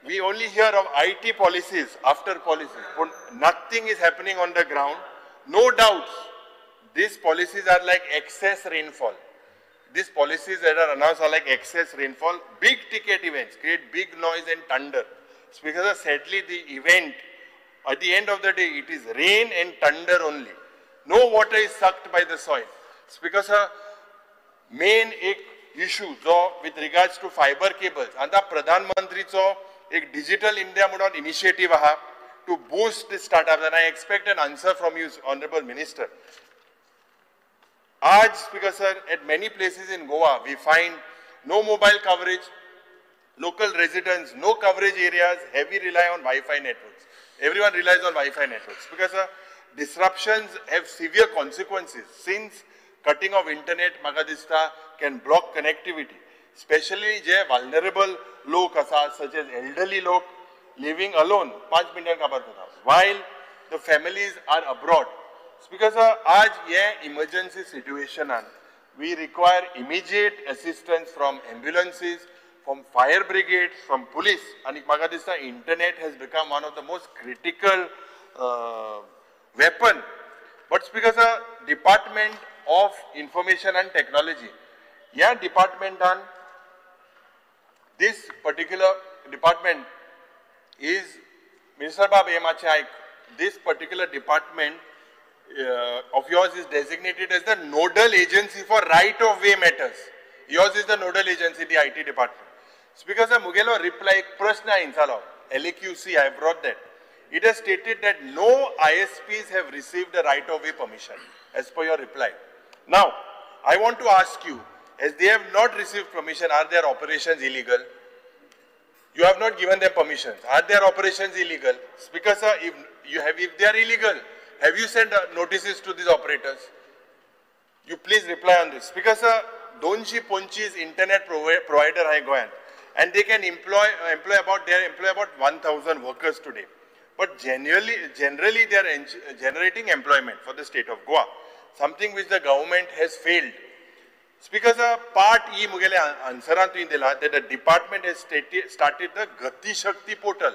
S17: we only hear of IT policies after policies, but nothing is happening on the ground. No doubts, these policies are like excess rainfall. These policies that are announced are like excess rainfall. Big ticket events create big noise and thunder. Speaker sir, sadly the event, at the end of the day, it is rain and thunder only. No water is sucked by the soil. Speaker sir, main issue with regards to fiber cables, and the Pradhan Mantricho Digital India initiative to boost the startups, and I expect an answer from you, Honorable Minister. Speaker sir, at many places in Goa, we find no mobile coverage, local residents, no coverage areas, heavy rely on Wi-Fi networks. Everyone relies on Wi-Fi networks. Because disruptions have severe consequences since cutting of internet Magadista can block connectivity. Especially vulnerable lok such as elderly lok living alone 5 minutes while the families are abroad. Because emergency situation we require immediate assistance from ambulances, from fire brigades, from police, and Magadista internet has become one of the most critical weapon. But Speaker sir, Department of Information and Technology, this particular department is, Minister Bab this particular department of yours is designated as the nodal agency for right-of-way matters. Yours is the nodal agency, the IT department. Speaker sir, Mugelo reply prashna insalo, LAQC, I have brought that. It has stated that no ISPs have received a right-of-way permission, as per your reply. Now, I want to ask you, as they have not received permission, are their operations illegal? You have not given them permissions. Are their operations illegal? Speaker sir, if they are illegal, have you sent notices to these operators? You please reply on this. Speaker sir, Donchi Ponchi's internet provider hai Goan, and they can employ about 1,000 workers today. But generally they are generating employment for the state of Goa, something which the government has failed. Speaker sir, part E mugele answer that the department has started the Gati Shakti portal.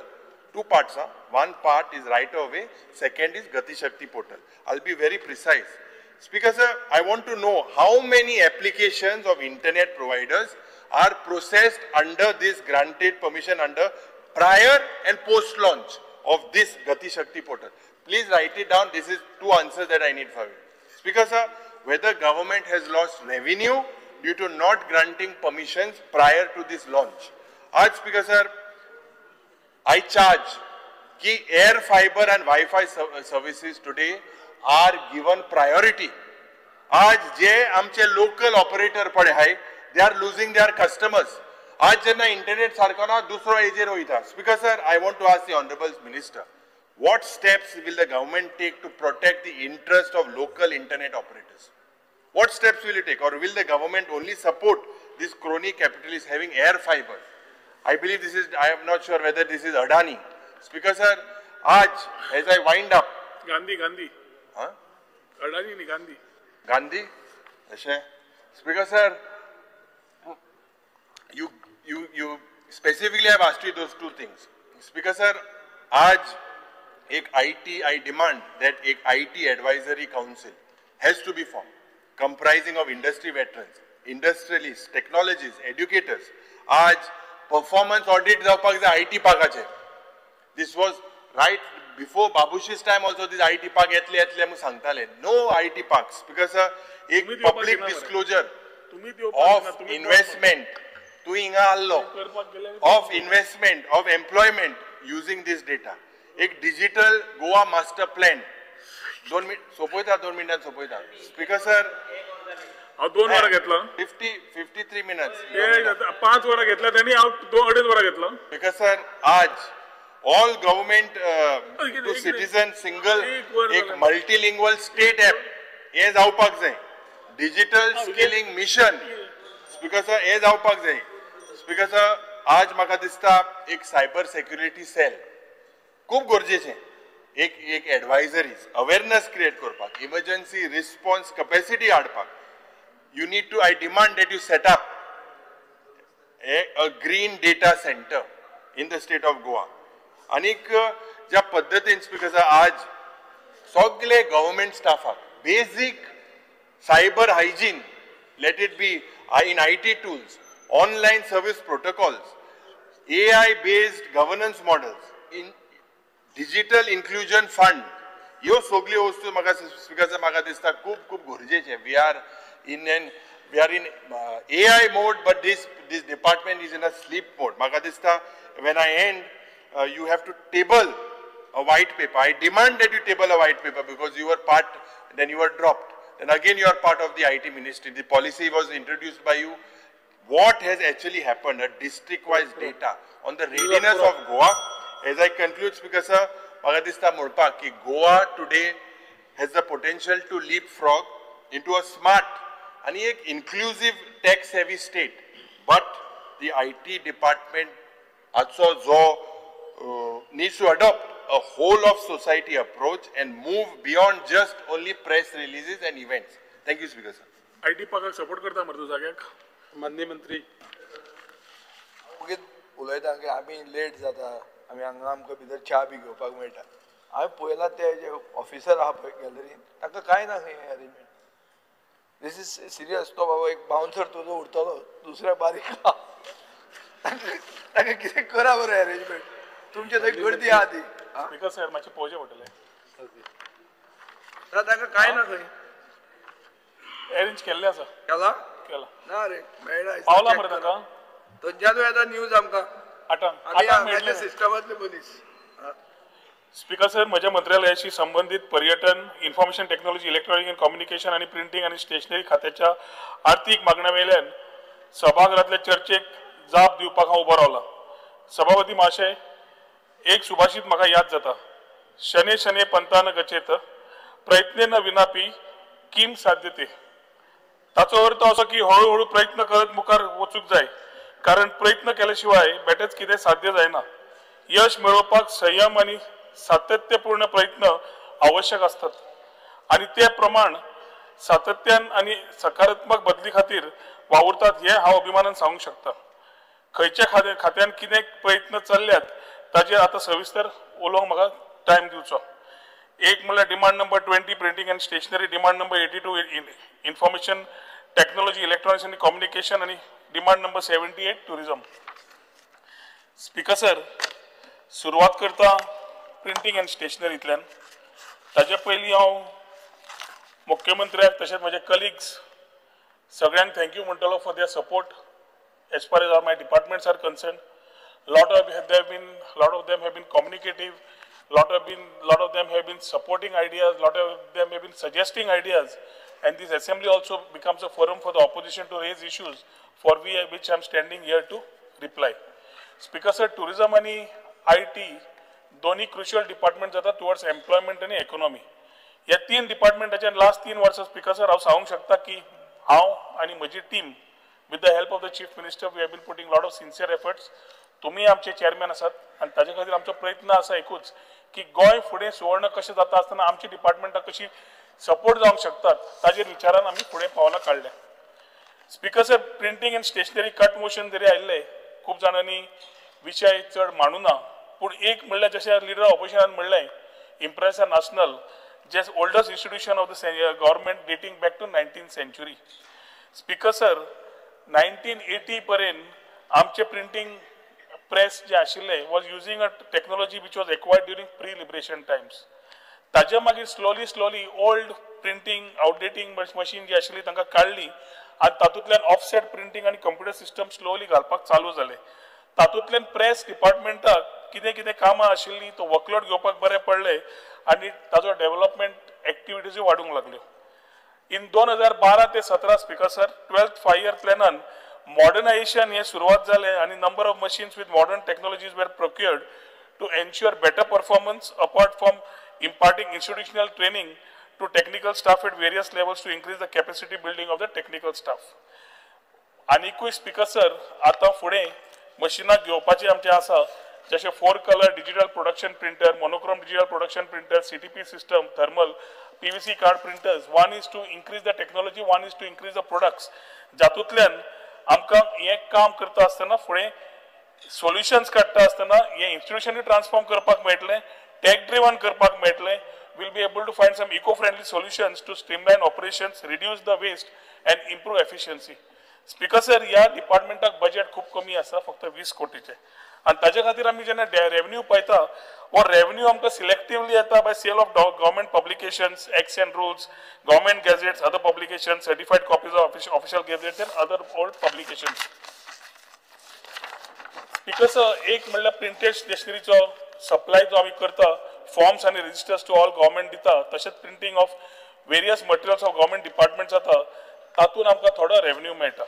S17: Two parts, one part is right away, second is Gati Shakti portal. I'll be very precise. Speaker sir, I want to know how many applications of internet providers are processed under this granted permission under prior and post launch of this Gati Shakti portal. Please write it down. This is two answers that I need for you. Speaker sir, whether government has lost revenue due to not granting permissions prior to this launch. Speaker sir, I charge that air fiber and Wi-Fi services today are given priority. Local operator they are losing their customers. Internet Speaker sir, I want to ask the Honorable Minister, what steps will the government take to protect the interest of local internet operators? What steps will it take, or will the government only support this crony capitalists having air fiber? I believe this is, I am not sure whether this is Adani. Speaker sir, as I wind up.
S14: Gandhi. Huh? Adani ni Gandhi.
S17: Gandhi? Speaker sir, you specifically have asked you those two things. Speaker sir, I demand that an IT advisory council has to be formed. comprising of industry veterans, industrialists, technologists, educators. आज performance audit जावपाक जाय IT पार्काचे. This was right before Babush's time also. This IT park येतले म्हणून सांगताले. No IT parks because एक public disclosure of investment to hinga allo of investment of employment using this data. एक digital Goa master plan. 2 minute सोपयता 2 मिनिटांत सोपयता. Speaker sir
S14: हांव 2 वरां घेतलो.
S17: 53 minutes.
S14: 5 वरां घेतला त्यांनी हांव 2.5 वरां घेतलो.
S17: स्पीकर सर आज all government to citizen single एक multilingual state app हे जावपाक जाय. Digital skilling mission speaker sir हे जावपाक जाय. स्पीकर सर आज म्हाका दिसता एक सायबर सिक्युरिटी सेल खूब गरजेचें. एक एडवायजरीज अवेरनेस क्रिएट करपाक, इमर्जन्सी रिस्पॉन्स कॅपॅसिटी हाडपाक. You need to, I demand that you set up a green data center in the state of Goa. आनीक ज्या पद्धतीन स्पीकर आज सगळे गव्हर्नमेंट स्टाफाक basic cyber hygiene, let it be in IT tools, online service protocols, AI based governance models, in digital inclusion fund, ह्यो सगळ्यो वस्तू म्हाका स्पीकर म्हाका दिसता खूब गरजेचे. We are in AI mode, but this department is in a sleep mode. म्हाका दिसता when I end, you have to table a white paper. I demand that you table a white paper because you were part, then you were dropped. Then again you are part of the IT ministry. The policy was introduced by you. What has actually happened, a district-wise data on the readiness of Goa. As I conclude, Speaker Sir, म्हाका दिसता म्हणपाक की Goa today has the potential to leapfrog into a smart and एक inclusive tech-savvy state. But the IT department also needs to adopt a whole of society approach and move beyond just only press releases and events. Thank you, Speaker Sir.
S14: IT पार्काक support करता मरे तूं जाग्याक माननीय मंत्री.
S15: उलयता की आमी late जाता, आमी हांगा आमकां भितर च्या बी घेवपाक मेळटा. हांवें पळयलां ते जे ऑफिसर आहा पळय गॅलरीन ताका कांय ना खंय अरेंजमेंट. This is serious. तो बाबा एक बाउन्सर तुजो उरतलो दुसऱ्या बारीक ताका कितें करा बरें अरेंजमेंट. तुमचे थंय गर्दी आहा ती.
S14: स्पीकर सर मातशें पळोवचें पडटलें.
S15: ताका कांय ना खंय
S14: अरेंज केल्लें आसा.
S15: केला ना रे मेळना.
S14: पावला मरे ताका.
S15: थंयच्यान येता न्यूज आमकां. आमी सिस्टमांतले मनीस.
S14: स्पीकर सर, म्हज्या मंत्रालयाशी संबंधित पर्यटन, information technology, electronic and communication आणि प्रिंटिंग आणि स्टेशनरी खात्याच्या आर्थीक मागण्या वयल्यान सभागृहांतल्या चर्चेक जाप दिवपाक हांव उबो रावला. सभापती महाशय, एक सुभाषित म्हाका याद जाता. शने शने पंतान गचेत, प्रयत्नेन विनापी किम साध्यते. ताचो अर्थ असो की हळूहळू प्रयत्न करत मुखार वचूंक जाय, कारण प्रयत्न केल्या शिवाय बेटेच कितें साध्य जायना. यश मेळोवपाक संयम आणि सातत्यपूर्ण प्रयत्न आवश्यक असतात आणि ते प्रमाण सातत्यान आणि सकारात्मक बदली खातीर वावुरतात हे हांव अभिमानान सांगूंक शकता. खंयच्या खात्यान कितें प्रयत्न चल्ल्यात ताचेर आतां सविस्तर उलोवंक म्हाका टायम दिवचो. एक म्हणल्यार demand number 20 printing and stationery, demand number 82 information technology, electronics आणि कम्युनिकेशन आणि demand number 78 tourism. Speaker sir, सुरवात करता प्रिंटिंग एंड स्टेशनरींतल्यान. ताचे पयलीं हांव मुख्यमंत्र्याक तशेंच म्हजे कलिग्स सगळ्यांक थँक्यू म्हणटलो for their support as far as my departments are concerned. Lot of them have been communicative. Lot of them have been supporting ideas. Lot of them have been suggesting ideas. And this assembly also becomes a forum for the opposition to raise issues for which I am standing here to reply. Speaker sir, tourism आणि IT दोन्ही crucial departments जातात towards employment आणि economy. या 3 डिपार्टमेंटाच्या last 3 वर्सां speaker sir हांव सांगूंक शकता की हांव आणि म्हजी team with the help of the chief minister we have been putting lot of sincere efforts. तुम्ही आमचे चेअरमॅन आसात आणि ताजे खातीर आमचो प्रयत्न आसा एकूच की गोंय फुडें सुवर्ण कशें जाता आसतना आमची डिपार्टमेंटां कशी सपोर्ट जावंक शकतात ताजेर विचारान आमी फुडें पावलां काडल्या. Speaker sir, printing and stationery cut motion जरी आयिल्ले खूब जाणांनी विशय चड मांडूना, पूण एक म्हणल्यार जशें लिडर ऑपोजिशनान म्हणलें impress नाशनल just oldest institution of the government dating back to 19th century. Speaker sir, 1980 पर्यंत आमचे printing press जे आशिल्ले was using a technology which was acquired during pre-liberation times. ताज्या मागीर slowly old printing, outdating machine जी आशिल्ली तांकां काडली आनी तातूंतल्यान offset printing आनी computer system slowly घालपाक चालू जाले. तातूंतल्यान प्रेस डिपार्टमेंटाक कितें कामां आशिल्लीं तो वर्कलोड घेवपाक बरें पडलें आनी ताजो डेव्हलपमेंट एक्टिविटीज वाडूंक लागल्यो. इन 2012 ते 17 speaker sir 12th 5-year प्लॅनान modernisation हे सुरवात जालें आनी number of machines with modern technologies were procured to ensure better performance apart from imparting institutional training to technical staff at various levels to increase the capacity building of the technical staff. आनीकूय speaker sir आतां फुडें मशिनां घेवपाचें आमचें आसा जशें 4-color digital production printer, monochrome digital production printer, CTP system, thermal, PVC card printers. One is to increase the technology, one is to increase the products. जातूंतल्यान आमकां हें काम करता आसतना फुडें सॉल्युशन्स काडटा आसतना हें इंस्टिट्यूशनूय ट्रान्सफॉर्म करपाक मेळटलें, tech driven करपाक मेळटलें. We'll be able to find some eco-friendly solutions to streamline operations, reduce the waste and improve efficiency. Speaker sir ह्या डिपार्टमेंटाक बजेट खूब कमी आसा, फक्त 20 कोटीचे आनी ताजे खातीर आमी जेन्ना रेवन्यू पळयता वो रेवन्यू आमकां सिलेक्टिवली येता by sale of government publications, acts and rules, government gazettes, other publications, certified copies of official gazettes and other old publications. Speaker sir एक म्हणल्यार प्रिंटेड स्टेशनरीचो सप्लाय जो आमी करता, फॉर्म्स आनी रजिस्टर्स टू ऑल गव्हर्मेंट दिता, तशेंच printing of various materials of government department जाता, तातूंत आमकां थोडो रेवन्यू मेळटा.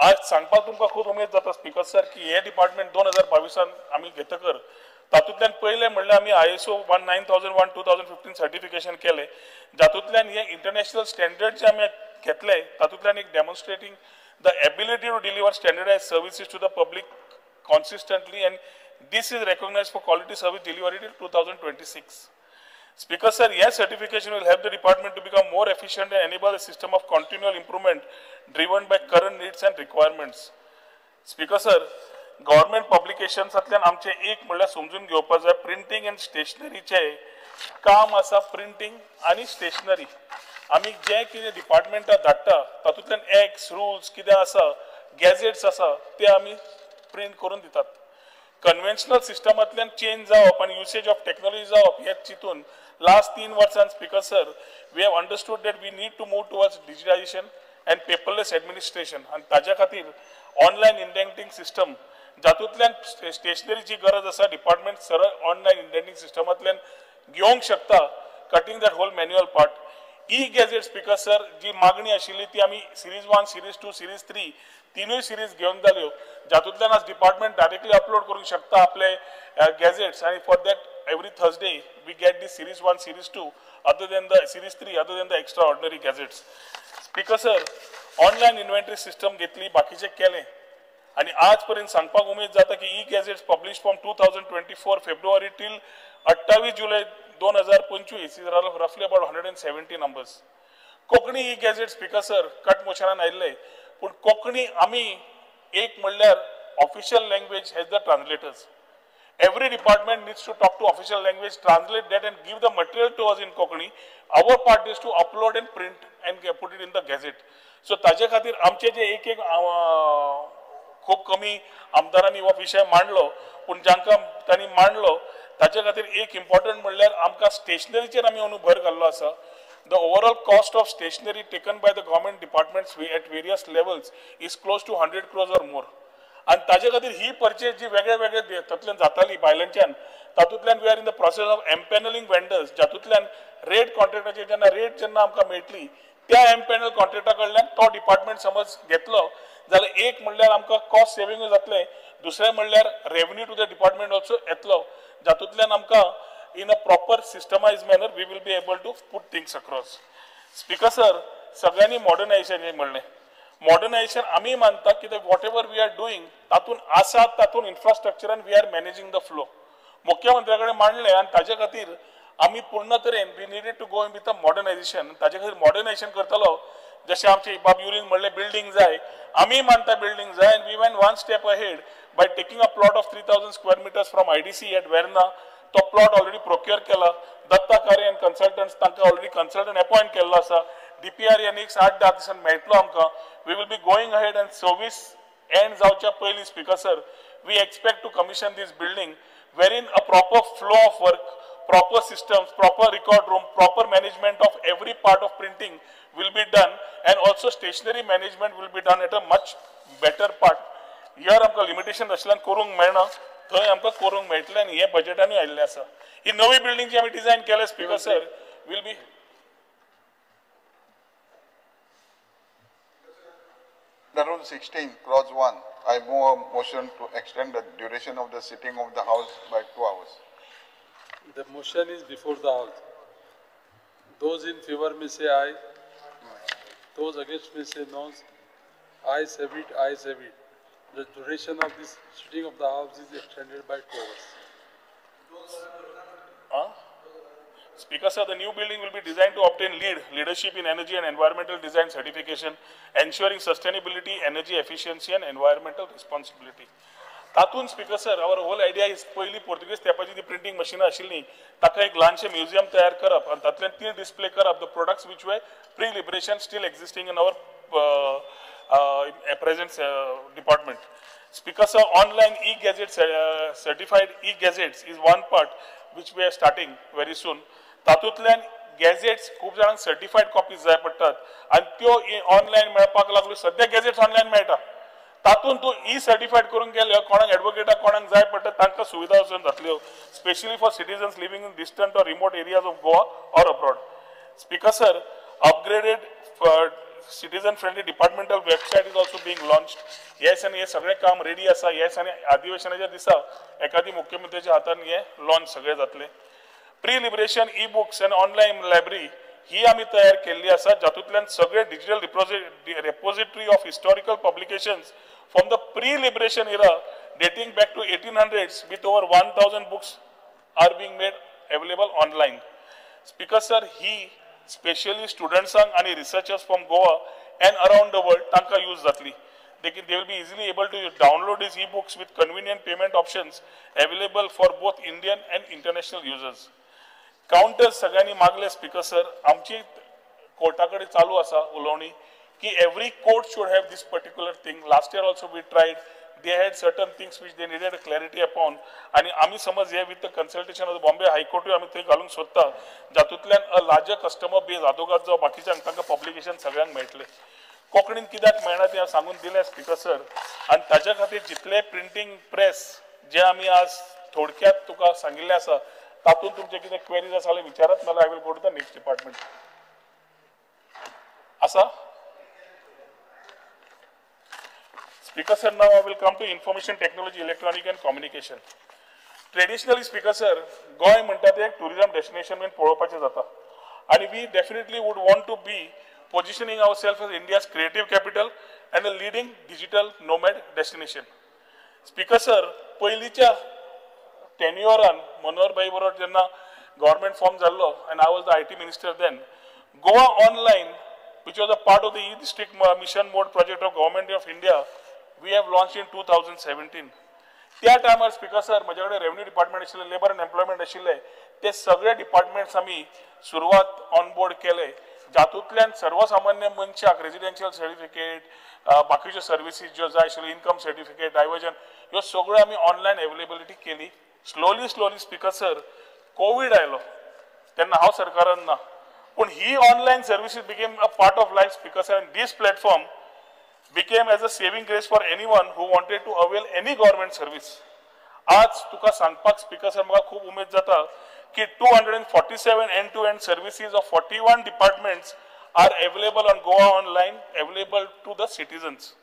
S14: आज सांगपाक तुमकां खूब उमेद जाता स्पीकर सर की हे डिपार्टमेंट 2022 आमी घेतकर तातूंतल्यान पयलें म्हणल्यार आमी ISO 9001:2015 सर्टिफिकेशन केलें, जातूंतल्यान हे इंटरनॅशनल स्टँडर्ड जे आमी घेतले तातूंतल्यान एक demonstrating the ability to deliver standardised services to the public consistently and this is recognized for quality service delivery till 2026. Speaker sir, yes, certification will help the department to become more efficient and enable a system of continual improvement driven by current needs and requirements. Speaker sir, government publications atlan आमचे एक म्हणल्यार समजून घेवपाक जाय printing end स्टेशनरीचे काम आसा. Printing आनी stationery आमी जे कितें डिपार्टमेंटाक धाडटा तातूंतल्यान एक्ट्स, रुल्स कितें आसा, गॅजेट्स आसा ते आमी प्रिंट करून दितात. कन्व्हेन्शनल सिस्टमांतल्यान चेंज जावप आनी युसेज ऑफ टेक्नॉलॉजी जावप हे चिंतून लास्ट 3 वर्सां speaker sir we have understood that we need to move towards digitisation and paperless administration आनी ताज्या खातीर ऑनलायन इंडेंटिंग सिस्टम जातूंतल्यान स्टेशनरीची गरज आसा डिपार्टमेंट सरळ ऑनलायन इंडेंटिंग सिस्टमांतल्यान घेवंक शकता, cutting that whole manual part. E gazette speaker sir जी मागणी आशिल्ली ती आमी सिरीज 1, सिरीज 2, सिरीज 3 तीनूय सिरीज घेवन जाल्यो, जातूंतल्यान आज डिपार्टमेंट डायरेक्टली अपलोड करूंक शकता आपले गॅजेट्स आनी for that every Thursday we get the series 1, series 2 other than the series 3 other than the extraordinary gazettes. Speaker sir online inventory system घेतली, बाकीचे केले आनी आज पर्यंत सांगपाक उमेद जाता की e gazettes publish from 2024 February till 28 July 2025 is रफली about 170 numbers. Konkani e gazette speaker sir cut मोशनान आयिल्ले, पूण कोंकणी आमी एक म्हणल्यार ऑफिशियल लँग्वेज हेज the translators. Every department needs to talk to official language, translate that and give the material to us in Konkani. Our part is to upload and print and put it in the gazette. So ताजे खातीर आमचे जे एक खूब कमी आमदारांनी हो विषय मांडलो, पूण जांकां तांणी मांडलो ताजे खातीर एक इम्पॉर्टंट म्हणल्यार आमकां स्टेशनरीचेर आमी अंदू भर घाल्लो आसा. The overall cost of stationery taken by the government departments at various levels is close to 100 crores or more. आणि ताजे खातीर ही परचेज जी वेगळे वेगळे तातूंतल्यान जाताली भायल्यांच्यान तातूंतल्यान we are in the process of empanelling vendors, जातूंतल्यान रेट कॉन्ट्रॅक्टाची जेन्ना रेट जेन्ना आमकां मेळटली त्या एम्पॅनल कॉन्ट्रॅक्टा कडल्यान तो डिपार्टमेंट समज घेतलो जाल्यार एक म्हणल्यार आमकां कॉस्ट सेविंगूय जातलें, दुसरें म्हणल्यार revenue to the department also येतलो, जातूंतल्यान आमकां in a proper systemise manner we will be able to put things across. Speaker sir सगळ्यांनी मॉडर्नायझेशन हें म्हणलें. मॉडर्नायझेशन आमी मानता की whatever we are doing तातूंत आसात तातूंत इन्फ्रास्ट्रक्चरान we are managing the flow. मुख्यमंत्र्या कडेन मांडलें आनी ताजे खातीर आमी पूर्ण तरेन we needed to go in with the modernisation. ताजे खातीर मॉडर्नायझेशन करतलो जशें आमचे इबाब युरीन म्हणलें बिल्डींग जाय, आमी मानता बिल्डींग जाय and we went one step ahead by taking a plot of 3000 square metres from IDC at Verna. तो प्लॉट ऑलरेडी प्रोक्युअर केला, दत्ता कार्य एंड कन्सल्टंट्स तांकां ऑलरेडी कन्सल्टंट अपॉइंट केल्लो आसा DPR यांनी एक 8-10 दिसान मेळटलो आमकां we will be going ahead and service and जावच्या पयलीं speaker sir we expect to commission this building wherein a proper flow of work, proper systems, proper record room, proper management of every part of printing will be done, and also stationery management will be done at a much better part. Here आमकां limitation असल्यान करूंक मेळना, थंय आमकां करूंक मेळटलें आनी हे बजेटानूय आयिल्लें आसा. ही नवी बिल्डिंग जी आमी डिझायन केल्या speaker sir will be
S18: Under Rule 16, Clause 1, I move a motion to extend the duration of the sitting of the House by 2 hours.
S19: The motion is before the House. Those in favor may say aye. Those against may say no. Ayes have it, ayes have it. The duration of this sitting of the House is extended by 2 hours.
S14: Speaker sir, the new building will be designed to obtain leadership in energy and environmental design certification, ensuring sustainability, energy efficiency and environmental responsibility. तातून speaker sir our whole idea is पयली पोर्तुगीज तेपाची ती printing machine आशिल्ली ताका एक ल्हानशें museum तयार करप आनी तातूंतल्यान ती डिस्प्ले करप the products which were pre-liberation still existing in our present department. Speaker sir, online e-gazettes certified e-gazettes is one part which we are starting very soon. तातूंतल्यान गॅजेट्स खूब जाणांक सर्टिफायड कॉपीज जाय पडटात आनी त्यो ऑनलायन मेळपाक लागल्यो सद्या गॅजेट्स ऑनलायन मेळटा तातूंत तूं ई सर्टिफायड करून गेले कोणाक एडवोकेटाक कोणाक जाय पडटा तांकां सुविधा वचून जातल्यो specially for citizens living in distant or remote areas of Goa or abroad. Speaker sir, upgraded citizen friendly departmental website is also being launched. Yes आनी हे सगळें काम रेडी आसा. येस आनी अधिवेशनाच्या दिसा एखादी मुख्यमंत्र्याच्या हातान हे लॉन्च सगळें जातलें. Pre liberation e books and online library ही आमी तयार केल्ली आसा जातूंतल्यान सगळे digital repository of historical publications from the pre liberation era dating back to 1800s with over 1000 books are being made available online. Speaker sir, ही स्पेशली स्टुडंट्सांक आनी researchers from Goa and around the world तांकां यूज जातली. They will be easily able to download these e-books with convenient payment options available for both Indian and international users. Counters सगळ्यांनी मागले speaker sir, आमची कोर्टाकडे चालू आसा उलोवणी की every court should have this particular thing. Last year also we tried. They had certain things which they needed a clarity upon. आणि आम्ही समज हे with the consultation of the Bombay High Court आम्ही थंय घालूंक सोदता जातूंतल्यान a larger customer base आदोगाद जावं बाकीच्यांक तांकां पब्लिकेशन सगळ्यांक मेळटलें. कोंकणीन कित्याक मेळना तें सांगून दिलें स्पीकर सर आनी ताच्या खातीर जितले प्रिंटींग प्रेस जे आमी आज थोडक्यात तुका सांगिल्लें आसा तातूंत तुमचे कितें क्वेरीज आसा जाल्यार विचारात नाल्यार I will go to the next department. आसा speaker sir, now I will come to information technology electronic and communication. Traditionally speaker sir, Goa म्हणटा तें एक टुरिजम डेस्टिनेशन बीन पळोवपाचें जाता आनी we definitely would want to be positioning ourselves as India's creative capital and a leading digital nomad destination. Speaker sir, पयलीच्या टेन्युअरान मनोहर भाई बरोबर जेन्ना गव्हर्नमेंट फॉर्म जाल्लो and I was the IT minister then, Goa Online, which was a part of the e-district mission mode project of Government of India, we have launched in 2017. त्या टायमार speaker sir म्हजे कडेन revenue department आशिल्ले, labour end employment आशिल्ले, ते सगळे departments आमी सुरवात ऑनबोर्ड केले जातूंतल्यान सर्वसामान्य मनशाक रेजिडेन्शियल सर्टिफिकेट बाकीच्यो सर्विसीस ज्यो जाय आशिल्ल्यो इनकम सर्टिफिकेट डायवर्जन ह्यो सगळ्यो आमी ऑनलायन अवेलेबिलिटी केली. स्लोली स्पीकर सर कोविड आयलो तेन्ना हांव सरकारान ना पूण ही online services became a part of life speaker sir and this platform became as a saving grace for anyone who wanted to avail any government service. आज तुका सांगपाक स्पीकर सर म्हाका खूब उमेद जाता की 247 end-to-end services of 41 departments are available on Goa Online, available to the citizens.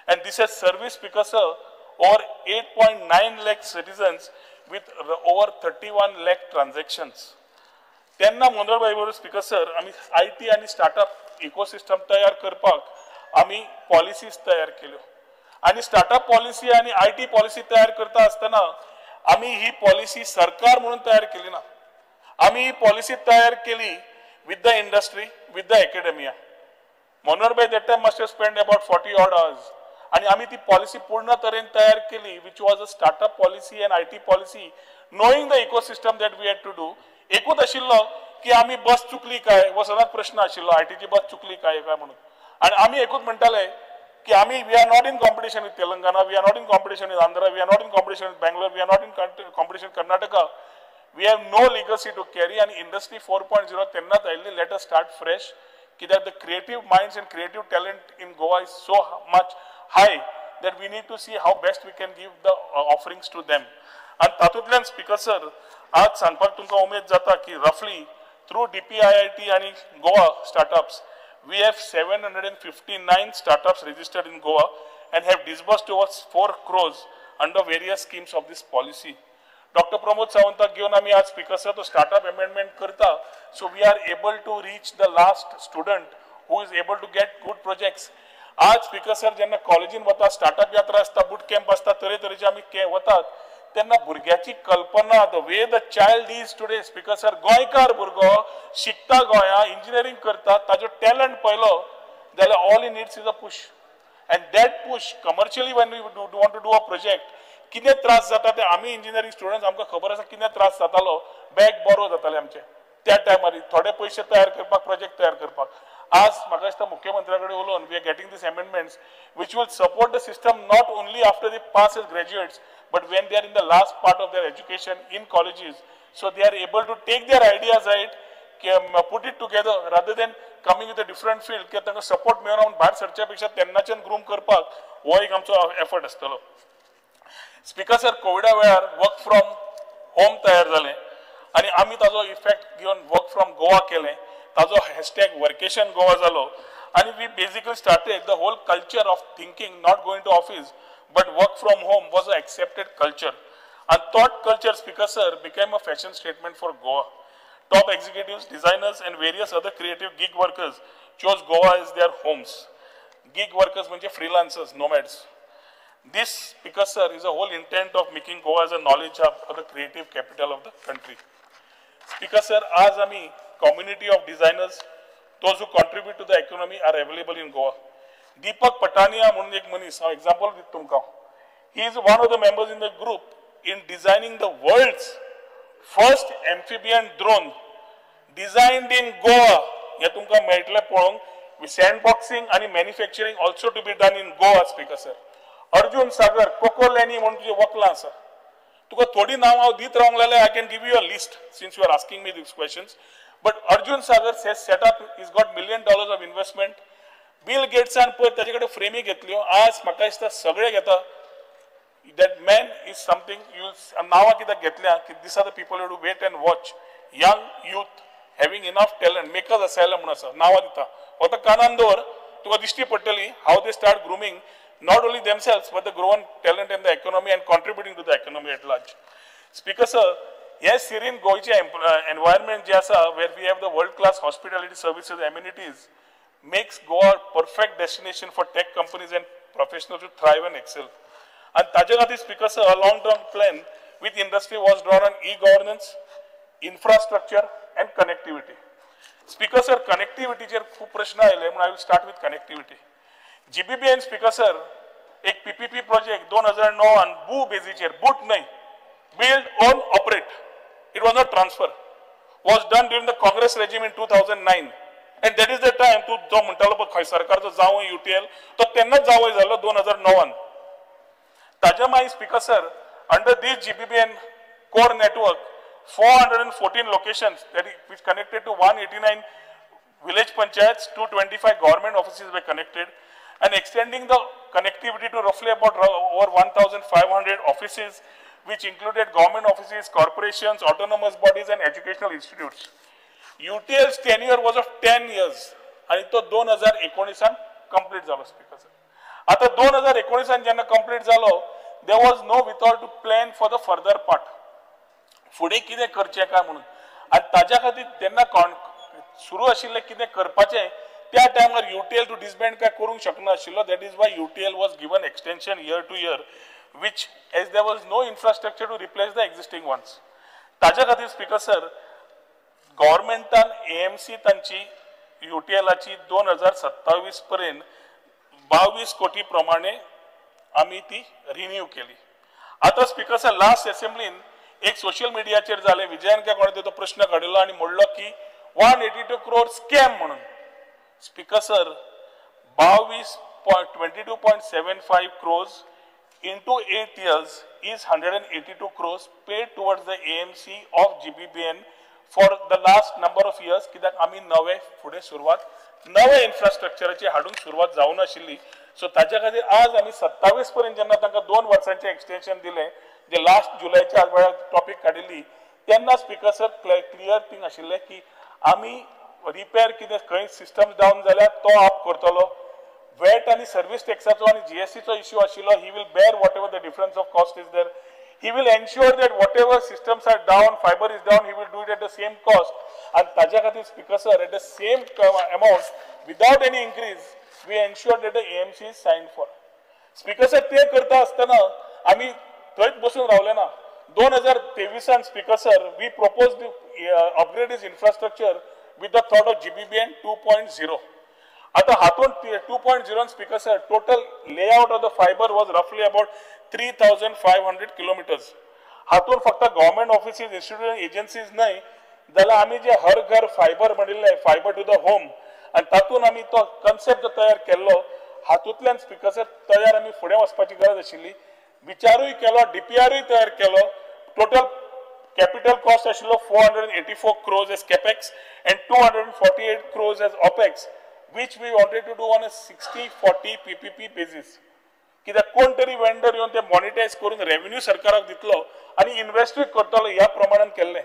S14: And this has serviced, Speaker sir, over 8.9 lakh citizens with over 31 lakh transactions. त्यांना मनोहरभाई बरोबर speaker sir आम्ही IT आणि startup ecosystem तयार करपाक आम्ही policies तयार केल्यो आणि स्टार्टअप पॉलिसी आणि IT पॉलिसी तयार करता असताना आम्ही ही पॉलिसी सरकार म्हणून तयार केली ना, आम्ही ही पॉलिसी तयार केली with the industry, with the academia. Manoharbhai that time must have spend about 40 odd hours आणि आम्ही ती पॉलिसी पूर्ण तरेन तयार केली which was a startup policy and IT policy knowing the ecosystem that we had to do. एकूच आशिल्लो की आम्ही बस चुकली काय हो सदांच प्रश्न आशिल्लो आयटीची बस चुकली काय म्हणून आणि आम्ही एकूच म्हणटाले की आम्ही we are not in competition with Telangana we are not in competition with Andhra we are not in competition with Bangalore we are not in competition Karnataka we have no legacy to carry आणि इंडस्ट्री 4.0 तेन्नाच आयिल्ली लेट अस स्टार्ट फ्रेश कित्याक the creative minds and creative talent in Goa is so much high that we need to see how best we can give the offerings to them. And तातूंतल्यान speaker sir आज सांगपाक तुमकां उमेद जाता की रफली through DPIIT आणि Goa startups we have 759 startups registered in Goa and have disbursed over 4 crores under various schemes of this policy. Dr. Pramod Sawantak घेऊन आम्ही आज स्पीकर सर तो स्टार्टअप अमेंडमेंट करता so we are able to reach the last student who is able to get good projects. आज speaker sir जेन्ना कॉलेजीन वतात startup यात्रा आसता बूट कॅम्प आसता तरेतरेचे आमी वतात तेन्ना भुरग्याची कल्पना the way the child is today speaker sir गोंयकार भुरगो शिकता गोंया इंजिनियरींग करता ताजो टॅलंट पळयलो जाल्यार all he needs is a push and that push commercially when we want to do a project कितें त्रास जाता ते आमी इंजिनियरींग स्टुडंट्स आमकां खबर आसा कितें त्रास जातालो बॅग बोरो जाताले आमचे त्या टायमार थोडे पयशे तयार करपाक प्रोजेक्ट तयार करपाक आज म्हाका दिसता मुख्यमंत्र्याकडे उलोवन we are getting this amendments which will support the system not only after they pass as graduates but when they are in the last part of their education in colleges so they are able to take their ideas right put it together rather than coming with a different field की तांकां support मेळना म्हणून भायर सरच्या पेक्षा तेन्नाच्यान groom करपाक हो एक आमचो एफर्ट आसतलो स्पीकर सर कोविडा वेळार वर्क फ्रॉम होम तयार जालें आनी आमी ताजो इफेक्ट घेवन वर्क फ्रॉम गोवा केलें ताजो हॅशटॅग वर्केशन गोवा जालो and we basically started the whole culture of thinking not going to office but work from home was an accepted culture and thought culture speaker sir became a fashion statement for Goa. Top executives, designers and various other creative gig workers chose Goa as their homes. Gig workers means freelancers, nomads. This speaker sir is a whole intent of making Goa as a knowledge hub or the creative capital of the country. Speaker sir, आज आम्ही community of designers those who contribute to the economy are available in Goa. Deepak Patania म्हणून एक मनीस हांव example दिता तुमकां. He is one of the members in the group in designing the world's first amphibian drone designed in Goa. हे तुमकां मेळटलें पळोवंक sandboxing आणि manufacturing also to be done in Goa speaker sir. Arjun सागर कोकोलेनी म्हणून तुजें वक्लां आसा. तुका थोडी नांव हांव दीत रावंक लागल्यार I can give you a list since you are asking me these questions. But Arjun Sagar says set up, he's got $1 million of investment. Bill Gates and पळय ताजे कडेन फ्रेमी घेतल्यो आज म्हाका दिसता सगळे घेता that man is something you नांवां कित्याक घेतल्या की these are the people who do wait and watch young youth having enough talent makers asylum म्हणून आसा नांवां दिता फक्त कानान दवर तुका दिश्टी पडटली how they start grooming not only themselves but the grown talent in the economy and contributing to the economy at large. Speaker sir, yes, serene गोयचे environment जे आसा where we have the world class hospitality services amenities makes Goa a perfect destination for tech companies and professionals to thrive and excel. And ताजे खातीर speaker sir, a long term plan with industry was drawn on e-governance, infrastructure and connectivity. Speaker sir, connectivity चेर खूब प्रश्न आयले म्हणून I will start with connectivity. GBBN speaker sir एक PPP project 2009 and बू बेजीचेर बूट न्हय build, own, operate. It was not transfer. Was done during the Congress regime in 2009. And that is the time to जो म्हणटालो पळय खंय सरकारचो जावं UTL तो तेन्नाच जावं जालो 2009. ताज्या मागीर speaker sir under this GBBN core network 414 locations that which connected to 189 village panchayats, 225 government offices were connected and extending the connectivity to roughly about over 1,500 offices which included government offices, corporations, autonomous bodies and educational institutes. UTL's tenure was of 10 years and तो 2019 complete झालो speaker sir. आता 2019 जेन्ना complete झालो there was no without to plan for the further part. फुडें कितें करचें काय म्हणून आनी ताज्या खातीर तेन्ना सुरू आशिल्लें कितें करपाचें त्या टायमार UTL to disband काय करूंक शकना आशिल्लो that is why UTL was given extension year to year which as there was no infrastructure to replace the existing ones. ताज्या खातीर स्पीकर सर गव्हर्नमेंटान AMC तांची UTLची 2027 पर्यंत 22 कोटी प्रमाणे आमी ती रिन्यू केली. आता स्पीकर सर लास्ट असेंब्लीन एक सोशल मिडियाचेर जाले विजयन काय कोणे तो प्रश्न काडिल्लो आनी म्हणलो की 182 crore scam म्हणून. Speaker sir, 22.75 crores into 8 years is 182 crores paid towards the AMC of GBBN for the last number of years. कित्याक आमी नवे फुडें सुरवात नवे इन्फ्रास्ट्रक्चराची हाडून सुरवात जावून आशिल्ली. सो ताच्या खातीर आज आमी 27 पर्यंत जेन्ना तांकां 2 वर्सांचें एक्सटेंशन दिलें, जे लास्ट जुलयाच्या वेळार टॉपिक काडिल्ली, तेन्ना स्पीकर सर क्लियर थिंग आशिल्लें की आमी रिपेर कितें खंय सिस्टम डावन जाल्यार तो आप करतलो. वेट आनी सर्वीस टॅक्साचो आनी जीएसटीचो इश्यू आशिल्लो. He will bear whatever the difference of cost is there. He will ensure that whatever systems are down, fiber is down, he will do it at the same cost. And ताज्या खातीर speaker sir, at the same amount, without any increase, we ensure that the AMC is signed for. Speaker sir, ते करता असताना आम्ही थंयच बसून रावले ना. 2023 speaker sir, we proposed to upgrade his infrastructure with the thought of GBBN 2.0. आता हातून 2.0 speaker sir, total layout of the fiber was roughly about 3,500 kilometers. हातून फक्त गव्हर्नमेंट ऑफिसीज, इन्स्टिट्यूट, एजन्सीज नाही, जाल्यार आमी जे हर घर फायबर म्हणिल्ले, फायबर टू द होम, आणि तातून आमी तो कन्सेप्ट जो तयार केल्लो, हातूंतल्यान स्पीकर सर तयार आमी फुडें वचपाची गरज आशिल्ली. विचारूय केलो, डीपीआरूय तयार केलो. टोटल कॅपिटल कॉस्ट आशिल्लो 484 crores as capex and 248 crores as opex, which we wanted to do on a 60-40 PPP basis. कित्याक कोण तरी वेंडर येवन ते मॉनिटायज करून रेव्हेन्यू सरकाराक दितलो आनी इन्व्हेस्टूय करतलो, ह्या प्रमाणान केल्लें.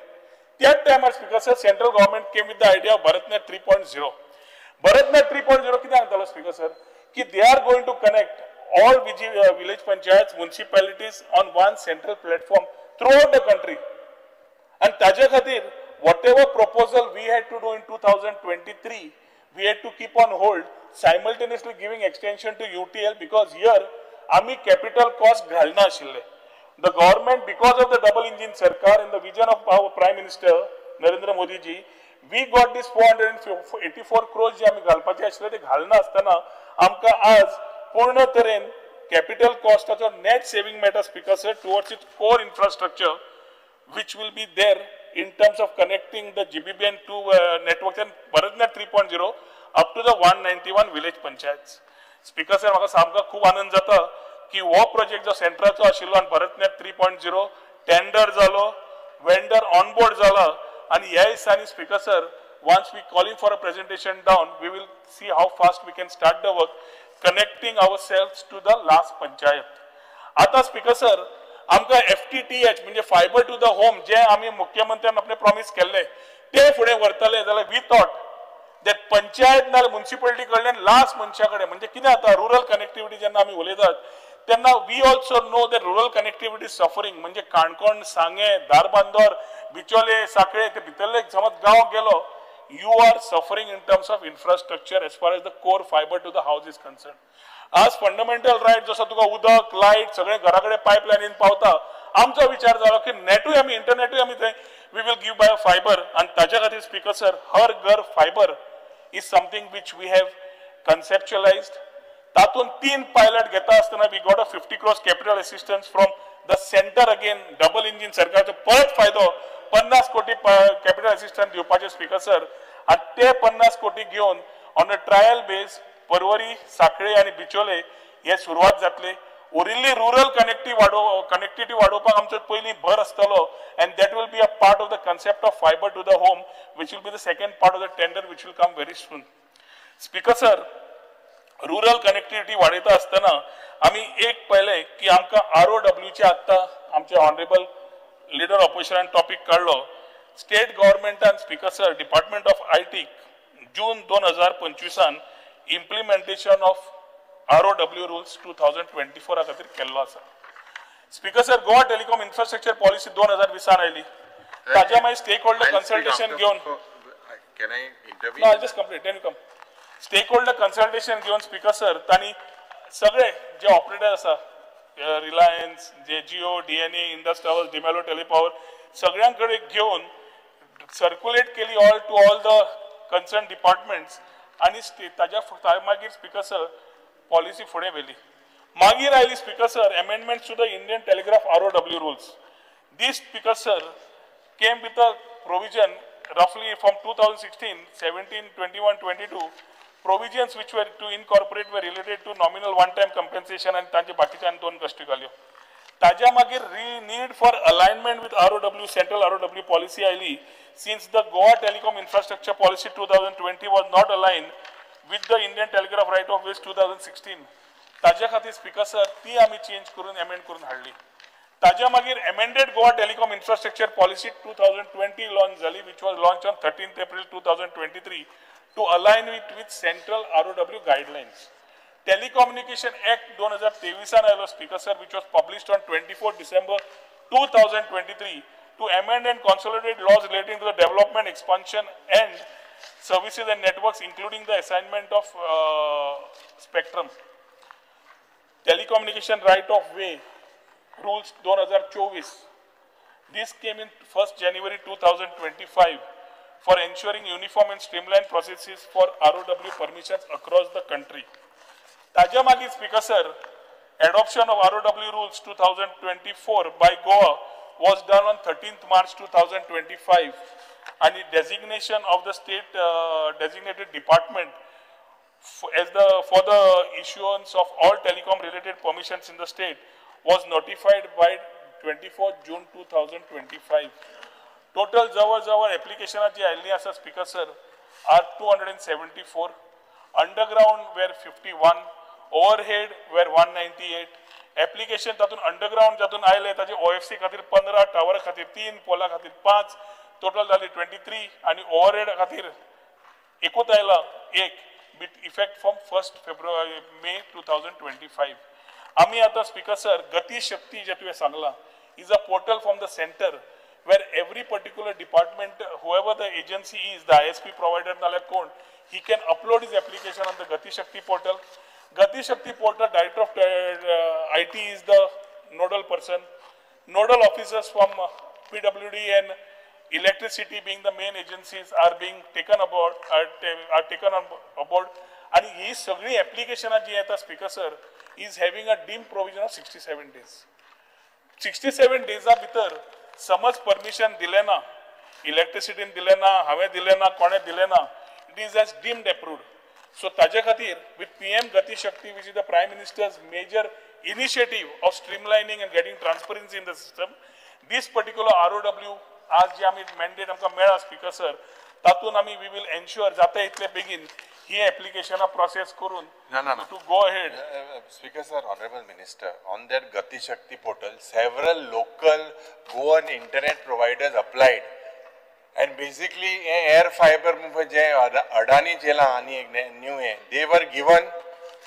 S14: त्याच टायमार speaker sir central government came with the idea of BharatNet 3.0. BharatNet 3.0 कितें सांगतालो स्पीकर सर की they are going to connect all village panchayat municipalities on one central platform throughout the country. आनी ताजे खातीर whatever proposal we had to do in 2023 we had to keep on hold, simultaneously giving extension to UTL because here आमी capital cost घालना आशिल्ले. The government, because of the double engine sarkar and the vision of our Prime Minister Narendra Modi ji, we got this 484 crores जे आमी घालपाचे आशिल्ले ते घालना आसतना आमकां आज पूर्ण तरेन capital costaचो net saving मेळटा speaker sir towards its core infrastructure which will be there in terms of connecting the GBBN to network and BharatNet 3.0 up to the 191 village panchayats. Speaker sir, म्हाका सामको खूब आनंद जाता की हो प्रोजेक्ट जो सेंट्राचो आशिल्लो आनी BharatNet 3.0 टेंडर जालो, वेंडर ऑनबोर्ड जाला आनी ह्या दिसांनी speaker sir once we calling for a presentation down, we will see how fast we can start the work connecting ourselves to the last panchayat. आता स्पीकर सर आमकां FTTH म्हणजे fibre to the home जे आमी मुख्यमंत्र्यान आपले promise केल्ले ते फुडें व्हरतले जाल्यार वी थॉट दॅट पंचायत ना म्युनिसिपालिटी कडल्यान लास्ट मनशा कडेन म्हणजे कितें जाता रुरल कनेक्टिविटी जेन्ना आमी उलयतात तेन्ना we also know that rural connectivity suffering म्हणजे काणकोण, सांगे, धारबांदोर, बिचोले, साखळे ते भितरले समज गांव गेलो, you are suffering in terms of infrastructure as far as the core fiber to the house is concerned. आज फंडामेंटल रायट जसं तुका उदक, लायट सगळे घराकडे पायपलायनीन पावता, आमचो विचार जालो की नेटूय आमी इंटरनेटूय आमी थंय we will give by fibre आनी ताच्या खातीर speaker sir Har Ghar fibre is something which we have conceptualised. तातूंत 3 पायलट घेता आसतना we got a 50 crores capital assistance from the centre again double engine सरकारचो परत फायदो 50 कोटी कॅपिटल असिस्टन्स दिवपाचे स्पीकर सर आनी ते 50 कोटी घेवन on a trial base Porvorim, साखळे आनी बिचोले हे सुरवात जातले. ओरिल्ली रुरल कनेक्टिविटी वाडोवपाक आमचो पयलीं भर आसतलो and that will be a part of the concept of fibre to the home which will be the second part of the tender which will come very soon. Speaker sir rural connectivity वाडयता आसतना आमी एक पळयलें की आमकां ROWचे आत्तां आमचे ऑनरेबल लीडर ऑपोजिशनान टॉपिक काडलो. स्टेट गव्हर्नमेंटान speaker sir department of IT June 2025 implementation of ROW rules 2024 खातीर केल्लो आसा. Speaker sir Goa telecom infrastructure policy 2020 आयली. ताज्या मागीर स्टेक होल्डर कन्सल्टेशन घेवन just complete come stakeholder consultation घेवन स्पीकर सर तांणी सगळे जे ऑपरेटर आसा रिलायन्स, जे Jio, DNA, Indus towers, D'Mello, Telepower सगळ्यांकडे घेवन सर्क्युलेट केली all to all the concern departments आनी ताज्या मागीर स्पीकर सर पॉलिसी फुडें व्हेली. मागीर आयली speaker sir amendments to the Indian telegraph ROW rules. This speaker sir came with a provision roughly from 2016, 17, 21, 22, provisions which were to incorporate were related to nominal one-time compensation and तांचे बाकीच्या दोन गोष्टी घाल्यो. ताज्या मागीर need for alignment with ROW, central ROW policy oily, since the Goa Telecom Infrastructure Policy 2020 was not aligned with the Indian Telegraph Right of Ways 2016. ताज्या खातीर speaker sir ती आमी चेंज करून अमेंड करून हाडली. ताज्या मागीर amended Goa Telecom Infrastructure Policy 2020 launch झाली, which was launched on 13th April 2023 to align it with central ROW guidelines. Telecommunication Act 2023 आयलो speaker sir, which was published on 24 December 2023 to amend and consolidate laws relating to the development, expansion and services and networks, including the assignment of spectrum. Telecommunication Right of Way Rules 2024. This came in 1st January 2025 for ensuring uniform and streamlined processes for ROW permissions across the country. ताज्या मागीर speaker sir, adoption of ROW rules 2024 by Goa was done on 13th March 2025 and the designation of the state designated department for the issuance of all telecom related permissions in the state was notified by 24th June 2025. Total जवळ application जी आयल्ली आसा speaker sir are 274, underground were 51, overhead were 198, application तातून underground जातून आयले ताजे OFC खातीर 15, tower खातीर 3, पोला खातीर 5, total जाली 23 आणि overhead खातीर एकूच आयला 1 with effect from 1st February May 2025. आम्ही आता स्पीकर सर गती शक्ती जे तुवें सांगला is a portal from the center where every particular department, whoever the agency is, the ISP provider nala kon, he can upload his application on the Gati Shakti portal. Gati Shakti portal, director of IT is the nodal person. Nodal officers from PWD and electricity being the main agencies are being taken aboard, are taken on board. And he sagri application ji आता speaker sir is having a dim provision of 67 days. 67 days भितर समज permission दिले ना, इलेक्ट्रिसिटीन दिले ना, हांवें दिले ना, कोणे दिले ना, it is as deemed approved. So ताजे खातीर with PM Gati Shakti, which is the Prime Minister's major initiative of streamlining and getting transparency in the system, this particular ROW आज जे आमी mandate आमकां मेळ्ळा स्पीकर सर, तातून आमी we will ensure जाता इतले बेगीन ही application process करून to go ahead.
S17: Speaker sir, Honorable Minister, on that Gati Shakti portal, several local Goan internet providers applied. And basically, air fiber जे Adani चला आणि new है, they were given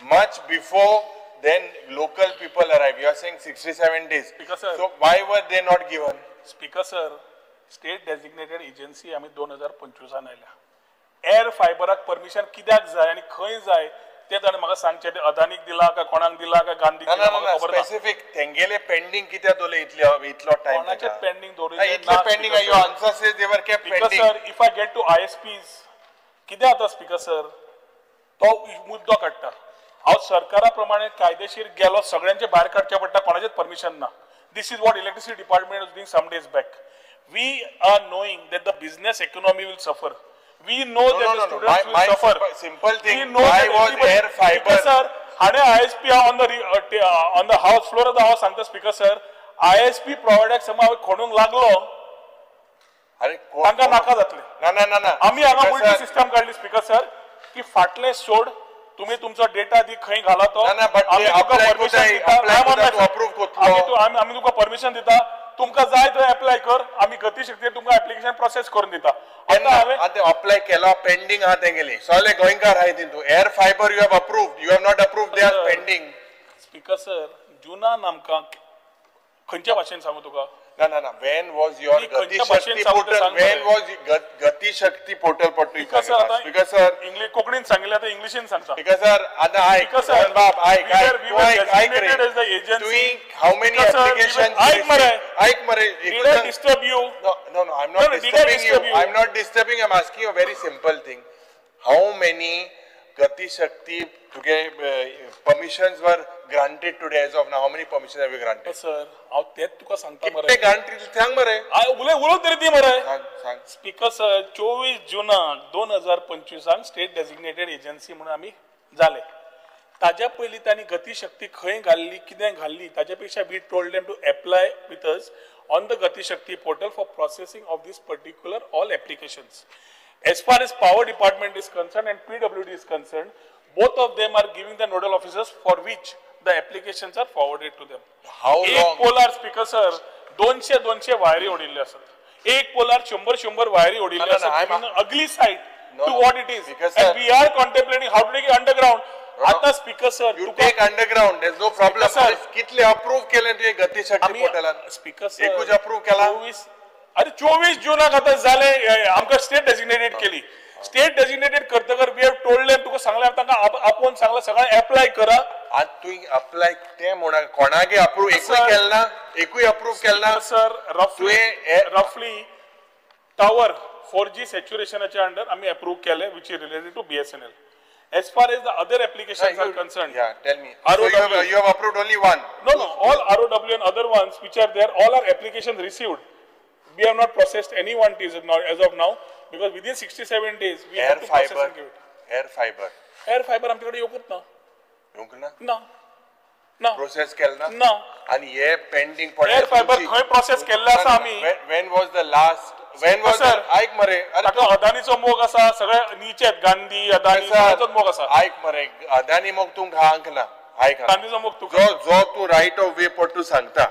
S17: much before then local people arrived. You are saying 67 days. So why were they not given?
S14: Speaker sir, state designated agency आम्ही 2025 आयल्या. Air फायबराक permission कित्याक जाय आणि खंय जाय ते ताणें म्हाका सांगचें. ते अदानीक दिला काय कोणाक दिला काय गांधीक दिला म्हाका खबर ना.
S17: स्पेसिफिक तेंगेले पेंडिंग कित्याक दवरले इतलो टाइम?
S14: कोणाचे पेंडिंग दवरले
S17: इतले pending are your answer says they were kept pending.
S14: Speaker sir, if I get to ISPs कित्याक आता स्पीकर सर तो मुद्दो काडटा. हांव सरकारा प्रमाणे कायदेशीर गेलो, सगळ्यांचे भायर काडचे पडटा, कोणाचेच परमिशन ना. This is what electricity department was doing some days back. We are knowing that the business economy will suffer. We know that the students will suffer.
S17: Simple thing.
S14: We know
S17: Why
S14: that
S17: was air fiber?
S14: Sir, हाणे ISP on the house floor of the house सांगता speaker sir, ISP provider समज खोडूंक लागलो,
S17: अरे
S14: तांकां नाका जातले.
S17: ना
S14: आम्ही हांगा मल्टी सिस्टम काढली स्पीकर सर की फाटले सोड तुम्ही तुमचो डेटा दी खंय घाला तो आम्ही तुका परमिशन दिता, तुमकां जाय थंय अप्लाय कर, आम्ही गती शक्ती तुमकां एप्लिकेशन प्रोसेस करून दिता.
S17: आता अप्लाय केला पेंडिंग आहा तेंगेली सगळे गोंयकार आहाय तितू. Air fibre you have approved, you have not approved, they are pending.
S14: Speaker sir, जुनान आमकां खंयच्या भाशेन सांगू तुका?
S17: ना when was your Gati Shakti portal? When was Gati Shakti portal put to
S14: Because sir, English कोंकणीन सांगितले आता इंग्लिशीन सांगता.
S17: Because sir, आता ऐक बाप ऐक
S14: as the agency.
S17: Doing how many applications? ऐक मरे.
S14: Did I disturb you?
S17: No, I'm not disturbing you. I'm not disturbing. I'm asking you a very simple thing. How many Gati Shakti permissions were granted today as of now. How many permissions have you granted?
S14: Sir, हांव तेच तुका सांगता मरे.
S17: कितले granted सांग मरे.
S14: उलोव तरी दी मरे.
S17: सांग.
S14: Speaker sir 24 जुनाक 2025 state designated agency म्हणून आमी जाले. ताज्या पयलीं तांणी गती शक्ती खंय घाल्ली कितें घाल्ली ताज्या पेक्षा we told them to apply with us on the Gati Shakti portal for processing of this particular all applications. As far as power department is concerned and PWD is concerned, both of them are giving the nodal officers for which the applications are forwarded to them.
S17: How long?
S14: एक polar speaker sir 200 वायरी ओडिल्ले असतात. एक polar 100 वायरी ओडिल्ले असतात. In an ugly sight to what it is. And we are contemplating how to take it underground. आता speaker sir
S17: you take underground, there's no problem. कितले approve केले तुझे गती शक्ती पोर्टलान?
S14: स्पीकर सर
S17: एकूच approve केला?
S14: अरे 24 जुनाक आता झाले आमकां स्टेट डेजिग्नेटेड केली. स्टेट डेजिग्नेटेड करतकर वी हॅव टोल्ड देम तुका सांगले तांकां आपोवन सांगला सगळें अप्लाय करा.
S17: आज तुवें अप्लाय ते म्हणा कोणागे अप्रूव एकूय केला ना? एकूय अप्रूव केला ना?
S14: सर रफली टावर 4G सॅच्युरेशनाच्या अंडर आमी अप्रूव केले which is related to BSNL. As far as the other applications are concerned,
S17: yeah, tell me. So you have approved only one?
S14: No, all ROW and other ones which are there, all our applications received. We have not processed any one as of now because within 67 days we have to process and give it.
S17: Air fiber.
S14: Air fiber आमच्याकडे येवकूच ना.
S17: येवक ना?
S14: ना. ना.
S17: Process केलं ना?
S14: ना.
S17: आणि हे pending पडले.
S14: Air fiber खंय process केल्ले आसा आमी.
S17: When was the last? When was the ऐक मरे
S14: ताका अदानीचो मोग आसा सगळे नीचे गांधी अदानी सगळ्याचो मोग आसा.
S17: ऐक मरे अदानी मोग तुमकां हांक ना. ऐक
S14: गांधीचो मोग तुका
S17: जो तू राइट ऑफ वे पडटू सांगता.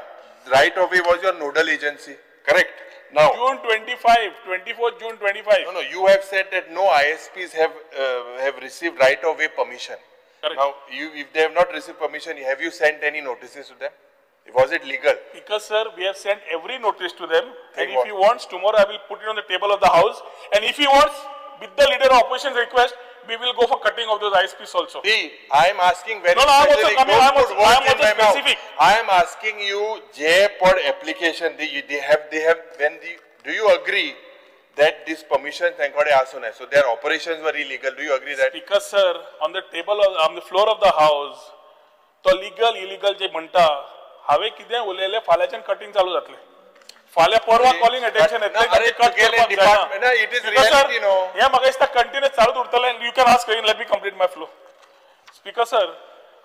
S17: Right of way was your nodal agency, correct? Now
S14: June 25, 24th June 25.
S17: No, you have said that no ISPs have received right of way permission. Correct. Now, if they have not received permission, have you sent any notices to them? Was it legal?
S14: Because sir, we have sent every notice to them, and if he wants, tomorrow I will put it on the table of the house. And if he wants, with the leader of opposition request, we will go for cutting of those ISPs also.
S17: See, I am asking very
S14: specific. I am also specific.
S17: I am asking you, JPod application. Do you agree that this permission so their operations were illegal? Do you agree that?
S14: Because sir, on the table on the floor of the house, to legal illegal जे म्हणता have कितें उलयले फाल्याच्यान cutting चालू जातले. फाल्या परवा calling attention येतले cut करपाक जायना.
S17: It is reality, no.
S14: हे म्हाका दिसता कंटिन्यू चालूच उरतले. You can ask again, let me complete my flow. Speaker sir,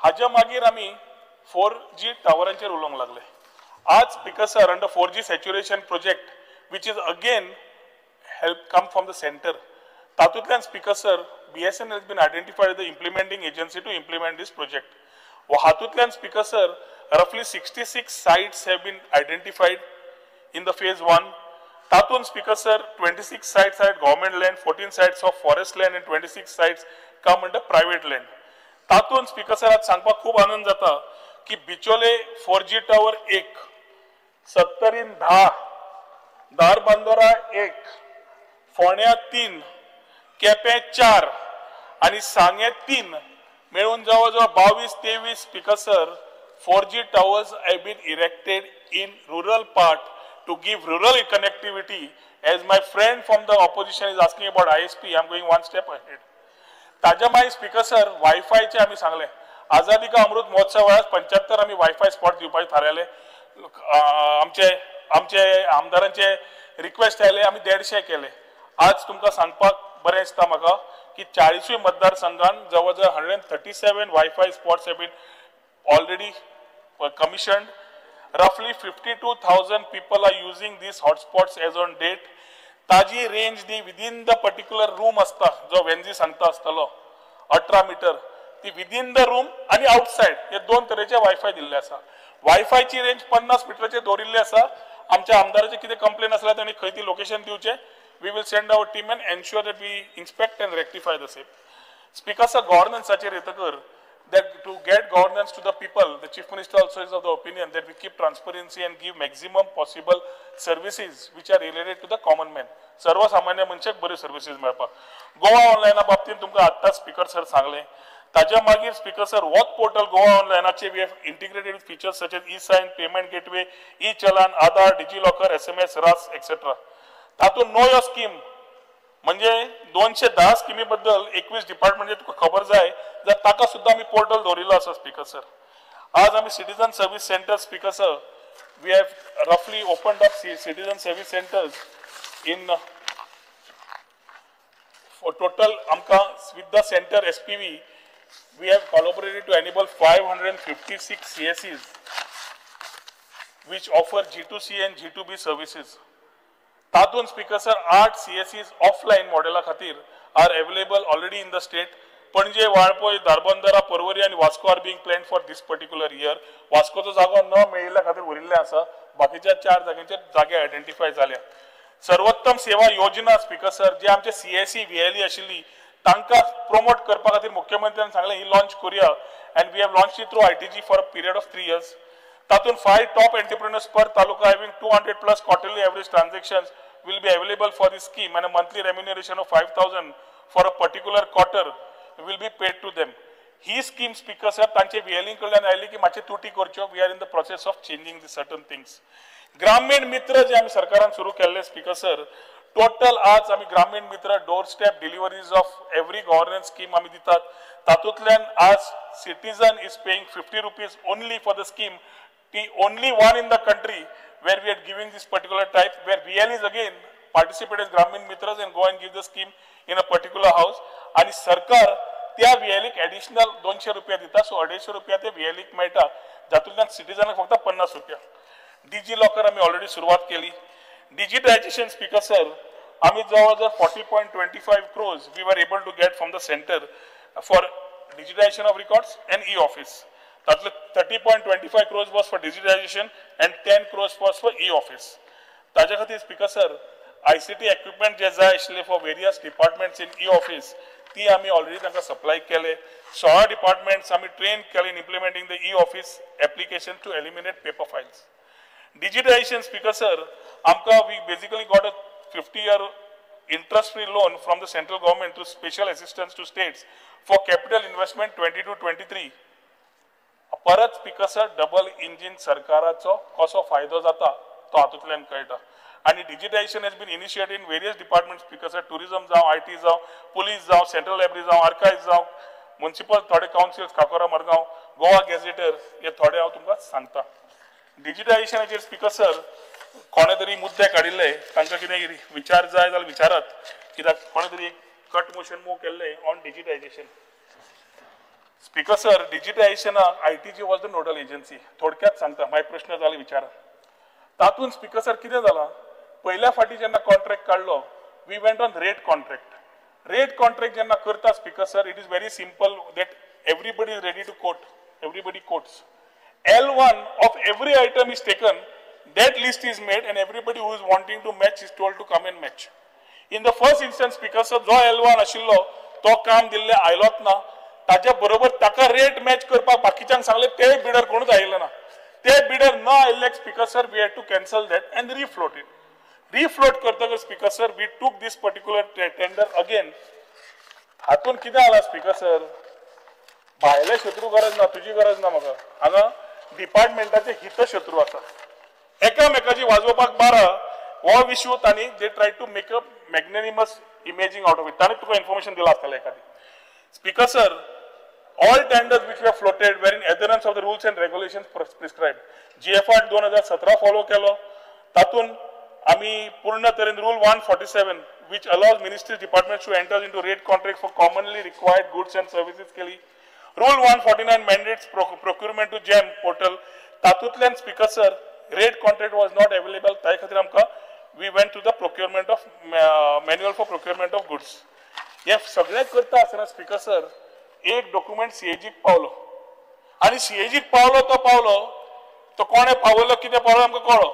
S14: हाच्या मागीर आमी 4G टावरांचेर उलोवंक लागले. आज speaker sir under 4G saturation project which is again help come from the center. तातूंतल्यान speaker sir BSNL has been identified as the implementing agency to implement this project. हातूंतल्यान speaker sir roughly 66 sites have been identified in the phase 1. Tatun speaker sir, 26 sites are government land, 14 sites of forest land and 26 sites come under private land. Tatun speaker sir, आज सांगपाक खूप आनंद जाता की बिचोले 4G tower 1, 70 10, दारबांदोरा 1, फोण्या 3, केपे 4 आणि सांगे 3 मिळून जवळजवळ 22-23 speaker sir 4G towers have been erected in rural part to give rural connectivity. As my friend from the opposition is asking about ISP, I am going one step ahead. ताज्या मागीर speaker sir वायफायचे आमी सांगले. आझादी का अमृत महोत्सव वेळार 75 आमी wifi spot दिवपाचे थारायले. आमचे आमदारांचे request आयले आमी 150 केले. आज तुमकां सांगपाक बरें दिसता म्हाका की 40 मतदारसंघान जवळजवळ 137 wifi spots have been already commissioned. Roughly 52,000 people are using these hotspots as on date. ताजी range the within the particular room असता जो वेंजी सांगता असतलो 18 मीटर ती within the room आणि outside हे दोन तरेचे वायफाय दिल्ले आसा. वायफायची रेंज 50 मीटरचे दवरिल्ली आसा. आमच्या आमदाराचे कितें कंप्लेन आसल्यार तांणी खंय ती लोकेशन दिवचे. We will send our team and ensure that we inspect and rectify the same. Speaker sir, governanceाचेर येतकर that to get governance to the people, the Chief Minister also is of the opinion that we keep transparency and give maximum possible services which are related to the common man. सर्वसामान्य मनशाक बरे services मेळपाक. गोवा ऑनलायना बाबतींत तुमकां आत्ताच speaker sir सांगले. ताज्या मागीर speaker sir walk portal Goa ऑनलायनाचे we have integrated with features such as e sign, payment gateway, e challan, Aadhaar, DigiLocker, SMS, RAS, etc. तातूंत नो योर स्कीम म्हणजे 210 स्किमी बद्दल 21 डिपार्टमेंट तुका खबर जाय जर ताका सुद्धा आम्ही पोर्टल दवरिल्लो आसा स्पीकर सर. आज आम्ही citizen service centre speaker sir we have roughly opened up citizen service centers in for total amka with the center SPV we have collaborated to enable 556 CSEs which offer G2C and G2B services. Tatun speaker sir 8 CSEs offline modela khatir are available already in the state. पणजे वाळपय दारबंदरा पर्वरी आणि Vasco are being planned for this particular year. वास्कोचो जागो न मेळिल्ल्या खातीर उरिल्ले आसा. बाकीच्या 4 जाग्यांचेर जागे आयडेंटिफाय झाल्या. सर्वोत्तम सेवा योजना स्पीकर सर जे आमचे CSE VLE आशिल्ली तांकां प्रमोट करपा खातीर मुख्यमंत्र्यान सांगले ही लॉन्च करूया and we have launch it through ITG for a period of 3 years. तातून 5 top entrepreneurs per taluka having 200+ quarterly average transactions will be available for this scheme and a monthly remuneration of 5,000 for a particular quarter will be paid to them. He scheme speaker sir तांचे VLE कडल्यान आयली की मातशे तुटी करच्यो. We are in the process of changing the certain things. ग्रामीण मित्र जे आम्ही सरकारान सुरू केल्ले स्पीकर सर टोटल आज आम्ही ग्रामीण मित्र door step deliveries of every governance scheme आम्ही दितात. तातूंतल्यान आज citizen is paying 50 rupees only for the scheme. The only one in the country where we are giving this particular type, where VLEs again participate as Gramin Mitras and go and give the scheme in a particular house. आणि सरकार त्या VLEक additional 200 रुपया दिता. So 250 रुपया ते VLEक मेळटा जातूंतल्यान सिटीजनाक फक्त 50 रुपया. डिजी लॉकर आम्ही ऑलरेडी सुरुवात केली. डिजिटायझेशन स्पीकर सर आम्ही जवळजवळ 40.25 crores we were able to get from the center for digitization of records and e-office. That's 30.25 crores was for digitization and 10 crores was for e-office. ताज्या खातीर speaker sir ICT equipment जे जाय आशिल्ले for various departments in e-office ती आम्ही already तांकां supply केले. 16 departments आम्ही ट्रेन केले in implementing the e-office application to eliminate paper files. Digitization speaker sir amka we basically got a 50-year interest-free loan from the central government to special assistance to states for capital investment 22-23. परत speaker sir double engine सरकाराचो कसो फायदो जाता तो हातूंतल्यान कळटा. आणि digitisation has been initiated in various departments speaker sir tourism जावं IT जावं पुलीस जावं सेंट्रल लायब्ररी जावं आर्काइव्स जावं म्युनिसिपल थोडे काउन्सिल्स काकोरा मडगांव गोवा गॅझेटर हे थोडे हांव तुमकां सांगता. डिजिटायझेशनाचेर स्पीकर सर कोणे तरी मुद्दे काडिल्ले तांकां कितें विचार जाय जाल्यार विचारात कित्याक कोणे तरी एक कट मोशन मूव केल्ले ऑन डिजिटायझेशन. स्पीकर सर डिजिटायझेशनाक ITG was the nodal agency. थोडक्यात सांगता माय प्रश्न जाले विचारा. तातूंत स्पीकर सर कितें जालां पयल्या फाटी जेन्ना कॉन्ट्रॅक्ट काडलो we went on rate contract. Rate contract जेन्ना करता speaker sir it is very simple that everybody is ready to quote. Everybody quotes. L1 of every item is taken, that list is made and everybody who is wanting to match is told to come and match. In the first instance speaker sir जो L1 आशिल्लो तो काम दिल्ले आयलोच ना. ताज्या बरोबर ताका rate match करपाक बाकीच्यांक सांगले ते बिडर कोणूच आयिल्ले ना. ते बिडर न आयिल्ल्याक speaker sir we had to cancel that and refloat it. Refloat करतकर speaker sir we took this particular tender again. हातून कितें जाला स्पीकर सर भायले शत्रू गरज ना तुजी गरज ना म्हाका. हांगा डिपार्टमेंटाचे हितशत्रू आसा एकामेकाची वाजोवपाक बारा हो विशू तांणी they try to make a magnanimous imaging out of it. तांणी तुका इन्फॉर्मेशन दिला आसतलें एखादी. Speaker sir all tenders which were floated were in adherence of the rules and regulations prescribed. GFR 2017 follow केलो. तातून आम्ही पूर्ण तरेन rule 147 which allows ministries departments to enter into rate contracts for commonly required goods and services केली. Rule 149 mandates procurement to GEM portal. तातूंतल्यान speaker sir rate contract was not available. ताय खातीर आमकां we went to the procurement of manual for procurement of goods. हे सगळे करता आसतना speaker sir एक डॉक्युमेंट CAGक पावलो आणि CAGक पावलो तो कोणे पावलो कितें पावलो आमकां कळ्ळो.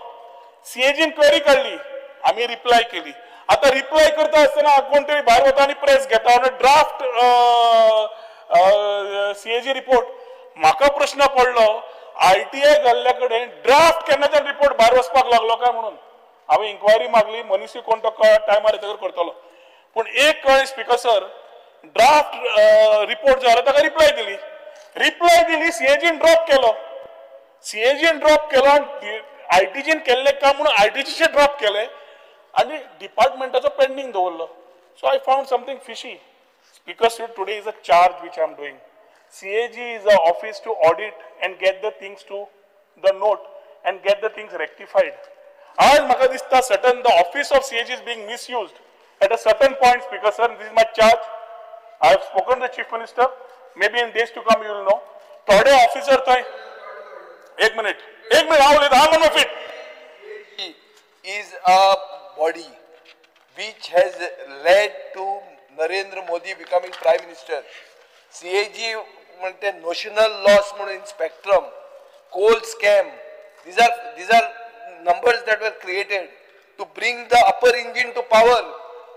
S14: CAGन क्वेरी काडली आमी रिप्लाय केली. आता रिप्लाय करता आसतना कोण तरी भायर वता आनी प्रेस घेता ऑन ड्राफ्ट CAG रिपोर्ट. म्हाका प्रश्न पडलो ITI घाल्ल्या कडेन ड्राफ्ट केन्नाच्यान रिपोर्ट भायर वचपाक लागलो काय म्हणून. हांवें इन्क्वायरी मागली मनीस कोण तो टायमार येतकर करतलो. पूण एक कळ्ळें स्पीकर सर ड्राफ्ट रिपोर्ट जो आसा ताका रिप्लाय दिली CAGन ड्रॉप केलो. CAGन ड्रॉप केलो आनी ITGन केल्लें काम म्हणून ITGचे ड्रॉप केले आनी डिपार्टमेंटाचो पेंडिंग दवरलो. So I found something fishy. Speaker, sir, today is a charge which I am doing. CAG is the office to audit and get the things to the note and get the things rectified. As म्हाका दिसता certain the office of CAG is being misused at a certain point. Speaker, sir, this is my charge. I have spoken to the Chief Minister. Maybe in days to come you will know. Third officer thai. एक minute. I'm on my feet.
S15: Is a body which has led to Narendra Modi becoming Prime Minister. CAG म्हणते notional loss in spectrum, coal scam. These are numbers that were created to bring the upper engine to power.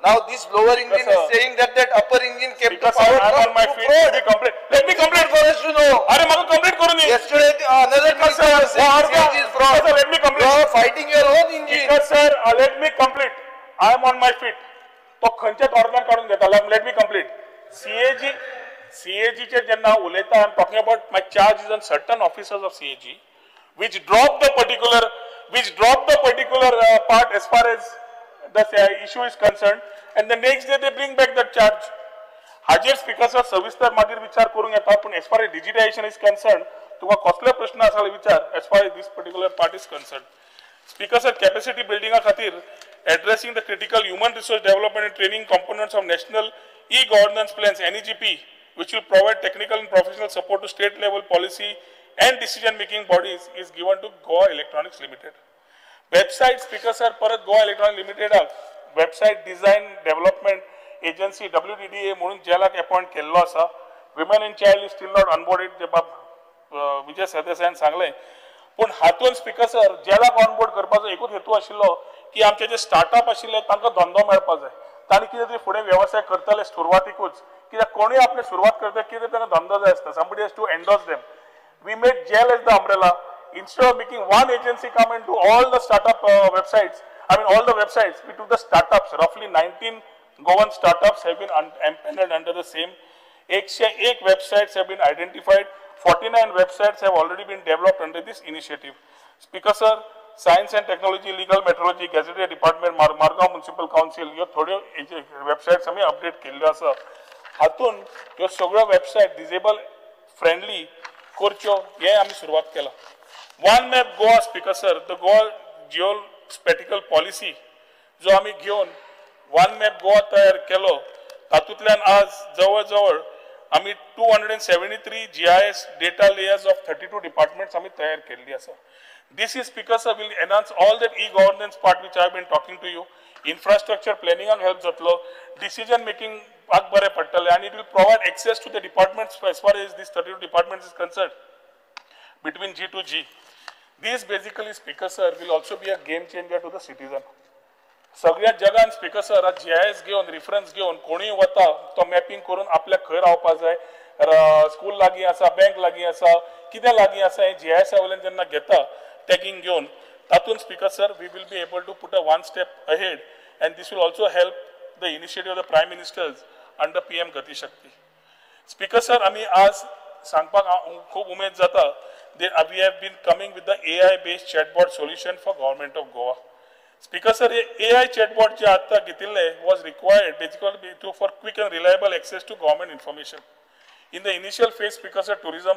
S15: Now this lower engine is saying that upper engine came to power.
S14: I'm on my feet. Let me complete
S15: for us to know. Yesterday another minister was saying CAG is fraud.
S14: Let me complete.
S15: You are fighting your own engine.
S14: Because sir, let me complete. I am on my feet. तो खंयच्या तोरणान काढून घेता. Let me complete. CAG चे जेन्ना उलयता, I am talking about my charge is on certain officers of CAG, which drop the particular part as far as the issue is concerned, and the next day they bring back that charge. हाजेर speaker sir सविस्तर मागीर विचार करूंक येता, पण as far as digitization is concerned, तुका कसले प्रश्न आसा विचार as far as this particular part is concerned. Speaker sir, capacity building खातीर addressing the critical human resource development and training components of national e-governance plans NEGP, which will provide technical and professional support to state level policy and decision making bodies, is given to Goa Electronics Limited. Website speaker sir, परत Goa Electronics Limited website design development agency WDDA म्हणून जेलाक appoint केल्लो आसा. Women and child is still not onboarded. ते बाब विजय सरदेसायान सांगले. पण हातून speaker sir जेलाक onboard करपाचो एकूच हेतू आशिल्लो की आमचे जे स्टार्टअप आशिल्ले तांकां धंदो मेळपाक जाय. तांणी कितें तरी फुडें व्यवसाय करतले सुरवातीकूच, कित्याक कोणूय आपले सुरवात करता कितें तांकां धंदो जाय आसता. Somebody has to endorse them. We made jail as the umbrella. Instead of making one agency come into all the startup websites, all the websites, we took the startups. Roughly 19 Goan startups have been empaneled under the same. 101 websites have been identified. 49 websites have already been developed under this initiative. Speaker sir, Science and Technology, Legal Metrology, Gazetteer Department, Margaon Municipal Council, ह्यो थोड्यो websites आमी update केल्ल्यो आसा. हातून ह्यो सगळ्यो website disabled friendly करच्यो हे आमी सुरवात केला. One Map Goa, Speaker sir, the Goa geospatial policy जो आमी घेवन One Map Goa तयार केलो, तातूंतल्यान आज जवळ आमी 273 GIS data layers of 32 departments आमी तयार केल्ली आसा. This is Speaker sir will enhance all that e-governance part which I have been talking to you. Infrastructure planning help जातलो, decision making आग बरें पडटलें, and it will provide access to the departments as far as these 32 departments is concerned between G to G. This basically, Speaker sir, will also be a game changer to the citizen. सगळ्या जगान speaker sir GIS घेवन reference घेवन कोणीय वता तो mapping करून आपल्या खंय रावपा जाय, स्कूल लागीं आसा, बँक लागीं आसा, कितें लागीं आसा हे GIS वयल्यान जेन्ना घेता टॅगिंग घेवन तातूंत speaker sir we will be able to put a one step ahead, and this will also help the initiative of the prime minister's under PM Gati Shakti. Speaker sir आमी आज सांगपाक खूब उमेद जाता that we have been coming with the AI based chatbot solution for government of Goa. Speaker sir, AI chatbot जे आता घेतिल्ले was required basically for quick and reliable access to government information. In the initial phase, Speaker sir, tourism,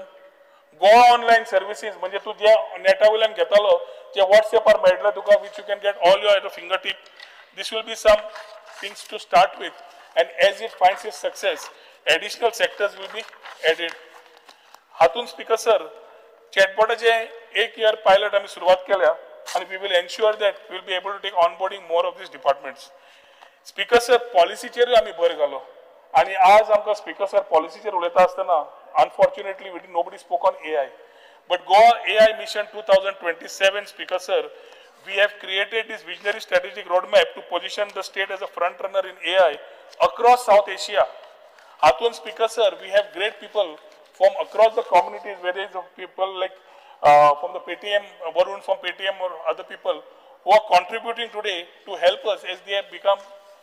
S14: Goa online services म्हणजे तू जे नेटा वयल्यान घेतालो जे WhatsAppar मेळटले तुका which you can get all your at a fingertip. This will be some things to start with, and as it finds its success, additional sectors will be added. हातून Speaker sir, chatbotचे 1 year pilot आम्ही सुरुवात केल्या, and we will ensure that we will be able to take onboarding more of these departments. Speaker sir, policyचेर आम्ही भर घालो, आणि आज आमकां Speaker sir policyचेर उलयता आसतना unfortunately nobody spoke on AI, but Goa AI Mission 2027, Speaker sir, we have created this visionary strategic roadmap to position the state as a front runner in AI across South Asia. हातून Speaker sir, we have great people from across the communities, whether it's people like from the PTM, Varun from PTM or other people who are contributing today to help us as they have become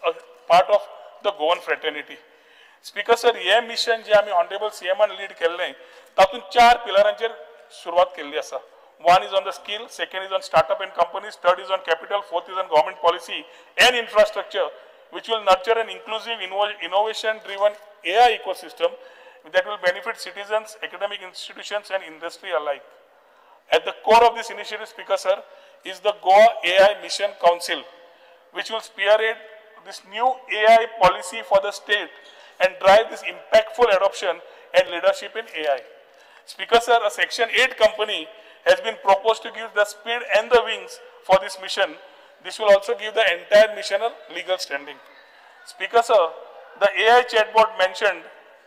S14: a part of the Goan fraternity. Speaker sir, हे mission जे आम्ही Honorable CM lead केल्लें, तातून 4 पिलरांचेर सुरवात केल्ली आसा. One is on the skill, second is on startup and companies, third is on capital, fourth is on government policy and infrastructure, which will nurture an inclusive, innovation-driven AI ecosystem that will benefit citizens, academic institutions, and industry alike. At the core of this initiative, Speaker Sir, is the Goa AI Mission Council, which will spearhead this new AI policy for the state and drive this impactful adoption and leadership in AI. Speaker Sir, a Section 8 company has been proposed to give the speed and the wings for this mission. This will also give the entire mission a legal standing. Speaker Sir, the AI chatbot mentioned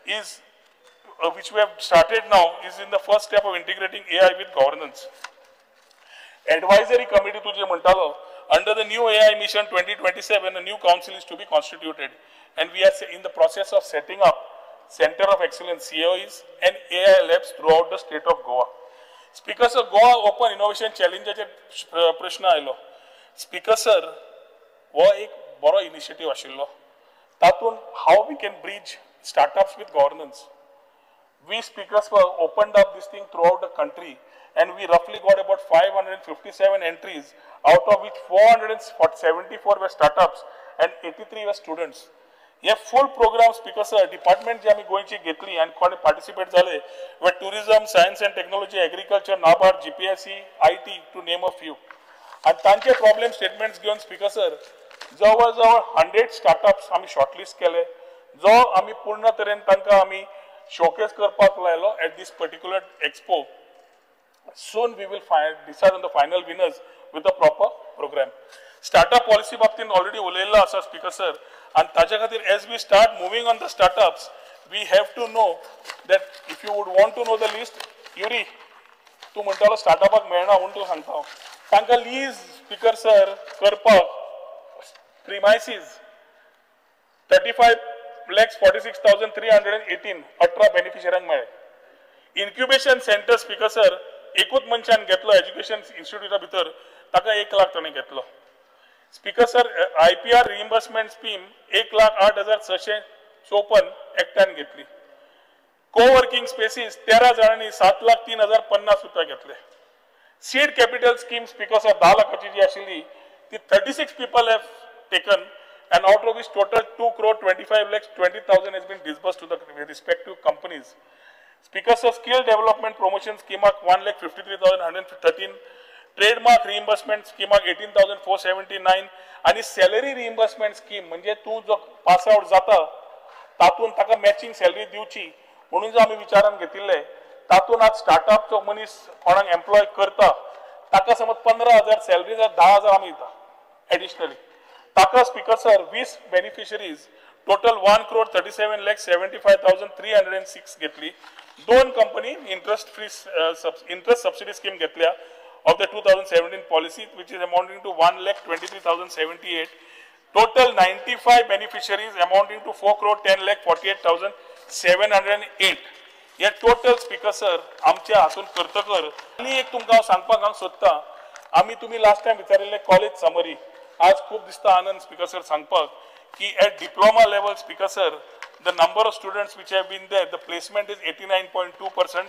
S14: is, which we have started now, is in the first step of integrating AI with governance. Advisory committee to je mantalo, under the new AI mission 2027, a new council is to be constituted, and we are in the process of setting up Center of Excellence COEs and AI labs throughout the state of Goa. Speaker Sir, Goa Open Innovation Challengeचे प्रश्न आयलो. Speaker Sir, वो एक बरो initiative आशिल्लो. तातून how we can bridge startups with governance. We speakers were opened up this thing throughout the country, and we roughly got about 557 entries, out of which 474 were startups and 83 were students. Yeah, full program, Speaker Sir, department जे आम्ही गोयची घेतली आणि कोणी participate झाले were tourism, science and technology, agriculture, NABARD, GPSC, IT, to name a few. आणि तांचे problem statements घेऊन Speaker Sir, जवळजवळ 100 startups आम्ही shortlist केले, जो आम्ही पूर्ण तरेन तांकां आम्ही showcase करपाक लायलो at this particular expo. Soon we will decide on the final winners with a proper program. Startup policy बाबतीत already उलयल्लो आसा Speaker Sir, and ताच्या खातीर as we start moving on the startups, we have to know that if you would want to know the list, Yuri, तू म्हणटालो startupak मेळना म्हणून तू सांगता. तांकां lease Speaker Sir करपाक premises 35,46,318 18 बेनिफिशरींक मेळ्ळे. Incubation center Speaker Sir, एकूच मनशान घेतलो एज्युकेशन इन्स्टिट्यूटा भितर, ताका 1 लाख ताणें घेतलो. Speaker Sir, IPR reimbursement scheme 1,08,654 एकट्यान घेतली. Co-working spaces 13 जणांनी 7,03,050 रुपया घेतले. Seed capital scheme Speaker Sir 10 लाखाची जी आशिल्ली ती 36 people have taken, and out of which total 2,25,20,000 has been disbursed to the respective companies. Speaker Sir, skill development promotion scheme 1,53,113. Trademark reimbursement scheme 18,479 आणि salary reimbursement scheme म्हणजे तू जो pass out जाता तातून ताका matching salary दिवची म्हणून जो आम्ही विचारान घेतिल्ले, तातून आज स्टार्टअप जो मनीस कोणाक एम्प्लॉय करता ताका समज 15,000 सॅलरी 10,000 आम्ही दिता एडिशनली. ताका Speaker Sir 20 बेनिफिशरीज टोटल 1,37,75,306 घेतली. 2 कंपनी इंटरेस्ट सबसिडी स्कीम घेतल्या of the 2017 policy, which is amounting to 1,23,078. Total 95 beneficiaries amounting to 4,10,48,708. Yet total Speaker Sir, आमच्या हातून करतकर आनी एक तुमकां सांगपाक हांव सोदता, आमी तुमी लास्ट टाइम विचारिल्ले कॉलेज समरी, आज खूब दिसता आनंद Speaker Sir सांगपाक की at diploma level Speaker Sir, the number of students which have been there, the placement is 89.2%.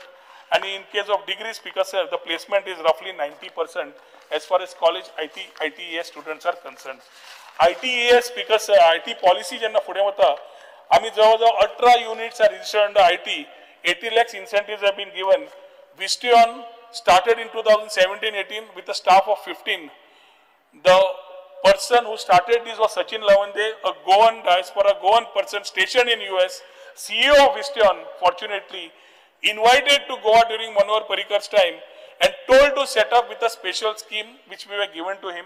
S14: And in case of degree Speaker Sir, the placement is roughly 90% as far as college ITES students are concerned. ITES Speaker Sir, IT policy jenna fude vata, आम्ही जवळजवळ 18 units are registered under IT, 80 lakhs incentives have been given. Vistion started in 2017-18 with a staff of 15. The person who started this was Sachin Lavande, a Goan diaspora, Goan person stationed in US, CEO of Vistion, fortunately, invited to Goa during Manohar Parikar's time and told to set up with a special scheme which we were given to him.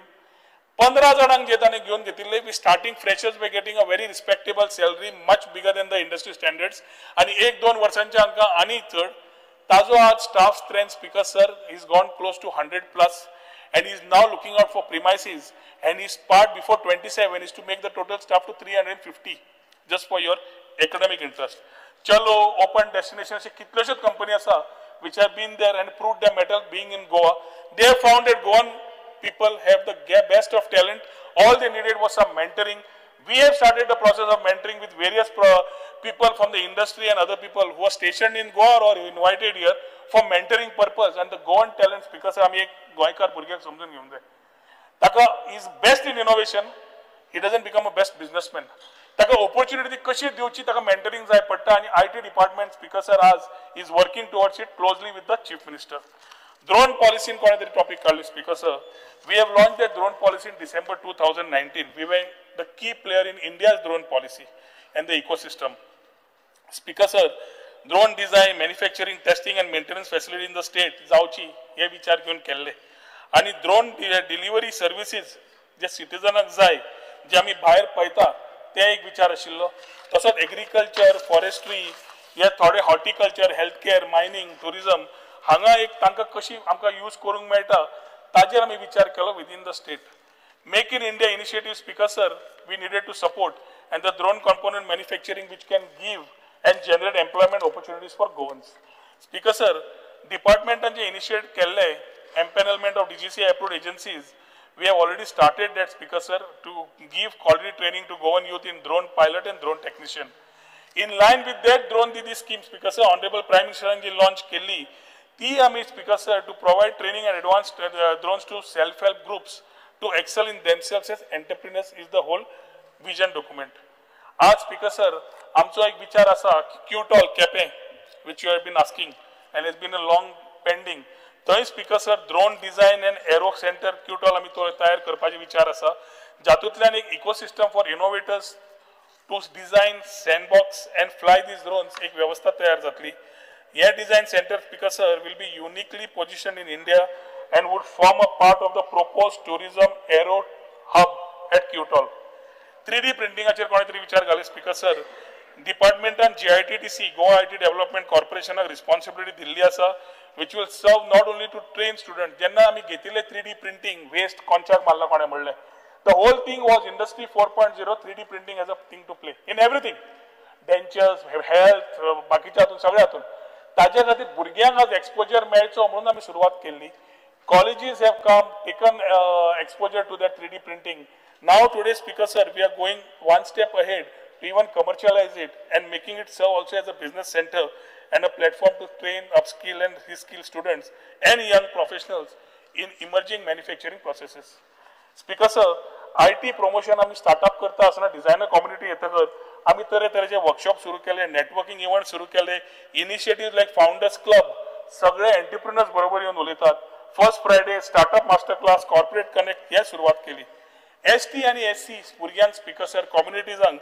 S14: 15 जणांक जे ताणें घेवन घेतिल्ले, we starting freshers were getting a very respectable salary, much bigger than the industry standards. आणि 1-2 वर्षांच्या हांकां आनी चड. ताजो आज staff strength Speaker Sir is gone close to 100 plus, and he is now looking out for premises, and his part before 27 is to make the total staff to 350, just for your academic interest. Chalo, Open Destination, अशे कितलेशेच company आसा which have been there and proved their mettle being in Goa. They have found that Goan people have the best of talent. All they needed was some mentoring. We have started the process of mentoring with various people from the industry and other people who are stationed in Goa or invited here for mentoring purpose. And the Goan talent Speaker Sir, आम्ही एक गोंयकार भुरग्याक समजून घेवंक जाय. ताका is best in innovation. he doesn't become a best businessman. ताका opportunity कशी दिवची ताका mentoring जाय पडटा आणि IT department speaker sir आज is working towards it closely with the chief minister. Drone policy in कोणे तरी topic काढली speaker sir. We have launched the drone policy in December 2019. We were the key player in India's drone policy and the ecosystem. Speaker sir, drone design, manufacturing, testing and maintenance facility in the state जावची हे विचार घेऊन केल्ले आणि drone delivery services जे सिटीजनाक जाय जे आमी भायर पळयता ते एक विचार आशिल्लो तसोच एग्रीकल्चर फॉरेस्ट्री हे थोडे horticulture health care mining tourism हांगा एक तांकां कशी आमकां यूज करूंक मेळटा ताजेर आमी विचार केलो within the state. Make in India initiative speaker sir we needed to support and the drone component manufacturing which can give and generate employment opportunities for Goans. Speaker sir, department and initiate kelle empanelment of DGC approved agencies. We have already started that speaker sir to give quality training to Goan youth in drone pilot and drone technician. In line with that drone Didi scheme speaker sir, Honorable Prime Minister ji launch kelli. ती आमी speaker sir to provide training and advanced drones to self-help groups to excel in themselves as entrepreneurs is the whole vision document. आज speaker sir, आमचो एक विचार आसा QTOL Quepem which you have been asking and has been a long pending. थंय speaker sir drone design and aero center QTOL आमी तो तयार करपाचे विचार आसा जातूंतल्यान एक ecosystem for innovators to design sandbox and fly these drones एक व्यवस्था तयार जातली. Here design center speaker sir will be uniquely positioned in India and would form a part of the proposed tourism aero hub at QTOL. 3D printing आचेर कोणे तरी विचार घाले speaker sir department and GITTC Goa IT Development Corporation responsibility Delhi आसा which will serve not only to train students जेन्ना आमी घेतिल्ले 3D printing waste कोणच्याक मारला कोणे म्हणले the whole thing was industry 4.0 3D printing as a thing to play in everything dentures health बाकीच्या हातून सगळ्या हातून ताजे खातीर भुरग्यांक आज एक्सपोजर मेळचो म्हणून आमी सुरवात केल्ली. Colleges have come taken exposure to that 3D printing. Now today speaker sir, we are going one step ahead to even commercialize it and making it serve also as a business center and a platform to train, upskill and reskill students and young professionals in emerging manufacturing processes. Speaker sir, IT promotion आम्ही startup करता असताना designer community येतकच आम्ही तरेतरेचे workshop सुरू केले, networking event सुरू केले, इनिशिएटिव्ह लाईक फाउंडर्स क्लब सगळे एंटरप्रेन्योर्स बरोबर येऊन उलयतात. First Friday startup master class corporate connect हे सुरुवात केली. ST आणि SC भुरग्यांक स्पीकर सर कम्युनिटीजांक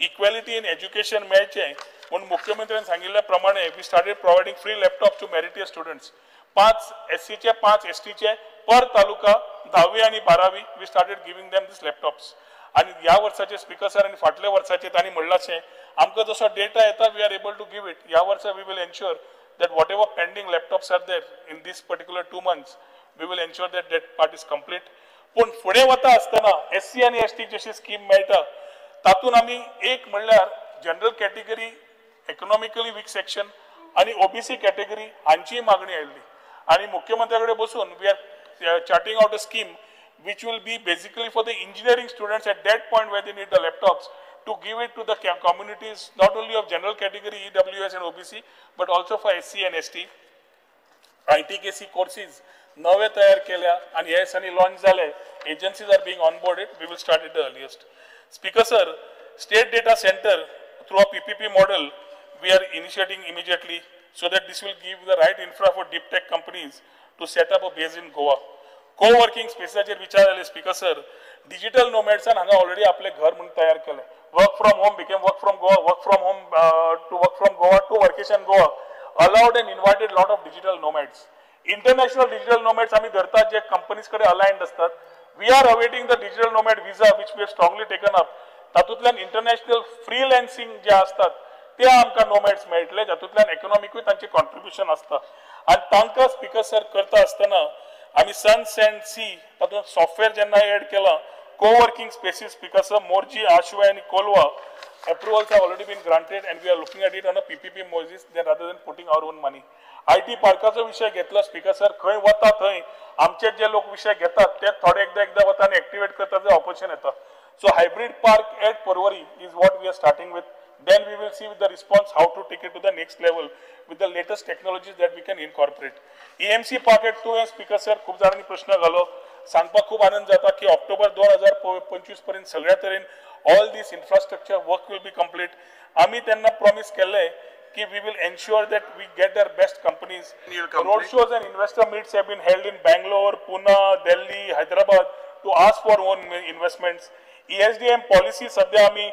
S14: इक्वेलिटी इन एज्युकेशन मेळचे म्हणून मुख्यमंत्र्यांनी सांगिल्ल्या प्रमाणे we started providing free laptop to meritorious students. 5 SC चे 5 ST चे पर तालुका 10वी आणि 12वी we started giving them this laptops. आणि ह्या वर्षाचे स्पीकर सर आणि फाटल्या वर्षाचे तांणी म्हणलाशें आमकां जसो डेटा येता we are able to give it. ह्या वर्सा we will ensure that whatever pending laptops are there in this particular 2 months, we will ensure that that part is complete. पण फुडें वता आसतना SC आणि ST जशी स्कीम मेळटा तातूंत आमी एक म्हणल्यार general category economically weak section आणि OBC कॅटेगरी हांची मागणी आयिल्ली आणि मुख्यमंत्र्या कडेन बसून we are charting out a scheme which will be basically for the engineering students at that point where they need the laptops to give it to the communities not only of general category EWS and OBC but also for SC and ST. ITKC courses नवे तयार केल्या आणि हे दिसांनी launch झाले. Agencies are being onboarded. We will start at the earliest. Speaker sir, state data center through a PPP model we are initiating immediately so that this will give the right infra for deep tech companies to set up a base in Goa. Co-working spaceचेर विचार आले speaker sir. Digital नोमॅड्सान हांगा already आपले घर म्हणून तयार केले. Work from home became work from Goa, work from home to work from Goa to workation Goa allowed and invited lot of digital nomads. International digital nomads आम्ही धरतात जे कंपनीज कडे अलायन्ड असतात. We are awaiting the digital nomad visa which we have strongly taken up. तातूंतल्यान international freelancing जे असतात ते आमकां नोमॅड्स मेळटले जातूंतल्यान इकॉनॉमिकूय तांचे कॉन्ट्रिब्युशन असता आणि तांकां स्पीकर सर करता आसतना आम्ही सन्स अँड सी तातूंत सॉफ्टवेअर जेन्ना एड केला co-working spaces speaker sir Morjim Ashwem आणि Colva approvals have already been granted and we are looking at it on a PPP basis then rather than putting our own money. IT पार्काचो विषय घेतला speaker sir खंय वता थंय आमचे जे लोक विषय घेतात ते थोडे एकदा वता आणि ऍक्टिव्हेट करतात ऑपरेशन येता. So hybrid park at Porvorim is what we are starting with. Then we will see with the response how to take it to the next level with the latest technologies that we can incorporate. EMC park at 2 speaker sir खूप जणांनी प्रश्न घालो सांगपाक खूप आनंद जाता की October 2025 पर्यंत सगळ्या तरेन all these infrastructure work will be complete. आम्ही त्यांना प्रॉमिस केले कि we will ensure that we get their best companies. Road shows and investor meets have been held in Bangalore, Pune, Delhi, Hyderabad to ask for own investments. ESDM policy सध्या आम्ही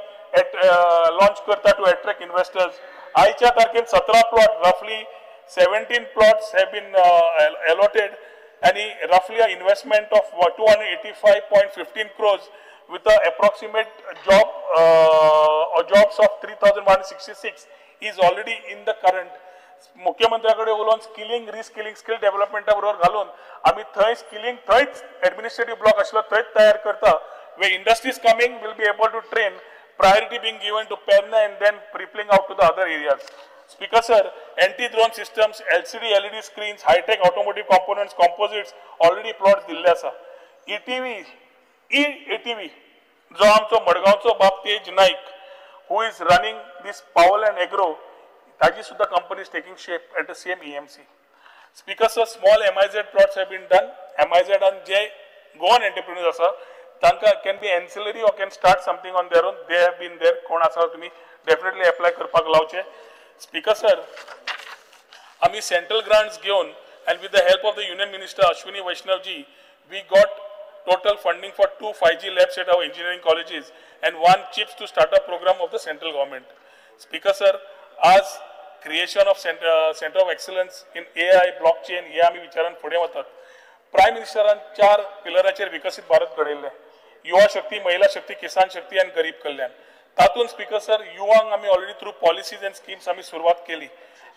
S14: launch करता to attract investors. आजच्या तारखेन 17 plot, roughly 17 plots have been allotted and roughly an investment of 285.15 crores with an approximate jobs of 3,166 is already in the current. मुख्यमंत्र्याकडे उलोवन skilling reskilling skill डेव्हलपमेंटा बरोबर घालून आम्ही थंय skilling थंयच एडमिनिस्ट्रेटिव्ह ब्लॉक आसलो थंयच तयार करता way industries coming will be able to train priority being given to Pernem and then rippling out to the other areas. Speaker sir, anti-drone systems, LCD, LED screens, high-tech automotive components, composites already plots दिल्ले आसा. EATV जो आमचो मडगांवचो बाप तेज Naik who is running this Powell and Agro, Taji Sudha company is taking shape at the same EMC. Speaker sir, small MIZ plots have been done. MIZ and J Goan entrepreneurs asa, tanka can be ancillary or can start something on their own. They have been there. Kon asa tumi definitely apply करपाक लावचे. Speaker sir, आम्ही central grants घेऊन and with the help of the Union Minister Ashwini Vaishnav ji, we got total funding for 2 5G labs at our engineering colleges and 1 chips to start up program of the central government. Speaker sir, as creation of center of excellence in AI, blockchain, हे आम्ही विचारान फुडें वतात. Prime मिनिस्टरान 4 पिलराचेर विकसित भारत घडयल्ले. युवा शक्ती, महिला शक्ती, किसान शक्ती आणि गरीब कल्याण. तातून स्पीकर सर युवांक आम्ही already through policies end schemes आम्ही सुरुवात केली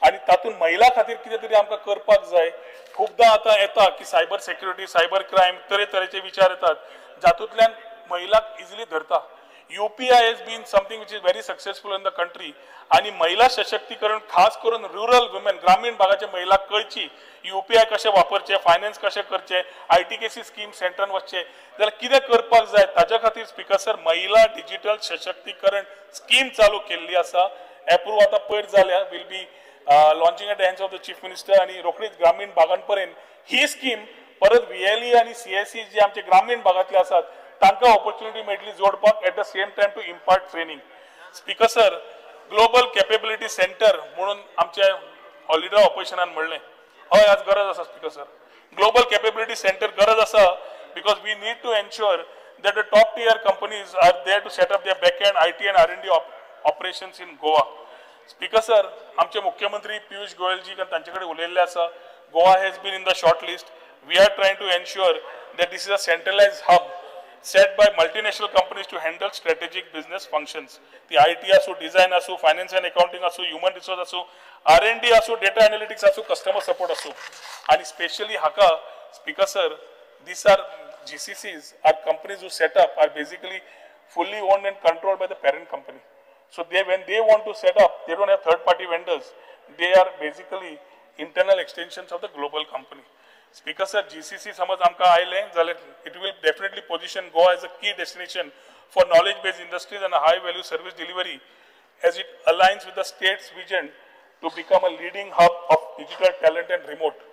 S14: आणि तातून महिला खातीर कितें तरी आमकां करपाक जाय. खूबदां आतां येता की सायबर सेक्युरिटी, सायबर क्रायम तरेतरेचे विचार येतात जातूंतल्यान महिलाक इजिली धरता. UPI has been something which is very successful in the country आणि महिला सशक्तीकरण खास करून रुरल वुमेन ग्रामीण भागाच्या महिलाक कळची UPI कशें वापरचे, फायनान्स कशें करचे, ITKC स्कीम सेंटरान वचचे जाल्यार कितें करपाक जाय ताच्या खातीर स्पीकर सर महिला डिजिटल सशक्तीकरण स्कीम चालू केल्ली आसा. एप्रूव आतां पयर जाल्या, will be launching at the hands of the chief minister आणि रोखडीच ग्रामीण भागांपर्यंत ही स्कीम परत VLE आणि CSE जे आमचे ग्रामीण भागातले आसात तांकां ऑपॉर्च्युनिटी मेळटली जोडपाक at the same time to impart training. Speaker sir, global capability centre म्हणून आमच्या हॉलिडे ऑपरेशनान म्हणलें हय आज गरज आसा speaker sir. Global capability centre गरज आसा because we need to ensure that the top tier companies are there to set up their back-end IT and R&D operations in Goa. Speaker sir, आमचे मुख्यमंत्री पियुष गोयल जी तांचेकडे उलयल्ले आसा. Goa has been in the short list. We are trying to ensure that this is a centralized hub set by multinational companies to handle strategic business functions. The IT asoo, design asoo, finance and accounting asoo, human resource asoo, R&D asoo, data analytics asoo, customer support asoo. And especially haka, Speaker sir, these are GCCs, are companies who set up are basically fully owned and controlled by the parent company. So when they want to set up, they don't have third-party vendors. They are basically internal extensions of the global company. Speaker sir, GCC समज आमकां आयले जाल्यार it will definitely position Goa as a key destination for knowledge-based industries and a high-value service delivery, as it aligns with the state's vision to become a leading hub of digital talent and remote,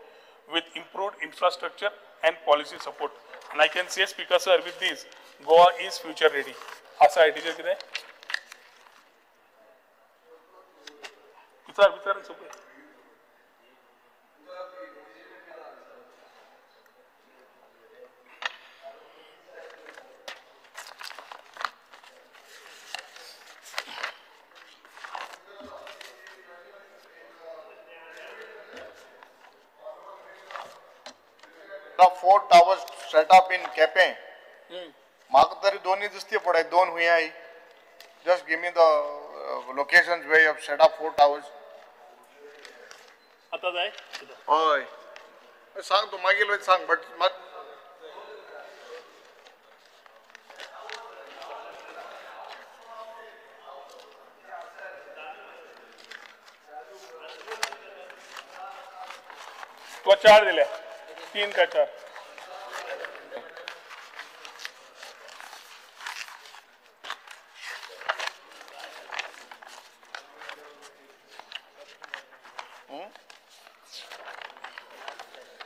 S14: with improved infrastructure and policy support. And I can say, Speaker sir, with this, Goa is future ready. Asa IT je kire? Vichar super.
S5: Now 4 towers set up in Kepe. Maak tari doni disti padai, don huye hai. Just give me the locations where you have set up 4 towers.
S14: Ata jai?
S5: Hoy. Sang to magil with sang, but mat.
S14: तो 4 दिले. 3 का 4.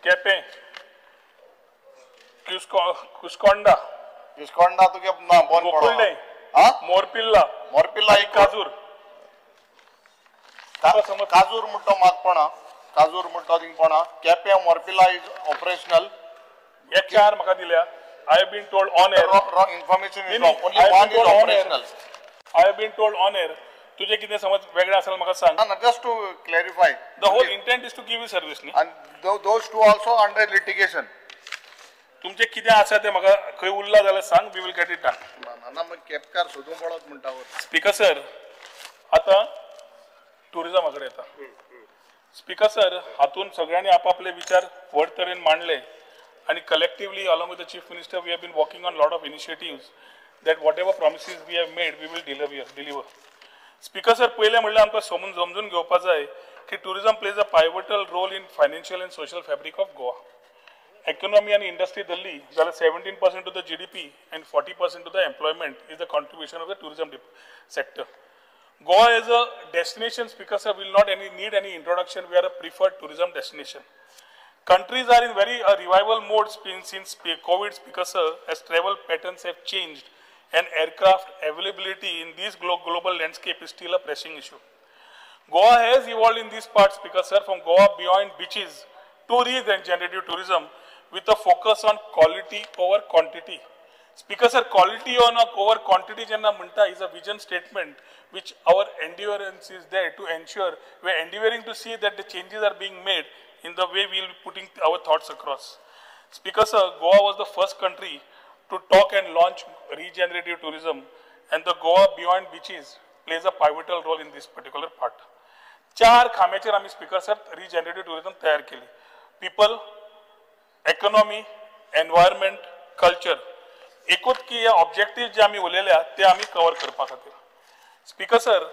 S14: Kepe. कुस्कोंडा
S5: तुगे ना bone
S14: गोकुळडे मोरपिल्ला
S5: एक
S14: काजूर
S5: काजूर म्हणतो मागपणा काजूर म्हणतो थिंगपणा Quepem मोरपिल्ला is operational
S14: हे 4 म्हाका दिल्या I have been told on air.
S5: Wrong information is wrong. Only one is operational.
S14: I have been told on air. तुझे कितें समज वेगळें असेल म्हाका सांग.
S5: Just to clarify.
S14: The whole intent is to give you service न्ही.
S5: And those two also under litigation.
S14: तुमचे कितें आसा ते म्हाका खंय उरला जाल्यार सांग. We will get it done.
S5: ना मग केपकार सोदून पडत म्हणटा.
S14: स्पीकर सर आता टुरिझमा कडेन येता. स्पीकर सर हातून सगळ्यांनी आपापले विचार व्हड तरेन मांडले. And collectively, along with the Chief Minister, we have been working on a lot of initiatives that whatever promises we have made, we will deliver. Speaker sir, पहिले म्हणले आमकां समजून घेवपाक जाय की tourism plays a pivotal role in financial and social fabric of Goa. Economy and industry धरली जाल्यार 17% to the GDP and 40% to the employment is the contribution of the tourism sector. Goa as a destination, Speaker sir, will not need any introduction. We are a preferred tourism destination. Countries are in very revival mode since COVID, Speaker sir, as travel patterns have changed and aircraft availability in this global landscape is still a pressing issue. Goa has evolved in this part, Speaker sir, from Goa beyond beaches to regenerative tourism with a focus on quality over quantity. Speaker sir, quality over quantity jenna munta is a vision statement which our endurance is there to ensure we are endeavoring to see that the changes are being made in the way we will be putting our thoughts across. Speaker sir, Goa was the first country to talk and launch regenerative tourism, and the Goa beyond beaches plays a pivotal role in this particular part. 4 खांब्याचेर आमी speaker sir रिजेनरेटिव्ह tourism तयार केली. People, economy, environment, culture एकूच की हे objective जे आमी उलयल्या ते आमी कवर करपा खातीर. स्पीकर सर,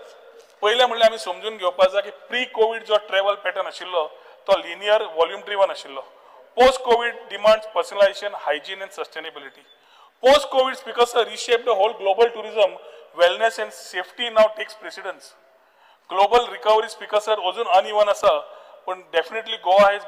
S14: पहिले म्हणल्यार आमी समजून घेवपाक जाय की प्री कोविड जो ट्रॅव्हल पॅटर्न आशिल्लो तो लिनियर वॉल्यूम ड्रिवन आशिल्लो. Post COVID demands personalisation, hygiene and sustainability. Post COVID speaker sir reshaped the whole global tourism, wellness and safety now takes precedence. Global recovery, Speaker sir, अजून uneven आसा, पण definitely Goa has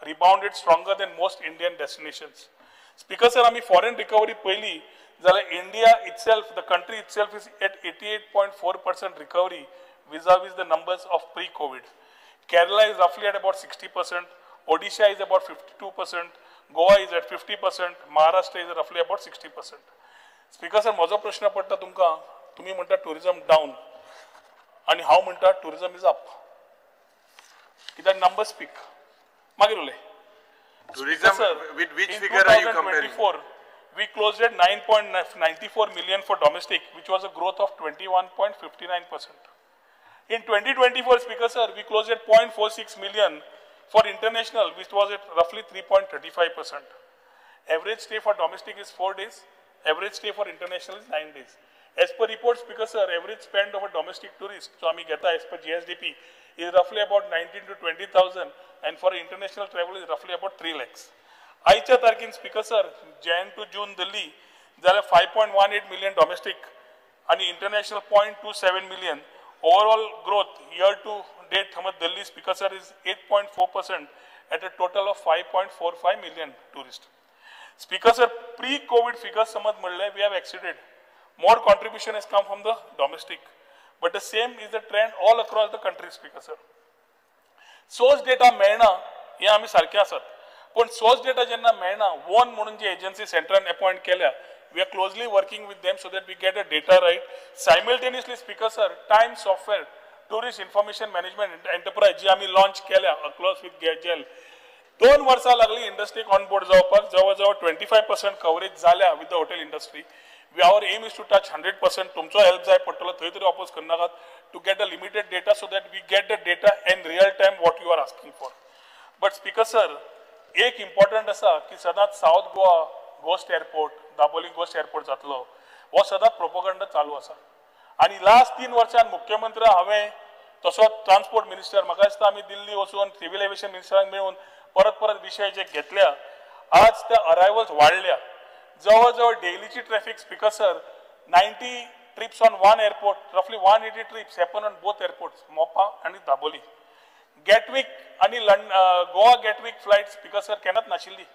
S14: rebounded stronger than most Indian destinations. Speaker sir, आमी foreign recovery पयली जाल्यार India itself, the country itself is at 88.4% recovery vis-a-vis the numbers of pre-COVID. Kerala is roughly at about 60%, Odisha is about 52%, Goa is at 50%, Maharashtra is roughly about 60%. Speaker sir, माझो प्रश्न पडटा तुमकां, तुम्ही म्हणटा tourism down, आणि हांव म्हणटा tourism is up. कित्याक numbers speak. मागीर उलय.
S17: Tourism, with which figure are you comparing?
S14: We closed at 9.94 million for domestic, which was a growth of 21.59%. In 2024, Speaker sir, we closed at 0.46 million for international, which was at roughly 3.35%. Average stay for domestic is 4 days. Average stay for international is 9 days. As per report, Speaker sir, average spend of a domestic tourist, so I get as per GSDP, is roughly about 19 to 20,000, and for international travel is roughly about 3 lakhs. आयच्या तारखेन speaker sir, Jan to June Delhi जाल्यार 5.18 million domestic आणि international 0.27 million. Overall growth year to date समज Delhi speaker sir is 8.4% at a total of 5.45 million tourists. Speaker sir, pre-COVID figures समज म्हणले we have exceeded. More contribution has come from the domestic, but the same is the trend all across the country, Speaker sir. Source data मेळना हे आमी सारखे आसात, पण source data जेन्ना मेळना, WON म्हणून जी एजन्सी सेंटरान अपॉइंट केल्या, we are closely working with them so that we get the data right. Simultaneously, Speaker sir, Time Software, Tourist Information Management Enterprise जी आमी launch केल्या across with GEL. 2 वर्सां लागली इंडस्ट्रीक on board जावपाक, जवळ 25% coverage झाल्या with the hotel industry. Our aim is to touch 100%. तुमचो help जाय पडटलो, थंय तरी oppose करनाकात, to get the limited data so that we get the data in real time what you are asking for. But Speaker sir, एक important आसा की सदांच south Goa गोस्ट airport, Dabolim गोस्ट airport जातलो, हो सदांच प्रोपोगंडा चालू आसा. आणि लास्ट 3 वर्षांत मुख्यमंत्री हांवें तसो ट्रान्सपोर्ट मिनिस्टर म्हाका दिसता आमी दिल्ली वचून सिव्हिल एव्हिएशन मिनिस्टरांक मेळून परत विशय जे घेतल्या, आज त्या अरायवल्स वाडल्या. जवळ डेलीची traffic speaker sir 90 trips on one airport, roughly 180 trips happen on both airports, Mopa and Daboli. Gatwick and Goa Gatwick flights, Speaker sir, cannot nashilli.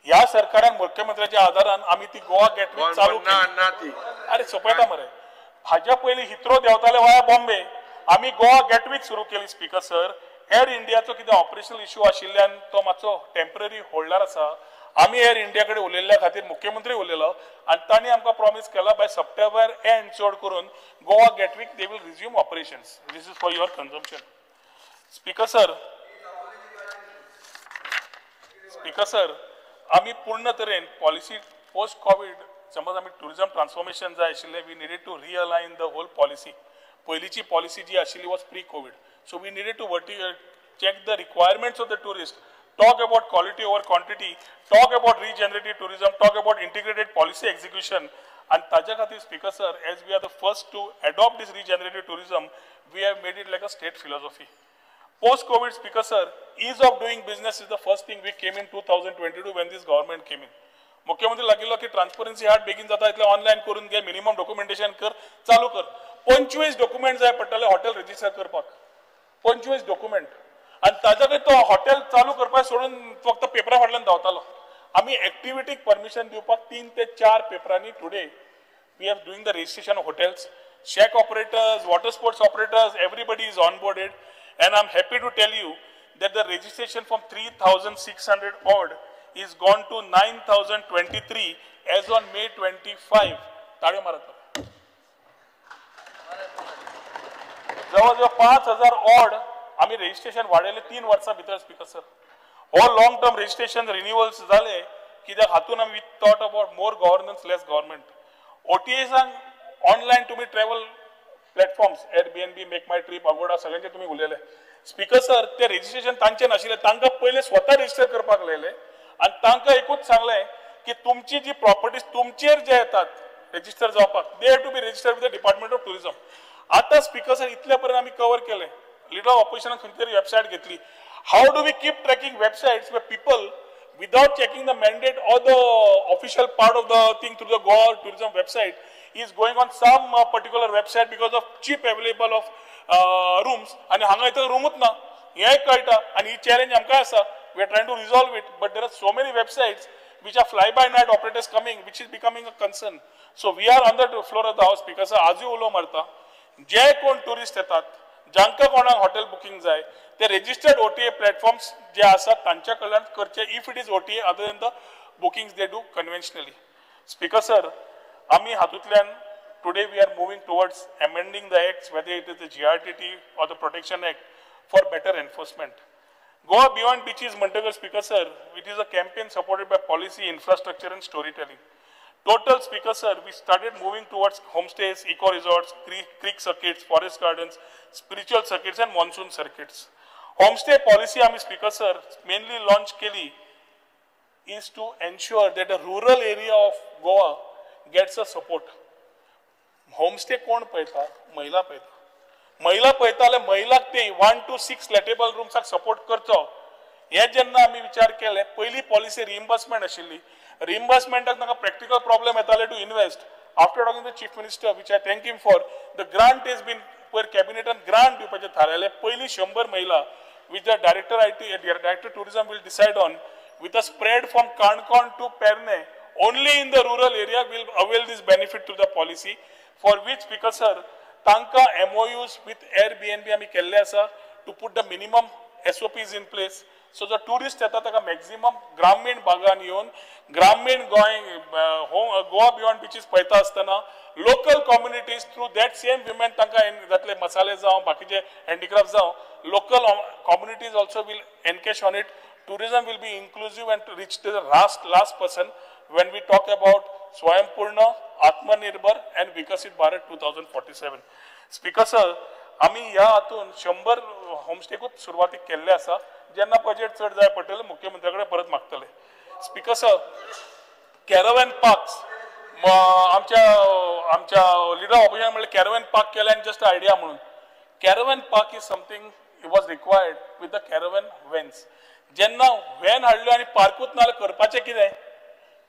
S14: ह्या सरकारान मुख्यमंत्र्याच्या आदारान आम्ही ती गोवा गेटवे चालू केली. अरे सोपयता मरे हाज्या पयलीं हिथ्रो देंवताले वाया बॉम्बे आम्ही गोवा गेटवे सुरू केली. स्पीकर सर एअर इंडियाचो कितें ऑपरेशनल इश्यू आशिल्ल्यान तो मातसो टेम्पररी होल्डार आसा. आम्ही एअर इंडिया कडेन उलयल्ल्या खातीर मुख्यमंत्री उलयलो आनी तांणी आमकां प्रॉमिस केला बाय सप्टेंबर एंड चड करून Goa gateway they will resume operations. This is for your consumption. Speaker sir आम्ही पूर्ण तरेन पॉलिसी पोस्ट कोविड समज आम्ही टुरिझम ट्रान्सफॉर्मेशन जाय आशिल्लें we needed to realign the whole policy. पयलींची पॉलिसी जी आशिल्ली was pre COVID so we needed to check the requirements of the tourist, talk about quality over quantity, talk about regenerative tourism, talk about integrated policy execution. And ताज्या खातीर Speaker sir, as we are the first to adopt this regenerative tourism, we have made it like a state philosophy. Post-COVID, Speaker sir, ease of doing business is the first thing we came in 2022 when this government came in. मुख्यमंत्री लागिल्लो की transparency heart बेगीन जाता इतले online करून घे, minimum documentation कर, चालू कर. 25 डॉक्युमेंट जाय पडटले हॉटेल रजिस्टर करपाक. 25 डॉक्युमेंट आणि ताज्या खातीर तो हॉटेल चालू करपाक सोडून फक्त पेपरा फाटल्यान धांवतालो. आमी एक्टिविटीक परमिशन दिवपाक 3 ते 4 पेपरांनी today we are doing the registration of hotels, shack operators, water sports operators, everybody is onboarded, and I'm happy to tell you that the registration from 3,600 odd is gone to 9,023 as on May 25. ताळ्यो मारत. जवळजवळ 5,000 odd आम्ही registration वाडयले 3 वर्सां भितर. Speaker sir हो long term registration renewals जाले कित्याक हातून आमी thought about more governance less government. OTAसांक ऑनलायन तुम्ही travel platforms Airbnb, make my trip, Agoda सगळ्यांचे तुम्ही उलयले. स्पीकर सर ते रजिस्ट्रेशन तांचे नाशिल्ले, तांकां पयले स्वता रजिस्टर करपाक लायले आणि तांकां एकूच सांगले की तुमची जी प्रॉपर्टीज तुमचेर जे येतात रजिस्टर जावपाक they have to be registered with the department of tourism. आता स्पीकर सर इतले पर्यंत आमी कव्हर केले. लीडर ऑफ ऑपोजिशनान खंय तरी वेबसायट घेतली. How do we keep tracking websites where people without checking the mandate or the official part of the thing through the Goa tourism website is going on some particular website because of cheap available of rooms and hanga ita roomut na हे कळटा आणि ही challenge आमकां आसा. we are trying to resolve it but there are so many websites which are fly by night operators coming which is becoming a concern. So we are on the floor of the house because आजूय उलो मारता जे कोण tourist येतात जांकां कोणाक hotel booking जाय ते रजिस्टर्ड OTA प्लॅटफॉर्म्स जे आसात तांच्या कडल्यान करचे if it is OTA other than the bookings they do conventionally. Speaker sir आमी हातूंतल्यान today we are moving towards amending the acts whether it is the GRTT or the Protection Act for better enforcement. Goa Beyond Beaches म्हणटगर Speaker sir, it is a campaign supported by policy, infrastructure and storytelling. Total Speaker sir, we started moving towards homestays, eco resorts, creek circuits, forest gardens, spiritual circuits and monsoon circuits. Homestay policy आम्ही Speaker sir mainly launch केली is to ensure that the rural area of Goa gets a support. Homestay कोण पळयता? महिला पळयता. महिला पळयता जाल्यार महिलाक ते 1 to 6 लेटेबल रूम्साक सपोर्ट करचो हे जेन्ना आमी विचार केले. पयली पॉलिसी रिइम्बर्समेंट आशिल्ली. रिइम्बर्समेंटाक तांकां प्रॅक्टिकल प्रॉब्लेम येताले to invest. After talking to chief minister which I thank him for the grant is been पयर कॅबिनेटान ग्रांट दिवपाचें थारायलें. पयली 100 महिला which the director tourism will decide on with a spread from Kankon to Perne only in the rural area will avail this benefit to the policy for which Speaker sir tanka MOUs with Airbnb आमी केल्ले आसा to put the minimum SOPs in place so the tourist येता ताका maximum ग्रामीण भागान येवन ग्रामीण Goa beyond beaches पळयता आसतना local communities through that same women तांकां जातले मसाले जावं बाकीचे handicraft जावं local communities also will encash on it. Tourism will be inclusive and to reach to the last person when we talk about Swaympurna, Atmanirbhar and Vikasit Bharat 2047. Speaker sir, आम्ही ह्या हातून 100 होमस्टेकूच सुरवातीक केल्ले आसा. जेन्ना बजेट चड जाय पडटले मुख्यमंत्र्या कडेन परत मागतले. स्पीकर सर कॅरॅव्हॅन पार्क्स आमच्या लिडर ऑपोजिशन म्हणले कॅरॅव्हॅन पार्क केले आनी जस्ट आयडिया म्हणून. Caravan park is something was required with the caravan vans. जेन्ना व्हॅन हाडल्यो आनी पार्कूच ना जाल्यार करपाचें कितें?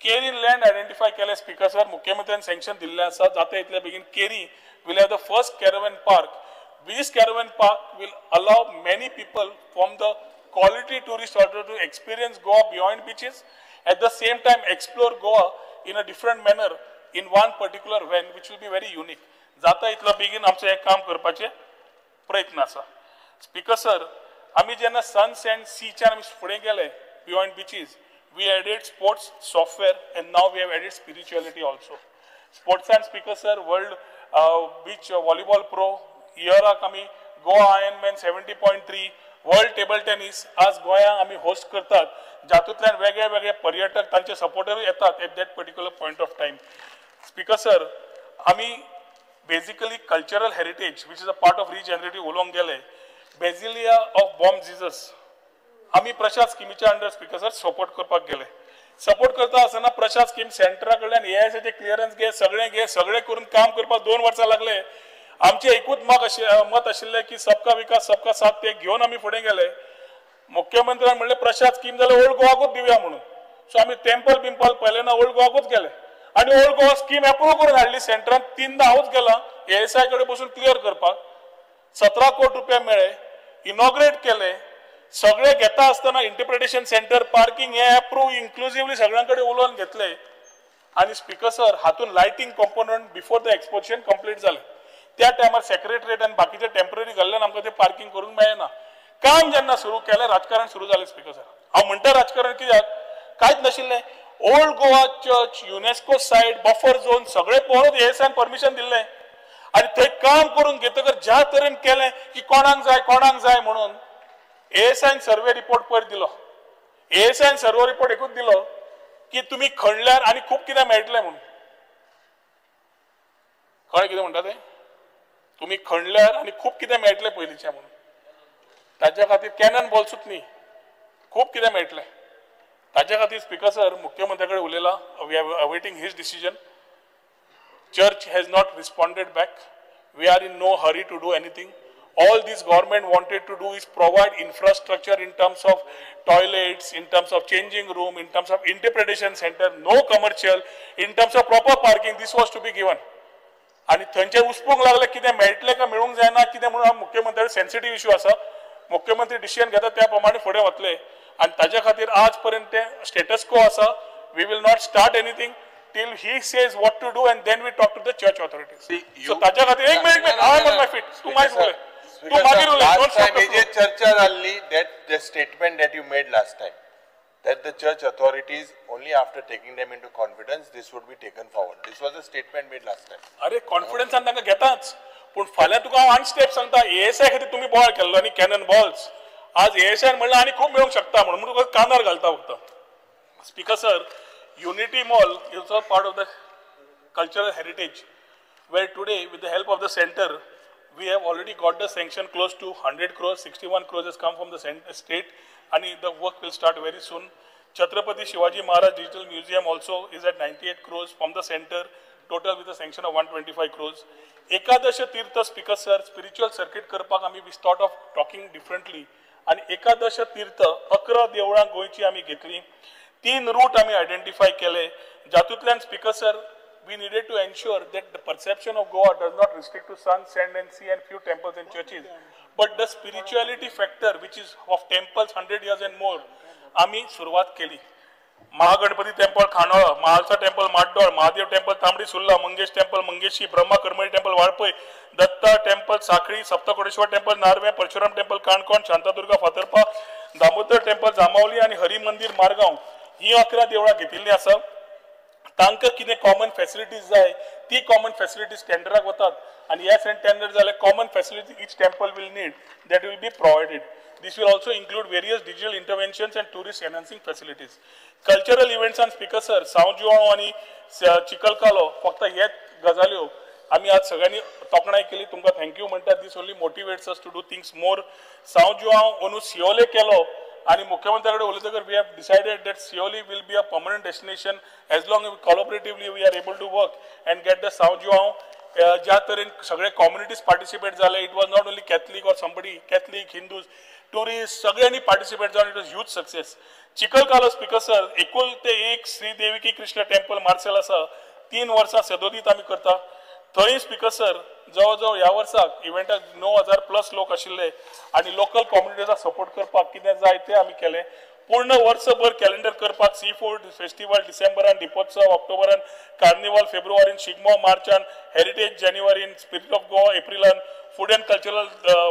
S14: केरी लँड आयडेंटिफाय केले स्पीकर सर मुख्यमंत्र्यान सँक्शन दिल्लें आसा. जाता इतले बेगीन carry will have the first caravan park. This caravan park will allow many people from the quality tourist order to experience Goa beyond beaches At the same time, explore Goa in a different manner in one particular when, which will be very unique. जाता इतलो बेगीन आमचें हें काम करपाचें प्रयत्न आसा. Speaker sir, आमी जेन्ना सन्स एंड सीच्यान आमी फुडें गेले beyond beaches, we added sports software and now we have added spirituality also. Sports and speaker sir, World Beach Volleyball Pro, Yearak आमी Goa Ironman 70.3, world table tennis आज गोंयांत आमी host करतात, जातूंतल्यान वेगळे वेगळे पर्यटक तांचे सपोर्टर येतात at that particular point of time. Speaker sir, आमी basically cultural heritage which is a part of regenerative उलोवंक गेले. बेजिलिया ऑफ बॉम जिजस आमी प्रसाद स्किमीच्या अंडर स्पीकर सर सपोर्ट करपाक गेले. सपोर्ट करता आसतना प्रसाद स्कीम सेंटरा कडल्यान एआयएसचे क्लियरन्स घे, सगळे करून काम करपाक 2 वर्सां लागले. आमचे एकूच मत आशिल्ले की सबका विकास सबका साथ ते घेवन आमी फुडें गेले. मुख्यमंत्र्यान म्हणले प्रसाद स्कीम जाल्यार ओल्ड गोवाकूच दिवया म्हणून. सो आमी टेम्पल बिंपल पयले ना ओल्ड गोवाकूच गेले आनी ओल्ड गोवा स्कीम अप्रूव करून हाडली सेंटरान. 3दा हांवूच गेला एएसआय कडेन बसून क्लियर करपाक. 17 कोटी रुपया मेळ्ळे, इनॉग्रेट केले. सगळे घेता आसतना इंटरप्रिटेशन सेंटर, पार्किंग हे अप्रूव इन्क्लुसिवली सगळ्यां कडेन उलोवन घेतले. आनी स्पीकर सर, हातून lighting component before the exposition complete जालें. त्या टायमार सेक्रेटरीएट आनी बाकीचे टेम्पररी घाल्ल्यान आमकां ते पार्किंग करूंक मेळना. काम जेन्ना सुरू केलें राजकारण सुरू जालें. स्पीकर सर, हांव म्हणटा राजकारण कित्याक, कांयच नाशिल्लें. ओल्ड गोवा चर्च, युनेस्को सायट, बफर झोन सगळे पळोवन एएसआयन परमिशन दिल्लें आनी थंय काम करून घेतकर ज्या तरेन केलें की कोणाक जाय म्हणून एएसआयन सर्वे रिपोर्ट पयर दिलो. एएसआयन सर्वे रिपोर्ट एकूच दिलो की तुमी खणल्यार आनी खूब कितें मेळटलें म्हणून. कळ्ळें कितें म्हणटा तें? तुमी खणल्यार आनी खूब कितें मेळटलें पयलींचें म्हणून. ताच्या खातीर कॅनन बॉल्सूच न्ही, खूब कितें मेळटलें. ताच्या खातीर स्पीकर सर मुख्यमंत्र्या कडेन उलयला. We are awaiting his decision. Church has not responded back. We are in no hurry to do anything. All this government wanted to do is provide infrastructure in terms of toilets, in terms of changing room, in terms of interpretation center, no commercial, in terms of proper parking. This was to be given. आणि थंयचे उसपूंक लागले कितें मेळटलें काय मेळूंक जायना कितें म्हणून मुख्यमंत्री सेन्सिटीव इश्यू आसा. मुख्यमंत्री डिसिजन घेता त्या प्रमाणे फुडें वतले आनी ताच्या खातीर आज पर्यंत ते स्टेटस को आसा. We will not start anything till he says what to do and then we talk to the church authorities. So ताच्या खातीर एक minute I am on my feet. तू मागीर उलय. तू मागीर उलय.
S17: Last time हे चर्चा जाल्ली that the statement that you made last time that the church authorities only after taking them into confidence this would be taken forward. This was a statement made last time.
S14: अरे कॉन्फिडन्सान तांकां घेताच पूण फाल्यां तुका हांव आनी स्टेप सांगता. ASI खातीर तुमी बॉल केल्लो न्ही कॅनन बॉल्स. आज एएसआयन म्हणल्यार आनी खूब मेळूंक शकता म्हणून तुका कानार घालता फक्त. Speaker sir, Unity Mall is also part of the cultural heritage, where today, with the help of the center, we have already got the sanction close to 100 crores, 61 crores has come from the state, and the work will start very soon. Chhatrapati Shivaji Maharaj Digital Museum also is at 98 crores from the center, total with a sanction of 125 crores. Ekadash Tirtha, Speaker Sir, spiritual circuit करपाक आमी we start of talking differently, and Ekadash Tirtha 11 देवळां गोंयची आमी घेतली. 3 route आमी identify केले. जातूंतल्यान speaker sir, we needed to ensure that the perception of Goa does not restrict to sun, sand and sea and few temples and churches, but the spirituality factor which is of temples 100 years and more आमी सुरवात केली. Mahaganapati temple Khanol, Mahalsa temple Mardol, Mahadev temple Tambdi Surla, Mangesh temple Mangeshi, Brahma Karmali temple Valpoi, Datta temple Sakhali, Saptakoteshwar temple Narve, Parshuram temple Canacona, Shantadurga Fatorpa, Damodar temple Zambaulim आणि हरी मंदिर मारगांव ही 11 देवळां घेतिल्लीं आसा. तांकां कितें common facilities जाय ती कॉमन फॅसिलिटीज टेंडराक वतात आनी ह्या टेंडर जाल्यार common facility each temple will need that will be provided. This will also include various digital interventions and tourist enhancing facilities. Cultural events and speaker sir, सांवजुआंव आणि चिखलकालो फक्त हेच गजाल्यो आमी आज सगळ्यांनी तोखणाय केली. तुमकां थँक्यू म्हणटा. This only motivates us to do things more. सांवजुआंव अंदू सियोले केलो आणि मुख्यमंत्री कडेन उलयतकर we have decided that Siolim will be a permanent destination as long collaboratively we are able to work and get the सांवजुआंव. ज्या तरेन सगळे कम्युनिटीज पार्टिसिपेट जाले. It was not only Catholic or somebody, Catholic Hindus tourist सगळ्यांनी participate जावन it was huge success. Chikhalkalo speaker sir, एकुलते एक Shri देविकी Krishna temple Marcel आसा. 3 वर्सां सदोदीत आमी करता. थंय स्पीकर सर जवळ जवळ ह्या वर्साक इव्हेंटाक 9,000+ लोक आशिल्ले आणि लोकल कम्युनिटीजाक सपोर्ट करपाक कितें जाय तें आमी केलें. पूर्ण वर्षभर कॅलेंडर करपाक सी फूड फेस्टिवल डिसेंबरान दिपोत्सव ऑक्टोबरान कार्निवल फेब्रुवारीन शिगमो मार्चान हेरिटेज जानेवारीन स्पिरिट ऑफ गोवा एप्रिलान फूड एंड कल्चरल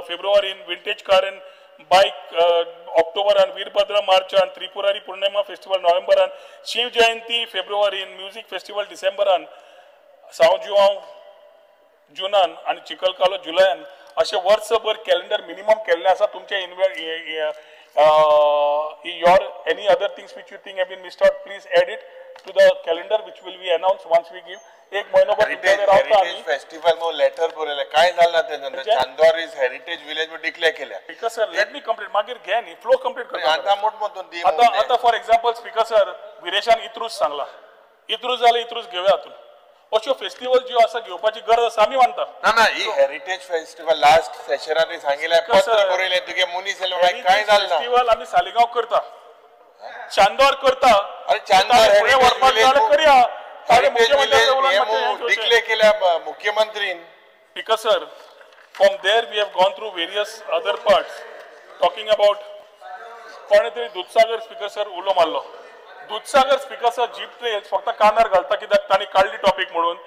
S14: फेब्रुवारीन विंटेज कार बाईक ऑक्टोबरान वीरभद्र मार्चान त्रिपुरारी पूर्णिमा फेस्टिवल नोव्हेंबरान शिव जयंती फेब्रुवारीन म्युझिक फेस्टिवल डिसेंबरान साव जुआव जुनान आणि चिखलकालो जुलयान असे वर्षभर कॅलेंडर मिनिमम केल्ले आसा तुमचे your any other things which you think have been missed out, please add it to the calendar which will be announced once we give. एक महिनाभर
S17: हेरिटेज फेस्टिवल मग लेटर बरयले काय झालं त्यानंतर चांदोर इज हेरिटेज विलेज मध्ये डिक्लेअर केल्या
S14: speaker sir let me complete मागीर घे नी फ्लो कंप्लीट कर
S17: आता मोठ मोठून दी
S14: आता फॉर एक्झाम्पल स्पीकर सर विरेशान इत्रूच सांगला इत्रूच जाले इत्रूच घेऊया हातून अशो फेस्टिवल ज्यो आसा घेवपाची गरज आसा आमी मानता
S17: ना ना ही हेरिटेज फेस्टिवल लास्ट सेशनान सांगिल्लें पत्र बरयलें तुगे मनीस येलो काय झालं
S14: फेस्टिवल आमी सालिगांव करता चांदोर करता
S17: अरे चांदोर
S14: फुडें व्हरपाक जाल्यार करया
S17: डिक्लेअर केल्या मुख्यमंत्रीन
S14: speaker sir from there we have gone through various other parts talking about कोणे तरी दूधसागर स्पीकर सर उलो मारलो Dudhsagar speaker sir jeep trails फक्त कानार घालता कित्याक तांणी काडली टॉपिक म्हणून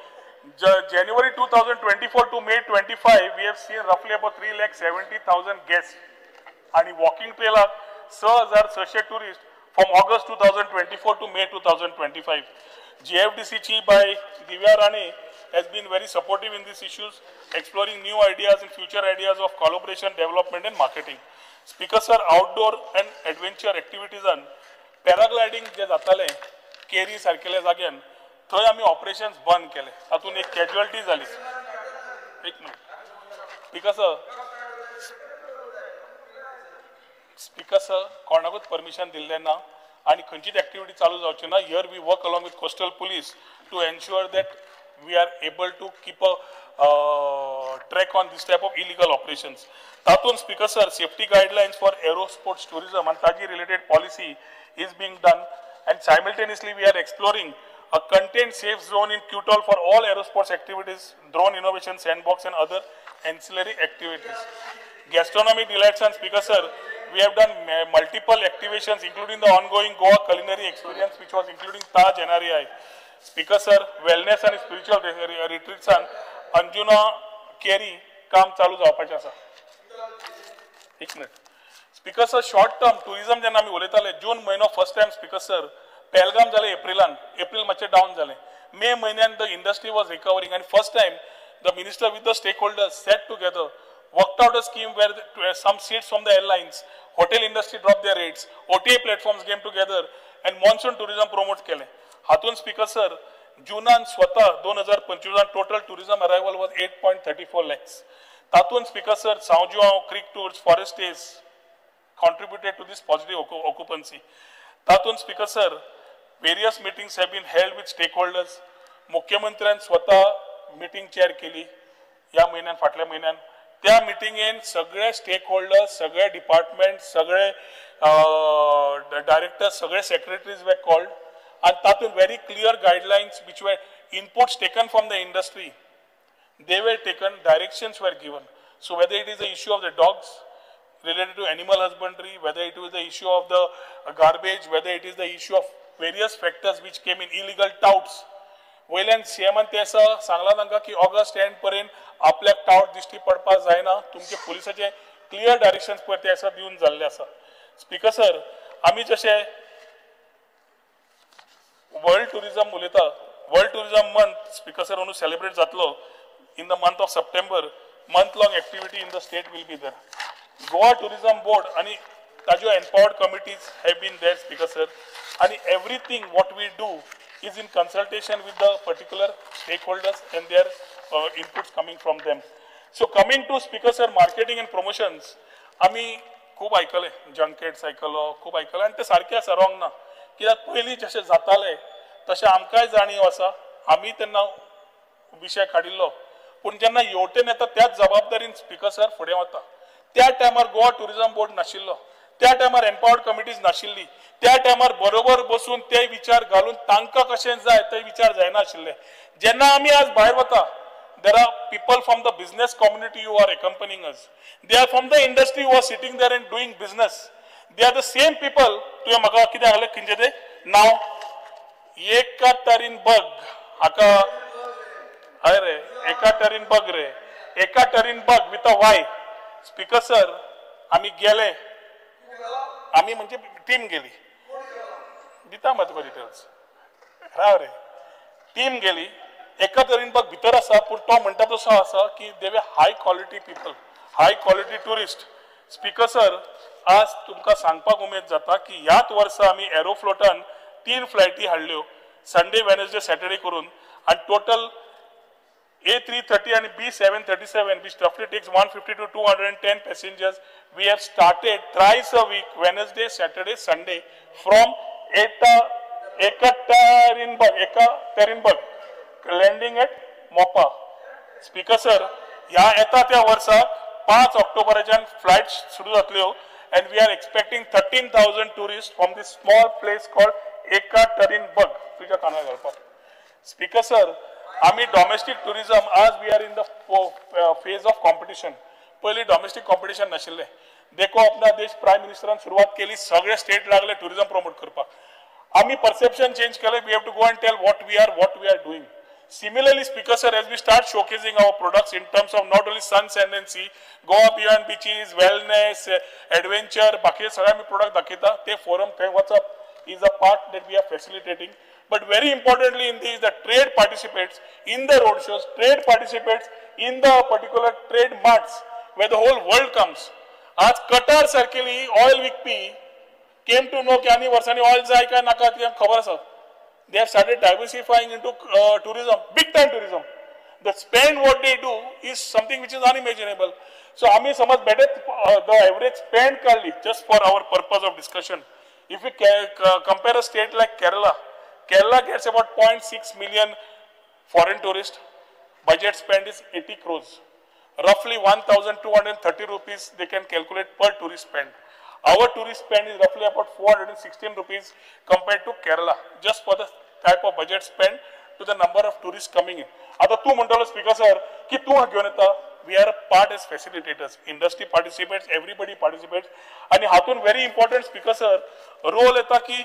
S14: January 2024 to May 25 we have seen roughly about 3,70,000 guests आणि walking ट्रेलाक 6,600 tourist from August 2024 to May 2025. GFDC chief by Divya Rane has been very supportive in these issues, exploring new ideas and future ideas of collaboration, development and marketing. Speaker sir, outdoor and adventure activities and paragliding जे जाताले carry सारकेल्या जाग्यान थंय आमी operations बंद केले तातून एक casualty जाली एक मिनिट स्पीकर सर कोणाकूच परमिशन दिल्लें ना आणि खंयचीच एक्टिविटी चालू जावची ना here we work along with coastal police to ensure that we are able to keep a track on this type of illegal operations तातून speaker sir safety guidelines for aero sports tourism आणि ताजी related policy is being done and simultaneously we are exploring a content safe zone in Qtol for all aerosports activities, drone innovation sandbox and other ancillary activities. Gastronomy delights and speaker sir, we have done multiple activations including the ongoing Goa culinary experience which was including Taj NREI. Speaker sir, wellness and spiritual retreats and Anjuna Keri काम चालू जावपाचें आसा. एक minute speaker sir short term tourism जेन्ना आमी उलयताले जून म्हयनो first time speaker sir Pahalgam जाले एप्रिल मातशें डावन जालें मे म्हयन्यान द इंडस्ट्री वॉज रिकवरिंग आनी first time the minister with the stakeholders sat together worked out a scheme where some seats from the airlines hotel industry drop their rates OTA platforms came together and monsoon tourism promote केलें हातून speaker sir जुनान स्वता 2025 total tourism arrival was 8.34 lakhs तातून speaker sir सांवजुआंव creek tours forest stays contributed to this positive occupancy. Tatun speaker sir, various meetings have been held with stakeholders. मुख्यमंत्र्यान स्वतः meeting chair केली या महिन्यान फाटल्या महिन्यान त्या मिटिंगेन सगळे स्टेक होल्डर्स सगळे डिपार्टमेंट सगळे डायरेक्टर्स सगळे सेक्रेटरीज वे कॉल्ड and तातून very clear guidelines which were inputs taken from the industry, they were taken, directions were given. So whether it is the issue of the dogs related to animal husbandry, whether it was the issue of the garbage, whether it is the issue of various factors which came in illegal touts. वयल्यान सीएमान ते असा सांगला तांकां की August end पर्यंत आपल्याक taut दिश्टी पडपाक जायना तुमचे पुलिसाचे क्लियर डायरेक्शन्स पळय ते आसा दिवन जाल्ले आसा. स्पीकर सर आमी जशे वर्ल्ड टुरिझम उलयता world tourism month speaker sir अंदू सेलिब्रेट जातलो in the month of September month long activity in the state will be there. Goa Tourism Board and tajo empowered committees have been there, Speaker sir, and everything what we do is in consultation with the particular stakeholders and their inputs coming from them. So coming to Speaker sir, marketing and promotions, आमी खूब आयकले जंकेट्स आयकलो खूब आयकले आनी ते सारके आसा wrong ना कित्याक पयलीं जशें जाताले तशें आमकांय जाणीव आसा आमी तेन्ना विशय काडिल्लो पूण जेन्ना येवटेन येता त्याच जबाबदारीन स्पीकर सर फुडें वता. त्या टायमार गोवा टुरिझम बोर्ड नाशिल्लो त्या टायमार एम्पावर्ड कमिटीज नाशिल्ली त्या टायमार बरोबर बसून ते विचार घालून तांकां कशें जाय ते विचार जायना आशिल्ले. जेन्ना आमी आज भायर वता there are people from the business community who are accompanying us. They are from the industry who are sitting there and doing business. They are the same people तुवें म्हाका कितें सांगलें खंयचें तें नांव एका तरेन बग हाका हय रे एका तरेन बग रे एका तरेन बग विथ अ वाय स्पीकर सर आमी गेले आमी म्हणजे टीम गेली दिता मात तुका डिटेल्स राव रे टीम गेली एका तरेन बग भितर आसा पूण तो म्हणटा तसो आसा की दे वे हाय क्वॉलिटी पीपल हाय क्वॉलिटी टुरिस्ट स्पीकर सर आज तुमकां सांगपाक उमेद जाता की ह्याच वर्सा आमी एरोफ्लोटान 3 फ्लायटी हाडल्यो संडे वेनसडे सॅटर्डे करून आनी total A330 and B737, which roughly takes 150 to 210 passengers. We have started thrice a week, Wednesday, Saturday, Sunday, from Ekaterinburg, landing at Mopa. Speaker sir, ह्या येता त्या वर्साक 5 ऑक्टोबराच्यान फ्लायट सुरू जातल्यो and we are expecting 13,000 tourists from this small place called Ekaterinburg. तुझ्या कानार घालपाक. Speaker sir, आम्ही डोमेस्टिक टुरिझम आज we are in the phase of competition पयलीं डोमेस्टिक कॉम्पिटिशन नाशिल्लें देखो अपना देश प्रायम मिनिस्टरान सुरवात केली सगळे स्टेट लागले टुरिझम प्रमोट करपाक आम्ही परसेप्शन चेंज केले we have to go and tell what we are doing similarly speaker sir as we start showcasing our products in terms of not only sun sand and sea Goa beyond beaches wellness adventure बाकी सगळे आम्ही product दाखयता ते forum थंय वचप is a part that we are facilitating. But very importantly in this, the trade participates in the road shows, trade participates in the particular trade marts where the whole world comes. As Qatar circally oil विकपी came to know कि आनी वर्षानी oil जाय काय नाका ती खबर आसा. They have started diversifying into tourism, big time tourism. The spend what they do is something which is unimaginable. So आम्ही समज better the average spend काढली just for our purpose of discussion. If we compare a state like Kerala, Kerala gets about 0.6 million foreign tourists. Budget spend is 80 crores. Roughly 1,230 rupees they can calculate per tourist spend. Our tourist spend is roughly about 416 rupees compared to Kerala, just for the type of budget spend to the number of tourists coming in. आता तू म्हणटलो speaker sir की तू घेऊन येता we are a part as facilitators. Industry participates, everybody participates. And हातून very important speaker sir, role येता की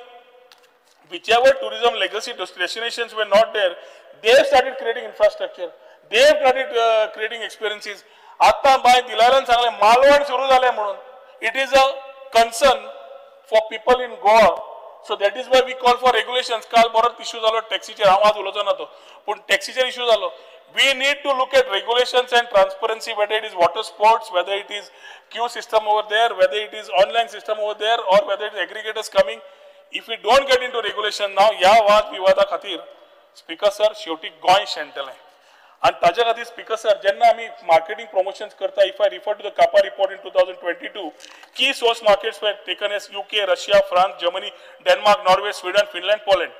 S14: whichever tourism legacy destinations were not there, they have started creating infrastructure. They have started creating experiences. आता bye दिलारान सांगले मालवण सुरू झाले म्हणून. It is a concern for people in Goa. So that is why we call for regulations. काल बरोच issue झालो टॅक्सीचेर हांव आज उलोवचो ना तो. पूण टॅक्सीचेर इश्यू झालो. We need to look at regulations and transparency, whether it is water sports, whether it is queue system over there, whether it is online system over there, or whether it is aggregators coming. If we don't get into regulation now, या वाद विवादा खातीर speaker sir शेवटी गोंय शेणटलें. आणि ताज्या खातीर speaker sir जेन्ना आमी marketing promotions करता, if I refer to the CAPA report in 2022, key source markets were taken as UK, Russia, France, Germany, Denmark, Norway, Sweden, Finland, Poland.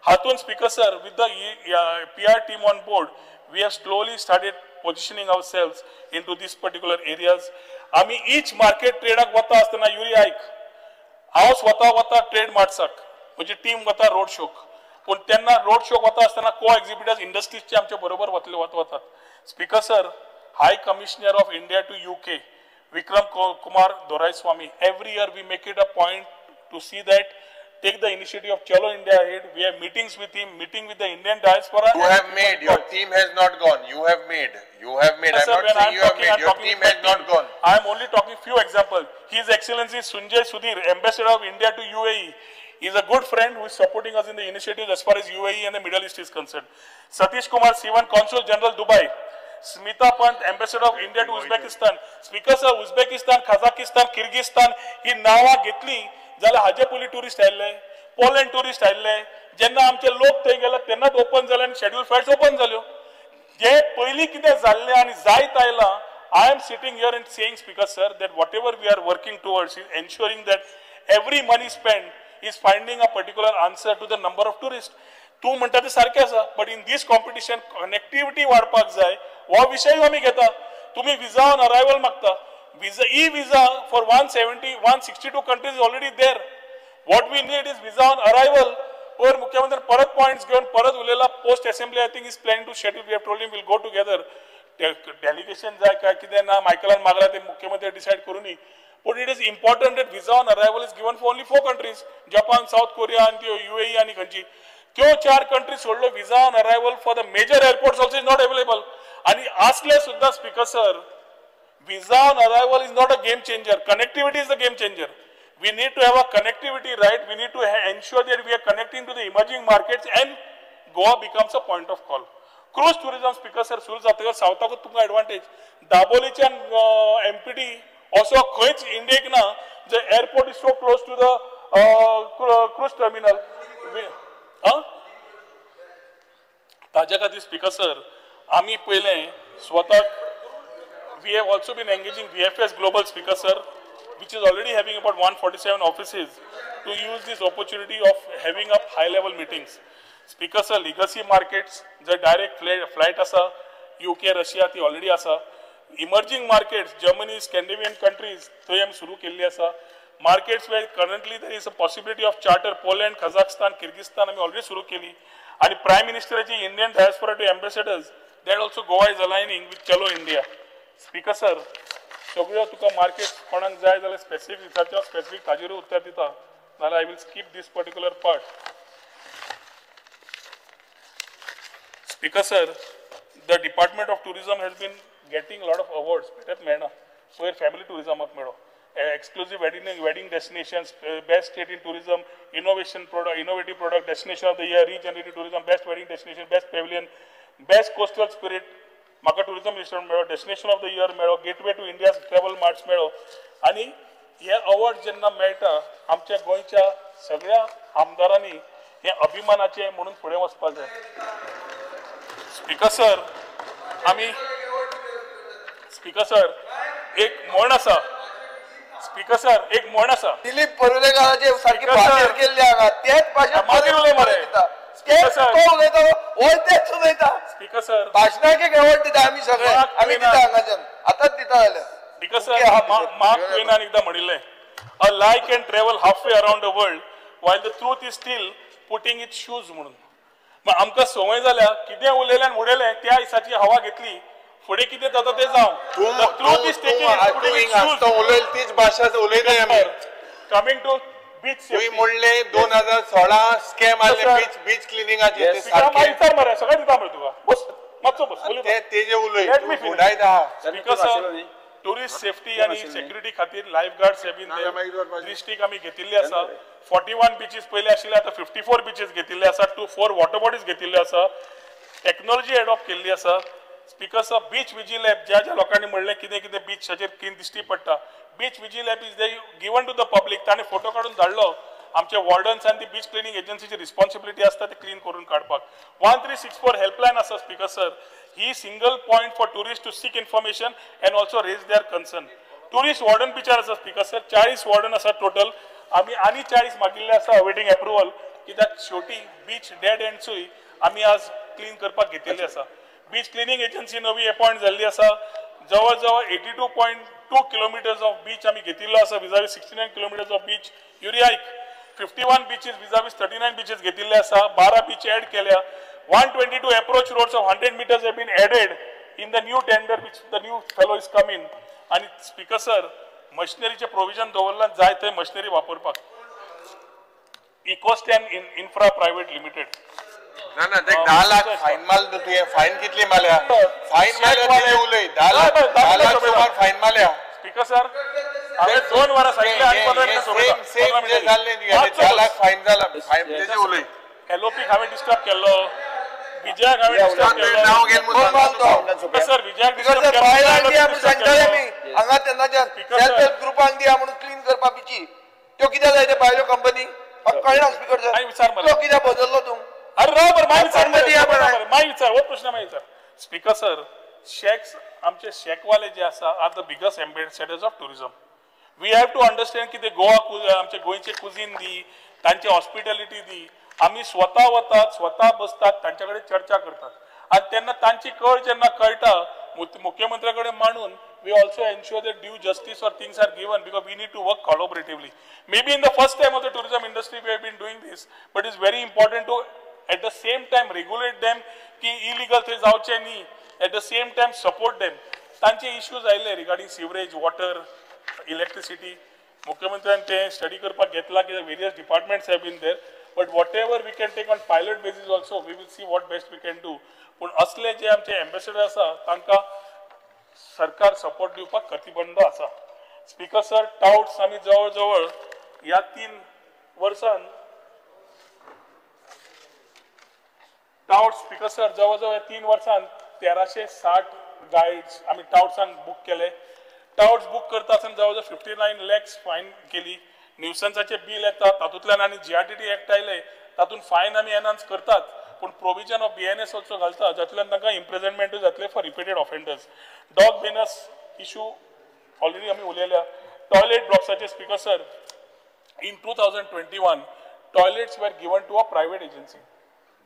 S14: हातून speaker sir with the PR team on board, we have slowly started positioning ourselves into these particular areas. आम्ही each market ट्रेडाक वता आसतना Yuri आयक हांव स्वता वता trade मार्ट्साक म्हणजे team वता रोड शोक पूण तेन्ना रोड शोक वता आसतना को एक्झिबिटर्स इंडस्ट्रीजचे आमचे बरोबर वतात speaker sir high commissioner of India to UK Vikram Kumar Doraiswamy every year we make it a point to see that take the initiative of Chalo India ahead. We have meetings with him, meeting with the Indian diaspora.
S17: You have made, your team has not gone. You have made. I'm not saying you have made. Your team has not gone.
S14: I am only talking few examples. His Excellency Sunjay Sudhir, Ambassador of India to UAE, is a good friend who is supporting us in the initiative as far as UAE and the Middle East is concerned. Satish Kumar Sivan, Consul General Dubai. Smita Pant, Ambassador of India to Uzbekistan. Speaker sir, Uzbekistan, Kazakhstan, Kyrgyzstan, ही नावा घेतली जाल्यार हाजे पयलीं tourist आयिल्ले Poland tourist आयिल्ले जेन्ना आमचे लोक थंय गेले तेन्नाच ओपन जाले आनी शेड्यूल फ्लायट्स ओपन जाल्यो जे पयलीं कितें जाल्लें आनी जायत आयलां I am sitting here and saying speaker sir that whatever we are working towards is ensuring that every money spent is finding a particular answer to the number of tourists. तू म्हणटा ते सारकें आसा but in this competition connectivity वाडपाक जाय हो विशय आमी घेता तुमी विजा ऑन अरायवल मागता visa e-visa for 162 countries is already there. What we need is visa on arrival. Or मुख्यमंत्री परत points घेऊन परत उलेला post assembly I think is planning to schedule. We have told him we'll go together. Delegation जाय काय कितें ना मायकलान मागला ते मुख्यमंत्री decide करूनी. But it is important that visa on arrival is given for only 4 countries, Japan, South Korea, and UAE and Kanchi. Kyo 4 countries hold visa on arrival for the major airports also is not available. And asle sudha Speaker sir, visa on arrival is not a game changer. Connectivity is the game changer. We need to have a connectivity, right? We need to ensure that we are connecting to the emerging markets and Goa becomes a point of call. Cruise tourism, Speaker sir, सुरू जातकर सावथाक तुमकां advantage. दाबोलीच्यान MPD also खंयच इंडियेक ना the airport is so close to the cruise terminal. ताज्या खातीर Speaker sir, आमी पयले स्वताक we have also been engaging VFS Global, Speaker sir, which is already having about 147 offices, to use this opportunity of having up high-level meetings. Speaker sir, legacy markets, the direct flight asa, UK, Russia, ती already asa. Emerging markets, Germany, Scandinavian countries, तो हम शुरू केली asa. Markets where currently there is a possibility of charter, Poland, Kazakhstan, Kyrgyzstan, आम्ही already शुरू केली. And Prime Ministerची Indian diaspora to ambassadors, that also Goa is aligning with Chalo India. Speaker sir, सगळ्यो तुका market कोणाक जाय जाल्यार specific विचारता specific ताजेर उत्तर दिता नाल्यार I will skip this particular part. Speaker sir, the Department of Tourism has been getting a lot of awards. Better मेळना. पयर फॅमिली टुरिझमाक मेळ्ळो. Exclusive wedding destinations, best state in tourism, innovative product, destination of the year, regenerative tourism, best wedding destination, best pavilion, best coastal spirit. म्हाका tourism minister मेळ्ळो, destination of the year मेळ्ळो, gateway to India travel marts मेळ्ळो. आनी हे award जेन्ना मेळटा आमच्या गोंयच्या सगळ्या आमदारांनी हे अभिमानाचे म्हणून फुडें वचपाक जाय. स्पीकर सर, आमी स्पीकर सर एक म्हण आसा. स्पीकर सर एक म्हण आसा.
S15: दिलीप पर्वलेकाराचे सारकी भाशेर केल्ली हांगा तेच भाशेन
S14: मागीर उलय मरे.
S15: स्पीकर सर भाषणाक एक अवॉर्ड दिता आमी सगळे आमी दिता हांगाच्यान आतांच दिता जाल्यार.
S14: स्पीकर सर मार्क ट्वेनान एकदां म्हणिल्लें, a lie can travel half way around the world while the truth is still putting it shoes म्हणून. आमकां संवय जाल्या कितें उलयलें आनी उडयलें त्या दिसाची हवा घेतली फुडें कितें जाता तें जावं. ट्रूथ इज टेकिंग
S17: उलयली तीच भाशा उलयताय आमी.
S14: कमिंग टू बीच
S17: तुम्ही म्हणले 2016 स्कॅम आले बीच क्लिनिंगाचे
S14: विचार मरे सगळें दिता मरे तुका. बस मातसो बस
S17: तेजे उलय उडायता.
S14: स्पीकर सर, टुरिस्ट सेफ्टी आणि सेक्युरिटी खातीर लायफ गार्ड्स हे बीन डिस्ट्रिक्ट आमी घेतिल्ली आसा. 41 बीचीस पयले आशिल्ले आतां 54 बीचीस घेतिल्ले आसा. 4 वॉटर बॉडीज घेतिल्ले आसा. टेक्नॉलॉजी एडॉप्ट केल्ली आसा. Speaker sir, beach vigil app ज्या ज्या लोकांनी म्हणलें कितें कितें बीचाचेर क्लीन दिश्टी पडटा, beach vigil app is given to the public. ताणें फोटो काडून धाडलो. आमचे वॉर्डन्स आनी ती बीच क्लिनिंग एजन्सीची रिस्पॉन्सिबिलिटी आसता ते क्लीन करून काडपाक. 1364 हेल्पलायन आसा. स्पीकर सर, ही single point for tourist to seek information and also raise their concern. Tourist warden बीचार आसा. स्पीकर सर, 40 वॉर्डन आसा टोटल. आमी आनी 40 मागिल्ले आसा अवेटिंग एप्रुवल, कित्याक शेवटी बीच डेड एंड्सूय आमी आज क्लीन करपाक घेतिल्ले आसा. बीच क्लिनिंग एजन्सी नवी अपॉइंट जाल्ली आसा. जवळ जवळ 82.2 किलोमिटर्स ऑफ बीच आमी घेतिल्लो आसा विजावीस 69 किलोमिटर्स ऑफ बीच. युरियाक 51 बीचेस विजावीस 39 बीचेस घेतिल्ले आसा. 12 बीच एड केल्या. 122 approach roads of 100 meters have been added in the new tender which the new fellow is coming. आणि स्पीकर सर, मशिनरीचे प्रोविजन दवरला जाय थंय मशिनरी वापरपाक. इकोस्टॅन इन्फ्रा प्रायव्हेट लिमिटेड.
S17: ना ना ते 10 लाख फाईन माल तुये फाईन कितली माल्या? फाईन माल्या ते उलय 10 लाख सुमार फाईन माल्या.
S14: स्पीकर सर, हांवें 2 वरां सांगिल्ले आनी 15 मिनिटां सोडटा.
S17: सेम जे जाल्ले 10 लाख फाईन जाला. फाईन तेजे उलय.
S14: एलओपी हांवें डिस्टर्ब केल्लो. विजयाक हांवें डिस्टर्ब केल्लो.
S17: नाव घेन म्हणून
S14: स्पीकर सर, विजयाक डिस्टर्ब
S15: केल्लो. आमी सांगताले आमी हांगा तेन्नाच्यान सेल्फ हेल्प ग्रुपांक दिया म्हणून क्लीन करपा बीची. त्यो कित्याक जाय ते भायल्यो कंपनी कळना. स्पीकर सर, तो कित्याक बदललो तूं?
S14: अरे बरोबर माय विचार हो प्रश्न माय विचार. स्पीकर सर, शेक्स आमचे शेकवाले जे आसा are the biggest ambassadors of tourism. We have to understand की ते गोवा आमचे गोंयचे कुझीन दी, तांचे हॉस्पिटॅलिटी दी. आमी स्वता वतात, स्वता बसतात, तांचे कडेन चर्चा करतात. आणि तेन्ना तांची कळ जेन्ना कळटा मुख्यमंत्र्या कडेन मांडून we also ensure that due justice or things are given because we need to work collaboratively. Maybe in the first time of the tourism industry we have been doing this, but it's very important to at the same time regulate them ki illegal things outside ni, at the same time support them. Tanche issues aile regarding sewerage, water, electricity मुख्यमंत्र्यान ते study करपाक घेतला की various departments have been there but whatever we can take on pilot basis also we will see what best we can do पूण असले जे आमचे ambassador आसा तांकां सरकार सपोर्ट दिवपाक कटिबद्ध आसा स्पीकर सर टाउट्स आमी जवळ जवळ ह्या 3 वर्सान टाउट्स स्पीकर सर जवळ जवळ 3 वर्सान 1360 गाइड्स आमी टाउट्सांक बूक केले टाउट्स बूक करता आसतना जवळ जवळ 59 लॅक्स फायन केली न्यूसन्साचे बिल येता तातूंतल्यान आनी GRTT एक्ट आयले तातूंत फायन आमी एनाउन्स करतात पूण प्रोविजन ऑफ BNS ऑल्सो घालता जातूंतल्यान तांकां इम्प्रिजनमेंटूय जातले for repeated offenders dog bans issue already आमी उलयल्या टॉयलेट ब्लॉक्साचे speaker sir in 2021 toilets were given to a private agency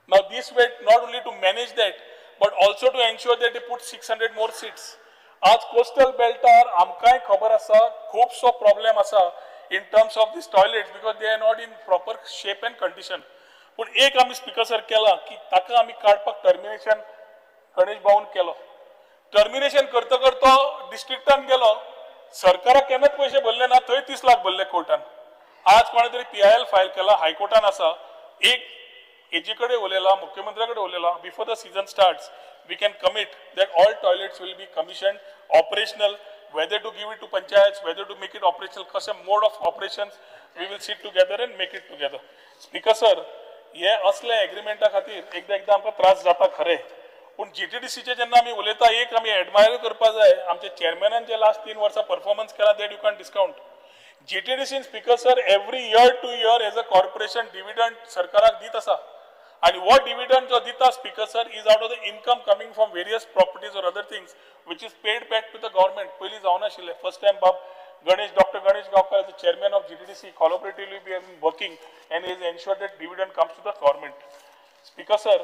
S14: now this way not only to manage that but also to ensure that they put 600 more seats आज coastal beltar आमकांय खबर आसा खूबसो problem आसा in terms of these toilets because they are not in proper shape and condition पूण एक आमी speaker sir केला की ताका आमी काडपाक टर्मिनेशन गणेश भाऊन केलो टर्मिनेशन करता करता डिस्ट्रिक्टान गेलो सरकाराक केन्नाच पैसे भरले ना थंय 30 लाख भरले कोर्टान आज कोणे तरी PIL फायल केला हायकोर्टान आसा एक एजी कडेन उलयला मुख्यमंत्र्या कडेन उलयला before the season starts we can commit that all toilets will be commission operational whether to give it to panchayats, whether to make it operational, कशे mode of operations, we will sit together and make it together. Speaker sir, हे असले एग्रीमेंटा खातीर एकदा आमकां त्रास जाता खरे पूण GTDCचे जेन्ना आमी उलयता एक आमी एडमायर करपा जाय आमचे चेअरमॅनान जे लास्ट 3 वर्सां परफॉर्मन्स केला that you can discount GTDC speaker sir every year to year as a corporation dividend सरकाराक दीत आसा आणि what dividend जो दिता speaker sir is out of the income coming from various properties or other things which is paid back to the government पयली जावन आशिल्ले first time बाब Dr. Ganesh Gaonkar as the chairman of GTDC collaboratively we have been working and is ensured that dividend comes to the government. Speaker sir,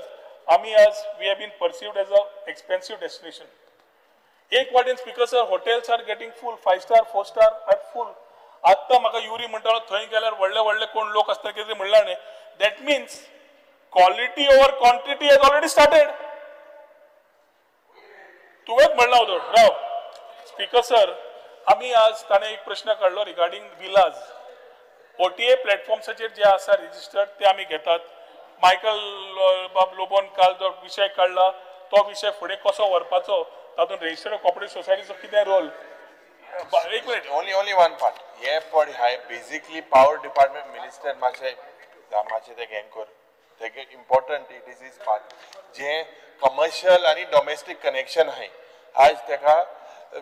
S14: आम्ही as we have been perceived as a expensive destination. एक वाटेन speaker sir hotels are getting full 5 star 4 star are full. आता म्हाका Yuri म्हणटा थंय गेल्यार व्हडले व्हडले कोण लोक आसता कितें म्हणला न्ही that means quality over quantity has already started. तुवेच म्हणला होतो राव स्पीकर सर आम्ही आज ताणे एक प्रश्न काढलो रिगार्डिंग विलाज OTA प्लॅटफॉर्म्साचेर जे आसा रजिस्टर्ड ते आमी घेतात मायकल बाब लोबोन काल जो विषय काढला तो विषय फुडें कसो व्हरपाचो तातूंत रजिस्टर्ड कॉपरेटिव्ह सोसायटीचो कितें रोल एक मिनिट
S17: only one part हे पॉड हाय बेसिकली पॉवर डिपार्टमेंट मिनिस्टर मातशे ते घेन कर तेगे इम्पॉर्टंट इट इज पार्ट जे कमर्शियल आणि डोमेस्टिक कनेक्शन आहे आज तेका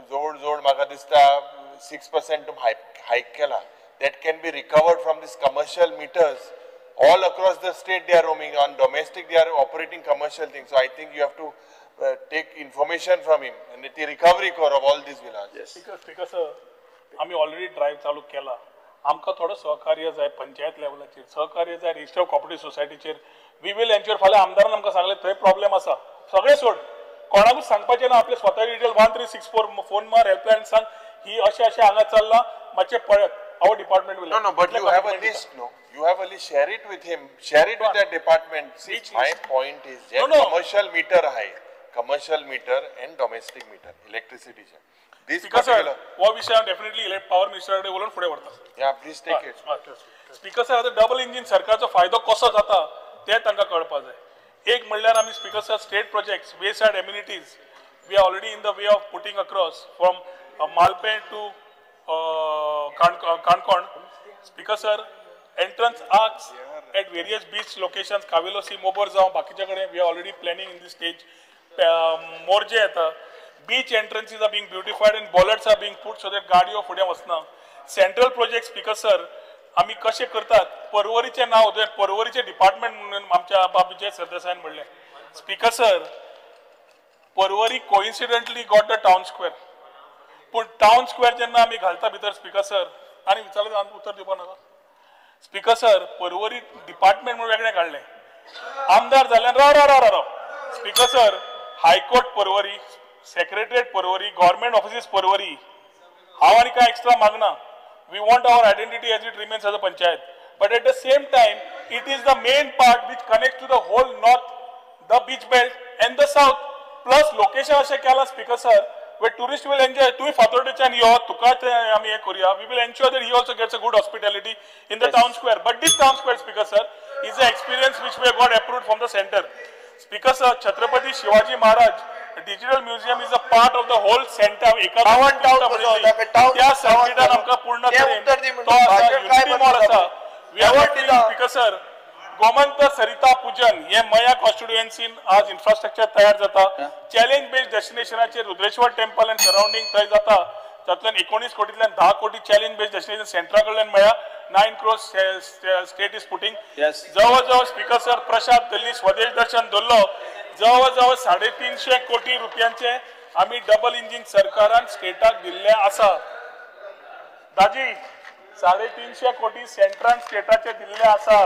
S17: जोड जोड म्हाका दिसता 6% हायक केला that can be recovered from these commercial meters all across the state. They are roaming on domestic, they are operating commercial things, so I think you have to take information from him and the recovery core of all these villas.
S14: Yes, because आम्ही already drive चालू केला आमकां थोडं सहकार्य जाय पंचायत लेवलाचेर सहकार्य जाय रजिस्टर्ड कॉपरेटिव्ह सोसायटीचेर वी विल एन्श्योर फाल्यां आमदारान आमकां सांगलें थंय प्रॉब्लेम आसा सगळें सोड कोणाकूच सांगपाचें ना आपले स्वता डिटेल 1364 फोन मार हेल्पलायन सांग ही अशें अशें हांगा चल्लां मातशें पळयात our department will
S17: no but you have a list you have a list share it with him share it with that department see my point is that commercial meter high commercial meter and domestic meter electricity this
S14: particular what we say definitely let power minister कडे बोलून पुढे वरता
S17: yeah please take it
S14: speaker sir आता double engine सरकारचा फायदो कसो जाता ते तांकां कळपा जाय एक म्हणल्यार आमी speaker sir state projects way side amenities we are already in the way of putting across from Malpem to Kankon. Speaker sir, entrance arcs at various beach locations, Kavilosi, Moborzao, Bakichakade, we are already planning in this stage. Morje eta, beach entrances are being beautified and bollards are being put so that gadio fude vasna. Central project speaker sir, आम्ही कसे करतात परवरीचे नाव होते परवरीचे department म्हणून आमच्या बाबीचे सरदेसाईन म्हणले speaker sir Porvorim coincidentally got the town square पण town square जेन्ना आमी घालता भितर स्पीकर सर आणि विचारलं उत्तर दिवपा नाका स्पीकर सर परवरी डिपार्टमेंट म्हणून वेगळे काढले आमदार जाल्यार राव speaker sir high court Porvorim secretariat Porvorim government offices Porvorim हांव आनी काय एक्स्ट्रा मागना we want our identity as it remains as a panchayat but at the same time it is the main part which connect to the whole north the beach belt and the south plus location अशें केलां speaker sir where tourist will enjoy. तुम्ही फातोर्डेच्यान यो, तुका आमी हे करूया. We will ensure that he also gets a good hospitality in the town square. But this town square, Speaker sir, is an experience which we have got approved from the center. Speaker sir, Chhatrapati Shivaji Maharaj Digital Museum is a part of the whole center. त्या सर्किटान आमकां पूर्ण करेन. तो आसा unity mall आसा. We have Speaker sir, Gomant Sarita Pujan हे मया कॉन्स्टिट्युएन्सीन आज इन्फ्रास्ट्रक्चर तयार जाता. चॅलेंज बेस्ड डेस्टिनेशनाचेर रुद्रेश्वर टेम्पल एंड सराउंडिंग थंय जाता. तातूंतल्यान 19 कोटींतल्यान 10 कोटी चॅलेंज बेस्ड डेस्टिनेशन सेंटरा कडल्यान मेळ्ळा. 9 crores स्टेट इज पुटिंग. जवळ जवळ स्पीकर सर प्रशांत दिल्ली स्वदेश दर्शन दवरलो. जवळ जवळ 350 कोटी रुपयांचे आमी डबल इंजिन सरकारान स्टेटाक दिल्ले आसा. दाजी 350 कोटी सेंट्रान स्टेटाचे दिल्ले आसा.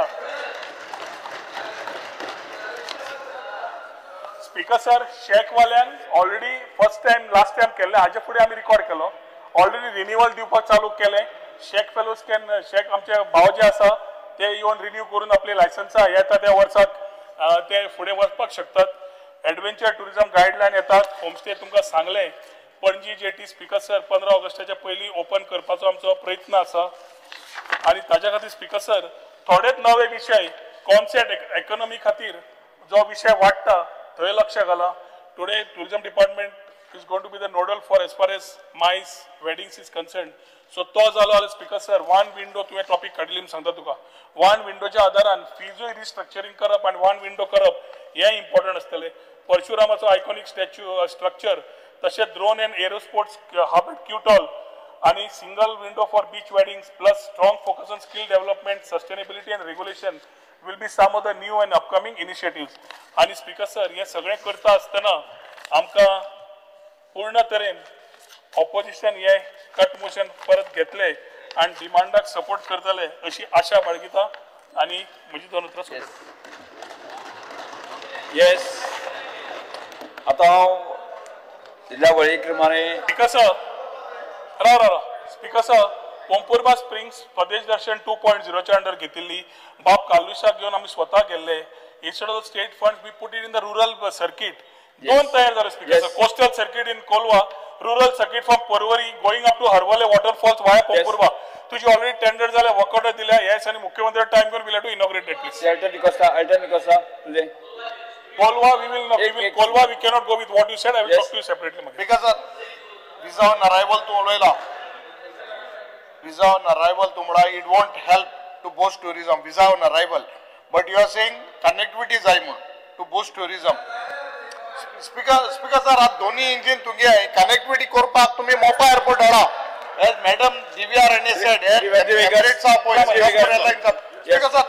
S14: स्पीकर सर शेकवाल्यान already first time last time केल्ले हाजे फुडें आमी रिकॉर्ड केलो. ऑलरेडी रिन्युअल दिवपाक चालू केले. शेक फेलोज कॅन शेक आमचे भाव जे आसा ते येवन रिन्यू करून आपली लायसन्सां येता त्या वर्साक ते फुडें वचपाक शकतात. एडवेंचर टुरिझम गायडलायन येतात. होमस्टे तुमकां सांगले. पणजी जेटी स्पीकर सर 15 ऑगस्टाच्या पयलीं ओपन करपाचो आमचो प्रयत्न आसा. आनी ताच्या खातीर स्पीकर सर थोडेच नवे विशय कॉन्सेप्ट इकॉनॉमी खातीर जो विशय वाडटा थंय लक्ष घाला. Today tourism department is going to be the nodal for as far as MICE weddings is concerned. So तो जालो जाल्यार स्पीकर सर वन विंडो तुवें टॉपीक काडली म्हूण सांगता तुका. वन विंडोच्या आदारान फीजूय रिस्ट्रक्चरींग करप आनी वन विंडो करप हें इम्पॉर्टंट आसतलें. परशुरामाचो आयकॉनीक स्ट्रक्चर तशेंच drone and aero sports hub at Quitol आनी single window for beach weddings plus strong focus on skill development sustainability and regulation will be some of the new and upcoming initiatives. आणि speaker sir हे सगळें करता आसतना आमकां पूर्ण तरेन opposition हे कट मोशन परत घेतले आनी डिमांडाक सपोर्ट करतले अशी आशा बाळगिता आनी म्हजी दोन उतरां सोडटा.
S20: येस आतां हांव जिल्ल्या वळी प्रमाणे
S14: स्पीकर सर राव speaker sir Pomburpa springs Swadesh Darshan 2.0च्या अंडर घेतिल्ली बाब कालुशाक घेवन आमी स्वता गेल्ले. Instead of the state fund we put it in the rural circuit. दोन तयार जाले speaker sir. Coastal circuit in Colva, rural circuit from Porvorim going up to Harvalem waterfalls via Pomburpa. तुझी ऑलरेडी टेंडर जाले वर्कआउट दिल्या. येस आणि मुख्यमंत्री टाइम घेवन will to inaugurate it please. Kolwa we will Kolwa we cannot go with what you said. I will talk to you separately.
S5: Because visa on arrival to Oloila. Visa on arrival to Mumbai, it won't help to boost tourism. Visa on arrival, but you are saying connectivity is to boost tourism. Speaker sir, आज दोन्ही engine तुगे आहे connectivity करपाक तुम्ही मोपा airport Hada. As Madam Divya Rane said, Emirates appointment. Speaker sir,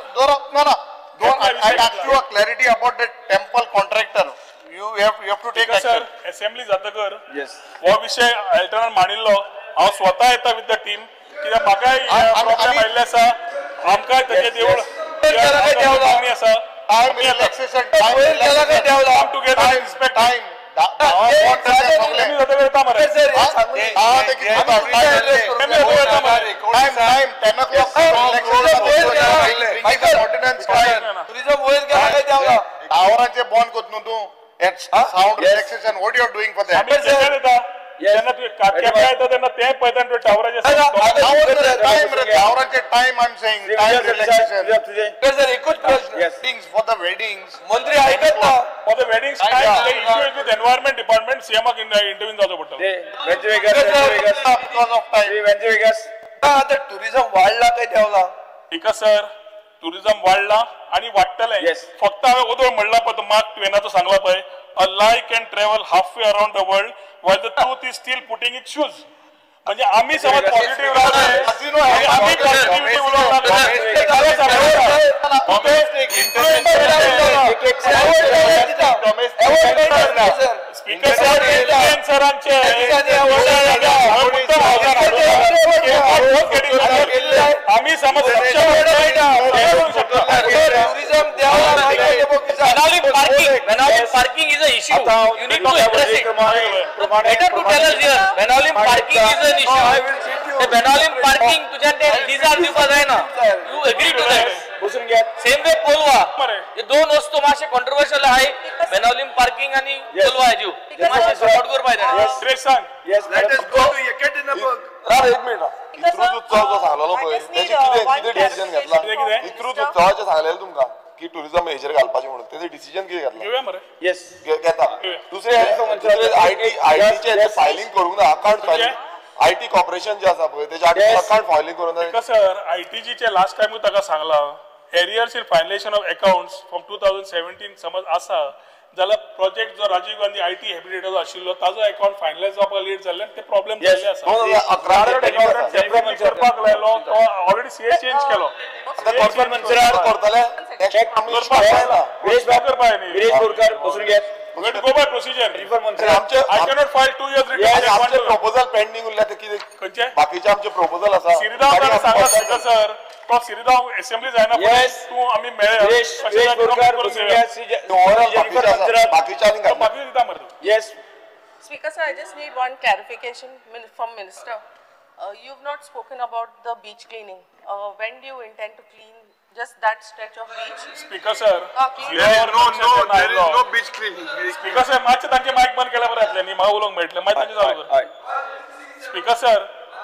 S5: I asked you a clarity about the temple contractor. You have to take action.
S14: Sir, assembly जातकर हो विषय अल्टरन मानिल्लो. हांव स्वता येता विथ द टीम कित्याक म्हाकाय प्रॉब्लेम आयिल्ले आसा. आमकांय तेजे देवूळ आसा.
S5: Time relaxation, come together, respect time. Avarache bond kotnu tu. It's sound relaxation. What you are doing for that? Time I'm saying time relaxation. Things for the weddings.
S14: मंत्री ऐकत ना. For the weddings time the issue is with environment department. CM intervene जातो पडतो.
S5: Because of time.
S10: आता tourism वाढला काय त्यावला.
S14: ठीक आहे सर. टुरिझम वाढला आणि वाटतले. फक्त हांवें उदळ म्हणला पळय तो मार्क ट्वेनाचो सांगला पळय. A lie can travel halfway around the world while the truth is still putting its shoes. म्हणजे आम्ही समज पॉझिटिव्ह राहिले आम्ही पॉझिटिव्हिटी उलवणार स्पीकर सरांचे आम्ही समज
S8: parking is an issue. You need to address it. Better to tell us here. Benalim parking is an issue. The Benalim parking तुझ्या ते visa दिवपाक जायना. You agree to that?
S20: बसून घ्या.
S8: सेम वे कोलवा हे दोन वस्तू मातशे कॉन्ट्रोवर्शियल आहे. बेनावलीम पार्किंग आणि कोलवा हेज्यो मातशे सपोर्ट करपाक जाय.
S14: सुरेश सांग.
S15: Let us go to Yekaterinburg.
S4: एक मिनिट इत्रूच उत्सव जो सांगलेलो पळय तेजे कितें डिसिजन घेतला इत्रूच उत्सवाचे सांगलेले तुमकां की टुरिझम हेजेर घालपाचें म्हणून तेजे डिसिजन कितें घेतला
S14: घेऊया मरे.
S20: येस
S4: घेता. दुसरे आयटीचे फायलिंग करूंक ना अकाउंट फायलिंग आयटी कॉर्पोरेशन जे आसा पळय तेजे अकाउंट फायलिंग करूंक ना.
S14: सर आयटीजीचे लास्ट टाइम ताका सांगला arrears in financial of accounts from 2017 समज आसा जाल्यार प्रोजेक्ट जो राजीव गांधी आयटी हॅबिटेटो आशिल्लो ताजो अकाउंट फायनलायज जावपाक लेट जाल्ल्यान ते प्रॉब्लेम जाल्ले आसा. करपाक लायलो तो ऑलरेडी सीए चेंज केलो. Go by procedure. I cannot file 2 years return.
S4: Proposal pending उरल्या ते कितें बाकीचे आमचे प्रपोजल आसा
S14: सिरिदाव सांगा स्पीकर सर तो सिरिदाव असेंब्ली जायना तूं आमी मेळ्ळे बाकी दिता मरे.
S20: Yes
S1: Speaker sir, I just need one clarification from Minister. You've not spoken about the beach cleaning. When do you intend to clean just that stretch of beach?
S14: Speaker sir,
S15: there is no beach cleaning.
S14: Speaker sir, मातशें तांचे मायक बंद केल्या बरें जातलें न्ही म्हाका उलोवंक मेळटलें मागीर तांचे चालू कर. स्पीकर सर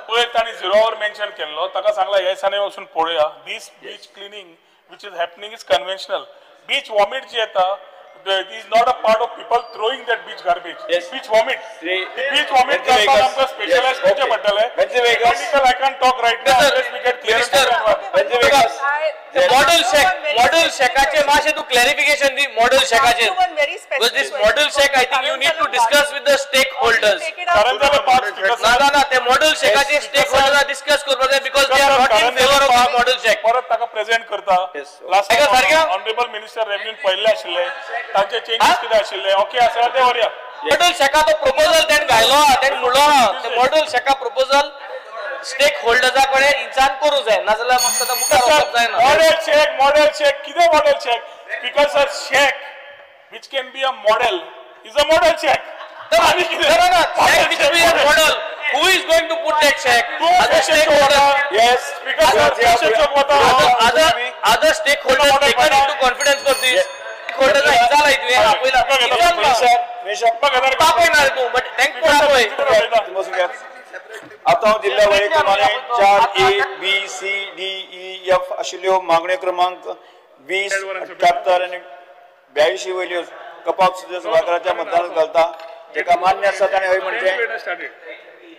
S14: पळय तांणी 0 hour मेन्शन केल्लो ताका सांगला हे दिसांनी वचून पळोवया. दीस beach cleaning which is happening is conventional. Beach vomit जी येता it is not a part of people throwing that beach garbage. Beach vomit. Beach vomit करपाक आमकां स्पेशलाइज करचें पडटलें. Technical I can't talk right now unless we get clear.
S8: Model शेकाचे मातशें तूं clarification दी मॉडेल शेकाचे. Because this model check I think you need to discuss with the stakeholders. ना ते मॉडेल शेकाचे stakeholders डिस्कस करपाक जाय because they are not in favor of this model check.
S14: परत ताका प्रेझेंट करता. लास्ट ऑनरेबल मिनिस्टर रेव्हेन्यू पळयल्ले आशिल्ले तांचे changes कितें आशिल्ले ओके आसा ते व्हरया.
S8: मॉडेल शेका तो प्रपोजल तेन घायलो हा तेन म्हणलो हा ते मॉडेल शेका प्रपोजल स्टेक होल्डर्सा कडेन इंचान करूं जाय नाजाल्यार फक्त तो मुखार वचप जायना.
S14: मॉडेल चेक कितें model check speaker sir check which can be a model is a model check.
S8: Check which will be a model. Who is going to put that check? Other stakeholders.
S14: Yes. Speaker sir,
S8: other stakeholders taken into confidence for this. Stakeholders ना हिस्सा लायत वे हा पहिला. तापयना रे तू but thank you.
S20: आता जिल्हा वळी क्रमांक 4A B C D E F आशिल्ल्यो मागण्यो क्रमांक 20 78 आणि 82 वयल्यो कपाक सभागृहाच्या मतदानात घालता. जेका मान्य आसा ताणें हय म्हणचें.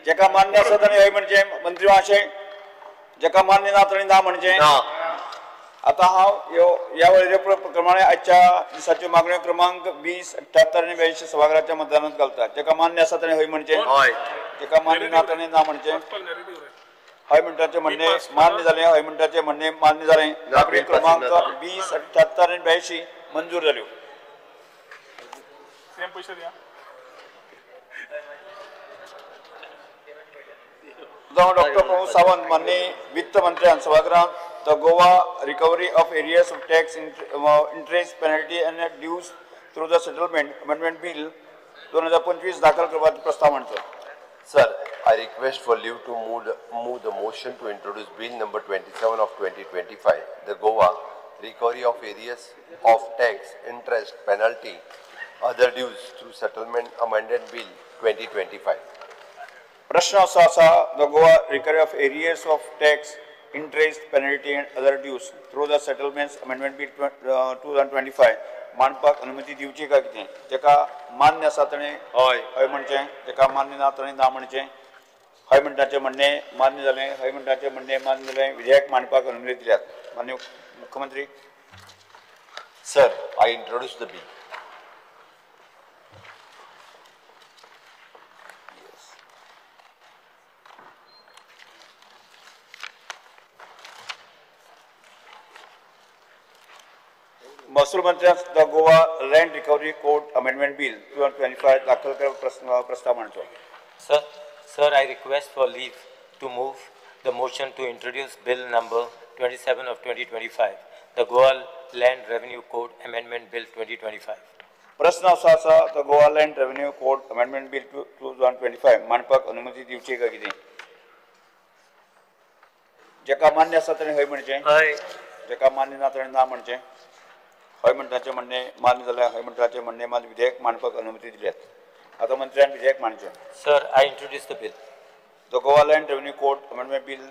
S20: जेका मान्य आसा ताणें हय म्हणचें. मंत्री महाशय जेका मान्य ना ताणें ना म्हणचें. आता हांव ह्या वळेरे प्रमाणे आजच्या दिसाच्यो मागण्यो क्रमांक 20 78 आणि 82 सभागृहाच्या मतदानात घालता. जेका मान्य आसा ताणें हय म्हणचें. जेका मान्य ना ताणें ना म्हणचें. हय म्हणटाचें म्हणणे मान्य जालें. हय म्हणटाचें म्हणणे मान्य जालें. मागणी क्रमांक 20 78 आणि 82 मंजूर जाल्यो. डॉक्टर प्रमोद सावंत माननीय वित्त मंत्र्यान सभागृहात the Goa recovery of arrears of tax interest penalty and dues through the settlement amendment bill 2025 दाखल करपाचो प्रस्ताव मांडचो.
S21: Sir, I request for leave to move the motion to introduce Bill number 27 of 2025, the Goa Recovery of Areas of Tax, Interest, Penalty, Other Dues through Settlement Amendment Bill 2025.
S20: प्रश्न असा आसा the Goa recovery of arrears of tax interest penalty and other dues through the settlements amendment bill 2025 मांडपाक अनुमती दिवची काय कितें. जेका मान्य आसा ताणें हय हय म्हणचें. जेका मान्य ना ताणें ना म्हणचें. हय म्हणटाचें म्हणणे मान्य जालें. हय म्हणटाचें म्हणणे मान्य जालें. विधेयक मांडपाक अनुमती दिल्यात. माननीय मुख्यमंत्री.
S21: Sir, I introduce the bill.
S20: महसूल मंत्र्यान the Goa land recovery code amendment bill 2025 दाखल करप प्रस्ताव मांडचो.
S22: Sir, I request for leave to move the motion to introduce bill number 27 of 2025, the Goa Land Revenue Code Amendment Bill 2025.
S20: प्रश्न असा आसा the Goa land revenue code amendment bill 2025 मांडपाक अनुमती दिवची काय कितें. जेका मान्य आसा ताणें हय म्हणचें. ताका मान्य ना ताणें ना म्हणचें हय म्हणटाचें म्हणणें मान्य जाल्यार हय म्हणटाचें म्हणणें मात विधेयक मांडपाक अनुमती दिल्यात आता मंत्र्यान विधेयक मांडचें
S22: sir I introduce the bill
S20: the Goa land revenue code amendment bill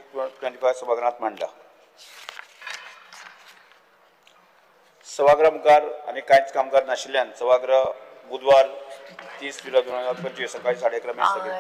S20: 25 सभागृहात मांडला सभागृहा मुखार आनी कांयच कामगार नाशिल्ल्यान सभागृह बुधवार 30 जुलय 2025 सकाळी 11:30 स्थगीत